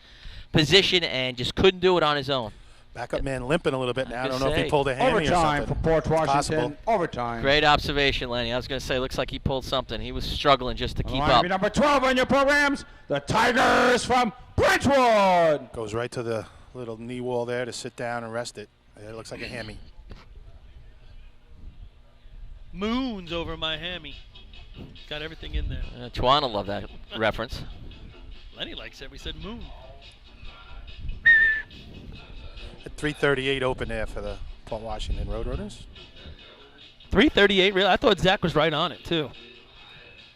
position and just couldn't do it on his own. Backup man limping a little bit now. I don't know if say. he pulled a hammy or Overtime something. for Port It's Washington. possible. Overtime. Great observation, Lenny. I was going to say, looks like he pulled something. He was struggling just to keep up. Number 12 on your programs, the Tigers from Brentwood. Goes right to the little knee wall there to sit down and rest it. It looks like a hammy. Moons over my hammy. Got everything in there. Chwan will love that reference. Lenny likes it. We said moon. At 3:38 open there for the Port Washington Roadrunners. 3:38. Really, I thought Zach was right on it too.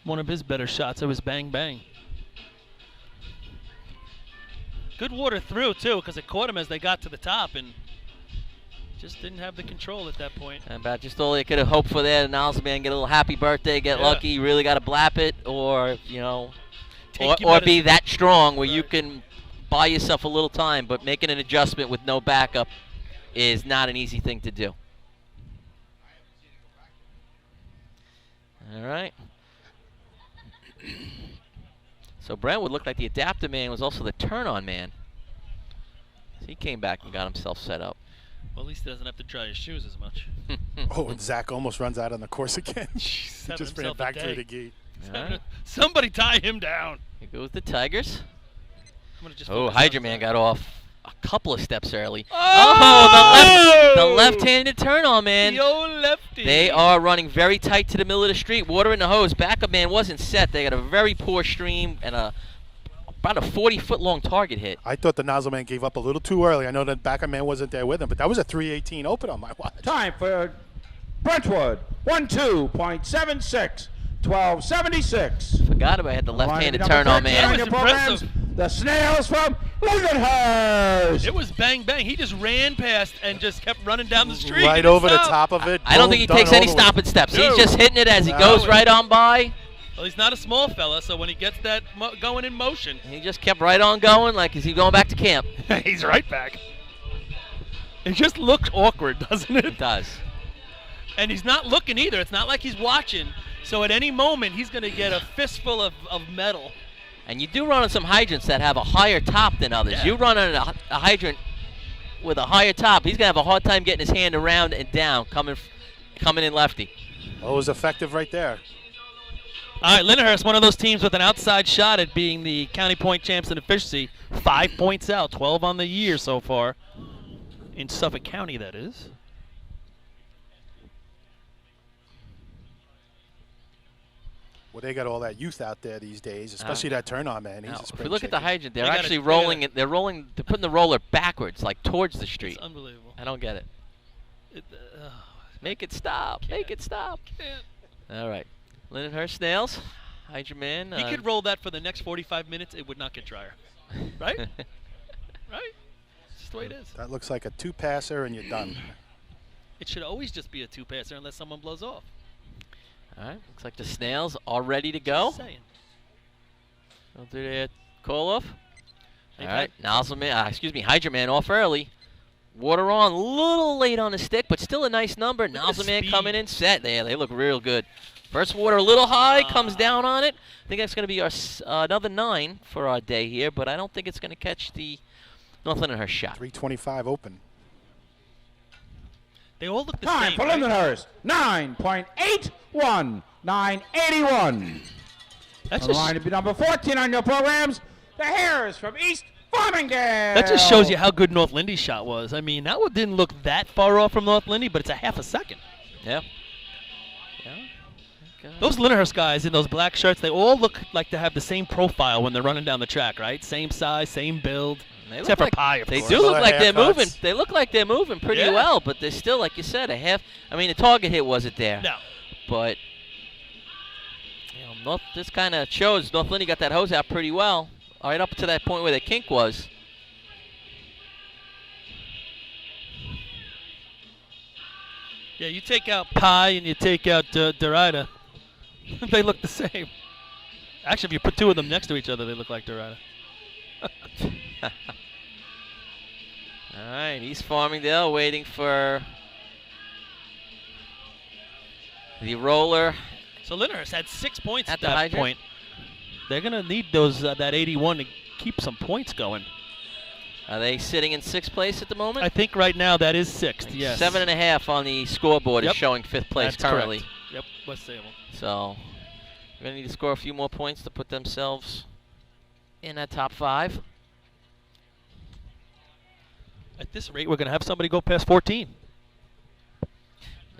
One of his better shots. It was bang bang. Good water through too, because it caught him as they got to the top and just didn't have the control at that point. And about just all they could have hoped for there. The Niles man get a little happy birthday, get lucky. You really got to blap it, or or be that strong where you can buy yourself a little time. But making an adjustment with no backup is not an easy thing to do. All right. So Brentwood looked like the adapter man was also the turn-on man. So he came back and got himself set up. Well, at least he doesn't have to dry his shoes as much. Oh, and Zach almost runs out on the course again. He having just ran himself a back day. through the gate. Right. Somebody tie him down. Here goes the Tigers. I'm gonna just Oh, focus on Hagerman got off a couple of steps early. Oh! The left-handed turn-on man. The old lefty. They are running very tight to the middle of the street. Water in the hose. Backup man wasn't set. They got a very poor stream and about a 40-foot long target hit. I thought the nozzle man gave up a little too early. I know that backup man wasn't there with him, but that was a 3:18 open on my watch. Time for Brentwood. 1-2.76. 12:76. Forgot about I had the left-handed Number turn-on 13 man. on your programs, the Snails from Lindenhurst. It was bang bang. He just ran past and just kept running down the street. Right He didn't over the stop. top of it. I don't think he takes any stopping steps. He's just hitting it as he goes right on by. Well, he's not a small fella, so when he gets that going in motion, He just kept right on going like is he going back to camp? he's right back. It just looks awkward, doesn't it? It does. And he's not looking either. It's not like he's watching. So at any moment, he's going to get a fistful of metal. And you do run on some hydrants that have a higher top than others. Yeah. You run on a hydrant with a higher top, he's going to have a hard time getting his hand around and down, coming in lefty. Oh, it was effective right there. All right, Lindenhurst, one of those teams with an outside shot at being the county point champs in efficiency. 5 points out, 12 on the year so far. In Suffolk County, that is. Well, they got all that youth out there these days, especially that turn-on man. He's Now, a if spring we look at the chicken. hydrant, they're They gotta- actually they gotta- rolling it. They're putting the roller backwards, like towards the street. It's unbelievable. I don't get it. Make it stop. Make it stop. Can't. All right. Lindenhurst Snails, hydrant man. He could roll that for the next 45 minutes. It would not get drier. Right? Right? It's just the way it is. That looks like a two-passer, and you're done. It should always just be a two-passer unless someone blows off. All right. Looks like the Snails are ready to go. Just saying. They'll do their call-off. They've All right. Hydrant man off early. Water on, a little late on the stick, but still a nice number. at the Nozzle man speed. coming in set. They look real good. First water a little high, comes down on it. I think that's going to be our another 9 for our day here, but I don't think it's going to catch the North Lindenhurst shot. 3:25 open. They all look the Time same, for right? Lindenhurst. 9.81. 981. That's On the just, line to be number 14 on your programs, the Hares from East Farmingdale. that just shows you how good North Lindy's shot was. I mean, that one didn't look that far off from North Lindy, but it's a half a second. Yeah. Yeah. Okay. Those Lindenhurst guys in those black shirts, they all look like they have the same profile when they're running down the track, right? Same size, same build. They Except look for Pie, of They course. do look like they're haircuts. moving. They look like they're moving pretty Yeah. well, but they're still, like you said, a half. I mean, the target hit wasn't there. No. But this kind of shows North Lindy got that hose out pretty well, right up to that point where the kink was. Yeah, you take out Pie and you take out Dorida. They look the same. Actually, if you put two of them next to each other, they look like Dorida. All right, East Farmingdale waiting for the roller. So Lindenhurst had 6 points at the that hydrant? point. They're going to need those that 81 to keep some points going. Are they sitting in 6th place at the moment? I think right now that is 6th, yes. 7.5 on the scoreboard is showing 5th place That's currently. Correct. Yep, West Sable. So we're going to need to score a few more points to put themselves in that top 5. At this rate, we're going to have somebody go past 14.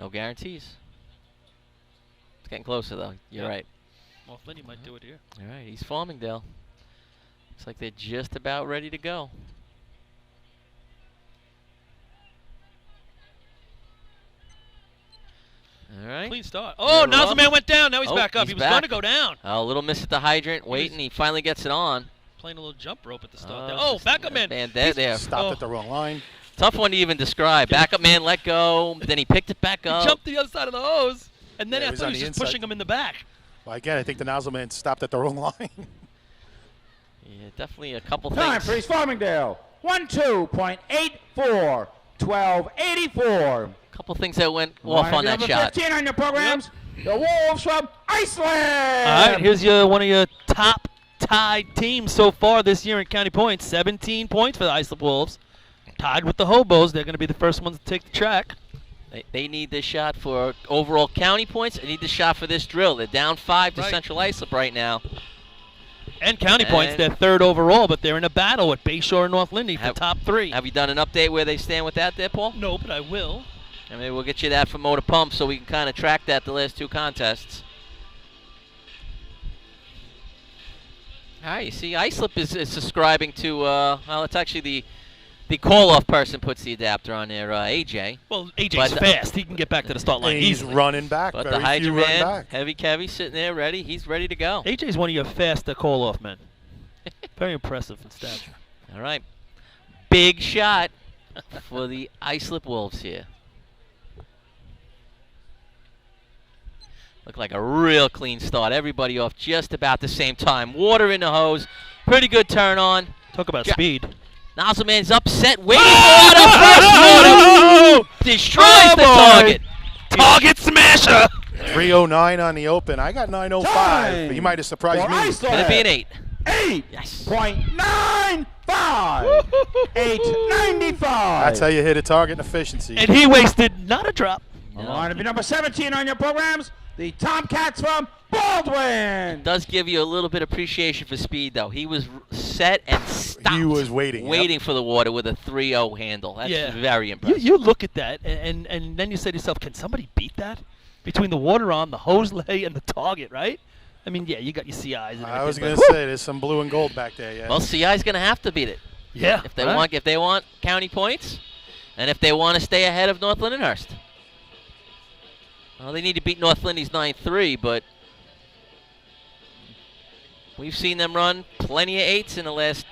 No guarantees. It's getting closer, though. You're right. Well, Flinney might do it here. All right, East Farmingdale. Looks like they're just about ready to go. All right. Clean start. Oh, Nozzleman went down. Now he's back up. He was going to go down. A little miss at the hydrant. Waiting. He finally gets it on. Playing a little jump rope at the start. Oh, backup man. Man, there. Stopped at the wrong line. Tough one to even describe. Backup man let go. Then he picked it back up. He jumped to the other side of the hose. And then I thought he was just inside. pushing him in the back. Well, again, I think the nozzle man stopped at the wrong line. Yeah, definitely a couple Time things. for East Farmingdale. 12.84. 12.84. Couple things that went off on that shot. 15 on your programs. The Wolves from Iceland. All right, here's one of your top tied teams so far this year in county points. 17 points for the Iceland Wolves. Tied with the Hobos. They're going to be the first ones to take the track. They need this shot for overall county points. They need the shot for this drill. They're down 5 to Central Islip right now. And county points, they're 3rd overall, but they're in a battle with Bayshore and North Lindy for top 3. Have you done an update where they stand with that there, Paul? No, but I will. And maybe we'll get you that for Motor Pump so we can kind of track that the last 2 contests. All right, you see, Islip is subscribing to, well, it's actually the call-off person puts the adapter on there, AJ. Well, AJ's fast. He can get back to the start line He's easily. running back. But Very the Hydra few run man, back. Heavy Kevy, sitting there ready. He's ready to go. AJ's one of your faster call-off men. Very impressive in stature. All right. Big shot for the Islip Wolves here. Looked like a real clean start. Everybody off just about the same time. Water in the hose. Pretty good turn on. Talk about speed. Nozzleman's upset, waiting for the first water. Destroys the target. Target smasher. 309 on the open. I got 905. He might have surprised me. It's going to be an 8. 8. Yes. 0.95. 8.95. That's how you hit a target in efficiency. And he wasted not a drop. Line to be number 17 on your programs. The Tomcats from Baldwin. Does give you a little bit of appreciation for speed, though. He was set and stopped. He was waiting. Waiting for the water with a 3-0 handle. That's very impressive. You look at that, and then you say to yourself, can somebody beat that? Between the water on, the hose lay, and the target, right? I mean, yeah, you got your CIs and everything. I was going to say, there's some blue and gold back there, yeah. Well, CI's going to have to beat it. Yeah. If they want county points, and if they want to stay ahead of North Lindenhurst. Well, they need to beat North Lindy's 9-3, but we've seen them run plenty of 8s in the last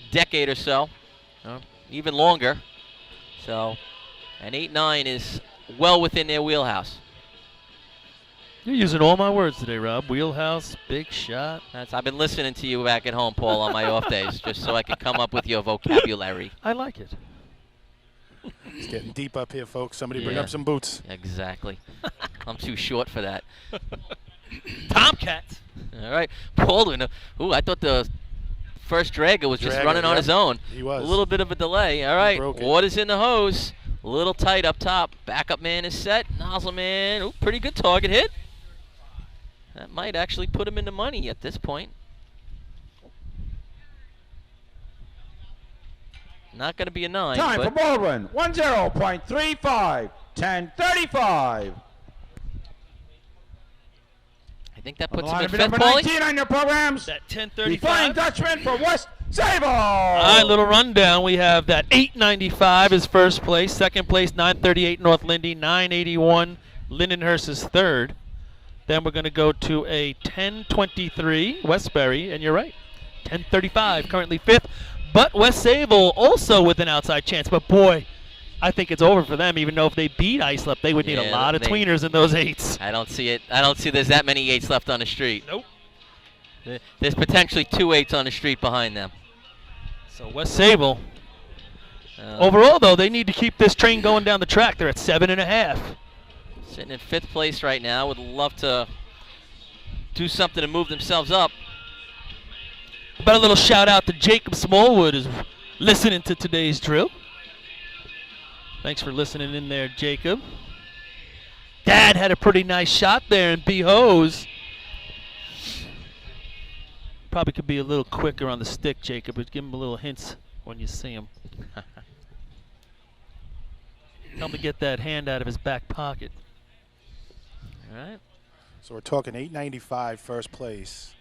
decade or so, even longer. So an 8-9 is well within their wheelhouse. You're using all my words today, Rob. Wheelhouse, big shot. I've been listening to you back at home, Paul, on my off days, just so I can come up with your vocabulary. I like it. It's getting deep up here, folks. Somebody bring up some boots. Exactly. I'm too short for that. Tomcats. All right. Baldwin. Ooh, I thought the first dragger was just running on his own. He was. A little bit of a delay. All right. Water's in the hose. A little tight up top. Backup man is set. Nozzle man. Ooh, pretty good target hit. That might actually put him in the money at this point. Not going to be a 9. Time for Baldwin. 10.35. 10.35. I think that puts him in 5th, number Paulie. 19 on your programs. That The 10:35. Flying Dutchman for West Sable. All right, little rundown. We have that 895 is first place. Second place, 938 North Lindy. 981 Lindenhurst is 3rd. Then we're going to go to a 1023 Westbury, and you're right, 1035 currently 5th. But West Sable also with an outside chance. But boy, I think it's over for them. Even though if they beat Islip, they would need a lot of tweeners in those 8s. I don't see it. I don't see there's that many 8s left on the street. Nope. There's potentially 2 8s on the street behind them. So West Sable. Overall, though, they need to keep this train going down the track. They're at 7.5. Sitting in 5th place right now. Would love to do something to move themselves up. About a little shout out to Jacob Smallwood who's listening to today's drill. Thanks for listening in there, Jacob. Dad had a pretty nice shot there in B-Hose. Probably could be a little quicker on the stick, Jacob, but give him a little hints when you see him. Tell him to get that hand out of his back pocket. All right. So we're talking 895 first place.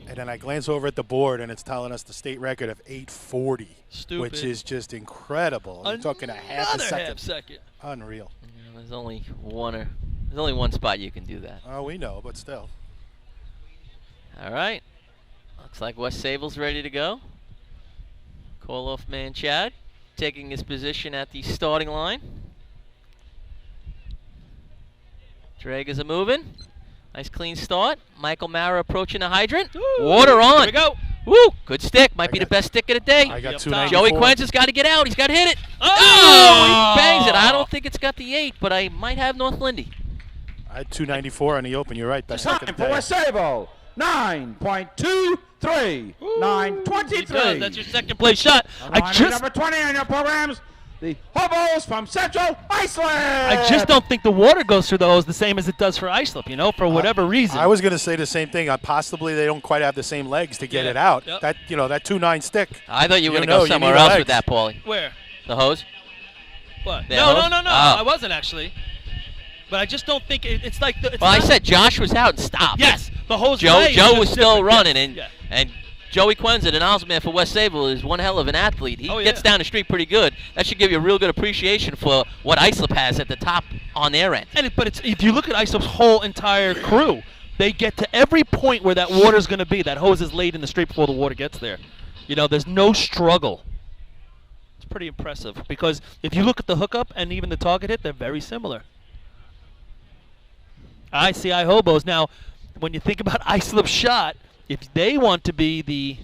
And then I glance over at the board, and it's telling us the state record of 840. Stupid. Which is just incredible. You're talking a half a second. Half second. Unreal. Yeah, there's only one spot you can do that. Oh, we know, but still. All right. Looks like West Sable's ready to go. Call-off man Chad taking his position at the starting line. Draggers are moving. Nice clean start. Michael Mara approaching the hydrant. Ooh, Water on. Here we go. Woo! Good stick. Might be the best stick of the day. I got Joey 294. Quenz has got to get out. He's got to hit it. Oh! He bangs it. I don't think it's got the 8, but I might have North Lindy. I had 294 on the open. You're right. Best Time second of for the day. West Sable. 9.23. 9.23. That's your second place shot. Number 20 on your programs. The Hobos from Central Iceland. I just don't think the water goes through the hose the same as it does for Islip, for whatever reason. I was going to say the same thing. Possibly they don't quite have the same legs to get it out. Yep. That 2.9 stick. I thought you were going to know, go you somewhere need else legs. with that, Paulie. Where? The hose? What? Their No. hose? Oh. I wasn't actually. But I just don't think it's like the. Well, I said Josh was out and stopped. Yes, the hose. Joe leg is was just still different. running, Yes, and Joey Quenza, the announcement man for West Sable, is one hell of an athlete. He gets down the street pretty good. That should give you a real good appreciation for what Islip has at the top on their end. But if you look at Islip's whole entire crew, they get to every point where that water's going to be. That hose is laid in the street before the water gets there. There's no struggle. It's pretty impressive because if you look at the hookup and even the target hit, they're very similar. ICI Hobos. Now, when you think about Islip's shot, if they want to be the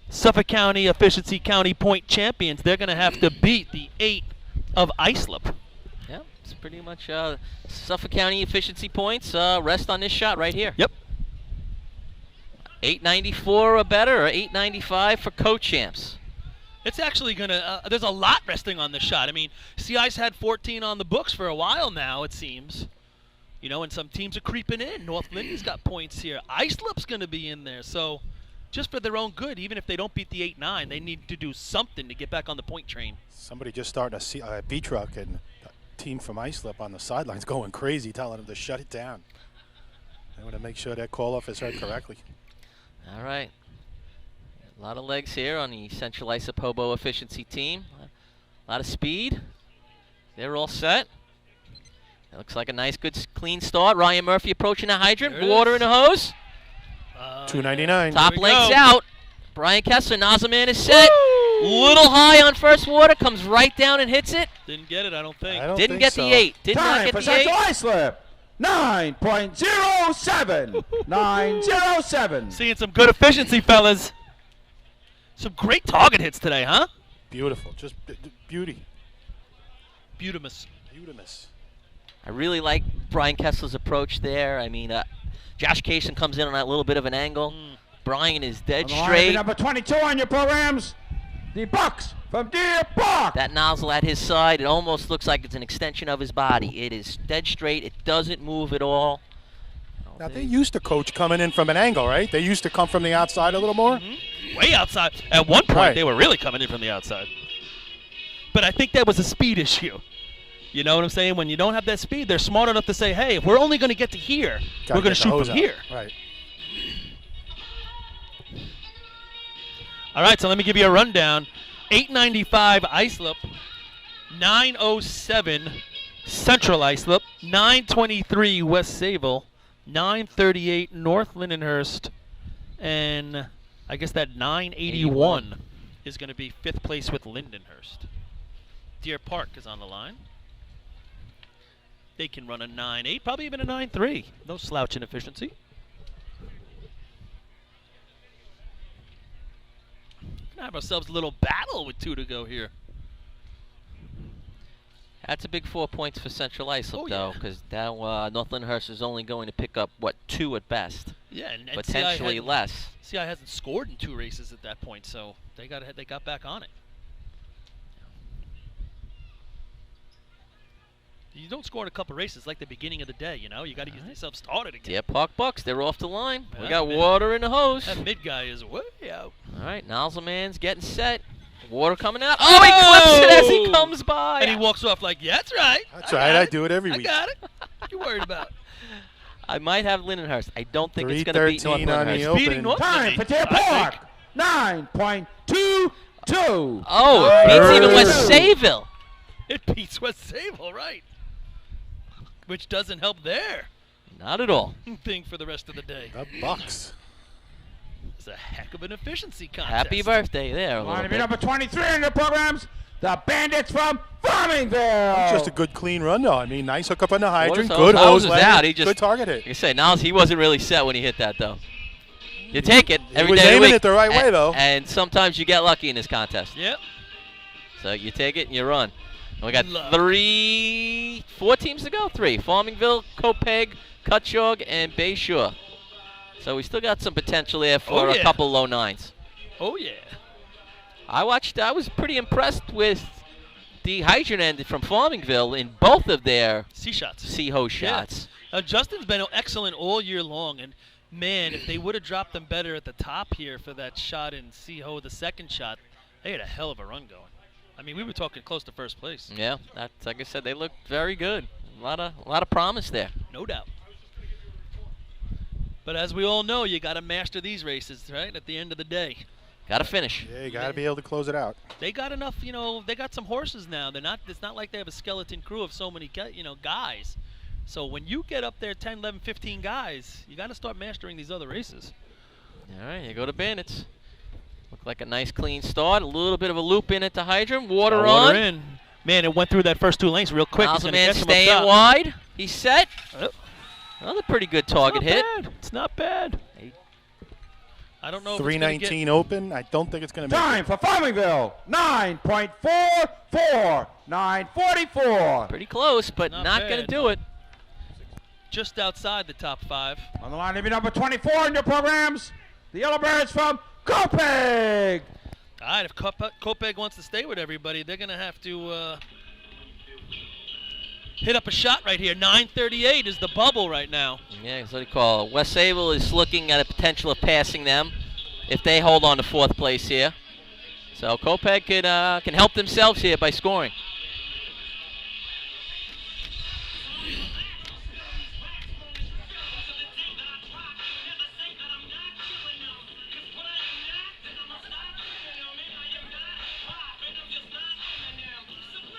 Suffolk County Efficiency County Point champions, they're going to have to beat the 8 of Islip. Yeah, it's pretty much Suffolk County Efficiency Points rest on this shot right here. Yep. 894 or better, or 895 for co-champs. It's actually going to there's a lot resting on this shot. I mean, CI's had 14 on the books for a while now, it seems. And some teams are creeping in. North Lindy's got points here. Islip's going to be in there. So just for their own good, even if they don't beat the 8-9, they need to do something to get back on the point train. Somebody just starting a B truck, and a team from Islip on the sidelines going crazy, telling them to shut it down. They want to make sure that call-off is heard correctly. All right. A lot of legs here on the Central Islip Hobo Efficiency team. A lot of speed. They're all set. It looks like a nice, good, clean start. Ryan Murphy approaching the hydrant. Water in the hose. 299. Top lengths out. Brian Kessler, Nazaman is set. Little high on first water. Comes right down and hits it. Didn't get it, I don't think. Didn't get the 8. Did not Time get for the 8. Central Islip. 9.07. 9.07. Seeing some good efficiency, fellas. Some great target hits today, huh? Beautiful. Just beauty. Beautimus. I really like Brian Kessler's approach there. I mean, Josh Kaysen comes in on that little bit of an angle. Brian is dead straight. Number 22 on your programs. The Bucks from Deer Park. That nozzle at his side, it almost looks like it's an extension of his body. It is dead straight. It doesn't move at all. Now, they used to coach coming in from an angle, right? They used to come from the outside a little more? Way outside. At one point, they were really coming in from the outside. But I think that was a speed issue. You know what I'm saying? When you don't have that speed, they're smart enough to say, hey, if we're only going to get to here, we're going to shoot from here. Right. All right, so let me give you a rundown. 895 Islip, 907 Central Islip, 923 West Sable, 938 North Lindenhurst, and I guess that 981 is going to be 5th place with Lindenhurst. Deer Park is on the line. They can run a 9.8, probably even a 9.3. No slouch in efficiency. Gonna have ourselves a little battle with 2 to go here. That's a big 4 points for Central Islip, though, because now North Lindenhurst is only going to pick up, 2 at best. Yeah, and potentially less. CI hasn't scored in 2 races at that point, so they got back on it. You don't score in a couple races like the beginning of the day, you know. You got to get yourself started again. Deer Park Bucks, they're off the line. We Yeah, got man. water in the hose. That mid guy is way out. All right, Nozzleman's getting set. Water coming out. Oh, he clips it as he comes by. And he walks off like, yeah, that's right. That's right. I do it every I week. got it. What you worried about? I might have Lindenhurst. I don't think it's going to beat North 3:13 on the Lindenhurst. open. Beating North Time for Deer Park. 9.22. Oh, it beats even West Sayville. It beats West Sayville, right? Which doesn't help their Not at all. thing for the rest of the day. The Bucks. It's a heck of an efficiency contest. Happy birthday there. A Line little to be bit. number 23 in the programs. The Bandits from Farmingville. Just a good clean run, though. I mean, nice hook up on the hydrant. Water's Good hose hose is landing, out. He just- good target hit. Like I say, Niles, he wasn't really set when he hit that, though. You take it every was day of the aiming week. it the right way, though. And sometimes you get lucky in this contest. Yep. So you take it and you run. And we got Luck. 4 teams to go. 3. Farmingville, Copeg, Cutchogue, and Bayshore. So we still got some potential there for a couple low 9s. Oh, yeah. I was pretty impressed with the hydrant end from Farmingville in both of their C-hose shots. Justin's been excellent all year long, and man, if they would have dropped them better at the top here for that shot in C-ho, the second shot, they had a hell of a run going. I mean, we were talking close to first place. Yeah, that's like I said, they looked very good. A lot of promise there. No doubt. But as we all know, you got to master these races, right? At the end of the day. Got to finish. Yeah, you got to be able to close it out. They got enough, you know, they got some horses now. It's not like they have a skeleton crew of so many, guys. So when you get up there 10, 11, 15 guys, you got to start mastering these other races. All right, you go to Bandits. Looked like a nice clean start. A little bit of a loop in at the hydrant. Water on. Water in. Man, it went through that first 2 lanes real quick. He's gonna Man catch him up staying top. wide. He's set. Another pretty good target hit. It's not bad. I don't know if it's gonna 3:19 open. I don't think it's going to make Time it. for Farmingville. 9.44. 9:44. Pretty close, but not going to do it. Just outside the top 5. On the line to be number 24 in your programs. The Yellowbirds from Copeg. All right, if Copeg wants to stay with everybody, they're going to have to hit up a shot right here. 9:38 is the bubble right now. Yeah, that's what you call it. West Sayville is looking at a potential of passing them if they hold on to 4th place here. So Copeg can help themselves here by scoring.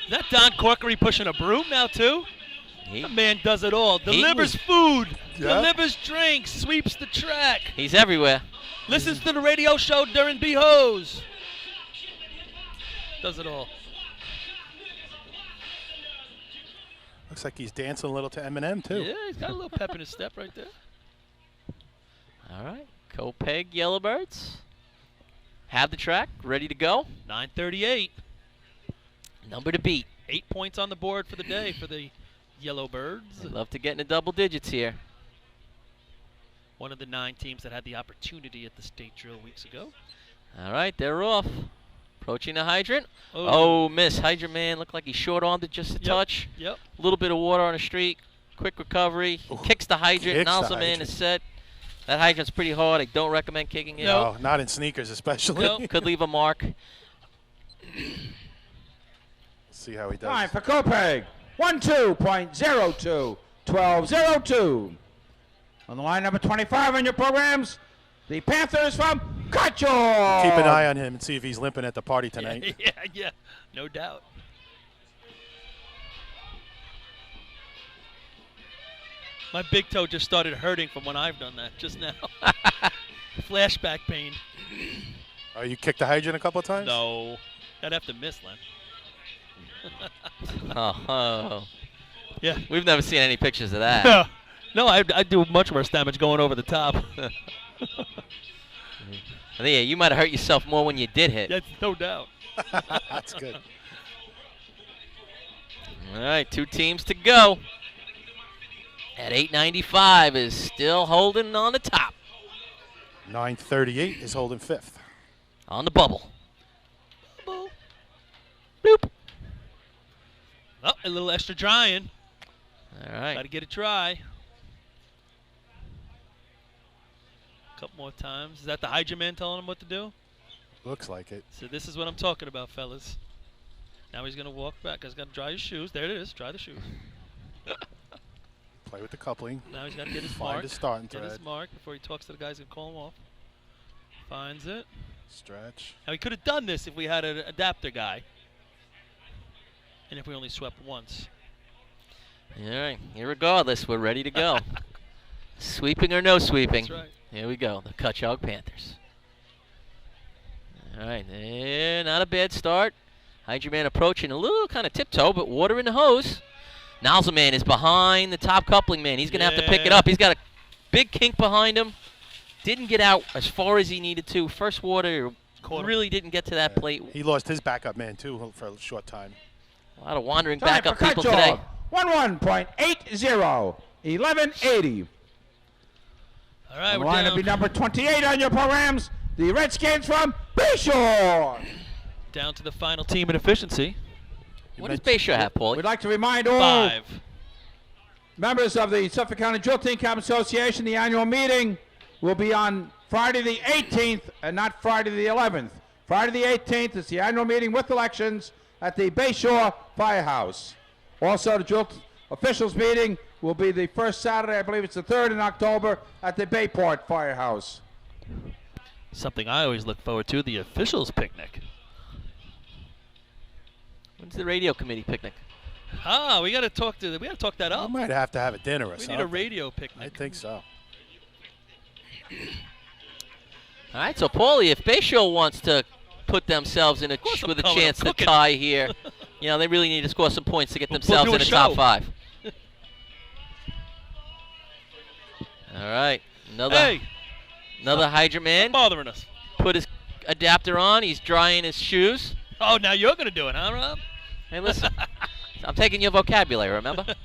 Is that Don Corkery pushing a broom now, too? That man does it all. Delivers food, delivers drinks, sweeps the track. He's everywhere. Listens to the radio show during B-Hose. Does it all. Looks like he's dancing a little to Eminem, too. Yeah, he's got a little pep in his step right there. All right, Copeg Yellowbirds have the track ready to go. 9:38. Number to beat. 8 points on the board for the day for the Yellowbirds. They'd love to get into double digits here. One of the 9 teams that had the opportunity at the state drill weeks ago. All right, they're off. Approaching the hydrant. Oh. Oh, miss. Hydrant man looked like he short-armed it just a touch. Yep. A little bit of water on the street. Quick recovery. Kicks the hydrant. Kicks the Nalsa man hydrant. is set. That hydrant's pretty hard. I don't recommend kicking it. No, not in sneakers especially. Could leave a mark. See how he does. Time for Copeg. 12.02. 12:02. On the line number 25 in your programs, the Panthers from Cutchogue. Keep an eye on him and see if he's limping at the party tonight. Yeah, no doubt. My big toe just started hurting from when I've done that just now. Flashback pain. Oh, you kicked the hydrant a couple of times? No. I'd have to miss, Len. Oh. Yeah. We've never seen any pictures of that. No, I do much worse damage going over the top. Yeah, you might have hurt yourself more when you did hit. That's no doubt. That's good. All right, 2 teams to go. At 8:95 is still holding on the top. 938 is holding fifth. On the bubble. Bubble. Bloop. Oh, a little extra drying. All right. Got to get it dry. A couple more times. Is that the Hagerman telling him what to do? Looks like it. So this is what I'm talking about, fellas. Now he's going to walk back. He's got to dry his shoes. There it is. Dry the shoes. Play with the coupling. Now he's got to get his Find mark. his starting Get thread. his mark before he talks to the guys and call him off. Finds it. Stretch. Now he could have done this if we had an adapter guy. And if we only swept once. All right. Irregardless, we're ready to go. Sweeping or no sweeping. That's right. Here we go. The Cutchogue Panthers. All right. Not a bad start. Hagerman approaching a little kind of tiptoe, but water in the hose. Nozzleman is behind the top coupling man. He's going to have to pick it up. He's got a big kink behind him. Didn't get out as far as he needed to. First water really didn't get to that plate. He lost his backup man, too, for a short time. A lot of wandering Time backup for people Cutchogue. today. 11.80. 1180. All right, On the we're line down. will be number 28 on your programs. The Redskins from Bayshore. Down to the final team in efficiency. What does Bayshore have, Paulie? We'd like to remind all 5. members of the Suffolk County Drill Team Captain Association, the annual meeting will be on Friday the 18th and not Friday the 11th. Friday the 18th is the annual meeting with elections at the Bayshore Firehouse. Also, the drill officials meeting will be the first Saturday, I believe it's the 3rd in October, at the Bayport Firehouse. Something I always look forward to, the officials picnic. When's the radio committee picnic? Ah, we got to talk that up. We might have to have a dinner or We something. need a radio picnic. I think so. All right, so Paulie, if Bayshore wants to put themselves in with a coming. chance I'm to cooking. tie here, you know, they really need to score some points to get We'll themselves do in a the top show. 5. All right, another Hagerman. Bothering us. Put his adapter on. He's drying his shoes. Oh, now you're going to do it, huh, Rob? Hey, listen, I'm taking your vocabulary, remember? All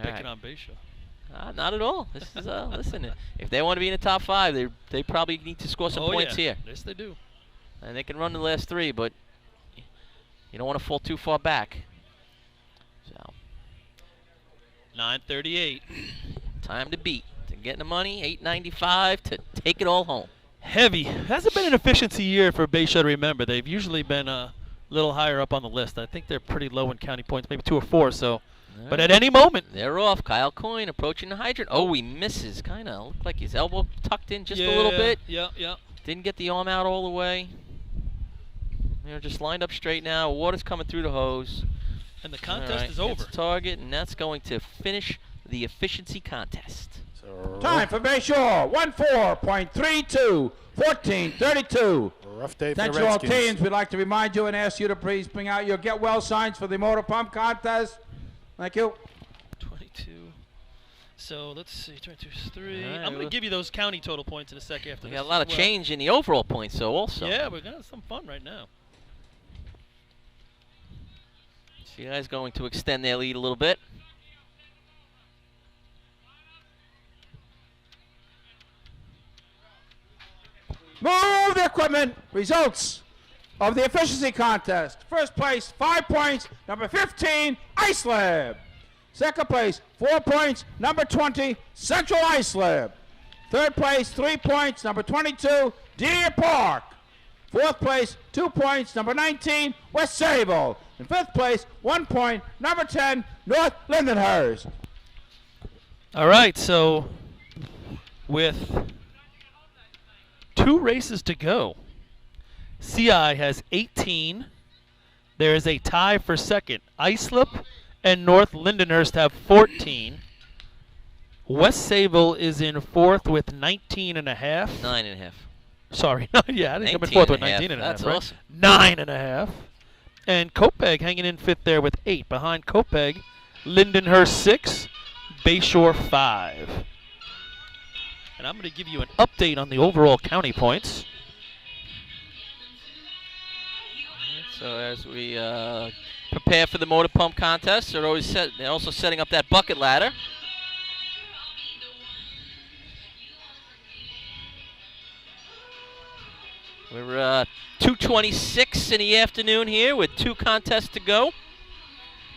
Picking right. on Bayshore. Not at all. This is listen. If they want to be in the top 5, they probably need to score some points here. Yes, they do. And they can run the last 3, but you don't want to fall too far back. So 9:38. time to beat. To get the money, $8.95 to take it all home. Heavy. Hasn't been an efficiency year for Bayshore to remember. They've usually been a little higher up on the list. I think they're pretty low in county points, maybe 2 or 4. So, but at any moment, They're off. Kyle Coyne approaching the hydrant. Oh, he misses. Kind of looked like his elbow tucked in just a little bit. Yeah, yeah. Didn't get the arm out all the way. They're just lined up straight now. Water's coming through the hose. And the contest All right, is over. gets target, and that's going to finish the efficiency contest. Time for Bayshore. 14.32. 14:32. Rough day for the Attention all Redskins. teams, we'd like to remind you and ask you to please bring out your get well signs for the motor pump contest. Thank you. 22. So let's see, 22, 3. All right, I'm going well- to give you those county total points in a second after We this. got a lot of as well. change in the overall points, so also. Yeah, we're going to have some fun right now. So you guys going to extend their lead a little bit. Move the equipment. Results of the efficiency contest. First place, 5 points, number 15, Ice Lab. Second place, 4 points, number 20, Central Ice Lab. Third place, 3 points, number 22, Deer Park. Fourth place, 2 points, number 19, West Sable. In fifth place, 1 point, number 10, North Lindenhurst. All right, so with 2 races to go, CI has 18. There is a tie for second. Islip and North Lindenhurst have 14. West Sable is in fourth with 19 and a half. 9.5. Sorry, yeah, I didn't come in fourth with 19 and a half. That's right? awesome. 9 and a half. And Copeg hanging in fifth there with 8. Behind Copeg, Lindenhurst 6, Bayshore 5. And I'm going to give you an update on the overall county points. So as we prepare for the motor pump contest, they're also setting up that bucket ladder. We're 2:26 in the afternoon here with 2 contests to go.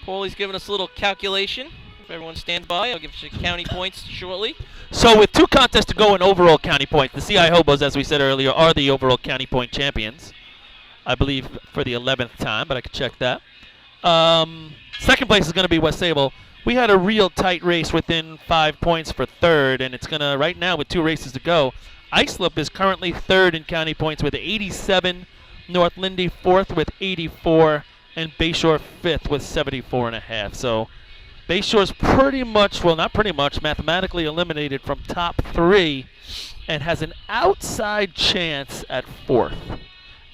Paulie's giving us a little calculation. If everyone stand by, I'll give you county points shortly. So with 2 contests to go in overall county points, the CI Hobos, as we said earlier, are the overall county point champions. I believe for the 11th time, but I could check that. Second place is going to be West Sable. We had a real tight race within 5 points for third, and it's going to, right now with 2 races to go, Islip is currently third in county points with 87, North Lindy fourth with 84, and Bayshore fifth with 74.5. So Bayshore's pretty much, well, not pretty much, mathematically eliminated from top 3 and has an outside chance at fourth.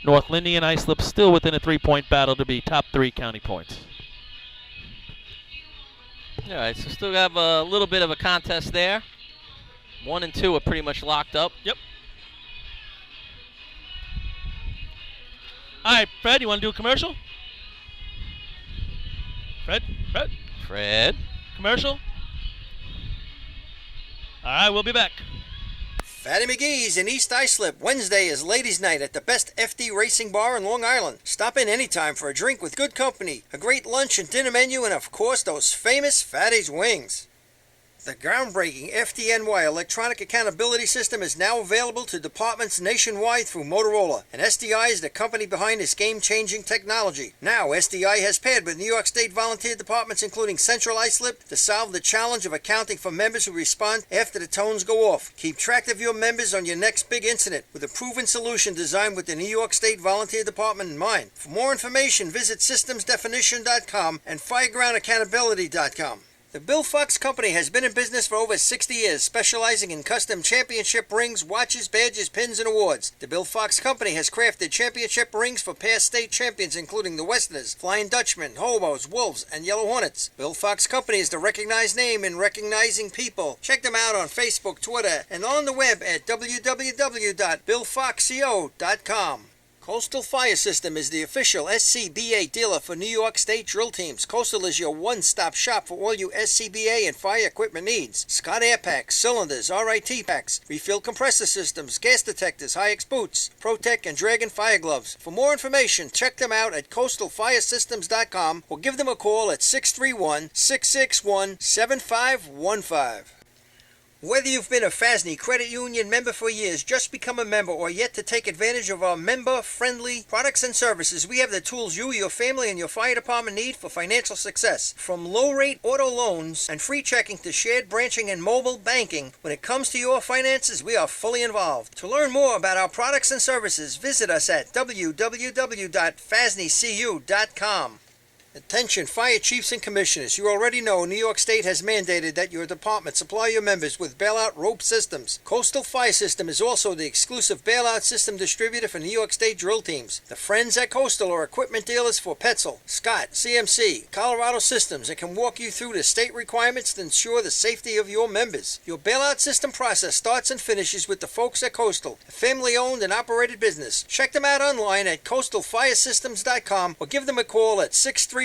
North Lindy and Islip still within a 3-point battle to be top 3 county points. All right, so still have a little bit of a contest there. 1 and 2 are pretty much locked up. Yep. All right, Fred, you want to do a commercial? Fred. Commercial? All right, we'll be back. Fatty McGee's in East Islip. Wednesday is Ladies' Night at the best FD Racing Bar in Long Island. Stop in anytime for a drink with good company, a great lunch and dinner menu, and of course those famous Fatty's wings. The groundbreaking FDNY electronic accountability system is now available to departments nationwide through Motorola, and SDI is the company behind this game-changing technology. Now, SDI has paired with New York State volunteer departments including Central Islip to solve the challenge of accounting for members who respond after the tones go off. Keep track of your members on your next big incident with a proven solution designed with the New York State Volunteer Department in mind. For more information, visit systemsdefinition.com and firegroundaccountability.com. The Bill Fox Company has been in business for over 60 years, specializing in custom championship rings, watches, badges, pins, and awards. The Bill Fox Company has crafted championship rings for past state champions including the Westerners, Flying Dutchmen, Hobos, Wolves, and Yellow Hornets. Bill Fox Company is the recognized name in recognizing people. Check them out on Facebook, Twitter, and on the web at www.billfoxco.com. Coastal Fire System is the official SCBA dealer for New York State drill teams. Coastal is your one-stop shop for all you SCBA and fire equipment needs. Scott Air Packs, cylinders, RIT packs, refill compressor systems, gas detectors, Hi-X boots, Protec and Dragon fire gloves. For more information, check them out at coastalfiresystems.com or give them a call at 631-661-7515. Whether you've been a FASNY Credit Union member for years, just become a member, or yet to take advantage of our member-friendly products and services, we have the tools you, your family, and your fire department need for financial success. From low-rate auto loans and free checking to shared branching and mobile banking, when it comes to your finances, we are fully involved. To learn more about our products and services, visit us at www.fasnycu.com. Attention fire chiefs and commissioners, you already know New York State has mandated that your department supply your members with bailout rope systems. Coastal Fire System is also the exclusive bailout system distributor for New York State drill teams. The friends at Coastal are equipment dealers for Petzl, Scott, CMC, Colorado Systems, and can walk you through the state requirements to ensure the safety of your members. Your bailout system process starts and finishes with the folks at Coastal, a family-owned and operated business. Check them out online at coastalfiresystems.com or give them a call at 631-661-7515.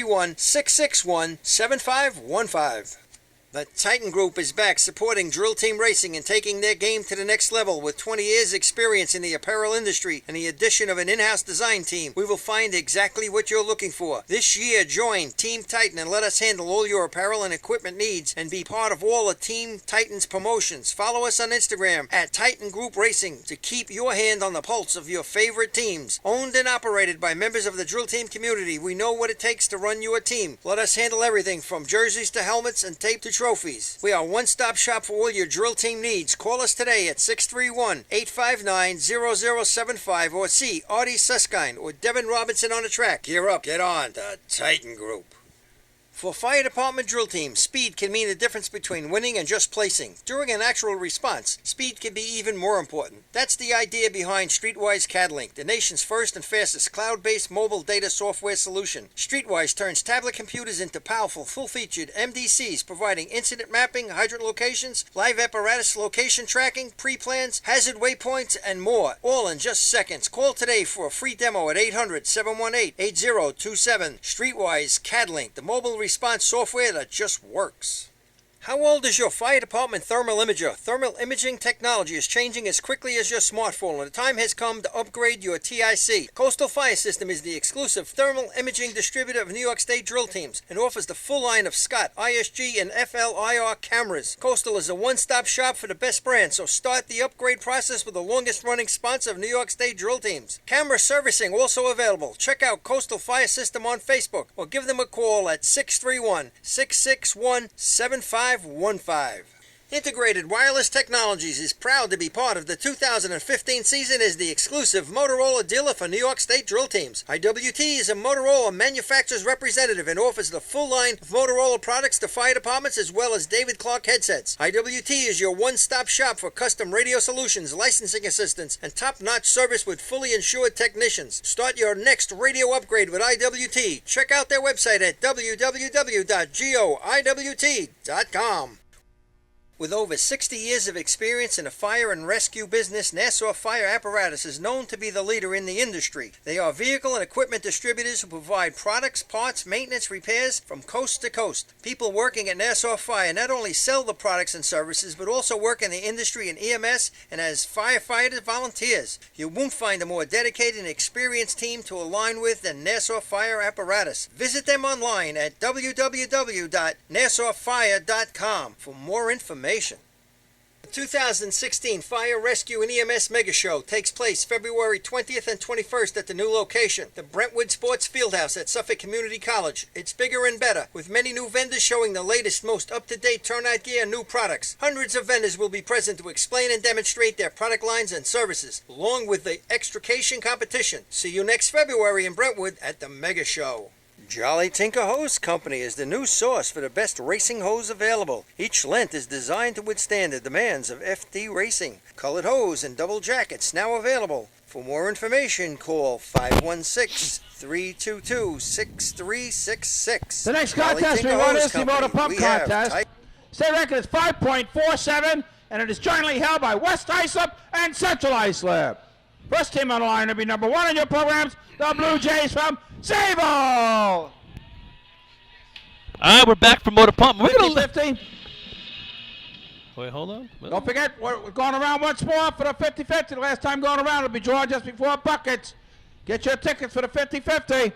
The Titan Group is back supporting drill team racing and taking their game to the next level. With 20 years experience in the apparel industry and the addition of an in-house design team, we will find exactly what you're looking for. This year, join Team Titan and let us handle all your apparel and equipment needs and be part of all of Team Titan's promotions. Follow us on Instagram at Titan Group Racing to keep your hand on the pulse of your favorite teams. Owned and operated by members of the drill team community, we know what it takes to run your team. Let us handle everything from jerseys to helmets and tape to trophies. We are a one-stop shop for all your drill team needs. Call us today at 631-859-0075 or see Artie Suskind or Devin Robinson on the track. Gear up, get on, the Titan Group. For fire department drill teams, speed can mean the difference between winning and just placing. During an actual response, speed can be even more important. That's the idea behind Streetwise CADlink, the nation's first and fastest cloud-based mobile data software solution. Streetwise turns tablet computers into powerful, full-featured MDCs, providing incident mapping, hydrant locations, live apparatus location tracking, pre-plans, hazard waypoints, and more, all in just seconds. Call today for a free demo at 800-718-8027. Streetwise CADlink, the mobile response software that just works. How old is your fire department thermal imager? Thermal imaging technology is changing as quickly as your smartphone, and the time has come to upgrade your TIC. Coastal Fire System is the exclusive thermal imaging distributor of New York State drill teams and offers the full line of Scott, ISG, and FLIR cameras. Coastal is a one-stop shop for the best brand, so start the upgrade process with the longest-running sponsor of New York State drill teams. Camera servicing also available. Check out Coastal Fire System on Facebook or give them a call at 631-661-7515. Integrated Wireless Technologies is proud to be part of the 2015 season as the exclusive Motorola dealer for New York State drill teams. IWT is a Motorola manufacturer's representative and offers the full line of Motorola products to fire departments as well as David Clark headsets. IWT is your one-stop shop for custom radio solutions, licensing assistance, and top-notch service with fully insured technicians. Start your next radio upgrade with IWT. Check out their website at www.goiwt.com. With over 60 years of experience in the fire and rescue business, Nassau Fire Apparatus is known to be the leader in the industry. They are vehicle and equipment distributors who provide products, parts, maintenance, repairs from coast to coast. People working at Nassau Fire not only sell the products and services, but also work in the industry in EMS and as firefighter volunteers. You won't find a more dedicated and experienced team to align with than Nassau Fire Apparatus. Visit them online at www.nassauFire.com for more information. The 2016 Fire Rescue and EMS Mega Show takes place February 20th and 21st at the new location, the Brentwood Sports Fieldhouse at Suffolk Community College. It's bigger and better, with many new vendors showing the latest, most up-to-date turnout gear and new products. Hundreds of vendors will be present to explain and demonstrate their product lines and services, along with the extrication competition. See you next February in Brentwood at the Mega Show. Jolly Tinker Hose Company is the new source for the best racing hose available. Each length is designed to withstand the demands of FD racing. Colored hose and double jackets now available. For more information, call 516-322-6366. The next contest we run is the Motor Pump Contest. State record is 5.47, and it is jointly held by West Islip and Central Islip. First team on the line will be number 1 in your programs, the Blue Jays from Sable. All right, we're back from Motor Pump. We're going to 50-50. Wait, hold on. Don't forget, we're going around once more for the 50-50. The last time going around, it'll be drawn just before buckets. Get your tickets for the 50-50.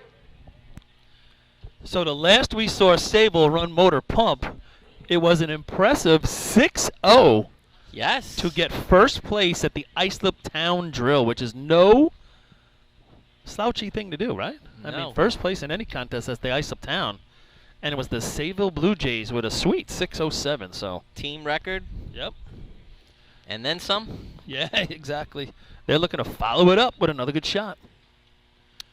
So the last we saw Sable run Motor Pump, it was an impressive 6-0. Yes. To get first place at the Islip Town Drill, which is no slouchy thing to do, right? No. I mean, first place in any contest at the Islip Town. And it was the Sayville Blue Jays with a sweet 6:07. So team record. Yep. And then some. Yeah, exactly. They're looking to follow it up with another good shot.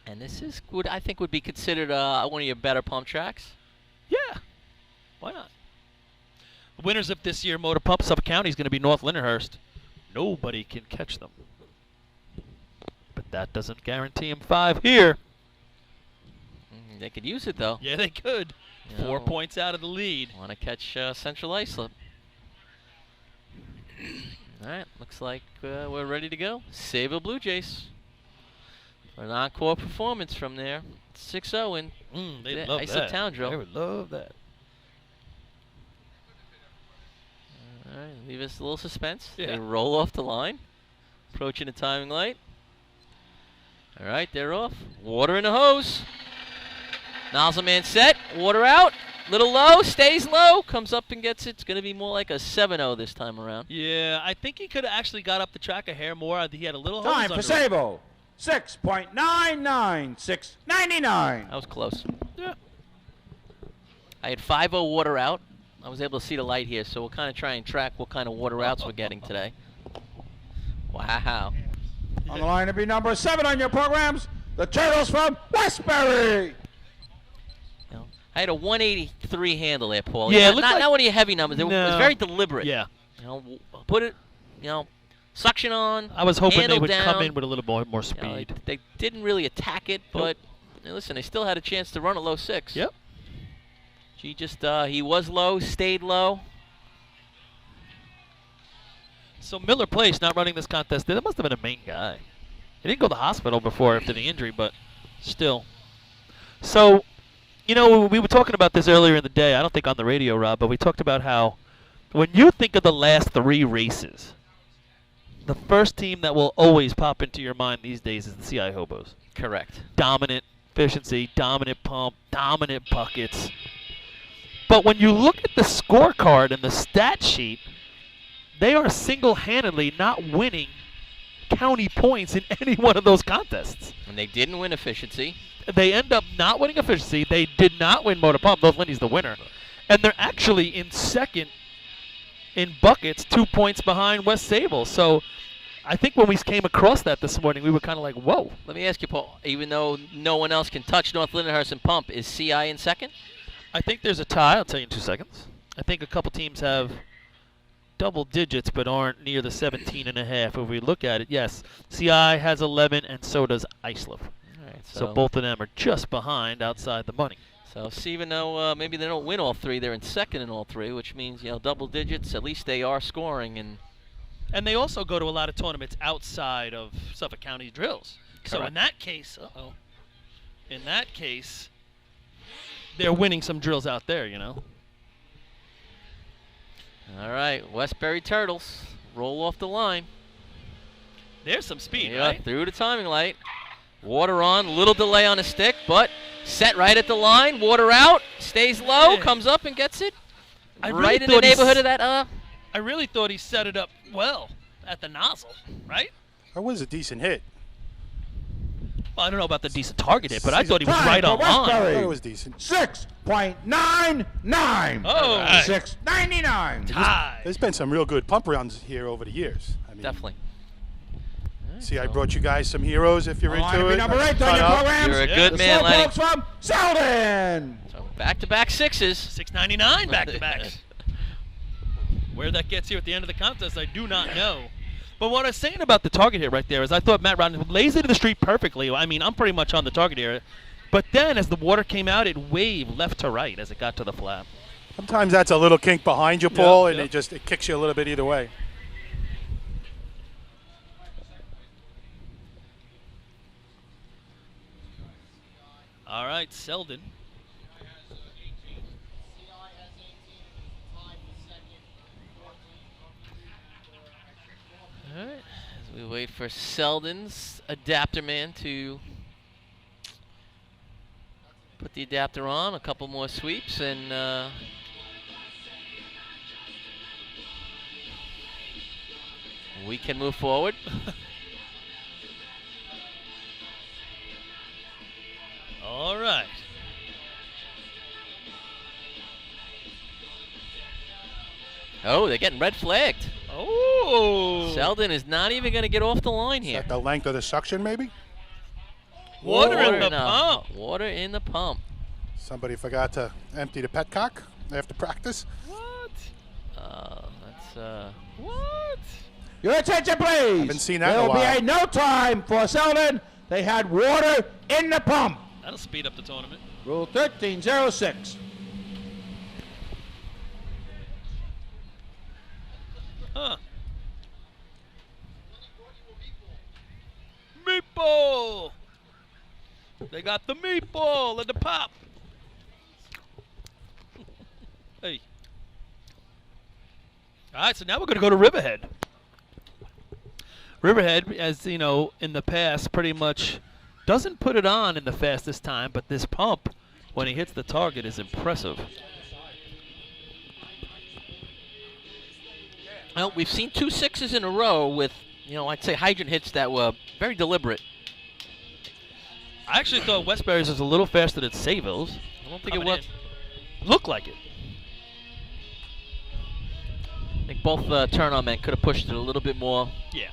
And this is what I think would be considered one of your better pump tracks. Yeah. Why not? The winners of this year Motor Pump Suffolk County is going to be North Lindenhurst. Nobody can catch them. But that doesn't guarantee them 5 here. They could use it, though. Yeah, they could. 4 points out of the lead. Want to catch Central Islip. All right, looks like we're ready to go. Sayville Blue Jays. For an encore performance from there. 6-0 in they'd love Islip that. Town Drill. They would love that. All right, leave us a little suspense. Yeah. They roll off the line. Approaching the timing light. All right, they're off. Water in the hose. Nozzle man set. Water out. Little low. Stays low. Comes up and gets it. It's going to be more like a 7-0 this time around. Yeah, I think he could have actually got up the track a hair more. He had a little hose Time for under Sable. 6.99699. That was close. Yeah. I had 5-0 water out. I was able to see the light here, so we'll kind of try and track what kind of water outs we're getting today. Wow. On the line to be number 7 on your programs, the Turtles from Westbury. I had a 183 handle there, Paul. Yeah, not one of your heavy numbers. It was very deliberate. Yeah. Put it, suction on. I was hoping they would down. come in with a little more speed. They didn't really attack it, but listen, they still had a chance to run a low 6. Yep. He was low, stayed low. So Miller Place not running this contest, that must have been a main guy. He didn't go to the hospital before after the injury, but still. So, we were talking about this earlier in the day. I don't think on the radio, Rob, but we talked about how when you think of the last 3 races, the first team that will always pop into your mind these days is the CI Hobos. Correct. Dominant efficiency, dominant pump, dominant buckets. But when you look at the scorecard and the stat sheet, they are single-handedly not winning county points in any one of those contests. And they didn't win efficiency. They end up not winning efficiency. They did not win motor pump. Those Lindy's the winner. And they're actually in second in buckets, 2 points behind West Sable. So I think when we came across that this morning, we were kind of like, whoa. Let me ask you, Paul, even though no one else can touch North Lindenhurst and pump, is CI in second? I think there's a tie. I'll tell you in 2 seconds. I think a couple teams have double digits but aren't near the 17.5. If we look at it, yes, CI has 11 and so does Islip. All right, So both of them are just behind outside the money. So even though maybe they don't win all 3, they're in second in all 3, which means, double digits, at least they are scoring. And they also go to a lot of tournaments outside of Suffolk County drills. So in that case, they're winning some drills out there, All right, Westbury Turtles roll off the line. There's some speed, Yeah, right? through the timing light. Water on, little delay on the stick, but set right at the line. Water out, stays low, Yeah. comes up and gets it I really right in the thought neighborhood of that. I really thought he set it up well at the nozzle, right? That was a decent hit. Well, I don't know about the decent target hit, but I Season thought he was time right for on line. Westbury. I thought it was decent. 6.99. Oh, right. 6.99. Tie. There's been some real good pump runs here over the years. I mean, Definitely. See, I brought you guys some heroes if you're Line into to be it. number 8 on Cut your up. programs. You're a good the man, Lenny. Slowpokes from Selden. So back-to-back 6s. 6.99 back-to-backs. Where that gets you at the end of the contest, I do not know. But what I was saying about the target hit right there is I thought Matt Rodden lays it to the street perfectly. I mean, I'm pretty much on the target here. But then as the water came out, it waved left to right as it got to the flap. Sometimes that's a little kink behind you, Paul, and yep. it kicks you a little bit either way. All right, Selden. All right, as we wait for Selden's adapter man to put the adapter on, a couple more sweeps, and we can move forward. All right. Oh, they're getting red flagged. Oh. Selden is not even going to get off the line here. At the length of the suction, maybe? Water in the pump. Water in the pump. Somebody forgot to empty the petcock after practice. What? That's What? Your attention, please. Haven't seen that in There a will be while. a no time for Selden. They had water in the pump. That'll speed up the tournament. Rule 1306. Huh. Meatball! They got the meatball and the pop. Hey. All right, so now we're going to go to Riverhead. Riverhead, as you know, in the past, pretty much doesn't put it on in the fastest time, but this pump, when he hits the target, is impressive. Well, we've seen 2 6s in a row with, I'd say hydrant hits that were very deliberate. I actually thought Westbury's was a little faster than Sayville's. I don't think it was. Looked like it. I think both turn-on men could have pushed it a little bit more. Yeah.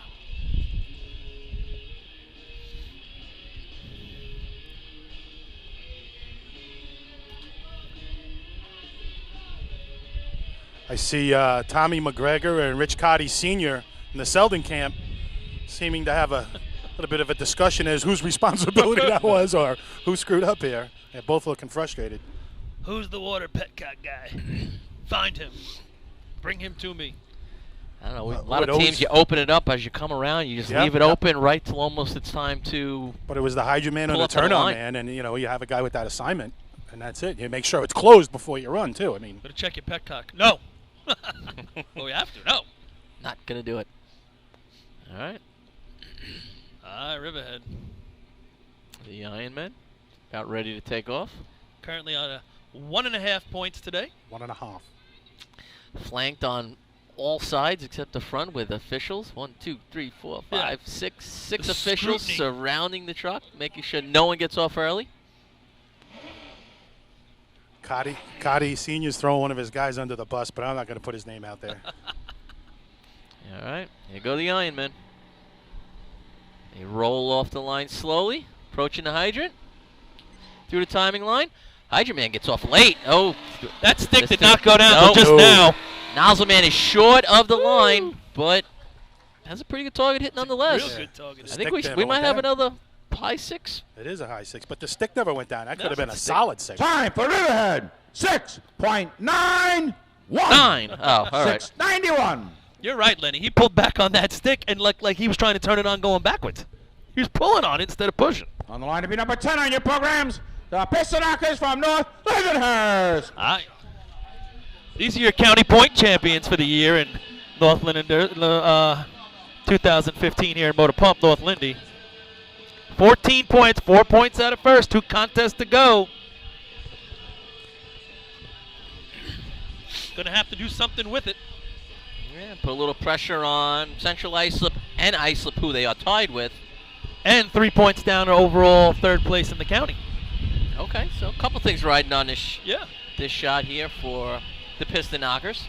I see Tommy McGregor and Rich Cotty Sr. in the Selden camp seeming to have a little bit of a discussion as whose responsibility that was or who screwed up here. They're both looking frustrated. Who's the water petcock guy? Find him. Bring him to me. I don't know. A lot of teams, you open it up as you come around. You just leave it open right till almost it's time to. But it was the hydrant man or pull the up to the turn-on line. man, and you have a guy with that assignment, and that's it. You make sure it's closed before you run too. I mean, Better check your petcock. No. Well, we have to. No. Not going to do it. All right. Riverhead. The Ironman about ready to take off. Currently on 1.5 points today. 1.5. Flanked on all sides except the front with officials. 1, 2, 3, 4, 5, 6 The officials scrutiny. surrounding the truck, making sure no one gets off early. Cotty Sr.'s throwing one of his guys under the bus, but I'm not going to put his name out there. All right, here go the Ironmen. They roll off the line slowly, approaching the hydrant. Through the timing line. Hydrant Man gets off late. Oh, that stick did not go down until just now. Nozzle Man is short of the line, but has a pretty good target hit nonetheless. Real good target. I think we might have another high 6. It is a high 6, but the stick never went down. That could have been a solid 6. Time for Riverhead. 6.91. 9. Oh, all right. 691. You're right, Lenny. He pulled back on that stick and looked like he was trying to turn it on going backwards. He was pulling on it instead of pushing. On the line to be number 10 on your programs, the Piston Knockers from North Lindenhurst. These are your county point champions for the year in North Lindenhurst, 2015 here in Motor Pump, North Lindy. 14 points, 4 points out of first, 2 contests to go. Gonna have to do something with it. Yeah, put a little pressure on Central Islip and Islip, who they are tied with. And 3 points down to overall third place in the county. Okay, so a couple things riding on this this shot here for the Piston Knockers.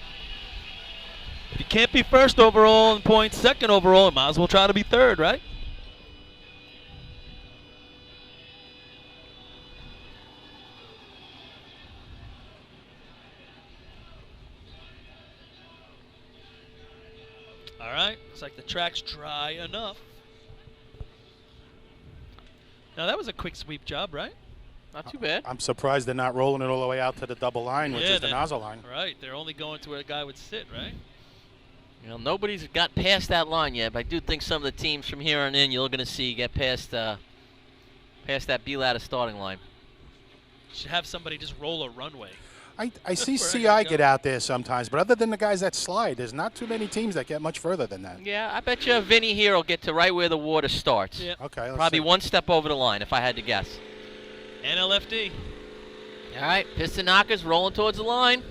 If you can't be first overall in points, second overall, you might as well try to be third, right? All right, looks like the track's dry enough. Now that was a quick sweep job, right? Not too bad. I'm surprised they're not rolling it all the way out to the double line, which is the nozzle line. Right, they're only going to where a guy would sit, right? You know, nobody's got past that line yet, but I do think some of the teams from here on in you're going to see get past that B-ladder starting line. Should have somebody just roll a runway. I see CI get out there sometimes, but other than the guys that slide, there's not too many teams that get much further than that. Yeah, I bet you Vinny here will get to right where the water starts. Yep. Okay, let's probably see. 1 step over the line, if I had to guess. NLFD. All right, Piston Knockers rolling towards the line.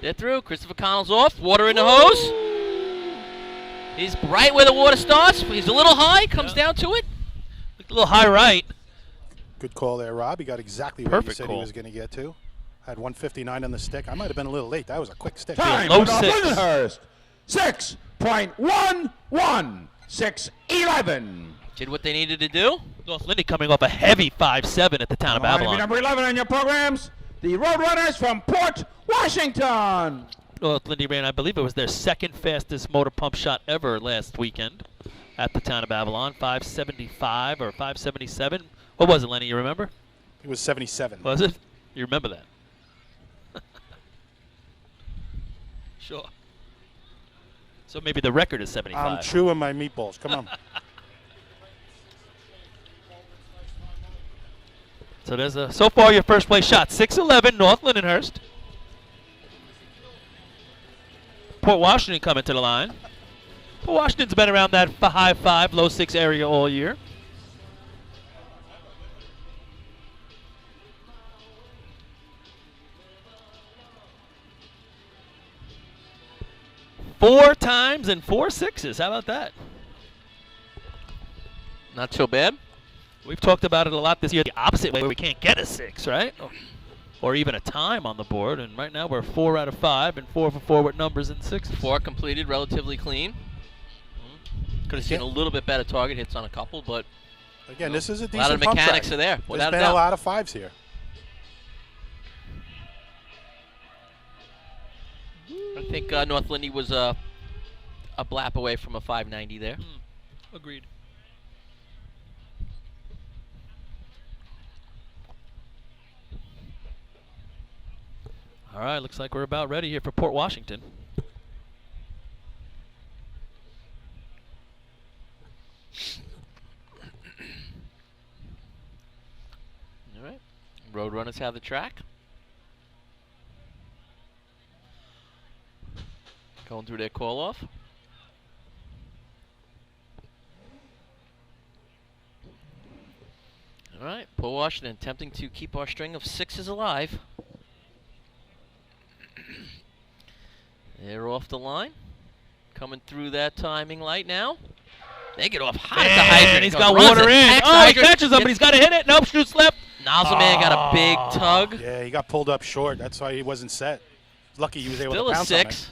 They're through. Christopher Connell's off. Water in the hose. He's right where the water starts. He's a little high. Comes down to it. A little high right. Good call there, Rob. He got exactly where he said he was going to get to. Had 159 on the stick. I might have been a little late. That was a quick stick. Time Low for six. Lindenhurst. 6.11. 611. Did what they needed to do. North Lindy coming off a heavy 5-7 at the town of On the line to be Babylon. number 11 on your programs, the Roadrunners from Port Washington. North Lindy ran, I believe it was their second fastest motor pump shot ever last weekend at the town of Babylon. 575 or 577. What was it, Lenny? You remember? It was 77. Was it? You remember that? Sure. So maybe the record is 75. I'm chewing my meatballs. Come on. So there's so far your first place shot. 6'11", North Lindenhurst. Port Washington coming to the line. Port Washington's been around that high 5, low 6 area all year. Four times and 4 6s. How about that? Not so bad. We've talked about it a lot this year, the opposite way, where we can't get a 6, right? Or even a time on the board. And right now we're 4 out of 5 and 4 for 4 with numbers and 6. 4 completed, relatively clean. Could have seen a little bit better target hits on a couple, but Again, this is a a decent lot of pump mechanics track. are there. There's Without been a doubt. a lot of 5s here. I think North Lindy was a blap away from a 590 there. Agreed. All right, looks like we're about ready here for Port Washington. All right. Roadrunners have the track. Going through their call-off. All right, Paul Washington attempting to keep our string of 6s alive. They're off the line. Coming through that timing light now. They get off hot at the hydrant. He's got water in. Oh, he catches him, but he's got to hit it. Nope, shoots left. Nozzle Man got a big tug. Yeah, he got pulled up short. That's why he wasn't set. Lucky he was able Still to a pounce on 6. it.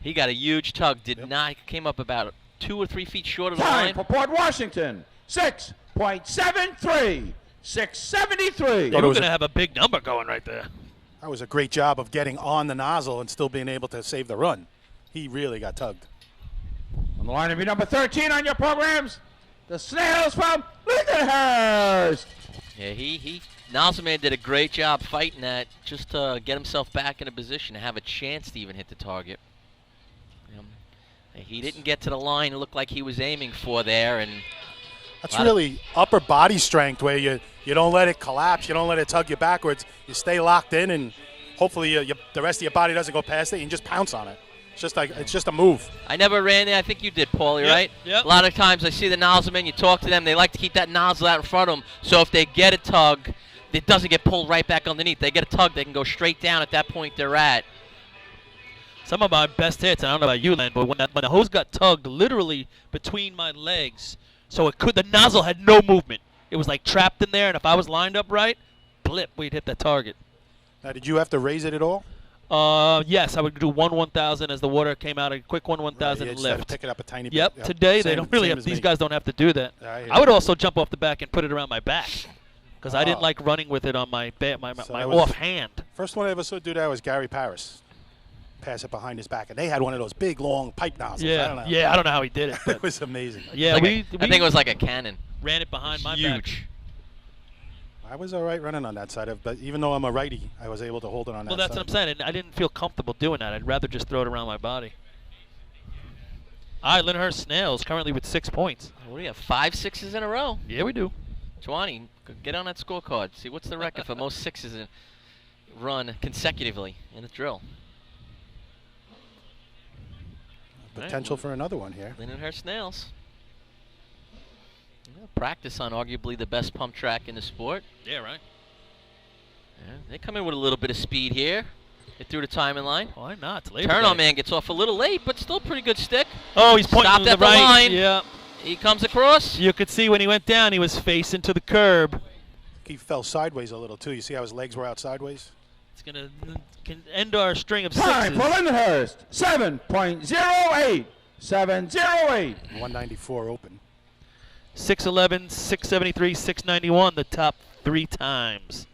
He got a huge tug. Did not. Came up about 2 or 3 feet short of the Time line. for Port Washington. 6.73. 673. We're going to have a big number going right there. That was a great job of getting on the nozzle and still being able to save the run. He really got tugged. On the line to be number 13 on your programs, the Snails from Lindenhurst. Yeah, Nozzleman did a great job fighting that just to get himself back in a position to have a chance to even hit the target. He didn't get to the line it looked like he was aiming for there. And that's really upper body strength where you don't let it collapse, you don't let it tug you backwards. You stay locked in and hopefully the rest of your body doesn't go past it and you just pounce on it. It's just a move. I never ran there. I think you did, Paulie, right? Yep. A lot of times I see the nozzlemen, you talk to them, they like to keep that nozzle out in front of them. So if they get a tug, it doesn't get pulled right back underneath. They get a tug, they can go straight down at that point they're at. Some of my best hits, I don't know about you, Len, but when the hose got tugged literally between my legs, so the nozzle had no movement. It was like trapped in there, and if I was lined up right, blip, we'd hit the target. Now, did you have to raise it at all? Yes, I would do 1/1000 as the water came out, a quick 1/1000 Right, lift. pick it up a tiny bit. Yep, today they don't really have, these guys don't have to do that. I would also jump off the back and put it around my back because I didn't like running with it on my offhand. First one I ever saw do that was Gary Paris. Pass it behind his back, and they had one of those big, long pipe nozzles. Yeah, I don't know how he did it. But it was amazing. Yeah, I think it was like a cannon. Ran it behind my back. Huge. I was all right running on that side but even though I'm a righty, I was able to hold it on that side. Well, that's what I'm saying. I didn't feel comfortable doing that. I'd rather just throw it around my body. All right, Lindenhurst Snails currently with 6 points. What do we have, 5 6s in a row? Yeah, we do. Twani, get on that scorecard. See what's the record for most 6s run consecutively in a drill. Potential for another one here. Lindenhurst Snails. Yeah, practice on arguably the best pump track in the sport. Yeah, right. Yeah, they come in with a little bit of speed here. Get through the timing line. Why not? It's Labor Turn Day. on man gets off a little late, but still pretty good stick. Oh, he's pointing Stopped to at the right. line. Yeah. He comes across. You could see when he went down, he was facing to the curb. He fell sideways a little, too. You see how his legs were out sideways? It's going to end our string of Time sixes. for Lindenhurst. 7.08. 708. 194 open. 611, 673, 691, the top 3 times.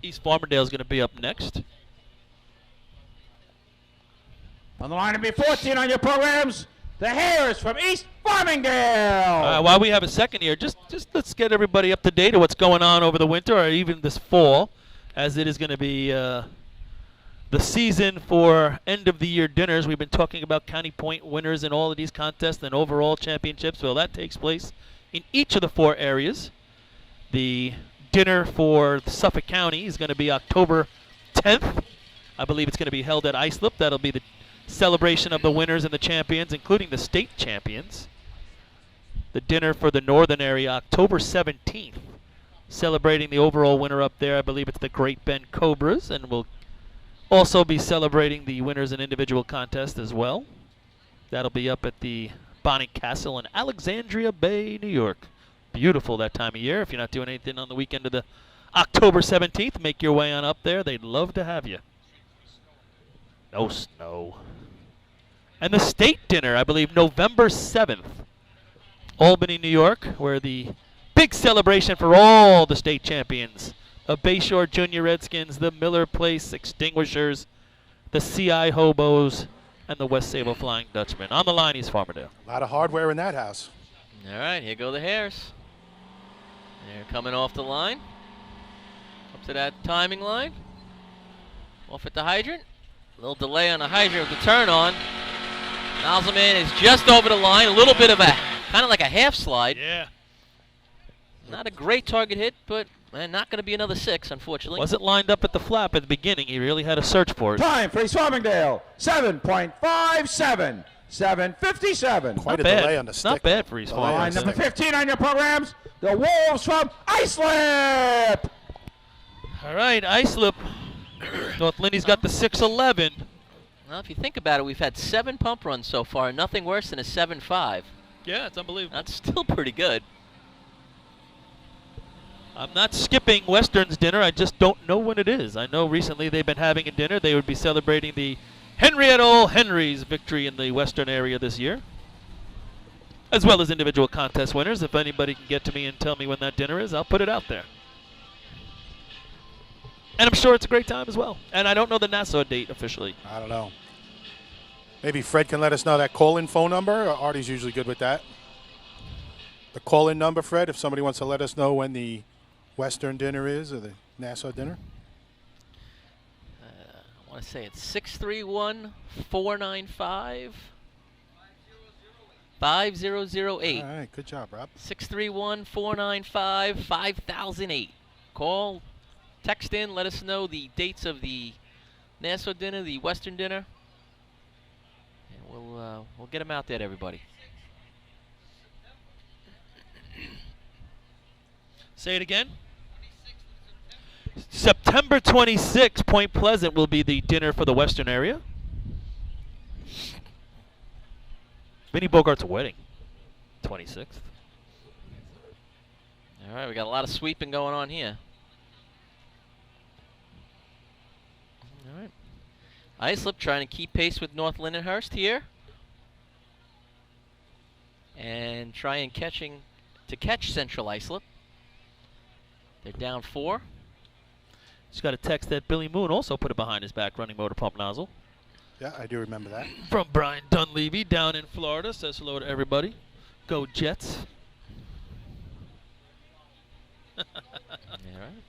East Farmingdale is going to be up next. On the line to be 14 on your programs, the Hares from East Farmingdale. While we have a second here, just let's get everybody up to date on what's going on over the winter or even this fall, as it is going to be the season for end-of-the-year dinners. We've been talking about county point winners in all of these contests and overall championships. Well, that takes place in each of the 4 areas. The dinner for Suffolk County is going to be October 10th. I believe it's going to be held at Islip. That'll be the celebration of the winners and the champions, including the state champions. The dinner for the northern area, October 17th, celebrating the overall winner up there. I believe it's the Great Bend Cobras, and we'll also be celebrating the winners in individual contests as well. That'll be up at the Bonnet Castle in Alexandria Bay, New York. Beautiful that time of year. If you're not doing anything on the weekend of the October 17th, make your way on up there. They'd love to have you. No snow. And the state dinner, I believe, November 7th. Albany, New York, where the big celebration for all the state champions of Bayshore Junior Redskins, the Miller Place Extinguishers, the CI Hobos, and the West Sable Flying Dutchmen. On the line, East Farmingdale. A lot of hardware in that house. All right, here go the Hares. They're coming off the line. Up to that timing line. Off at the hydrant. A little delay on the hydrant with the turn on. Nozzleman is just over the line. A little bit of a, kind of like a half slide. Yeah. Not a great target hit, but And not going to be another 6, unfortunately. Wasn't lined up at the flap at the beginning. He really had to search for it. Time for East Farmingdale, 7.57. 7:57. Quite a bad. delay on the stick. Not bad for East Delay on Line the number stick. 15 on your programs, the Wolves from Islip. All right, Islip. North Lindy's got the 6-11. Well, if you think about it, we've had 7 pump runs so far, nothing worse than a 7.5. Yeah, it's unbelievable. That's still pretty good. I'm not skipping Western's dinner. I just don't know when it is. I know recently they've been having a dinner. They would be celebrating the Henrietta Old Henry's victory in the Western area this year, as well as individual contest winners. If anybody can get to me and tell me when that dinner is, I'll put it out there. And I'm sure it's a great time as well. And I don't know the Nassau date officially. I don't know. Maybe Fred can let us know that call-in phone number. Artie's usually good with that. The call-in number, Fred, if somebody wants to let us know when the Western dinner is or the Nassau dinner. I want to say it's 631-495-5008. All right, good job, Rob. 631-495-5008. Call, text in, let us know the dates of the Nassau dinner, the Western dinner, and we'll get them out there to everybody. Say it again. September 26th, Point Pleasant will be the dinner for the Western area. Vinnie Bogart's wedding, 26th. All right, we got a lot of sweeping going on here. All right. Islip trying to keep pace with North Lindenhurst here. And trying to catch Central Islip. They're down 4. Just got a text that Billy Moon also put it behind his back running motor pump nozzle. Yeah, I do remember that. From Brian Dunleavy down in Florida. Says hello to everybody. Go Jets. All right.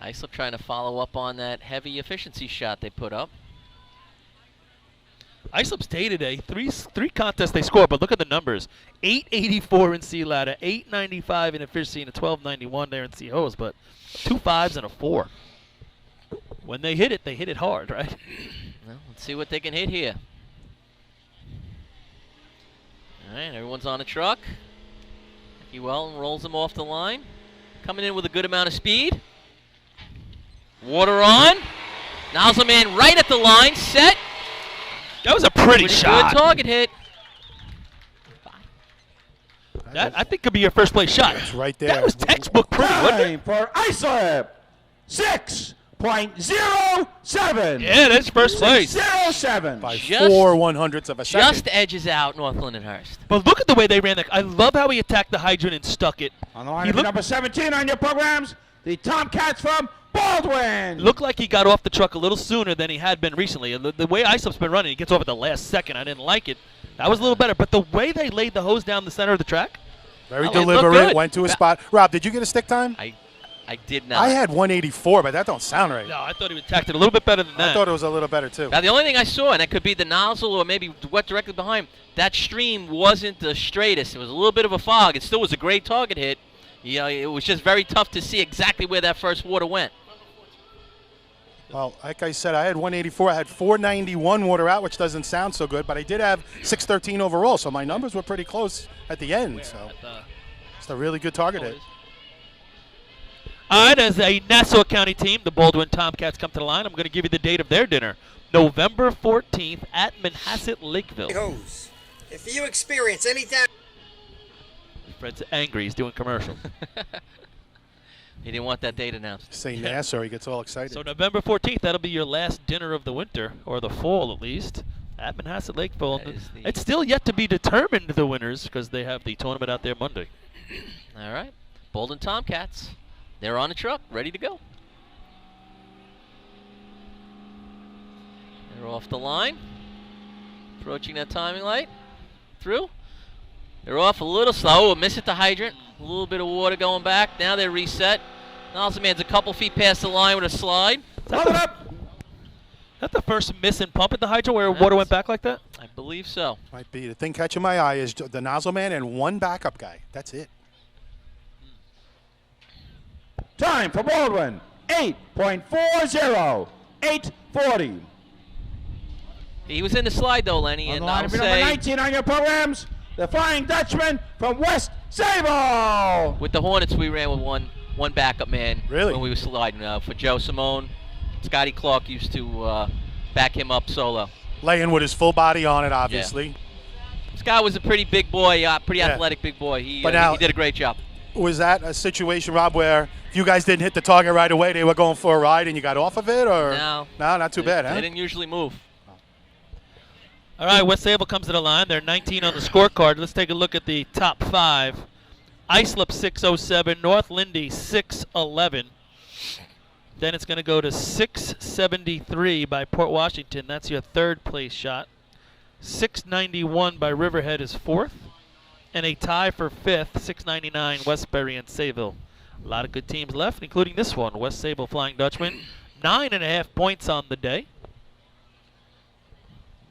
Islip trying to follow up on that heavy efficiency shot they put up. Islip's day today, three contests they scored, but look at the numbers. 884 in C ladder, 895 in efficiency, and a 1291 there in C hose, but 2 5s and a 4. When they hit it hard, right? Well, let's see what they can hit here. All right, everyone's on the truck. He rolls them off the line. Coming in with a good amount of speed. Water on. Nozzle man right at the line, set. That was a pretty shot. Good target hit. That, I think, could be your first place shot. It's right there. That was textbook pretty, wasn't it? Time for Islip, 6.07. Yeah, that's first place. 6.07. By Just- 4/100ths of a second. Just edges out North Lindenhurst. But look at the way they ran that. I love how he attacked the hydrant and stuck it. On the line He of looked- number 17 on your programs, the Tomcats from Baldwin. Looked like he got off the truck a little sooner than he had been recently. And the way Islip's been running, he gets off at the last second. I didn't like it. That was a little better. But the way they laid the hose down the center of the track, Very Oh, it looked deliberate, good. went to a spot. Rob, did you get a stick time? I did not. I had 184, but that don't sound right. no, I thought he attacked it a little bit better than I that. thought it was a little better, too. Now, the only thing I saw, and it could be the nozzle or maybe what directly behind, that stream wasn't the straightest. It was a little bit of a fog. It still was a great target hit. You know, it was just very tough to see exactly where that first water went. Well, like I said, I had 184. I had 491 water out, which doesn't sound so good, but I did have 613 overall, so my numbers were pretty close at the end. So it's a really good target hit. All right, as a Nassau County team, the Baldwin Tomcats come to the line. I'm going to give you the date of their dinner, November 14th at Manhasset Lakeville. Hose. If you experience any damage. Fred's angry. He's doing commercials. He didn't want that date announced. Say Nassau, he gets all excited. So November 14th, that'll be your last dinner of the winter, or the fall at least, at Manhasset Lakeville. It's still yet to be determined, the winners, because they have the tournament out there Monday. All right. Baldwin Tomcats. They're on the truck, ready to go. They're off the line. Approaching that timing light. Through. They're off a little slow. A miss at the hydrant. A little bit of water going back. Now they're reset. Nozzle man's a couple feet past the line with a slide. Is that the first miss and pump at the hydrant where water went back like that? I believe so. Might be. The thing catching my eye is the nozzle man and one backup guy. That's it. Time for Baldwin, 8.40, 8:40. He was in the slide though, Lenny, On and the line I'll of number say 19 on your programs, the Flying Dutchman from West Sable. with the Hornets we ran with one backup man Really? when we were sliding. For Joe Simone, Scotty Clark used to back him up solo. Laying with his full body on it, obviously. Scott was a pretty big boy, pretty Yeah. athletic big boy. He But now- did a great job. Was that a situation, Rob, where if you guys didn't hit the target right away, they were going for a ride and you got off of it? Or No. No, not too bad, They huh? didn't usually move. All right, West Sable comes to the line. They're 19 on the scorecard. Let's take a look at the top 5. Islip 607, North Lindy 611. Then it's going to go to 673 by Port Washington. That's your third place shot. 691 by Riverhead is fourth. And a tie for fifth, 699 Westbury and Sayville. A lot of good teams left, including this one, West Sable Flying Dutchman. 9.5 points on the day.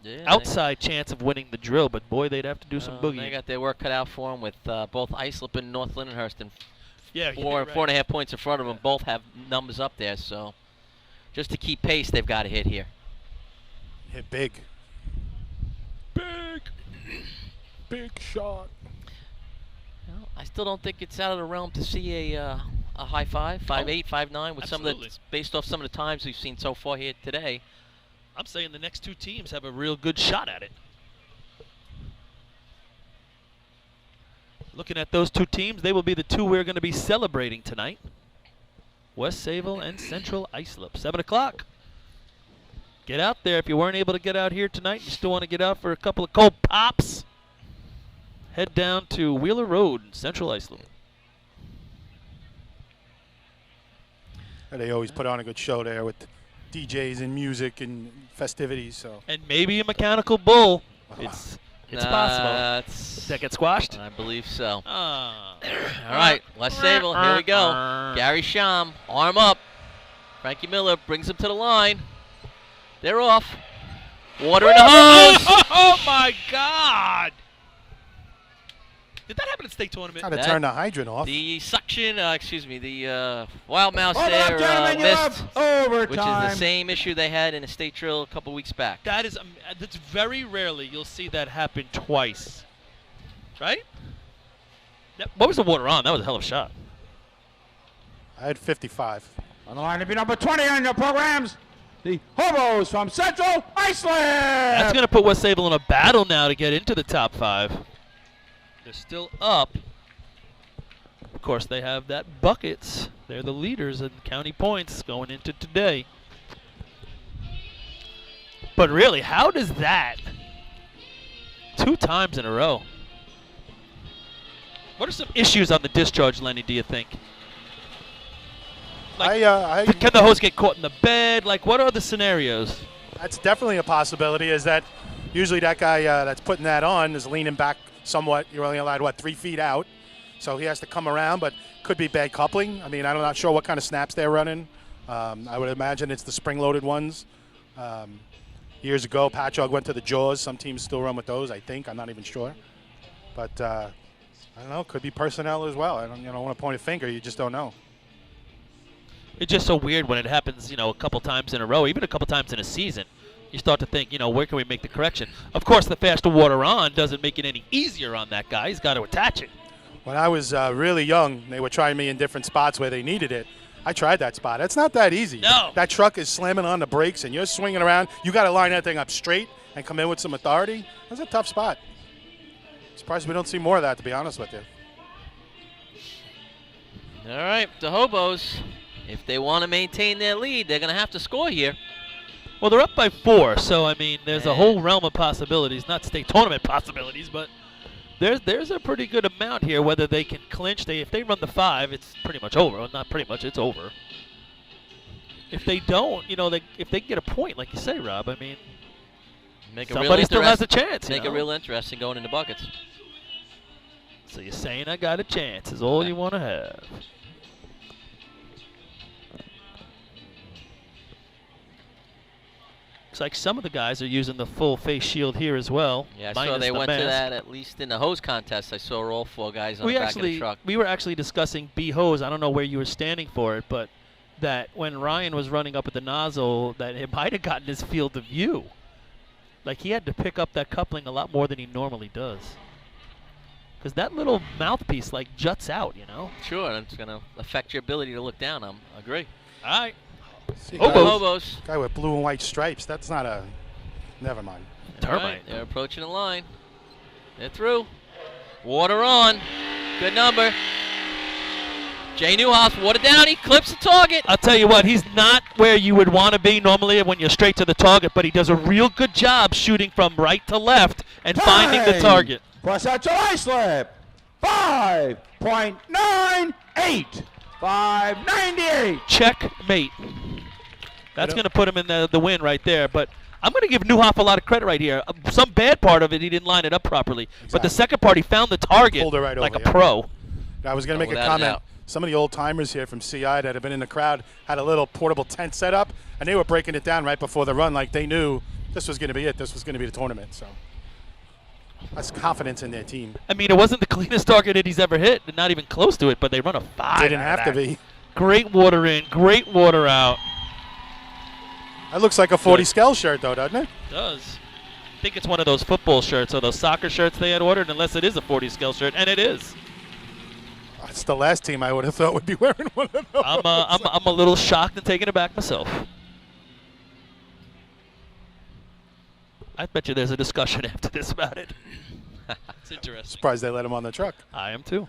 Yeah, Outside chance of winning the drill, but boy, they'd have to do some They boogie. got their work cut out for them with both Islip and North Lindenhurst, and Yeah, you're four right. and a half points in front of them. Both have numbers up there, so just to keep pace, they've got to hit here. Hit big. Big shot. Well, I still don't think it's out of the realm to see a high 5'8", 5'9", with some of absolutely. the based off some of the times we've seen so far here today. I'm saying the next two teams have a real good shot at it. Looking at those two teams, they will be the two we're going to be celebrating tonight. West Sayville and Central Islip. 7 o'clock. Get out there if you weren't able to get out here tonight. You still want to get out for a couple of cold pops. Head down to Wheeler Road in Central Islip. And they always put on a good show there with DJs and music and festivities. So And maybe a mechanical bull. It's possible. Does that get squashed? I believe so. Ah. All right, West Sayville, here we go. Gary Sham, arm up. Frankie Miller brings him to the line. They're off. Water in the hose. Oh my God! Did that happen at state tournament? kind of turned the hydrant off. The suction, the wild mouse Hold there on, gentlemen, you missed, have which is the overtime. same issue they had in a state drill a couple weeks back. That is, that's very rarely you'll see that happen twice, right? What was the water on? That was a hell of a shot. I had 55. On the line to be number 20 on your programs, the Hobos from Central Iceland. That's going to put West Sayville in a battle now to get into the top 5. They're still up. Of course, they have that buckets. They're the leaders in county points going into today. But really, how does that 2 times in a row? What are some issues on the discharge, Lenny, do you think? Like, can the hose get caught in the bed? Like, what are the scenarios? That's definitely a possibility. Is that usually that guy that's putting that on is leaning back somewhat. You're only allowed, 3 feet out? So he has to come around, but could be bad coupling. I mean, I'm not sure what kind of snaps they're running. I would imagine it's the spring-loaded ones. Years ago, Patchogue went to the Jaws. Some teams still run with those, I think. I'm not even sure. But, I don't know. Could be personnel as well. I don't want to point a finger. You just don't know. It's just so weird when it happens, a couple times in a row, even a couple times in a season. You start to think, where can we make the correction? Of course, the faster water on doesn't make it any easier on that guy. He's got to attach it. When I was really young, they were trying me in different spots where they needed it. I tried that spot. It's not that easy. No. That truck is slamming on the brakes, and you're swinging around. You got to line that thing up straight and come in with some authority. That's a tough spot. Surprised we don't see more of that, to be honest with you. All right, the Hobos, if they want to maintain their lead, they're going to have to score here. Well, they're up by 4, so, there's a whole realm of possibilities. Not state tournament possibilities, but there's a pretty good amount here. Whether they can clinch, if they run the 5, it's pretty much over. Well, not pretty much, it's over. If they don't, if they get a point, like you say, Rob, Make it somebody real still has a interest- chance. Make it real interesting going into buckets. So you're saying I got a chance is all you want to have. Looks like some of the guys are using the full face shield here as well. Yeah, I saw minus they the went to mask. that at least in the hose contest. I saw all 4 guys on the back of the truck. We were actually discussing B-hose. I don't know where you were standing for it, but that when Ryan was running up at the nozzle, that it might have gotten his field of view. Like he had to pick up that coupling a lot more than he normally does. Because that little mouthpiece like juts out, you know? Sure, and it's going to affect your ability to look down. I agree. All right. See, Hobos. Guy with blue and white stripes. That's not a. Never mind. Termite. Right, they're approaching the line. They're through. Water on. Good number. Jay Newhouse, water down. He clips the target. I'll tell you what, he's not where you would want to be normally when you're straight to the target, but he does a real good job shooting from right to left and finding the target. Plus out your ice slab. 5.98. 598. Checkmate. That's going to put him in the win right there, but I'm going to give Newhoff a lot of credit right here. Some bad part of it, he didn't line it up properly. Exactly. But the second part, he found the target Pulled it right like over, a pro. I was going to make a without a comment. doubt. Some of the old timers here from CI that have been in the crowd had a little portable tent set up, and they were breaking it down right before the run, like they knew this was going to be it. This was going to be the tournament. So that's confidence in their team. I mean, it wasn't the cleanest target that he's ever hit, not even close to it, but they run a 5. Didn't have to be. Great water in, great water out. That looks like a 40 Skell shirt, though, doesn't it? It does. I think it's one of those football shirts or those soccer shirts they had ordered, unless it is a 40 scale shirt, and it is. It's the last team I would have thought would be wearing one of those. I'm a little shocked and taken aback myself. I bet you there's a discussion after this about it. It's interesting. Surprised they let him on the truck. I am too.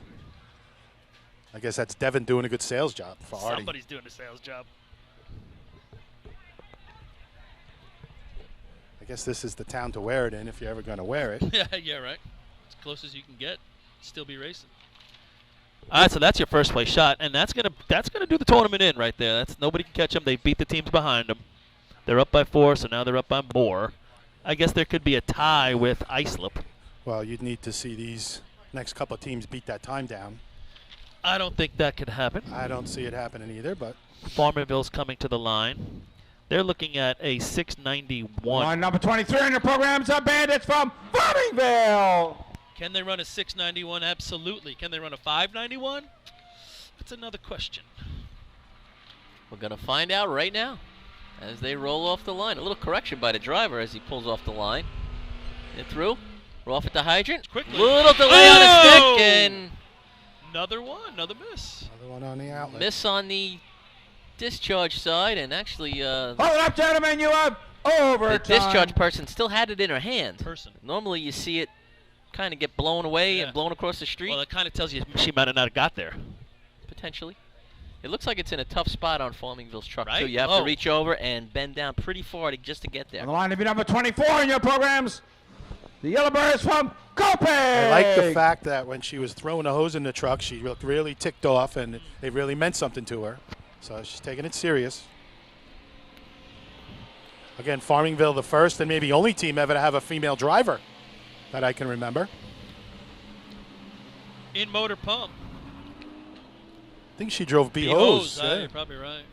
I guess that's Devin doing a good sales job for Artie. Somebody's doing a sales job. I guess this is the town to wear it in if you're ever going to wear it. Yeah, right. As close as you can get, still be racing. All right, so that's your first place shot, and that's gonna do the tournament in right there. That's nobody can catch them. They beat the teams behind them. They're up by 4, so now they're up by more. I guess there could be a tie with Islip. Well, you'd need to see these next couple of teams beat that time down. I don't think that could happen. I don't see it happening either, but Farmerville's coming to the line. They're looking at a 691. Line number 23 in the program is a Bandits from Farmingville. Can they run a 691? Absolutely. Can they run a 591? That's another question. We're going to find out right now as they roll off the line. A little correction by the driver as he pulls off the line. They're through. We're off at the hydrant. Quickly. Little delay on the stick and another one, another miss. another one on the outlet. miss on the discharge side, and actually Hold it up, gentlemen. You have overtime. the discharge person still had it in her hand. Normally you see it kind of get blown away and blown across the street. Well, it kind of tells you she might have not got there. Potentially. It looks like it's in a tough spot on Farmingville's truck, Right? too. You have Oh. to reach over and bend down pretty far just to get there. On the line to be number 24 in your programs, the Yellowbirds from Copic. I like the fact that when she was throwing a hose in the truck, she looked really ticked off, and it really meant something to her. So she's taking it serious. Again, Farmingville, the first and maybe only team ever to have a female driver that I can remember. In motor pump. I think she drove B hose. hose. You're probably right.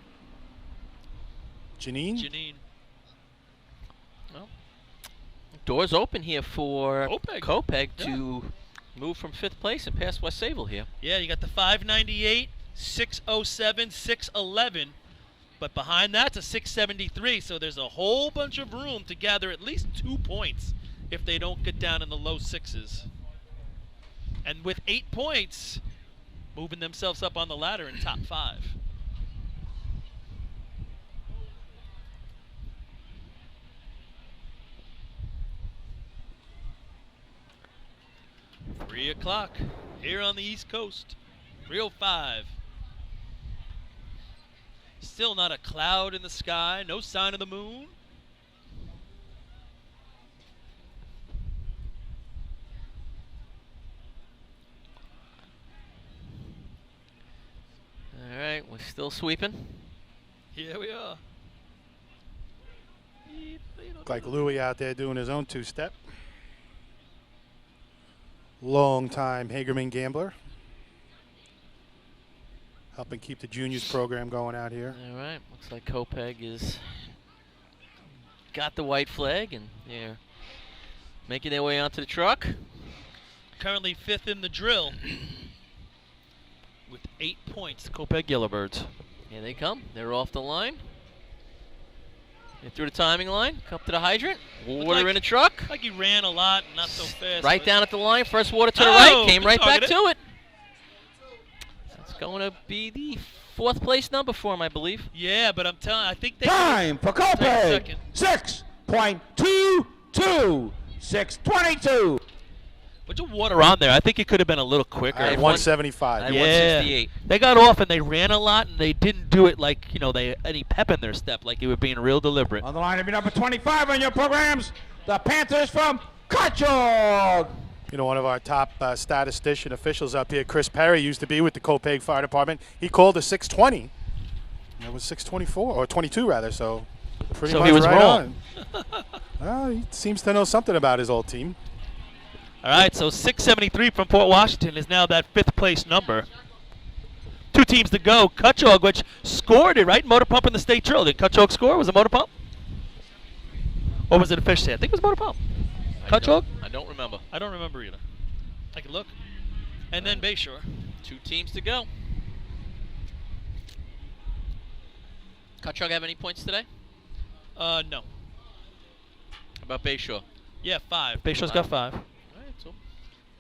Janine? Janine. Well, doors open here for Kopeg. to move from 5th place and pass West Sayville here. Yeah, you got the 598, 607, 611. But behind that's a 673, so there's a whole bunch of room to gather at least 2 points if they don't get down in the low 6s. And with 8 points, moving themselves up on the ladder in top 5. Three o'clock here on the East Coast. 3:05. Still not a cloud in the sky, no sign of the moon. All right, we're still sweeping. Here we are. Look like Louie out there doing his own two-step. Long-time Hagerman gambler. Helping keep the juniors program going out here. All right, looks like Kopeg is got the white flag, and they're making their way onto the truck. Currently 5th in the drill with 8 points, Copeg Yellowbirds. Here they come. They're off the line. They through the timing line, come up to the hydrant. Water in the truck. Like he ran a lot and not so fast. Right down at the line. First water to the right. Came right back to it. That's going to be the 4th place number for him, I believe. Yeah, but I'm telling you, I think they... Time for Copeg. 6.22. 6:22. Bunch of water on there. I think it could have been a little quicker. I had 175. I had Yeah. 168. They got off and they ran a lot and they didn't do it like, they any pep in their step, like they were being real deliberate. On the line, number 25 on your programs, the Panthers from Cutchogue. One of our top statistician officials up here, Chris Perry, used to be with the Copeg Fire Department. He called a 620. It was 624, or 22 rather, so pretty much he was right wrong. on. He seems to know something about his old team. All right, so 673 from Port Washington is now that 5th place number. 2 teams to go. Cutchogue, which scored it, right? Motor Pump in the state drill. Did Cutchogue score? Was it Motor Pump? Or was it a fish stand? I think it was Motor Pump. Cutchogue? I don't remember. I don't remember either. I can look. And then Bayshore. 2 teams to go. Cutchogue have any points today? No. How about Bayshore? Yeah, 5. Bayshore's got 5. All right, so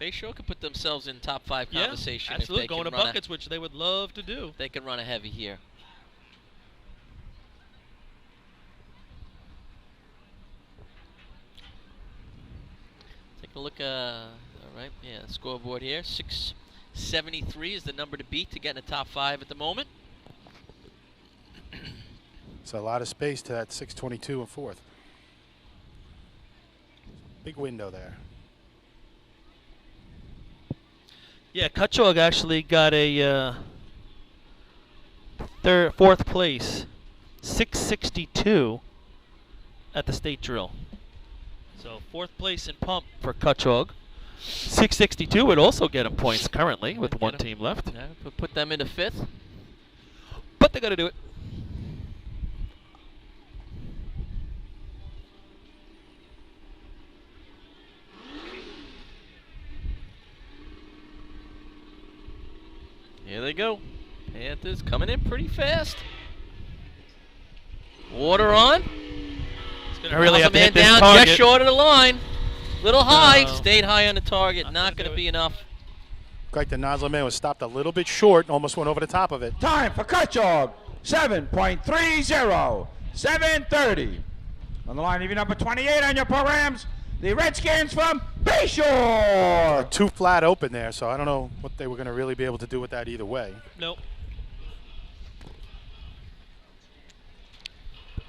Bayshore could put themselves in top 5 Yeah, conversation. absolutely. If they Going to can run buckets, which they would love to do. they can run a heavy here. Take a look. All right, yeah, scoreboard here. 673 is the number to beat to get in the top 5 at the moment. It's a lot of space to that 622 and 4th. Big window there. Yeah, Cutchogue actually got a 4th place, 662 at the state drill. So 4th place in pump for Cutchogue. 662 would also get him points currently with 1 team left. Yeah, put them into 5th. But they got to do it. Here they go. Panthers coming in pretty fast. Water on. It's going to really have to man hit this down target. just short of the line. Little high. No. Stayed high on the target. Not gonna going to do be enough. Looked like the nozzle man was stopped a little bit short, almost went over the top of it. Time for Cutchogue. 7.30. 7:30. On the line, even number 28 on your programs, the Redskins from Bayshore. 2 flat open there, so I don't know what they were going to really be able to do with that either way. Nope.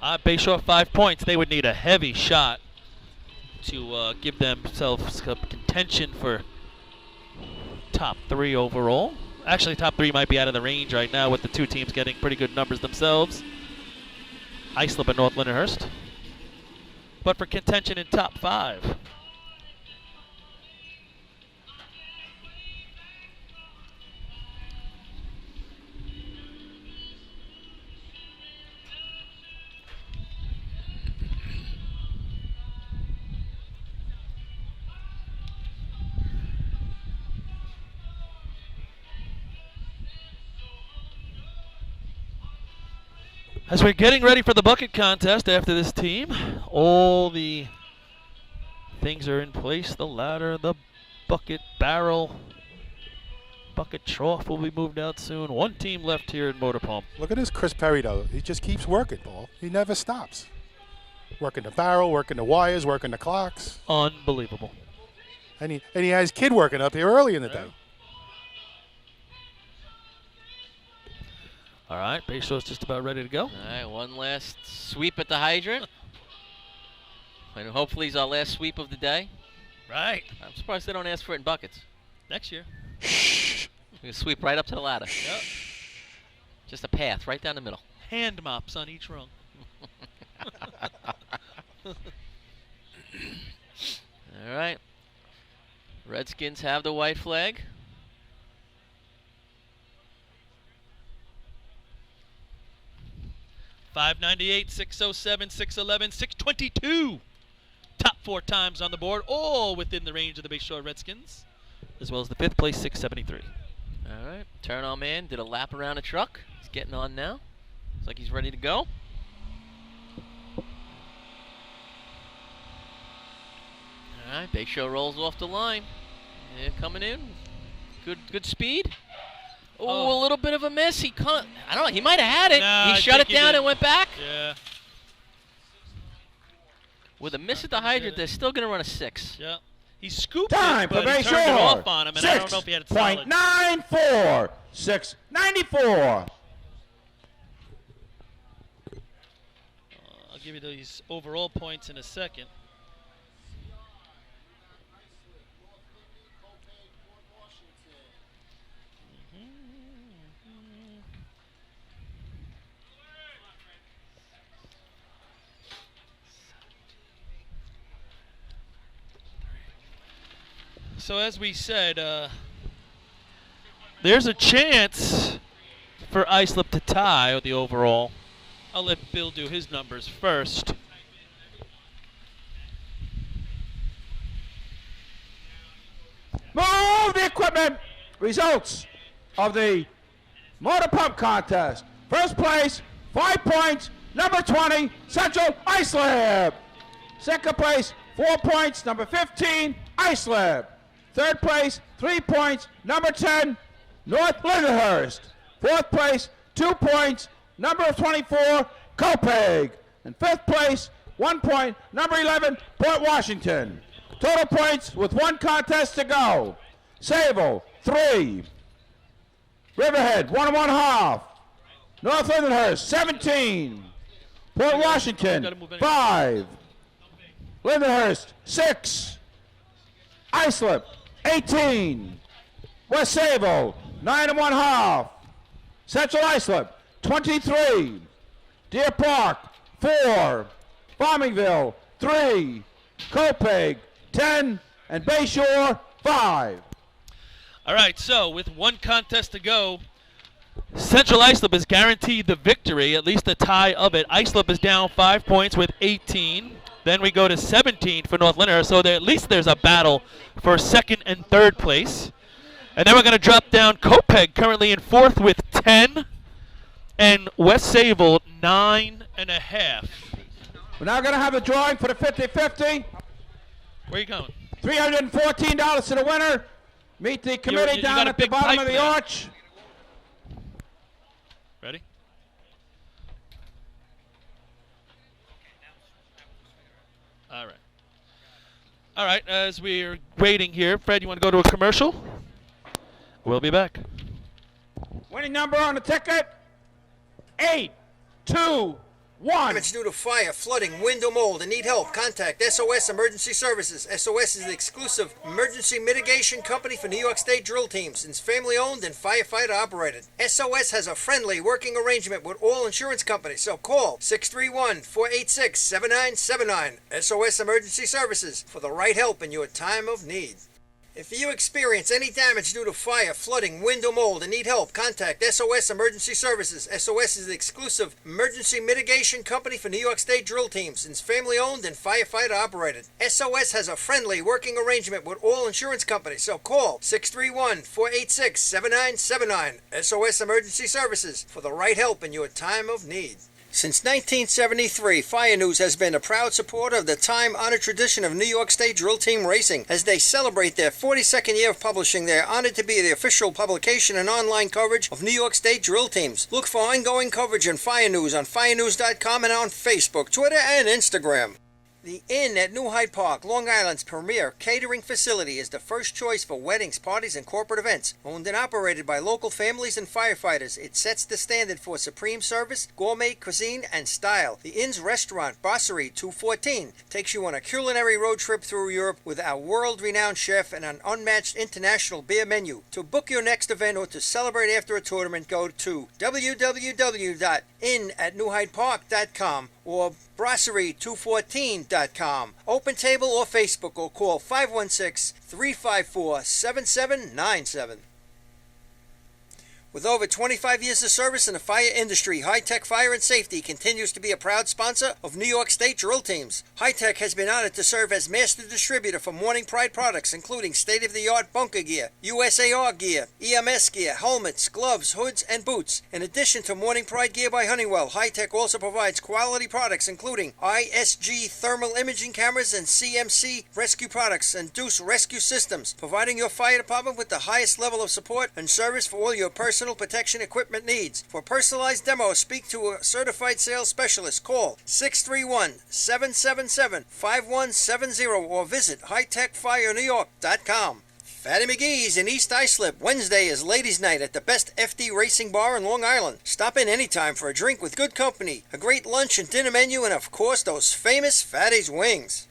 Bayshore 5 points. They would need a heavy shot to give themselves contention for top 3 overall. Actually, top 3 might be out of the range right now with the 2 teams getting pretty good numbers themselves. Islip and North Lindenhurst. But for contention in top 5. As we're getting ready for the bucket contest after this team, all the things are in place. The ladder, the bucket barrel, bucket trough will be moved out soon. 1 team left here in Motor Pump. Look at this Chris Perry, though. He just keeps working, Paul. He never stops. Working the barrel, working the wires, working the clocks. Unbelievable. And he has his kid working up here early in the day. All right, Bayshore's just about ready to go. All right, one last sweep at the hydrant. And hopefully it's our last sweep of the day. Right. I'm surprised they don't ask for it in buckets. Next year. We can sweep right up to the ladder. Yep. Just a path right down the middle. Hand mops on each rung. All right. Redskins have the white flag. 598, 607, 611, 622. Top 4 times on the board, all within the range of the Bayshore Redskins, as well as the 5th place, 673. All right. Turn on man did a lap around the truck. He's getting on now. Looks like he's ready to go. All right. Bayshore rolls off the line. Yeah, coming in. Good speed. Oh, a little bit of a miss. I don't know. He might have had it. Nah, he shut it down and went back. Yeah. With a miss at the hydrant, they're still going to run a 6. Yeah. He scooped Time it, for but he turned it Bayshore. off on him, and I don't know if he had it solid. 6.94. 6.94. I'll give you these overall points in a second. So as we said, there's a chance for Islip to tie the overall. I'll let Bill do his numbers first. Move the equipment. Results of the motor pump contest. First place, 5 points, number 20, Central Islip. Second place, 4 points, number 15, Islip. Third place, 3 points, number 10, North Lindenhurst. Fourth place, 2 points, number 24, Copeg. And fifth place, 1 point, number 11, Port Washington. Total points with 1 contest to go. Sable, 3. Riverhead, 1 1/2. North Lindenhurst, 17. Port Washington, 5. Lindenhurst, 6. Islip, 18. West Sable, 9 1/2. Central Islip, 23. Deer Park, 4. Farmingville, 3. Copeg, 10. And Bayshore, 5. All right, so with 1 contest to go, Central Islip is guaranteed the victory, at least a tie of it. Islip is down 5 points with 18. Then we go to 17 for North Lindenhurst, so at least there's a battle for 2nd and 3rd place. And then we're going to drop down Copeg, currently in 4th with 10, and West Sable 9.5. We're now going to have a drawing for the 50-50. Where you going? $314 to the winner. Meet the committee you down got a at the big bottom pipe of the there. arch. Ready? All right. All right, as we're waiting here, Fred, you want to go to a commercial? We'll be back. Winning number on the ticket, 8, 2, 1. Damage due to fire, flooding, wind or mold and need help, contact SOS Emergency Services. SOS is the exclusive emergency mitigation company for New York State drill teams. It's family owned and firefighter operated. SOS has a friendly working arrangement with all insurance companies, so call 631-486-7979. SOS Emergency Services for the right help in your time of need. If you experience any damage due to fire, flooding, wind or mold and need help, contact SOS Emergency Services. SOS is the exclusive emergency mitigation company for New York State drill teams. It's family owned and firefighter operated. SOS has a friendly working arrangement with all insurance companies, so call 631-486-7979. SOS Emergency Services for the right help in your time of need. Since 1973, Fire News has been a proud supporter of the time-honored tradition of New York State drill team racing. As they celebrate their 42nd year of publishing, they are honored to be the official publication and online coverage of New York State drill teams. Look for ongoing coverage in Fire News on firenews.com and on Facebook, Twitter, and Instagram. The Inn at New Hyde Park, Long Island's premier catering facility, is the first choice for weddings, parties, and corporate events. Owned and operated by local families and firefighters, it sets the standard for supreme service, gourmet cuisine, and style. The Inn's restaurant, Brasserie 214, takes you on a culinary road trip through Europe with our world-renowned chef and an unmatched international beer menu. To book your next event or to celebrate after a tournament, go to www.innatnewhydepark.com or brasserie214.com. Open table or Facebook or call 516-354-7797. With over 25 years of service in the fire industry, High Tech Fire and Safety continues to be a proud sponsor of New York State drill teams. High Tech has been honored to serve as master distributor for Morning Pride products, including state-of-the-art bunker gear, USAR gear, EMS gear, helmets, gloves, hoods, and boots. In addition to Morning Pride gear by Honeywell, High Tech also provides quality products including ISG thermal imaging cameras and CMC rescue products and Deuce rescue systems, providing your fire department with the highest level of support and service for all your personal protection equipment needs. For personalized demos, speak to a certified sales specialist. Call 631-777-5170 or visit hightechfirenewyork.com. Fatty McGee's in East Islip. Wednesday is Ladies' Night at the best FD Racing Bar in Long Island. Stop in anytime for a drink with good company, a great lunch and dinner menu, and of course those famous Fatty's wings.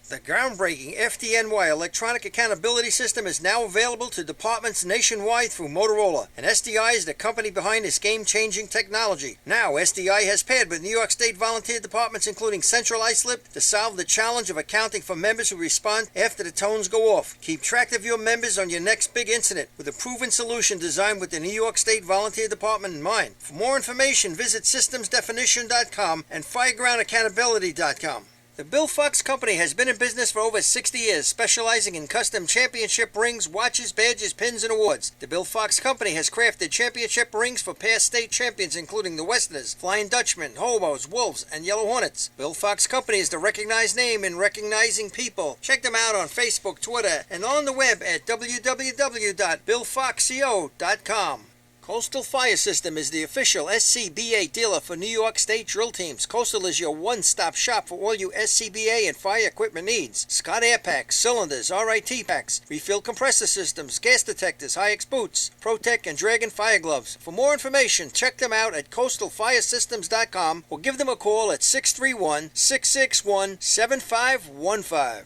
The groundbreaking FDNY electronic accountability system is now available to departments nationwide through Motorola, and SDI is the company behind this game-changing technology. Now, SDI has paired with New York State volunteer departments including Central Islip to solve the challenge of accounting for members who respond after the tones go off. Keep track of your members on your next big incident with a proven solution designed with the New York State Volunteer Department in mind. For more information, visit systemsdefinition.com and firegroundaccountability.com. The Bill Fox Company has been in business for over 60 years, specializing in custom championship rings, watches, badges, pins, and awards. The Bill Fox Company has crafted championship rings for past state champions including the Westerners, Flying Dutchmen, Hobos, Wolves, and Yellow Hornets. Bill Fox Company is the recognized name in recognizing people. Check them out on Facebook, Twitter, and on the web at www.billfoxco.com. Coastal Fire System is the official SCBA dealer for New York State drill teams. Coastal is your one-stop shop for all your SCBA and fire equipment needs. Scott Air Packs, cylinders, RIT packs, refill compressor systems, gas detectors, Hi-X boots, Protec and Dragon fire gloves. For more information, check them out at coastalfiresystems.com or give them a call at 631-661-7515.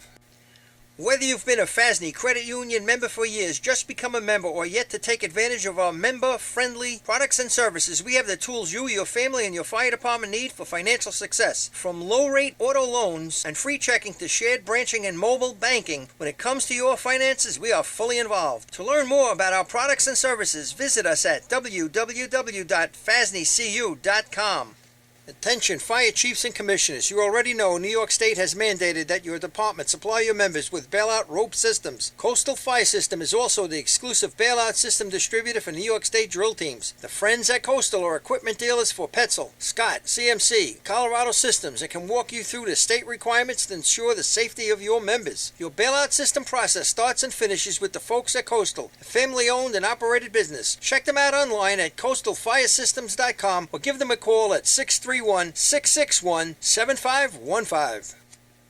Whether you've been a FASNY Credit Union member for years, just become a member, or yet to take advantage of our member-friendly products and services, we have the tools you, your family, and your fire department need for financial success. From low-rate auto loans and free checking to shared branching and mobile banking, when it comes to your finances, we are fully involved. To learn more about our products and services, visit us at www.fasnycu.com. Attention fire chiefs and commissioners, you already know New York State has mandated that your department supply your members with bailout rope systems. Coastal Fire System is also the exclusive bailout system distributor for New York State drill teams. The friends at Coastal are equipment dealers for Petzl, Scott, CMC, Colorado Systems, and can walk you through the state requirements to ensure the safety of your members. Your bailout system process starts and finishes with the folks at Coastal, a family-owned and operated business. Check them out online at coastalfiresystems.com or give them a call at 631-661-7515.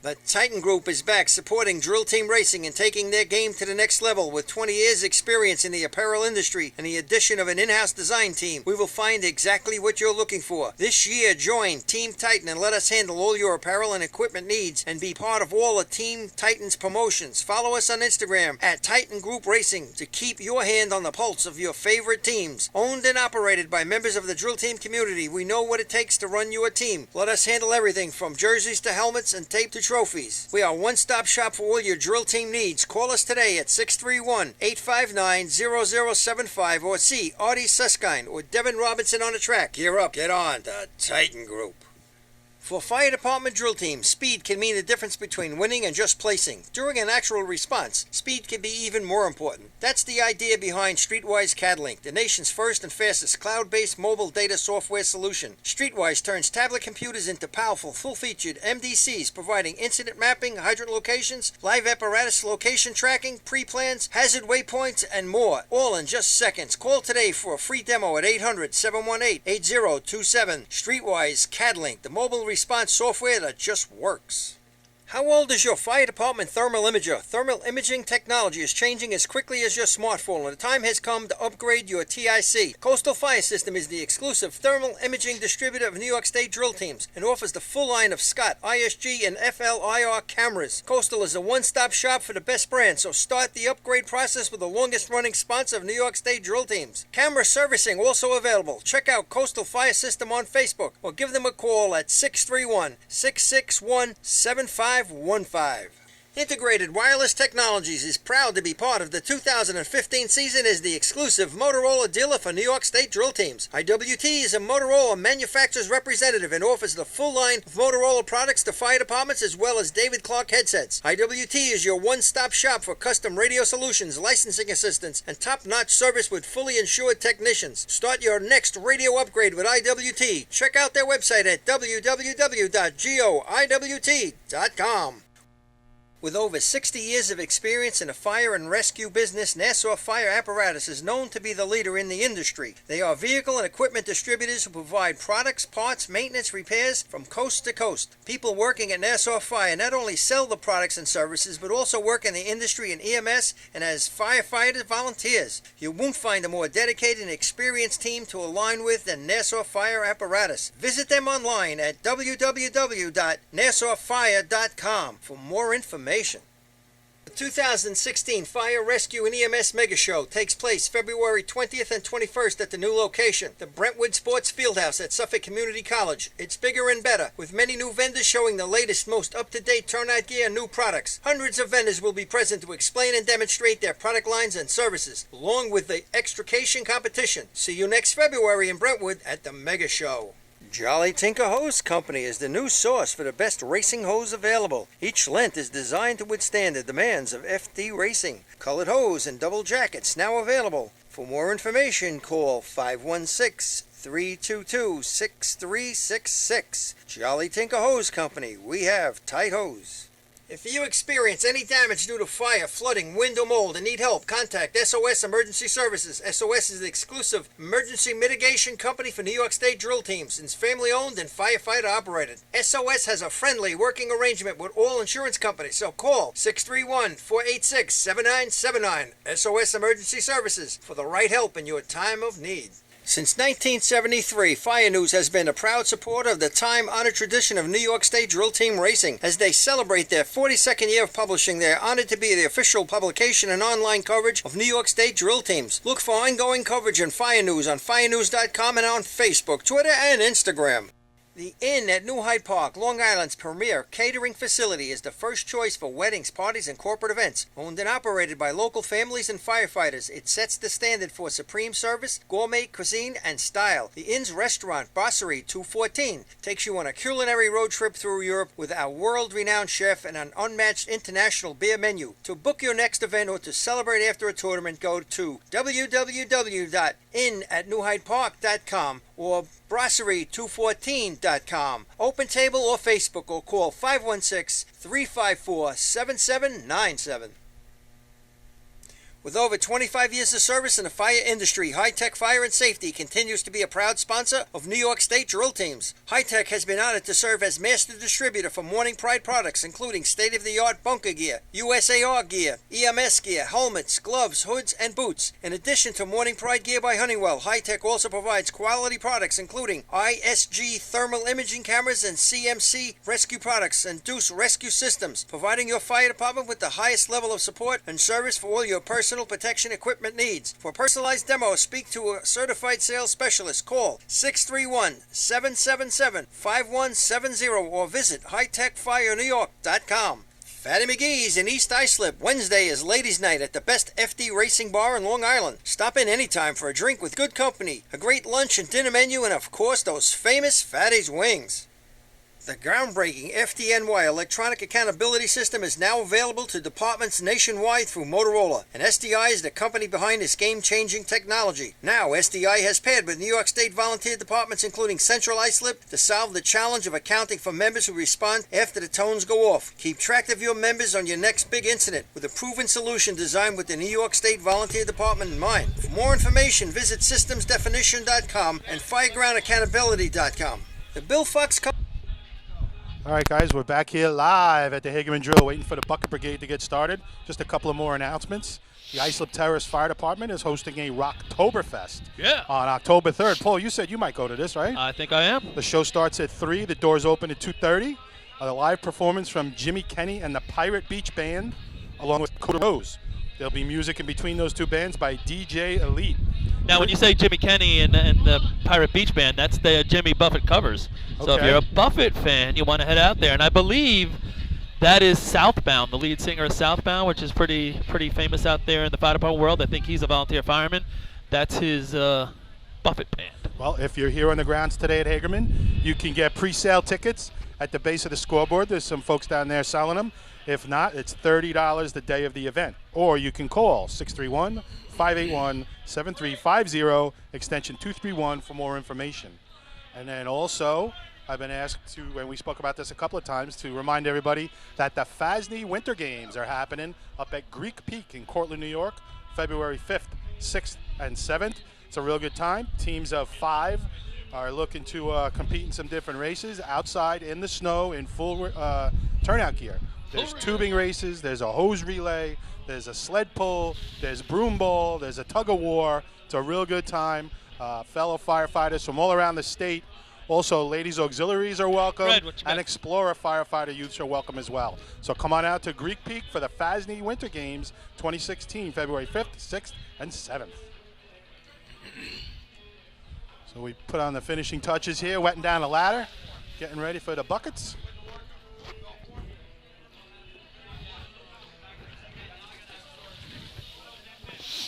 The Titan Group is back supporting drill team racing and taking their game to the next level. With 20 years experience in the apparel industry and the addition of an in-house design team, we will find exactly what you're looking for. This year, join Team Titan and let us handle all your apparel and equipment needs and be part of all of Team Titan's promotions. Follow us on Instagram at Titan Group Racing to keep your hand on the pulse of your favorite teams. Owned and operated by members of the drill team community, we know what it takes to run your team. Let us handle everything from jerseys to helmets and tape to trophies. We are a one-stop shop for all your drill team needs. Call us today at 631-859-0075 or see Artie Suskind or Devin Robinson on the track. Gear up, get on, the Titan Group. For fire department drill teams, speed can mean the difference between winning and just placing. During an actual response, speed can be even more important. That's the idea behind Streetwise CADlink, the nation's first and fastest cloud-based mobile data software solution. Streetwise turns tablet computers into powerful, full-featured MDCs, providing incident mapping, hydrant locations, live apparatus location tracking, pre-plans, hazard waypoints, and more, all in just seconds. Call today for a free demo at 800-718-8027. Streetwise CADlink, the mobile response software that just works. How old is your fire department thermal imager? Thermal imaging technology is changing as quickly as your smartphone, and the time has come to upgrade your TIC. Coastal Fire System is the exclusive thermal imaging distributor of New York State drill teams and offers the full line of Scott, ISG, and FLIR cameras. Coastal is a one-stop shop for the best brand, so start the upgrade process with the longest-running sponsor of New York State drill teams. Camera servicing also available. Check out Coastal Fire System on Facebook or give them a call at 631-661-7515. Integrated Wireless Technologies is proud to be part of the 2015 season as the exclusive Motorola dealer for New York State drill teams. IWT is a Motorola manufacturer's representative and offers the full line of Motorola products to fire departments as well as David Clark headsets. IWT is your one-stop shop for custom radio solutions, licensing assistance, and top-notch service with fully insured technicians. Start your next radio upgrade with IWT. Check out their website at www.goiwt.com. With over 60 years of experience in the fire and rescue business, Nassau Fire Apparatus is known to be the leader in the industry. They are vehicle and equipment distributors who provide products, parts, maintenance, repairs from coast to coast. People working at Nassau Fire not only sell the products and services, but also work in the industry in EMS and as firefighter volunteers. You won't find a more dedicated and experienced team to align with than Nassau Fire Apparatus. Visit them online at www.nassauFire.com for more information. The 2016 Fire Rescue and EMS Mega Show takes place February 20th and 21st at the new location, the Brentwood Sports Fieldhouse at Suffolk Community College. It's bigger and better, with many new vendors showing the latest, most up-to-date turnout gear and new products. Hundreds of vendors will be present to explain and demonstrate their product lines and services, along with the extrication competition. See you next February in Brentwood at the Mega Show. Jolly Tinker Hose Company is the new source for the best racing hose available. Each length is designed to withstand the demands of FD racing. Colored hose and double jackets now available. For more information, call 516-322-6366. Jolly Tinker Hose Company. We have tight hose. If you experience any damage due to fire, flooding, wind, or mold and need help, contact SOS Emergency Services. SOS is the exclusive emergency mitigation company for New York State drill teams and is family-owned and firefighter operated. SOS has a friendly working arrangement with all insurance companies, so call 631-486-7979. SOS Emergency Services for the right help in your time of need. Since 1973, Fire News has been a proud supporter of the time-honored tradition of New York State drill team racing. As they celebrate their 42nd year of publishing, they are honored to be the official publication and online coverage of New York State drill teams. Look for ongoing coverage in Fire News on firenews.com and on Facebook, Twitter, and Instagram. The Inn at New Hyde Park, Long Island's premier catering facility, is the first choice for weddings, parties, and corporate events. Owned and operated by local families and firefighters, it sets the standard for supreme service, gourmet cuisine, and style. The Inn's restaurant, Brasserie 214, takes you on a culinary road trip through Europe with our world-renowned chef and an unmatched international beer menu. To book your next event or to celebrate after a tournament, go to www.innatnewhydepark.com or brasserie214.com. Open table or Facebook, or call 516-354-7797. With over 25 years of service in the fire industry, High Tech Fire and Safety continues to be a proud sponsor of New York State drill teams. High Tech has been honored to serve as master distributor for Morning Pride products, including state-of-the-art bunker gear, USAR gear, EMS gear, helmets, gloves, hoods, and boots. In addition to Morning Pride gear by Honeywell, High Tech also provides quality products including ISG thermal imaging cameras and CMC rescue products and Deuce rescue systems, providing your fire department with the highest level of support and service for all your personal protection equipment needs. For personalized demos, speak to a certified sales specialist. Call 631-777-5170 or visit hightechfirenewyork.com. Fatty McGee's in East Islip. Wednesday is Ladies' Night at the best FD racing bar in Long Island. Stop in anytime for a drink with good company, a great lunch and dinner menu, and of course those famous Fatty's wings. The groundbreaking FDNY electronic accountability system is now available to departments nationwide through Motorola, and SDI is the company behind this game-changing technology. Now, SDI has paired with New York State volunteer departments including Central Islip to solve the challenge of accounting for members who respond after the tones go off. Keep track of your members on your next big incident with a proven solution designed with the New York State Volunteer Department in mind. For more information, visit systemsdefinition.com and firegroundaccountability.com. The Bill Fox Company. All right, guys, we're back here live at the Hagerman Drill, waiting for the Bucket Brigade to get started. Just a couple of more announcements. The Islip Terrace Fire Department is hosting a Rocktoberfest on October 3rd. Paul, you said you might go to this, right? I think I am. The show starts at 3. The doors open at 2:30. A live performance from Jimmy Kenny and the Pirate Beach Band, along with Coda Rose. There'll be music in between those two bands by DJ Elite. Now, when you say Jimmy Kenny and the Pirate Beach Band, that's the Jimmy Buffett covers. So if you're a Buffett fan, you want to head out there. And I believe That is Southbound. The lead singer of Southbound, which is pretty famous out there in the fire department world. I think he's a volunteer fireman. That's his Buffett band. Well, if you're here on the grounds today at Hagerman, you can get pre-sale tickets at the base of the scoreboard. There's some folks down there selling them. If not, it's $30 the day of the event. Or you can call 631-581-7350, extension 231 for more information. And then also, I've been asked to, and we spoke about this a couple of times, to remind everybody that the FASNY Winter Games are happening up at Greek Peak in Cortland, New York, February 5th, 6th, and 7th. It's a real good time. Teams of 5 are looking to compete in some different races outside in the snow in full turnout gear. There's tubing races, there's a hose relay, there's a sled pull, there's broom ball, there's a tug of war. It's a real good time. Fellow firefighters from all around the state. Also, ladies auxiliaries are welcome, and Explorer firefighter youths are welcome as well. So come on out to Greek Peak for the FASNY Winter Games 2016, February 5th, 6th, and 7th. So we put on the finishing touches here, wetting down the ladder, getting ready for the buckets.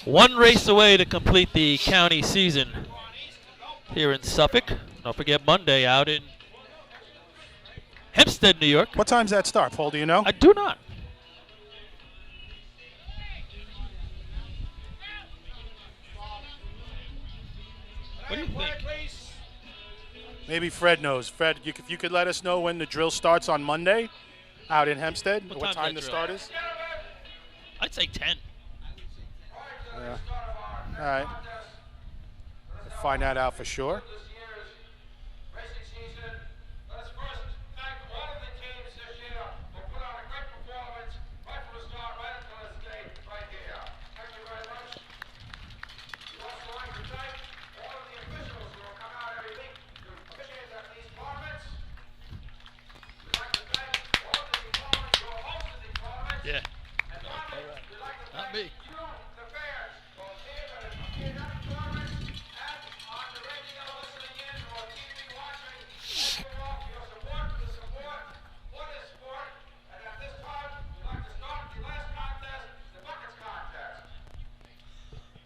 One race away to complete the county season here in Suffolk. Don't forget Monday out in Hempstead, New York. What time's that start, Paul? Do you know? I do not. What do you think? Maybe Fred knows. Fred, if you could let us know when the drill starts on Monday out in Hempstead, what time the start is? I'd say 10. Yeah. All right. We'll find that out for sure. Yeah. Not me.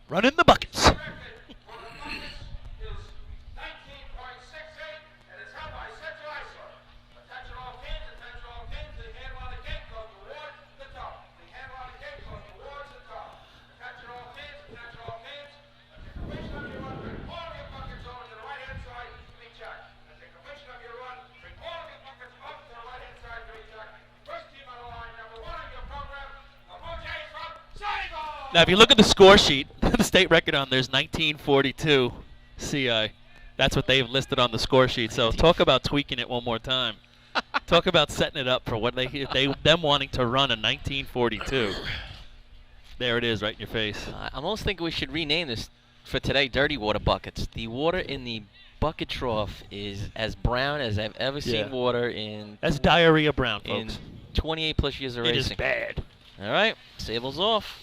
Running the buckets. Now, if you look at the score sheet, the state record on there's 1942 CI. That's what they've listed on the score sheet. So talk about tweaking it one more time. Talk about setting it up for what them wanting to run a 1942. There it is, right in your face. I almost think we should rename this for today dirty water buckets. The water in the bucket trough is as brown as I've ever seen water in. That's diarrhea brown, folks. In 28 plus years of racing. It is bad. All right, sables off.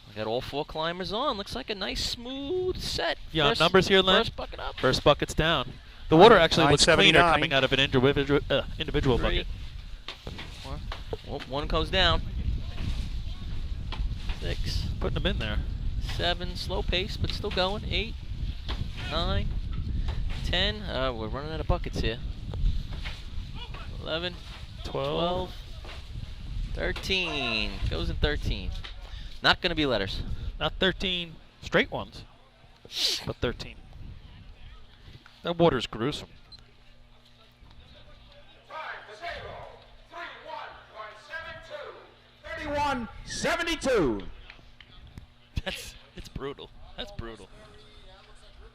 We got all 4 climbers on. Looks like a nice smooth set. Yeah, numbers here, Len. First bucket up. First bucket's down. The water actually looks cleaner 979. coming out of an individual bucket. 1 goes down. 6. Putting them in there. 7, slow pace, but still going. 8, 9, 10. We're running out of buckets here. 11, 12, 13. Goes in 13. Not going to be letters. Not 13 straight ones, but 13. That water's gruesome. 31.72. It's brutal. That's brutal.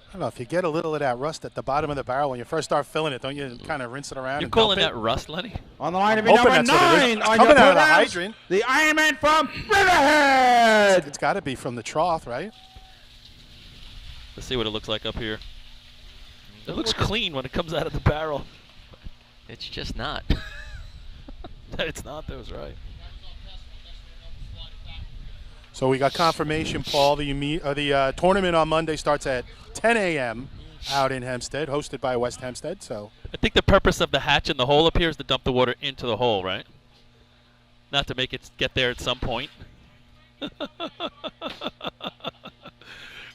I don't know, if you get a little of that rust at the bottom of the barrel when you first start filling it, don't you kind of rinse it around? You're and calling dump that it? rust, Lenny? On the line to be I'm hoping number that's what it is. 9 It's on coming your out of the programs, hydrant. the Ironman from Riverhead. It's got to be from the trough, right? Let's see what it looks like up here. It looks clean when it comes out of the barrel. It's just not. It's not, that was right. So we got confirmation, Paul. The tournament on Monday starts at 10 a.m. out in Hempstead, hosted by West Hempstead. So I think the purpose of the hatch in the hole up here is to dump the water into the hole, right? Not to make it get there at some point.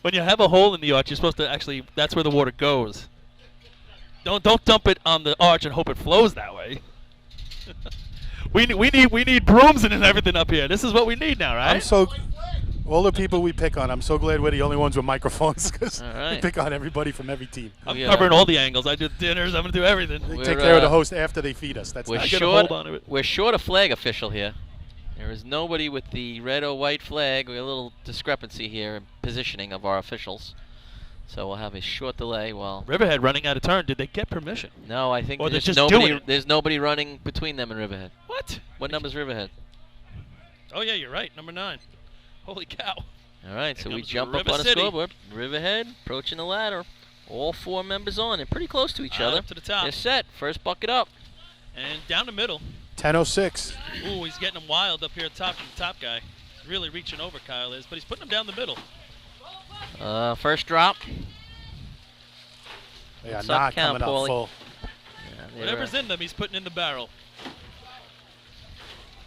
When you have a hole in the arch, you're supposed to actually, that's where the water goes. Don't dump it on the arch and hope it flows that way. we need brooms and everything up here. This is what we need now, right? All the people we pick on, I'm so glad we're the only ones with microphones because right. we pick on everybody from every team. I'm covering all the angles. I do dinners. I'm going to do everything. We take care of the host after they feed us. That's we're nice. short a flag official here. There is nobody with the red or white flag. We have a little discrepancy here in positioning of our officials. So we'll have a short delay while Riverhead running out of turn. Did they get permission? No, I think or there's just doing it. There's nobody running between them and Riverhead. What? What number's Riverhead? Oh yeah, you're right. Number 9. Holy cow. All right, Here so we comes jump up River on a City. scoreboard. Riverhead approaching the ladder. All 4 members on. They're pretty close to each other. Up to the top. They're set. First bucket up. And down the middle. 10:06. Ooh, he's getting them wild up here at top from the top guy. Really reaching over, Kyle is, but he's putting them down the middle. First drop. Yeah, What's not up, count, coming up Paulie? full. Yeah, Whatever's in them, he's putting in the barrel.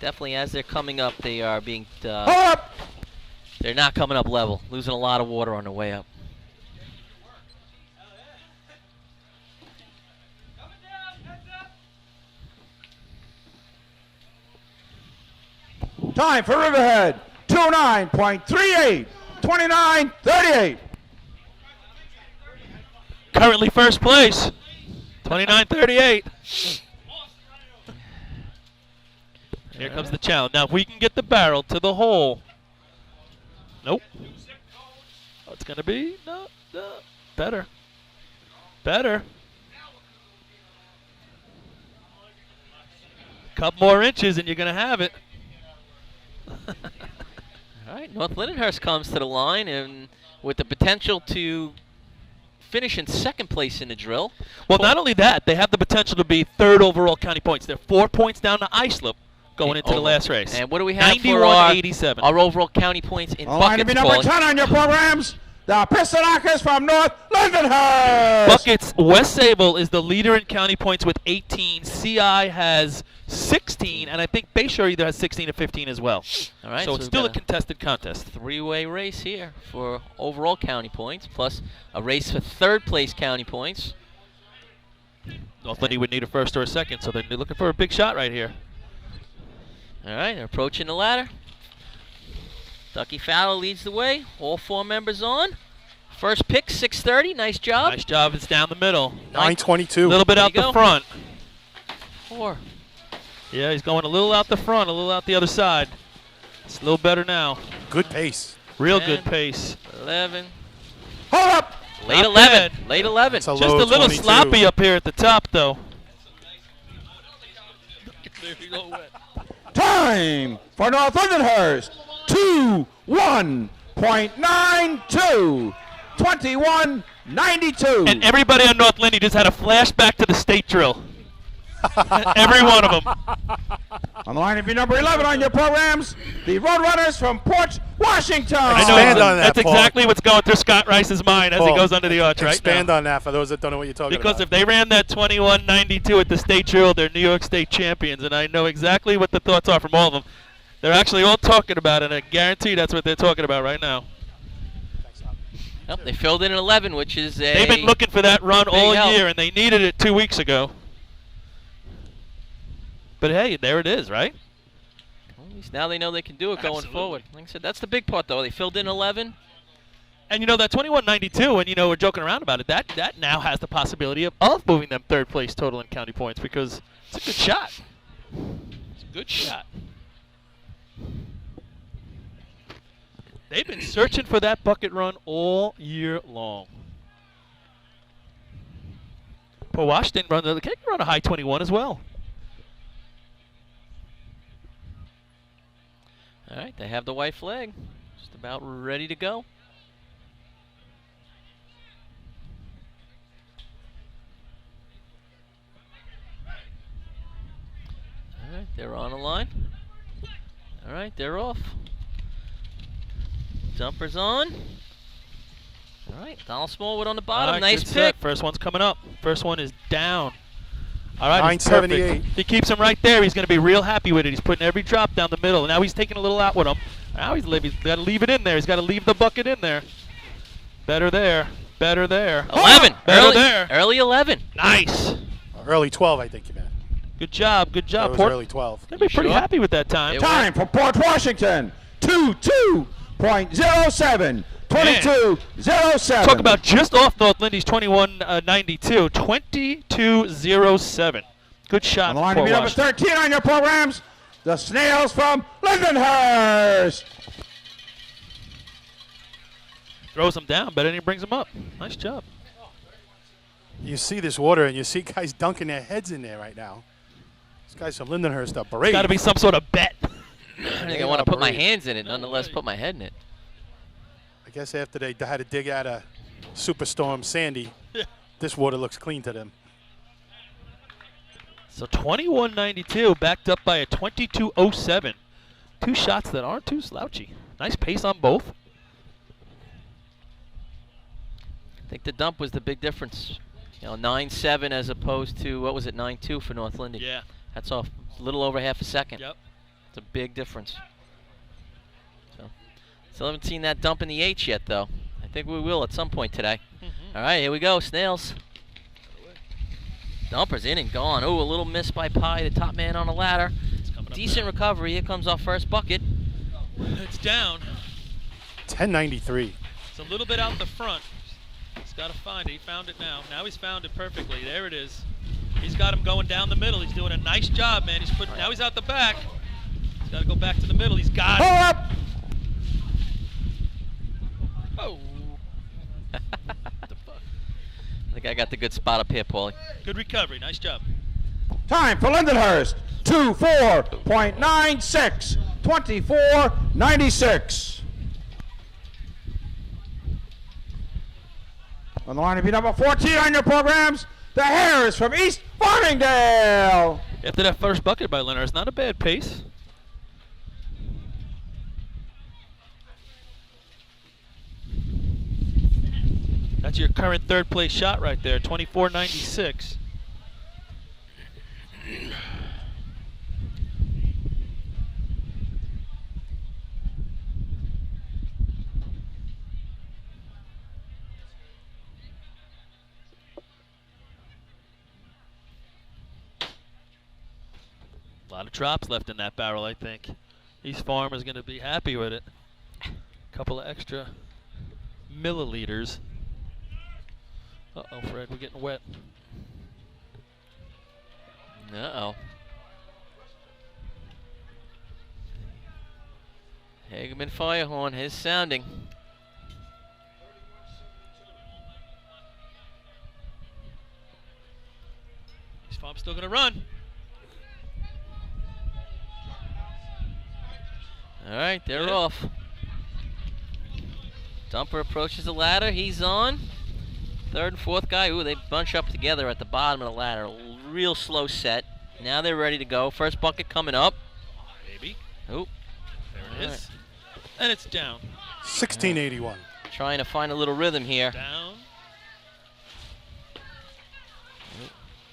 Definitely, as they're coming up, they are being. Up! They're not coming up level. Losing a lot of water on the way up. Time for Riverhead. 29.38. 29.38. Currently first place. 29:38. Here comes the challenge. Now, if we can get the barrel to the hole. Nope. Oh, it's going to be? No. Better. Couple more inches and you're going to have it. All right, North Lindenhurst comes to the line and with the potential to finish in second place in the drill. Well, not only that, they have the potential to be 3rd overall county points. They're 4 points down to Islip going into the last race. And what do we have for 91-87. our overall county points in Line to buckets, be number Paulie? 10 on your programs. The Pistonakas from North Lindenhurst. Buckets, West Sable is the leader in county points with 18. CI has 16, and I think Bayshore either has 16 or 15 as well. All right, so it's we've still a got contested contest. Three-way race here for overall county points, plus a race for 3rd place county points. North Lindy would need a 1st or a 2nd, so they're looking for a big shot right here. All right, they're approaching the ladder. Ducky Fowler leads the way. All 4 members on. First pick, 6:30. Nice job. Nice job. It's down the middle. 9:22. A little bit There out you the go. front. 4. Yeah, he's going a little out the front, a little out the other side. It's a little better now. Good pace. Real 10, good pace. 11. Hold up. Late Not 11. bad. Late 11. It's a Just low a little 22. sloppy up here at the top, though. There you go. Time for North Lindenhurst. 2:1.92. 21.92. And everybody on North Lindy just had a flashback to the state drill. Every one of them. On the line to be number 11 on your programs, the Roadrunners from Port Washington. I know Expand on that, that's Paul. exactly what's going through Scott Rice's mind as he Paul, goes under the arch right now. Expand on that for those that don't know what you're talking Because about. if they ran that 21.92 at the state drill, they're New York State champions, and I know exactly what the thoughts are from all of them. They're actually all talking about it, and I guarantee that's what they're talking about right now. Yep, they filled in an 11, which is a. They've been looking for that run big all help. year, and they needed it 2 weeks ago. But hey, there it is, right? At least now they know they can do it going Absolutely. forward. Like I said, that's the big part, though. They filled in 11. And you know that 21.92, and you know we're joking around about it. That now has the possibility of moving them 3rd place total in county points because it's a good shot. It's a good shot. They've been searching for that bucket run all year long. Poor Washington they can run a high 21 as well. All right, they have the white flag. Just about ready to go. All right, they're on the line. All right, they're off. Jumper's on. All right, Donald Smallwood on the bottom. All right, Nice good pick. set. First one's coming up. First one is down. All right, it's 978. perfect. He keeps him right there. He's going to be real happy with it. He's putting every drop down the middle. Now he's taking a little out with him. Now he's got to leave it in there. He's got to leave the bucket in there. Better there. Better there. 11. Better early, there. Early 11. Nice. Early 12, I think you meant. Good job. Good That job. was Port. early 12. Going to be pretty sure? happy with that time. Time for Port Washington. 22.07. 22.07. Talk about just off North Lindy's 21.92. 22.07. Good shot. On the line for to be number Washington. 13 on your programs, the Snails from Lindenhurst. Throws him down, but then he brings him up. Nice job. You see this water, and you see guys dunking their heads in there right now. These guys from Lindenhurst are brave. Got to be some sort of bet. I think I want to put my hands in it, nonetheless put my head in it. I guess after they had to dig out a Superstorm Sandy, this water looks clean to them. So 21.92, backed up by a 22.07. Two shots that aren't too slouchy. Nice pace on both. I think the dump was the big difference. 9-7 as opposed to, what was it, 9-2 for North Lindy. Yeah. That's off a little over half a second. Yep. It's a big difference. So, still haven't seen that dump in the H yet, though. I think we will at some point today. All right, here we go, Snails. Dumper's in and gone. Oh, a little miss by Pye, the top man on the ladder. Decent recovery. Here comes our first bucket. It's down. 10.93. It's a little bit out the front. He's got to find it. He found it now. Now he's found it perfectly. There it is. He's got him going down the middle. He's doing a nice job, man. Now he's out the back. He's got to go back to the middle. He's got it. Pull up. Oh. I think I got the good spot up here, Paulie. Good recovery. Nice job. Time for Lindenhurst. 24.96. 24.96. On the line to be number 14 on your programs, the Harris from East Farmingdale. After that first bucket by Leonard, it's not a bad pace. That's your current third place shot right there, 24.96. A lot of drops left in that barrel, I think. East Farm is going to be happy with it. A couple of extra milliliters. Uh-oh, Fred, we're getting wet. Uh-oh. Hagerman Firehorn, his sounding. East Farm's still going to run. All right, they're off. Dumper approaches the ladder. He's on. Third and fourth guy. Ooh, they bunch up together at the bottom of the ladder. Real slow set. Now they're ready to go. First bucket coming up. Maybe. Ooh. There it is. And it's down. 16.81. Trying to find a little rhythm here. Down.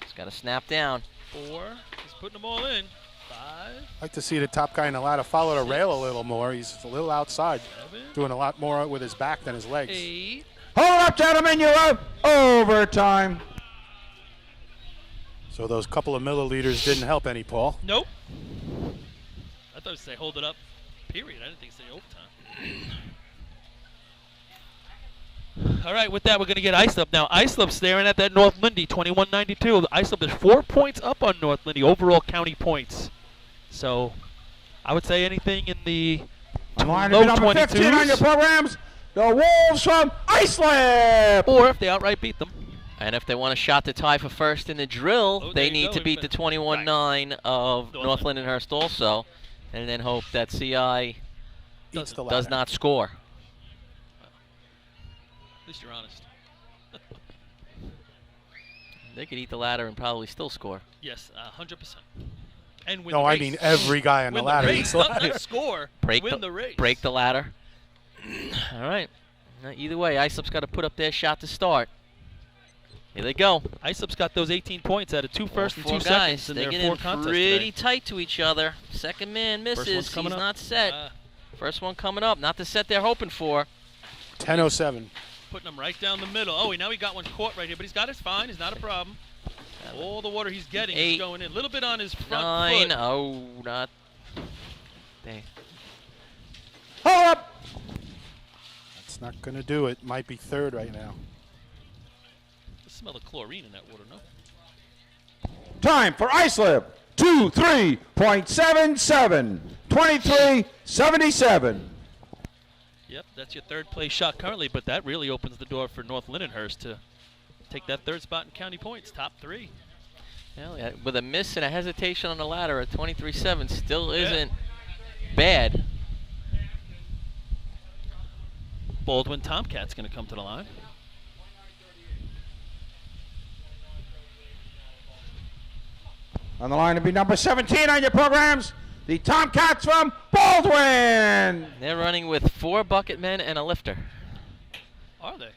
It's got to snap down. 4. He's putting them all in. 5. I'd like to see the top guy in the ladder follow the rail a little more. He's a little outside, 7. doing a lot more with his back than his legs. 8. Hold up, gentlemen. You have overtime. So those couple of milliliters didn't help any, Paul. Nope. I thought it say hold it up, period. I didn't think it say overtime. All right, with that, we're going to get Islip. Now, Islip staring at that North Lindy, 21.92. Islip is 4 points up on North Lindy, overall county points. So, I would say anything in the low number 15 on your 22s. programs, the Wolves from Islip. Or if they outright beat them. And if they want a shot to tie for first in the drill, Oh, they there you need go. to beat the 21-9 of North Lindenhurst also, and then hope that CI Eats the does ladder. not score. At least you're honest. They could eat the ladder and probably still score. Yes, 100%. And win No, the I race. mean every guy on the Win ladder race, eats the not ladder. score. Break win the race. Break the ladder. All right. Either way, Islip's got to put up their shot to start. Here they go. Isup's got those 18 points out of two first and 2 guys. seconds in They their get 4 in contests pretty today. tight to each other. Second man First one's misses. coming He's up. not set. First one coming up. Not the set they're hoping for. 10:07. Putting him right down the middle. Oh, now he got one caught right here, but he's got his fine. He's not a problem. All the water he's getting is going in. A little bit on his front 9. foot. Oh, not. Dang. Hold up! That's not going to do it. Might be third right now. I smell the chlorine in that water, no? Time for Islip. 23.77. 23.77. Yep, that's your third place shot currently, but that really opens the door for North Lindenhurst to take that third spot in county points, top 3. Well, yeah, with a miss and a hesitation on the ladder at 23.7 still isn't bad. Baldwin Tomcat's going to come to the line. On the line to be number 17 on your programs, the Tomcats from Baldwin. They're running with 4 bucket men and a lifter. Are they?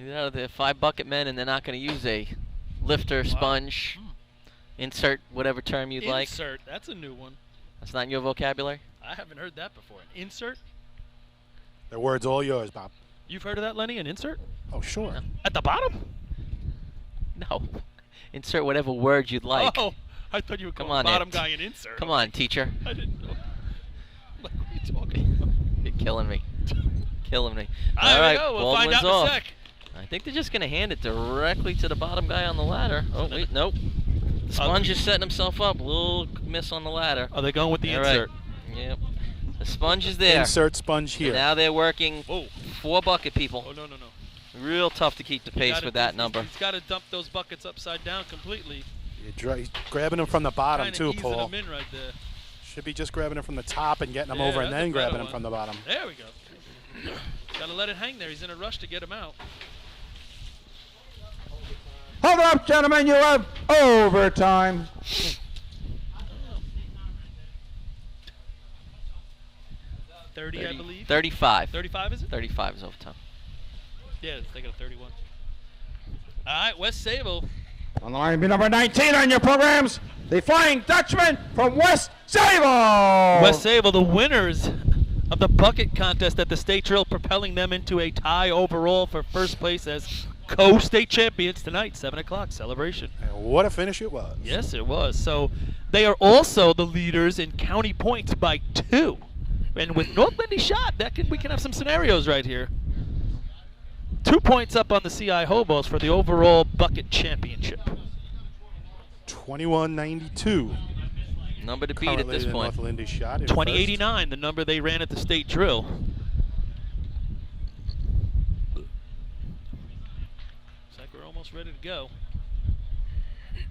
Yeah, they're 5 bucket men, and they're not going to use a lifter, sponge, insert, whatever term you'd like. Insert, that's a new one. That's not in your vocabulary? I haven't heard that before. An insert? The word's all yours, Bob. You've heard of that, Lenny? An insert? Oh, sure. At the bottom? No. Insert whatever word you'd like. Oh, I thought you were Come calling on, bottom Ed. guy an insert. Come on, teacher. I didn't know. What are you talking about? You're killing me. Killing me. All All right, right, we'll find Baldwin's out off. in a sec. I think they're just going to hand it directly to the bottom guy on the ladder. Oh, wait, nope. Sponge is setting himself up. Little miss on the ladder. Are they going with the All insert? Right. Yep. The sponge is there. Insert sponge here. Now they're working 4 bucket people. Oh, no. Real tough to keep the pace with that number. He's got to dump those buckets upside down completely. You're grabbing them from the bottom, Kinda too, easing Paul. them in right there. Should be just grabbing them from the top and getting them Yeah, over and that's a then better grabbing them one. from the bottom. There we go. Got to let it hang there. He's in a rush to get him out. Hold up, gentlemen. You have overtime. 30, I believe. 35. 35, is it? 35 is overtime. Yeah, they got a 31. All right, West Sable. On the line to be number 19 on your programs, the Flying Dutchman from West Sable. West Sable, the winners of the bucket contest at the state drill, propelling them into a tie overall for first place as co-state champions tonight, 7 o'clock celebration. And what a finish it was. Yes, it was. So they are also the leaders in county points by 2. And with North Lindy shot, we can have some scenarios right here. 2 points up on the CI Hobos for the overall bucket championship. 21.92. Number to beat at Currently this the point. North Lindy shot in 2089, the number they ran at the state drill. Looks like we're almost ready to go.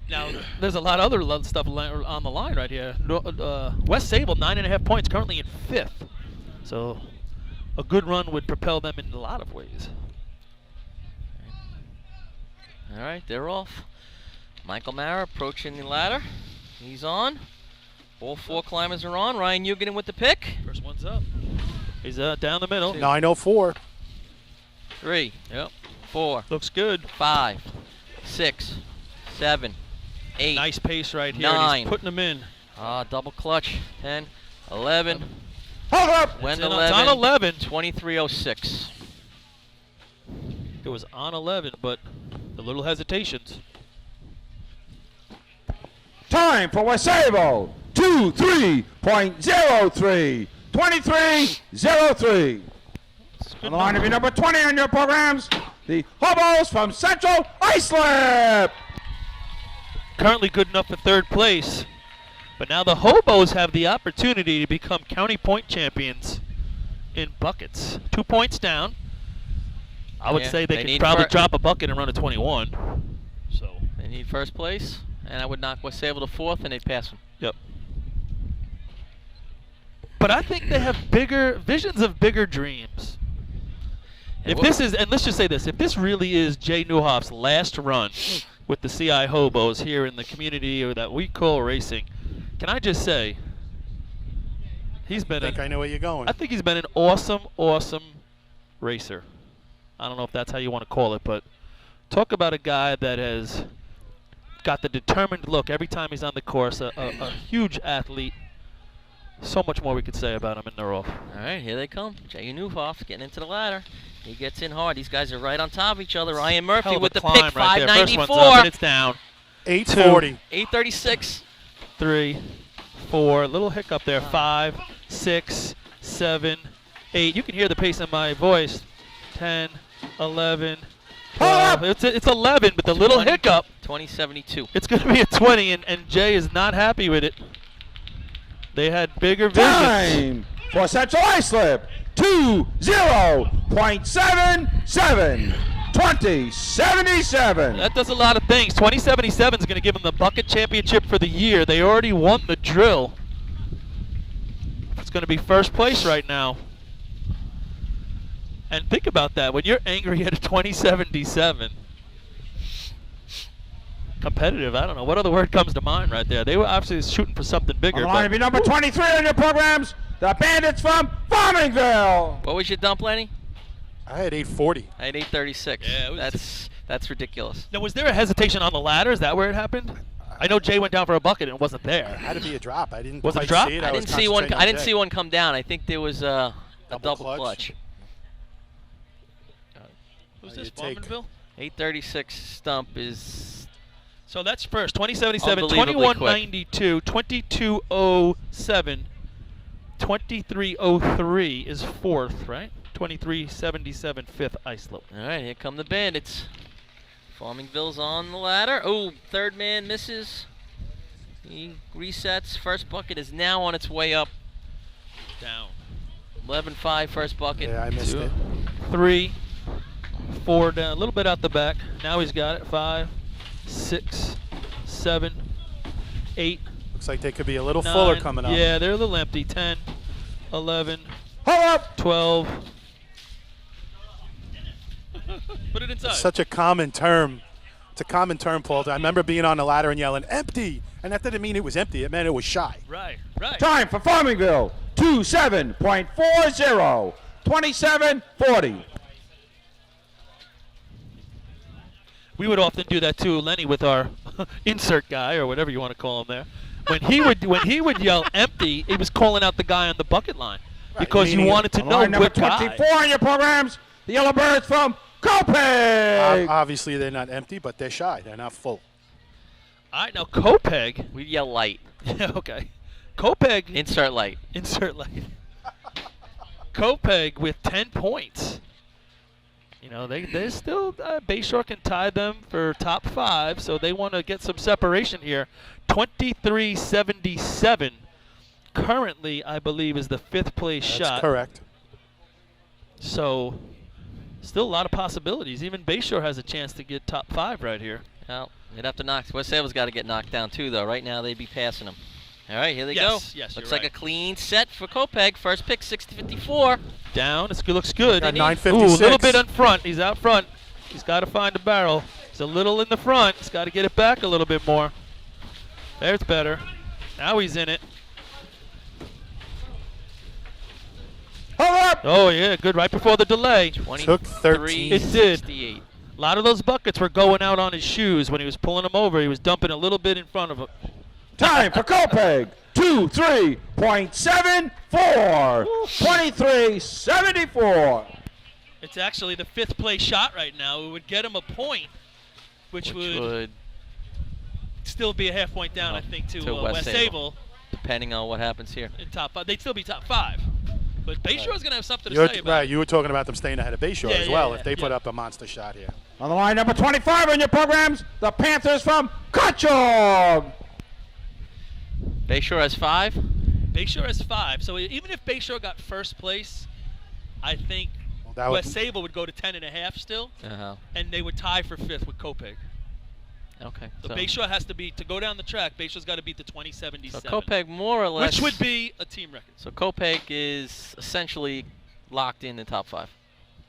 Now, there's a lot of other stuff on the line right here. West Sable, 9.5 points, currently in 5th. So a good run would propel them in a lot of ways. All right, they're off. Michael Mara approaching the ladder. He's on. All 4 climbers are on. Ryan Eugen with the pick. First one's up. He's down the middle. 9:04. 3. Yep. 4. Looks good. 5. 6. 7. 8. Nice pace right here. 9. And he's putting them in. Double clutch. 10. 11. Hold up. Went It's 11. on 11. 23.06. It was on 11, but the little hesitations. Time for West Sable. 23.03. 23.03. On the line to be number 20 on your programs, the Hobos from Central Islip. Currently good enough for 3rd place. But now the Hobos have the opportunity to become county point champions in buckets. 2 points down. I would say they could probably drop a bucket and run a 21. So they need first place, and I would knock West Sable to 4th, and they'd pass them. Yep. But I think they have bigger visions of bigger dreams. If this is, and let's just say this, if this really is Jay Newhoff's last run with the CI Hobos here in the community or that we call racing, can I just say, he's been I know where you're going. I think he's been an awesome, awesome racer. I don't know if that's how you want to call it, but Talk about a guy that has got the determined look every time he's on the course. A huge athlete. So much more we could say about him in the off. All right, here they come. Jay Newhoff getting into the ladder. He gets in hard. These guys are right on top of each other. Ryan Murphy with the pick, right 594. First one's up and it's down. 840. 836. 3, 4. Little hiccup there. 5, 6, 7, 8. You can hear the pace in my voice. 10, 11. 12. It's 11, but the little hiccup. 2072. It's going to be a 20, and Jay is not happy with it. They had bigger visions. Time for Central Islip. 20.77. 2077. That does a lot of things. 2077 is going to give them the bucket championship for the year. They already won the drill. It's going to be first place right now. And think about that. When you're angry at a 2077, competitive, I don't know. What other word comes to mind right there? They were obviously shooting for something bigger. On the line to be number 23 on your programs, the Bandits from Farmingville. What was your dump, Lenny? I had 840. I had 836. Yeah, that's ridiculous. Now, was there a hesitation on the ladder? Is that where it happened? I know Jay went down for a bucket and it wasn't there. It had to be a drop. I didn't Was it a quite drop? see it. I was didn't see one. concentrating I on didn't Jay. see one come down. I think there was a double clutch. Who's this, take. Farmanville? 836 stump is. So that's first. 2077, Unbelievably quick. 2192, 2207, 2303 is fourth, right? 2377, fifth Islip. All right, here come the Bandits. Farmingville's on the ladder. Oh, third man misses. He resets. First bucket is now on its way up. Down. 11-5 first bucket. Yeah, I missed it. 3, 4 down, a little bit out the back. Now he's got it. 5, 6, 7, 8. Looks like they could be a little 9. fuller coming up. Yeah, they're a little empty. 10, 11, Hold up. 12. Put it inside. Such a common term. It's a common term, Paul. I remember being on the ladder and yelling, empty. And that didn't mean it was empty. It meant it was shy. Right. Time for Farmingville. 27.40. 2740. We would often do that too, Lenny, with our insert guy or whatever you want to call him there. When he would yell empty, he was calling out the guy on the bucket line because you wanted to know Line number what guy. 24 on your programs, the Yellowbirds from Copay. Obviously, they're not empty, but they're shy. They're not full. All right, now Copeg. We yell light. Yeah, okay. Copeg. Insert light. Insert light. Copeg with 10 points. You know, they still, Bayshore can tie them for top 5, so they want to get some separation here. 23-77 currently, I believe, is the 5th place shot. That's correct. So, still a lot of possibilities. Even Bayshore has a chance to get top 5 right here. Well, they'd have to knock. West Sable's got to get knocked down too, though. Right now, they'd be passing them. All right, here they go. Yes, Looks you're like right. a clean set for Copeg. First pick, 60-54. Down. It looks good. Got Ooh, 956. a little bit in front. He's out front. He's got to find a barrel. He's a little in the front. He's got to get it back a little bit more. There's better. Now he's in it. Hold up. Oh, yeah, good. Right before the delay. Took 13. It did. 68. A lot of those buckets were going out on his shoes. When he was pulling them over, he was dumping a little bit in front of him. Time for Copeg. 23.74. 2374. It's actually the 5th place shot right now. It would get him a point, which would still be a half point down, I think, to West Sable. Depending on what happens here. In top 5. They'd still be top 5. But Bayshore's going to have something to say about Right, it. you were talking about them staying ahead of Bayshore as well if they put yeah. up a monster shot here. On the line number 25 on your programs, the Panthers from Cutchogue. Bayshore has 5. Bayshore has 5. So even if Bayshore got first place, I think West Sable would go to 10.5 still, and they would tie for 5th with Copeg. Okay. So Bayshore has to beat, to go down the track, Bayshore's got to beat the 2077. So Copeg more or less. Which would be a team record. So Copeg is essentially locked in the top 5.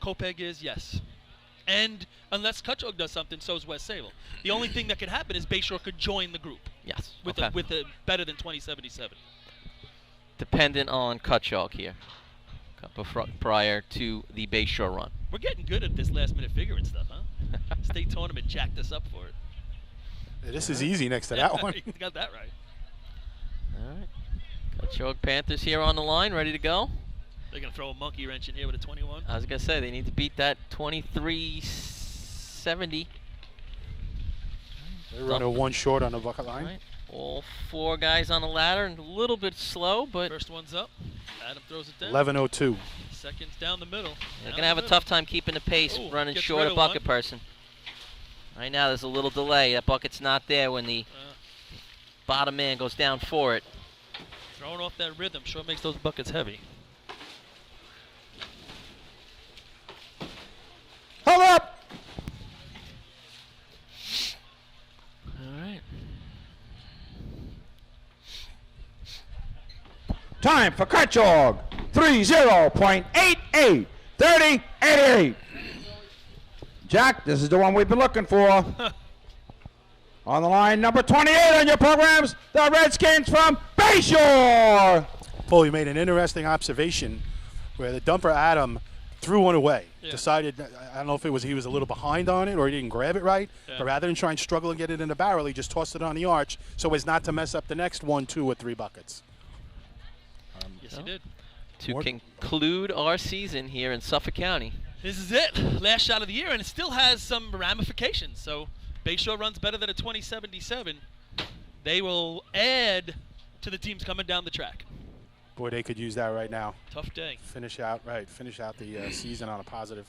Copeg is, yes. And unless Cutchogue does something, so is West Sable. The only thing that could happen is Bayshore could join the group. Yes. With a better than 2077. Dependent on Cutchogue here. Prior to the Bayshore run. We're getting good at this last minute figuring stuff, huh? State tournament jacked us up for it. Yeah, this is easy next to that one. You got that right. All right. Patchogue Panthers here on the line, ready to go. They're going to throw a monkey wrench in here with a 21. I was going to say, they need to beat that 23-70. They're running one short on the bucket line. Right. All 4 guys on the ladder, and a little bit slow, but First one's up. Adam throws it down. 11:02. Second's down the middle. they're going to have a tough time keeping the pace, Ooh, running gets short rid of of bucket one. person. Right now, there's a little delay. That bucket's not there when the bottom man goes down for it. Throwing off that rhythm sure makes those buckets heavy. Hold up! All right. Time for Patchogue. 30.88. 30.88. Jack, this is the one we've been looking for. On the line, number 28 on your programs, the Redskins from Bayshore. Paul, you made an interesting observation where the dumper Adam threw one away. Yeah. Decided, I don't know if it was he was a little behind on it or he didn't grab it right, Yeah. but rather than try and struggle and get it in the barrel, he just tossed it on the arch so as not to mess up the next 1, 2, or 3 buckets. Yes, he did. To More- conclude our season here in Suffolk County. This is it. Last shot of the year, and it still has some ramifications. So Bayshore runs better than a 2077. They will add to the teams coming down the track. Boy, they could use that right now. Tough day. Finish out the season on a positive.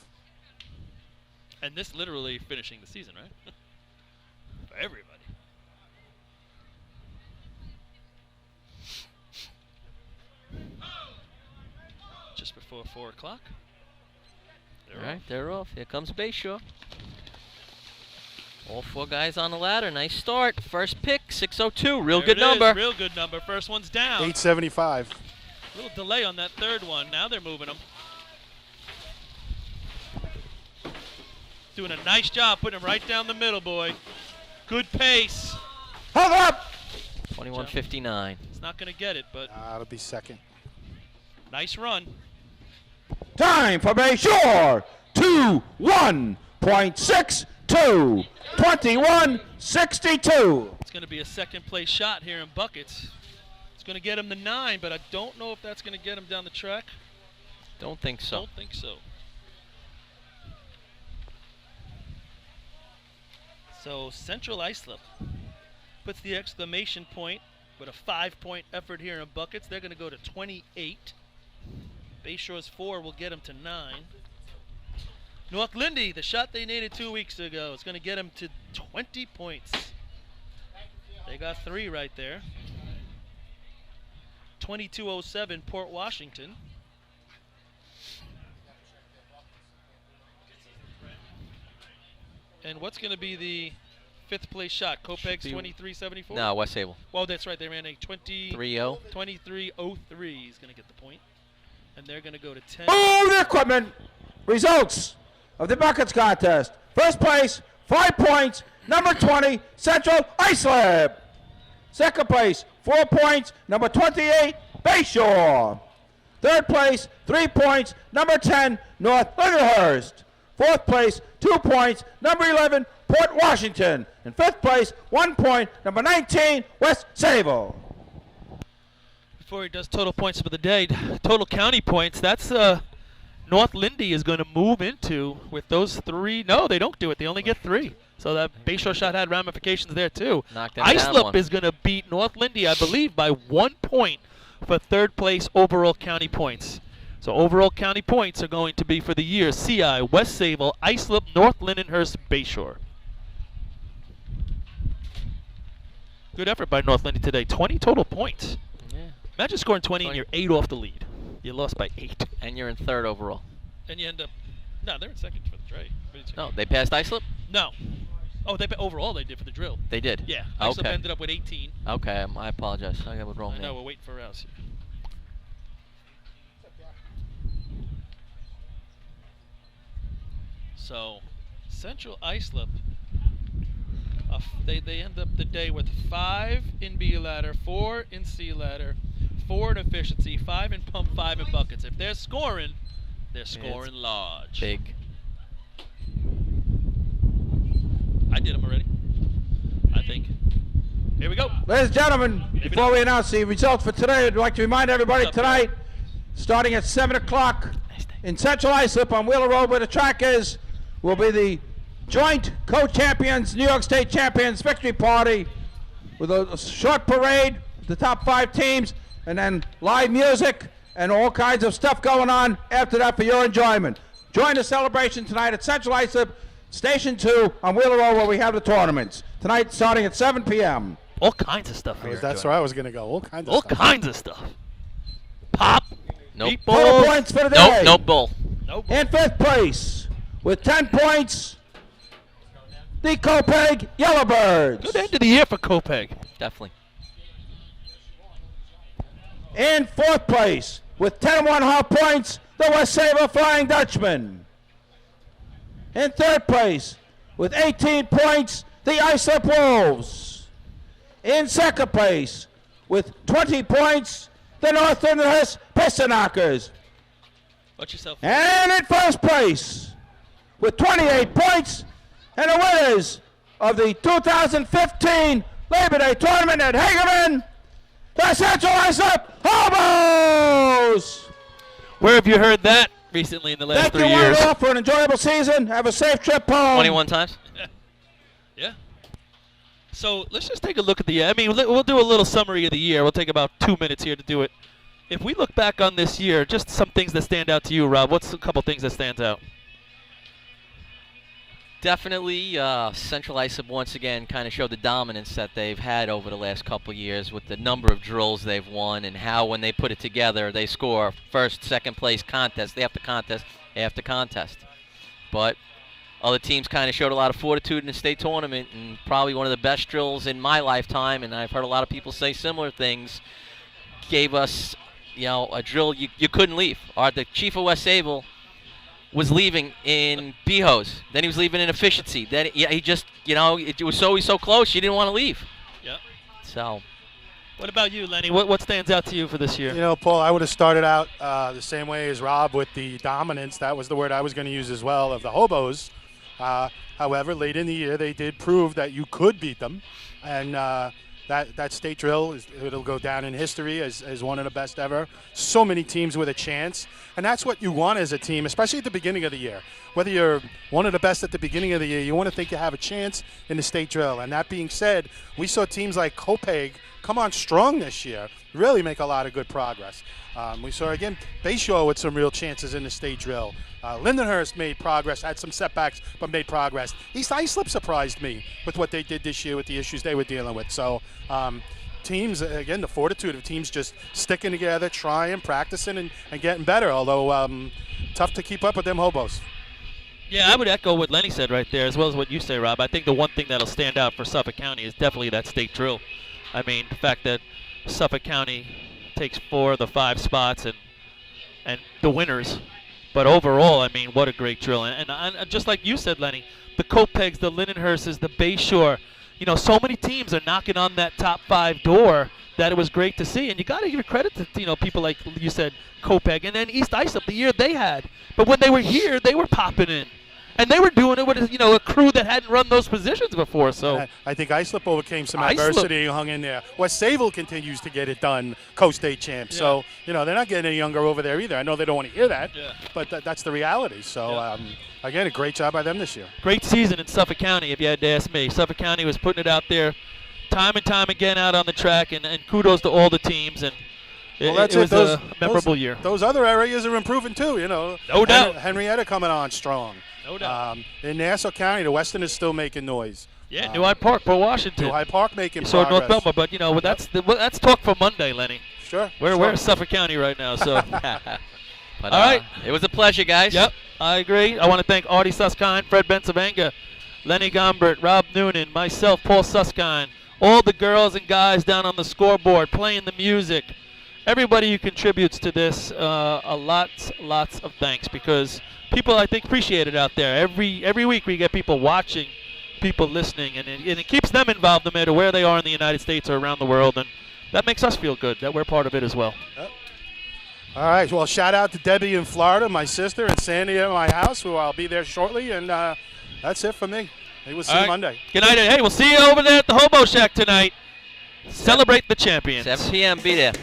And this literally finishing the season, right? For everybody. Just before 4 o'clock. All right, they're off. Here comes Bayshore. All 4 guys on the ladder. Nice start. First pick, 602. Real There good it is, number. Real good number. First one's down. 875. A little delay on that third one. Now they're moving them. Doing a nice job putting him right down the middle, boy. Good pace. Hold up! 21:59. It's not going to get it, but That'll be second. nice run. Time for Bayshore. 2-1.62. 21-62. It's going to be a second place shot here in buckets. It's going to get him to 9, but I don't know if that's going to get him down the track. Don't think so. Don't think so. So Central Islip puts the exclamation point with a 5-point effort here in buckets. They're going to go to 28. Bayshore's 4 will get them to 9. North Lindy, the shot they needed 2 weeks ago, is going to get them to 20 points. They got 3 right there. 22:07 Port Washington. And what's going to be the 5th place shot? Kopeg's 23:74? No, West Sable. Well, that's right. They ran a 3-0. 23:03. He's going to get the point. And they're going to go to 10. Move the equipment. Results of the buckets contest. First place, 5 points. Number 20, Central Islip. Second place, 4 points. Number 28, Bayshore. Third place, 3 points. Number 10, North Lyndhurst. Fourth place, 2 points. Number 11, Port Washington. And fifth place, 1 point. Number 19, West Sable. Before he does total points for the day, total county points, that's North Lindy is going to move into with those 3. No, they don't do it. They only get 3. So that Bayshore shot had ramifications there, too. Knocked them down Islip one. is going to beat North Lindy, I believe, by 1 point for third place overall county points. So overall county points are going to be for the year CI, West Sable, Islip, North Lindenhurst, Bayshore. Good effort by North Lindy today. 20 total points. Yeah. Imagine scoring 20 and you're 8 off the lead. You lost by 8. And you're in 3rd overall. And you end up, no, they're in 2nd for the trade. No, they passed Islip? No. Oh, overall they did for the drill. They did? Yeah. Islip Okay. ended up with 18. Okay, I apologize. I got it wrong I know, there. we're waiting for Rouse here. So, Central Islip, they end up the day with 5 in B ladder, 4 in C ladder, 4 in efficiency, 5 in pump, 5 in buckets. If they're scoring large. Big. I did them already. I think. Here we go. Ladies and gentlemen, before we announce the results for today, I'd like to remind everybody tonight, starting at 7 o'clock in Central Islip on Wheeler Road where the track is, will be the joint co-champions, New York State champions victory party with a short parade, the top 5 teams, and then live music and all kinds of stuff going on after that for your enjoyment. Join the celebration tonight at Central Islip, Station 2 on Wheeler Road where we have the tournaments. Tonight starting at 7 p.m. All kinds of stuff here. That's where I was going to go. All kinds of All stuff. kinds of stuff. Pop. Nope. Meatballs. Total points for the day. Nope, bull. Nope. In 5th place with 10 points, the Copeg Yellowbirds. Good end of the year for Copeg. Definitely. In 4th place with 10.5 points, the West Sable Flying Dutchman. In 3rd place with 18 points, the Islip Wolves. In 2nd place with 20 points, the North Lyndhurst Piston-Knockers. Watch yourself. And in 1st place with 28 points, and the winners of the 2015 Labor Day Tournament at Hagerman, the Central Islip Hobos! Where have you heard that recently in the last Thank 3 you one years? and all for an enjoyable season. Have a safe trip home. 21 times. Yeah. So let's just take a look at the. I mean, we'll do a little summary of the year. We'll take about 2 minutes here to do it. If we look back on this year, just some things that stand out to you, Rob. What's a couple things that stands out? Definitely, Central Islip once again kind of showed the dominance that they've had over the last couple years with the number of drills they've won and how when they put it together, they score first, second place contest. They have to contest after contest. But other teams kind of showed a lot of fortitude in the state tournament, and probably one of the best drills in my lifetime, and I've heard a lot of people say similar things, gave us, a drill you couldn't leave. The chief of West Sable was leaving in B-hose. Then he was leaving in efficiency. Then he just, it was always so close, you didn't want to leave. Yeah. So. What about you, Lenny? What stands out to you for this year? Paul, I would have started out the same way as Rob with the dominance. That was the word I was going to use as well, of the Hobos. However, late in the year, they did prove that you could beat them. And that state drill, it'll go down in history as one of the best ever. So many teams with a chance. And that's what you want as a team, especially at the beginning of the year. Whether you're one of the best at the beginning of the year, you want to think you have a chance in the state drill. And that being said, we saw teams like Copeg come on strong this year, really make a lot of good progress. We saw, again, Bayshore with some real chances in the state drill. Lindenhurst made progress, had some setbacks, but made progress. East Islip surprised me with what they did this year with the issues they were dealing with. So teams, again, the fortitude of teams just sticking together, trying, practicing, and getting better, although tough to keep up with them Hobos. Yeah, I would echo what Lenny said right there, as well as what you say, Rob. I think the one thing that'll stand out for Suffolk County is definitely that state drill. I mean, the fact that Suffolk County takes 4 of the 5 spots and the winners. But overall, I mean, what a great drill. And just like you said, Lenny, the Copegs, the Lindenhursts, the Bayshore, so many teams are knocking on that top 5 door that it was great to see. And you got to give credit to, people like you said, Copeg, and then East Islip, the year they had. But when they were here, they were popping in. And they were doing it with, a crew that hadn't run those positions before. So I think Islip overcame some adversity and hung in there. West Sable continues to get it done, co-state champ. Yeah. So, they're not getting any younger over there either. I know they don't want to hear that, but that's the reality. So, again, a great job by them this year. Great season in Suffolk County, if you had to ask me. Suffolk County was putting it out there time and time again out on the track, and kudos to all the teams. And it was a memorable year. Those other areas are improving too, No doubt. Henrietta coming on strong. No doubt. In Nassau County, the Western is still making noise. Yeah, New Hyde Park, Port Washington. New Hyde Park making progress. progress. North Belmont, but that's talk for Monday, Lenny. Sure. We're in Suffolk County right now, so. But, all right. It was a pleasure, guys. Yep, I agree. I want to thank Artie Suskind, Fred Bensavanga, Lenny Gombert, Rob Noonan, myself, Paul Suskind, all the girls and guys down on the scoreboard playing the music. Everybody who contributes to this, lots of thanks, because people, I think, appreciate it out there. Every week we get people watching, people listening, and it keeps them involved no matter where they are in the United States or around the world, and that makes us feel good that we're part of it as well. Yep. All right, well, shout out to Debbie in Florida, my sister, and Sandy at my house, who I'll be there shortly, and that's it for me. Hey, we'll see All you right. Monday. Good night. Hey, we'll see you over there at the Hobo Shack tonight. Celebrate the champions. 7 p.m. Be there.